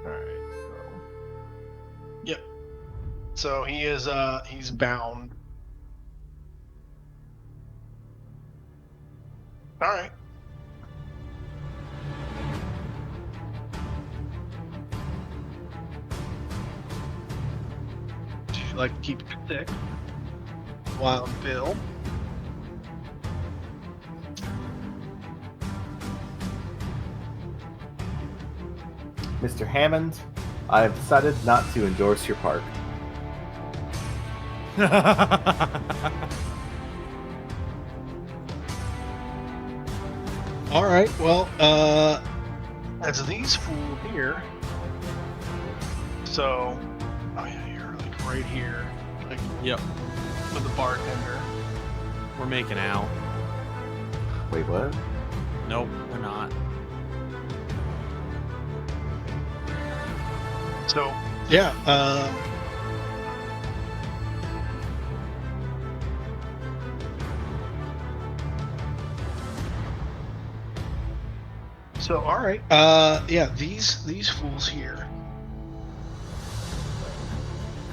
Alright, so. Yep. So he is he's bound. Alright. Do you like to keep it thick? Wild Bill. Mr. Hammond, I have decided not to endorse your park. All right. Well, as these fools here. So, oh yeah, you're like right here, like Yep. with the bartender. We're making out. Wait, what? Nope, we're not. So yeah. So all right. Yeah. These fools here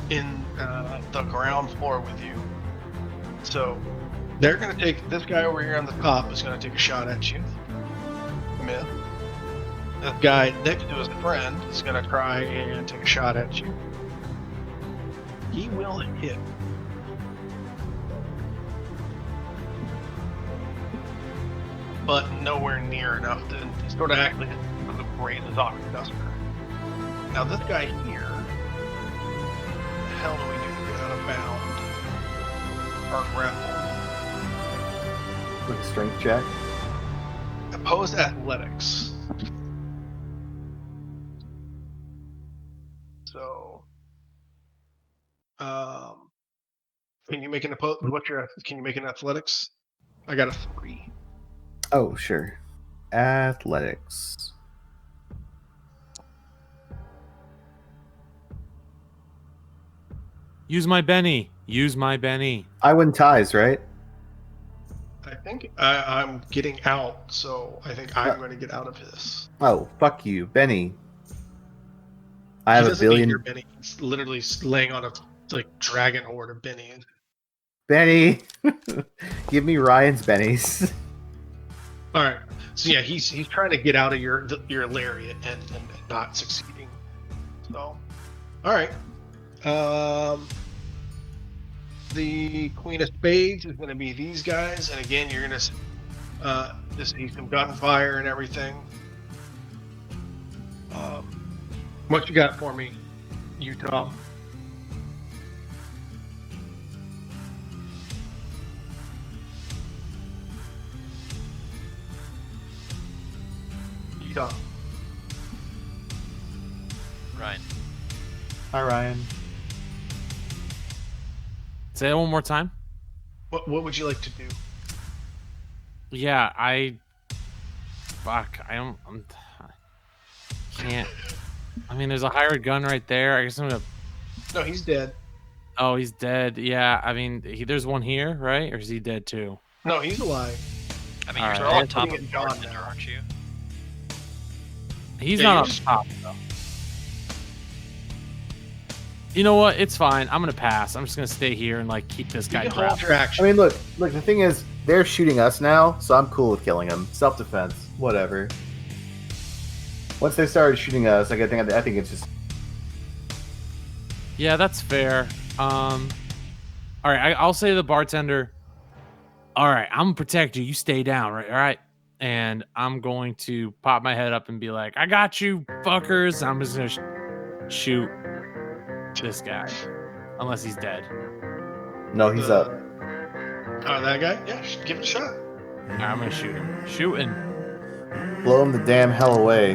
in the ground floor with you. So they're gonna take this guy over here on the top is gonna take a shot at you. Myth. This guy next to his friend is gonna try and take a shot at you. He will hit. But nowhere near enough to sort of actually brain his Octoduster. Now this guy here, what the hell do we do to get out of bound? Or grapple? With a strength check? Opposed athletics. So, Can you make an Can you make an athletics? I got a 3. Oh, sure. Athletics. Use my Benny. Use my Benny. I win ties, right? I think I'm getting out, so I think I'm going to get out of this. Oh, fuck you, Benny. I He have a doesn't need your billion. Benny. He's literally laying on a dragon horde of bennies. Benny, give me Ryan's bennies. All right. So yeah, he's trying to get out of your lariat and not succeeding. So, all right. The Queen of Spades is going to be these guys, and again, you're going to just see some gunfire and everything. What you got for me, Utah? Utah. Ryan. Hi, Ryan. Say that one more time. What would you like to do? Yeah, I can't. I mean, there's a hired gun right there. I guess I'm gonna. No, he's dead. Oh, he's dead. Yeah, I mean, there's one here, right? Or is he dead too? No, he's alive. I mean, All you're right. still on top Putting of it the on bartender, now. aren't you? He's Yeah, not you're on just- top though. You know what? It's fine. I'm gonna pass. I'm just gonna stay here and like keep this You guy can hold trapped. your action. I mean, look. The thing is, they're shooting us now, so I'm cool with killing them. Self-defense, whatever. Once they started shooting us, I think it's just. Yeah, that's fair. All right, I'll say to the bartender. All right, I'm gonna protect you. You stay down, right? All right, and I'm going to pop my head up and be like, "I got you, fuckers." I'm just gonna shoot this guy, unless he's dead. No, he's up. Oh, that guy? Yeah, give it a shot. All right, I'm gonna shoot him. Shooting. Blow him the damn hell away.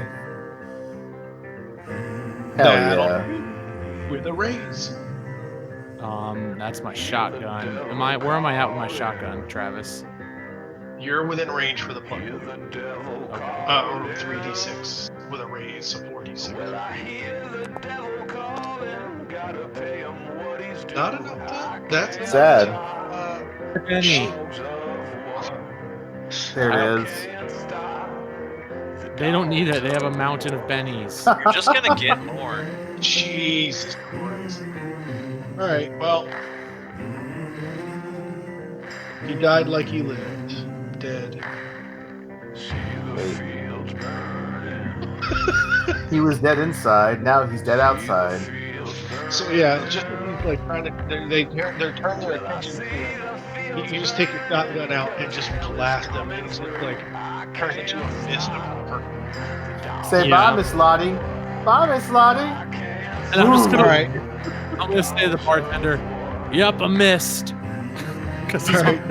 Hell That'll yeah. do. With a raise. That's my shotgun. Where am I at with my shotgun, Travis? You're within range for the plug. 3d6 with a raise, so 4d6. Not enough. That's enough. Sad. Benny. There it is. They don't need it. They have a mountain of bennies. You're just gonna get more. Jesus Christ. Alright, well. He died like he lived. Dead. He was dead inside. Now he's dead outside. So yeah, just he's like trying to they're turning their attention to him. You just take your shotgun out and just blast them, and it's like turns into a mist of purple. Say Yeah. bye, Miss Lottie. Bye, Miss Lottie. And I'm just gonna, Alright. I'm gonna say to the bartender, "Yup, I missed." Because he's Alright.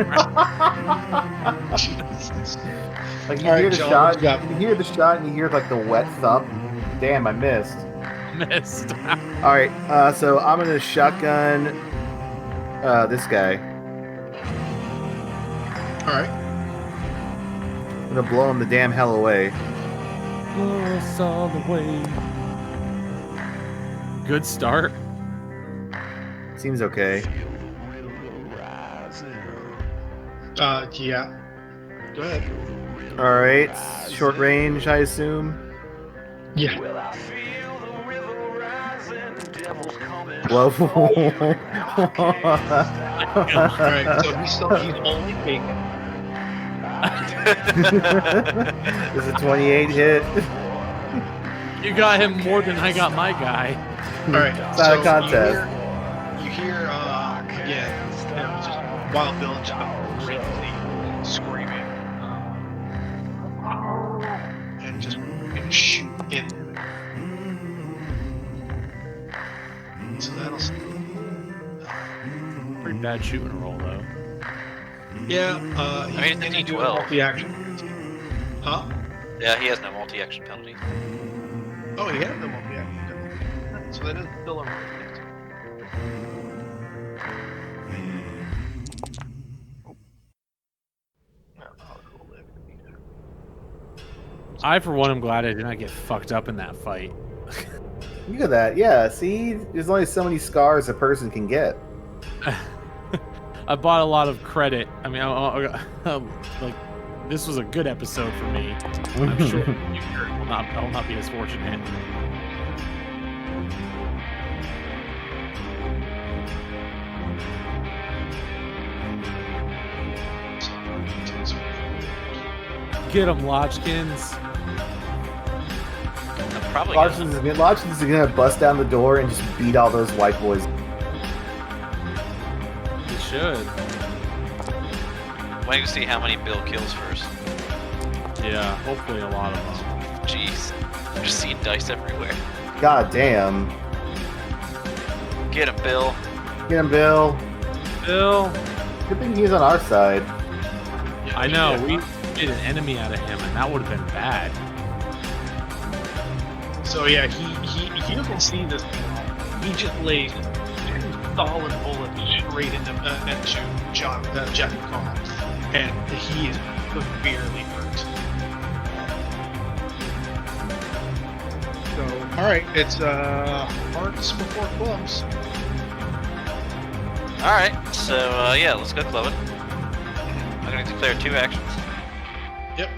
Like you All right, hear the John, shot, what you got? you hear the shot, and you hear like the wet thump. Damn, I missed. missed. All right, so I'm gonna shotgun this guy. Alright. I'm gonna blow him the damn hell away. Us all the way. Good start. Seems okay. Yeah. Go ahead. All right, short range, I assume. Yeah. Whoa. Alright, so he's only faking. This is a 28 hit. You got him more than I got my guy. Alright, It's not a contest. You hear again, just Wild Bill just crazy screaming. And just shoot in. So that'll Pretty bad shooting roll though. yeah, I mean, he's it's do a D12. multi-action. Huh? Yeah, he has no multi-action penalty. Oh, he had no multi-action. So that is still a I, for one, am glad I did not get fucked up in that fight. Look at that. Yeah, see? There's only so many scars a person can get. I bought a lot of credit. I mean, like, this was a good episode for me. I'm sure I will not be as fortunate. Get them, Lodgkins. I'm probably Lodgkins is gonna bust down the door and just beat all those white boys. He should. waiting to see how many Bill kills first. Yeah, hopefully a lot of them. Jeez. I'm just seeing dice everywhere. God damn. Get him, Bill. Get him, Bill. Bill. Good thing he's on our side. Yeah, I know, we did an enemy out of him, and that would have been bad. So yeah, he you can see this. He just lays 2 solid bullets straight into Jack Collins, and he is severely hurt. So all right, it's hearts before clubs. All right, so yeah, let's go clubbing. I'm gonna declare 2 actions. Yep.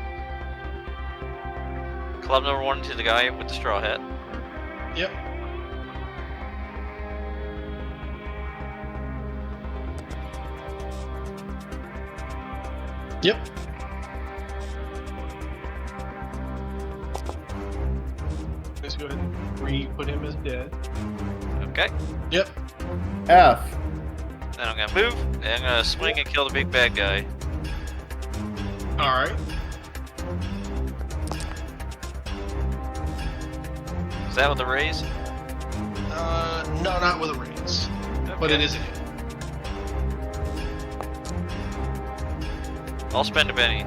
Club number 1 to the guy with the straw hat. Yep. Yep. Let's go ahead and put him as dead. Okay. Yep. F. Then I'm gonna move, and I'm gonna swing and kill the big bad guy. Alright. Is that with the raise? No, not with a raise. But Okay. it is a hit. I'll spend a penny.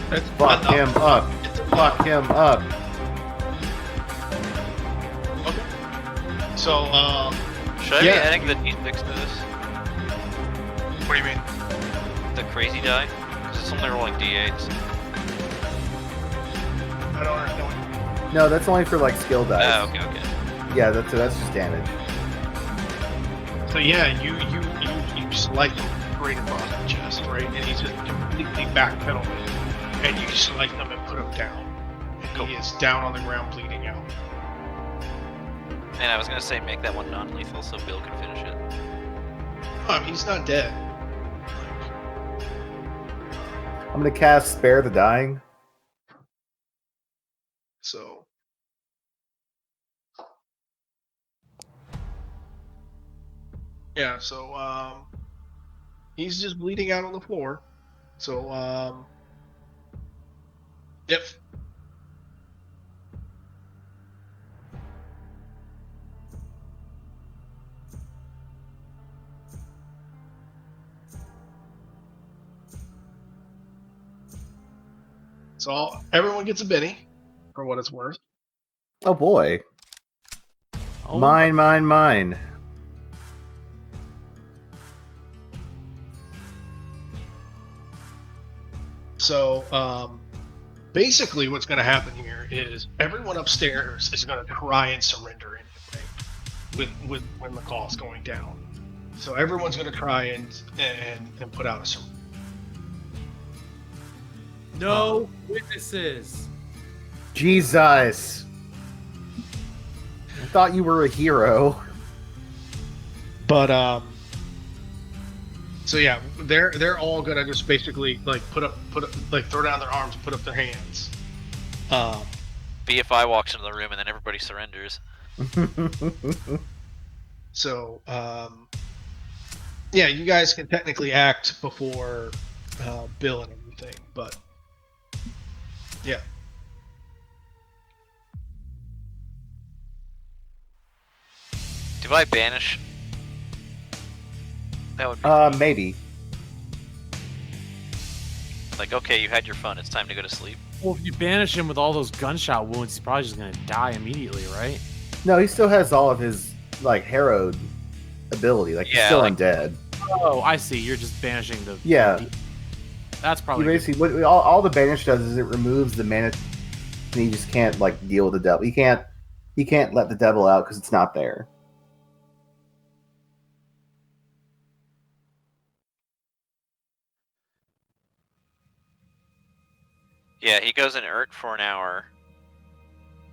That's Fuck not him enough. up. It's a Fuck him up. Okay. So, Should I Yeah. be adding the D6 to this? what do you mean? The crazy die? Because it's only rolling D8s. I don't understand. No, that's only for like skill dice. Oh, okay, okay. Yeah, that's just damage. So yeah, you slice him right across the chest, right? And he's just completely backpedaling. And you slice him and put him down. And he is down on the ground bleeding out. And I was gonna say make that one non-lethal so Bill can finish it. He's not dead. I'm gonna cast Spare the Dying. So yeah, so he's just bleeding out on the floor. So yep. So everyone gets a Benny, for what it's worth. Oh boy. Oh, Mine. So basically what's going to happen here is everyone upstairs is going to try and surrender anyway with when the call's going down. So everyone's going to try and put out a surrender. no witnesses. Jesus. I thought you were a hero. But so yeah, they're all gonna just basically like put up like throw down their arms and put up their hands. BFI walks into the room and then everybody surrenders. So yeah, you guys can technically act before Bill and everything, but yeah. Do I banish? That would be Maybe. like, okay, you had your fun. It's time to go to sleep. Well, if you banish him with all those gunshot wounds, he's probably just gonna die immediately, right? No, he still has all of his like harrowed ability. Like he's Yeah, still like- undead. Oh, I see. You're just banishing the. Yeah. That's You probably basically what all the banish does is it removes the mana, and you just can't like deal with the devil. You can't let the devil out because it's not there. Yeah, he goes inert for an hour.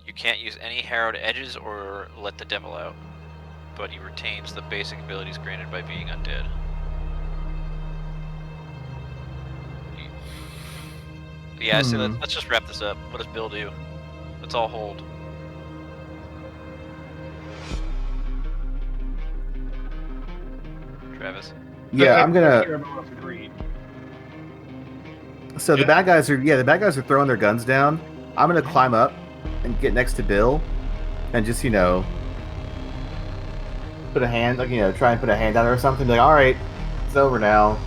You can't use any harrowed edges or let the devil out, but he retains the basic abilities granted by being undead. Yeah, I say let's just wrap this up. What does Bill do? Let's all hold. Travis? Yeah, I'm gonna. Sure everyone's agreed. So the bad guys are throwing their guns down. I'm gonna climb up and get next to Bill, and just put a hand, try and put a hand on her or something. Be like, all right, it's over now.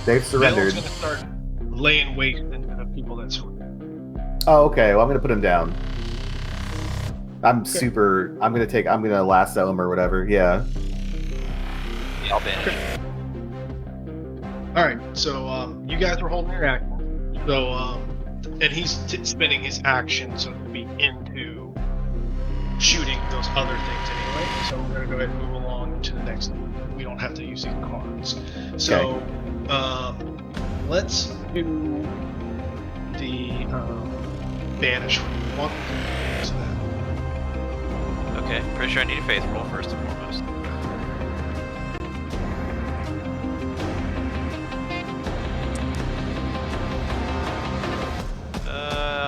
They've surrendered. Bill's gonna start laying waste into the people that surrendered. Oh, okay. Well, I'm gonna put him down. I'm gonna lasso him or whatever. Yeah. Yeah, I'll banish. All right, so you guys were holding your action. So and he's spending his action so to be into shooting those other things anyway. So we're gonna go ahead and move along to the next one. We don't have to use these cards. So let's do the banish one. So that. Okay, pretty sure I need a faith roll first and foremost.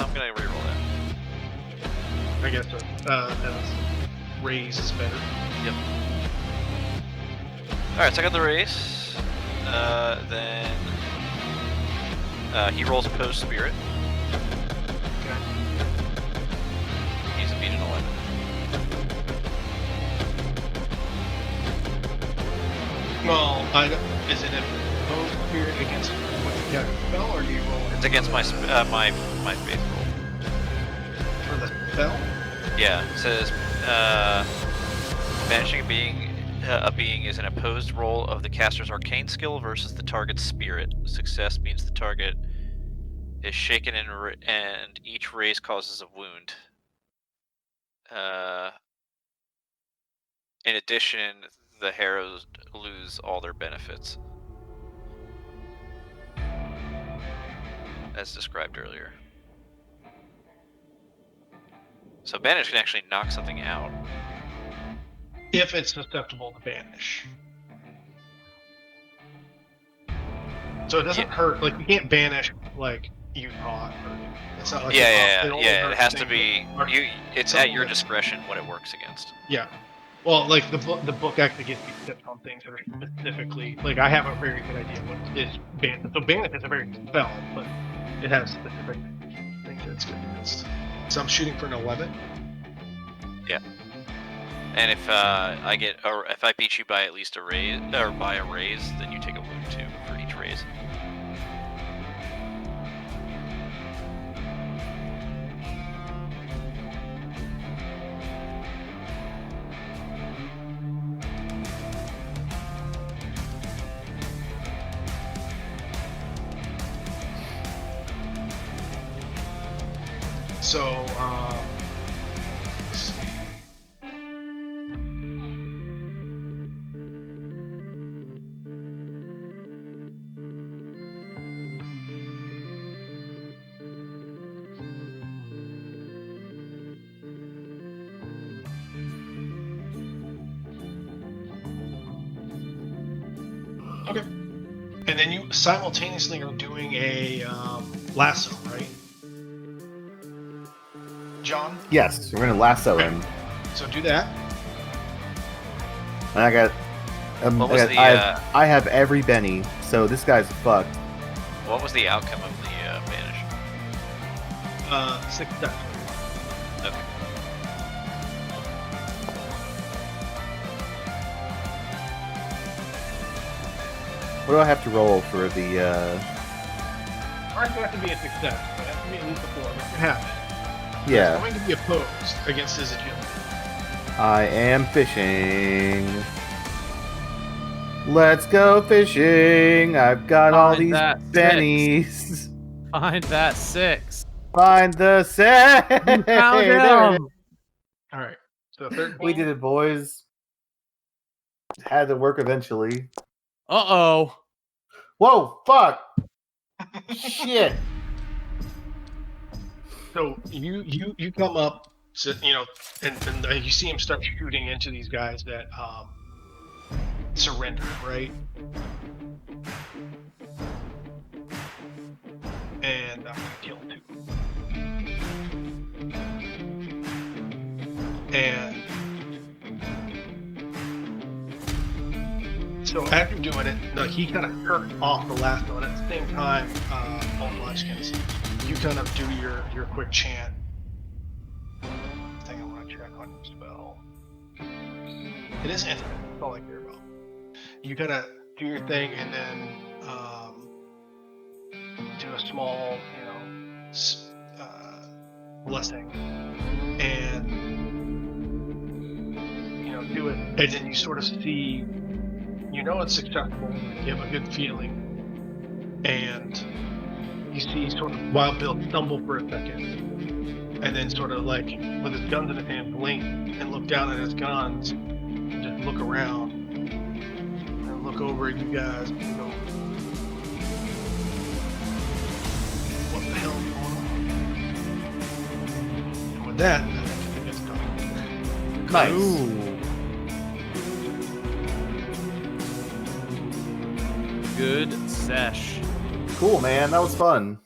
I'm gonna reroll that. I guess raise is better. Yep. Alright, so I got the raise. Then he rolls opposed spirit. Okay. He's a beat an 11. Well, is it a opposed spirit against what you got spell, or do you roll It's against my my faith roll. for the spell? Yeah, it says banishing a being is an opposed roll of the caster's arcane skill versus the target's spirit. Success means the target is shaken and each raise causes a wound. In addition, the harrows lose all their benefits, as described earlier. So banish can actually knock something out. If it's susceptible to banish. So it doesn't hurt, like you can't banish like you thought. It's not like It has to be it's at your that- discretion what it works against. Yeah. Well, like the book actually gives me tips on things that are specifically like I have a very good idea what is banish. So banish is a very good spell, but it has specific things that it's good against. So I'm shooting for an 11. Yeah. And if if I beat you by at least a raise or by a raise, then you take a wound too for each raise. So let's see. Okay. And then you simultaneously are doing a lasso, right? John? Yes, we're gonna lasso him. So do that. And I got. What was I have every Benny, so this guy's fucked. What was the outcome of the banish? Success. Okay. What do I have to roll for the? Ours has to be a success, but it has to be at least a 4. But you have it. Yeah, It's going to be opposed against his agility. I am fishing. Let's go fishing. I've got all Find these that pennies. Find that 6. Find the set. You found There it is. him. All right. So 13. We did it, boys. Had to work eventually. Uh-oh. Whoa, fuck. Shit. So you come up, so, and you see him start shooting into these guys that surrender, right? And I'm gonna kill 2. And so after doing it, he kind of jerked off the last one. At the same time, on Munchkins, you kind of do your quick chant. Thing I want to check on your spell. It is infinite. That's all I care about. You kind of do your thing and then do a small, blessing, and do it, and then you sort of see. It's successful. You have a good feeling, and you see sort of Wild Bill stumble for a second, and then sort of like with his guns in his hand, blink and look down at his guns, and just look around, and look over at you guys, and go, "What the hell is going on?" And with that, I think it's done. Nice. Ooh. Good sesh. Cool, man. That was fun.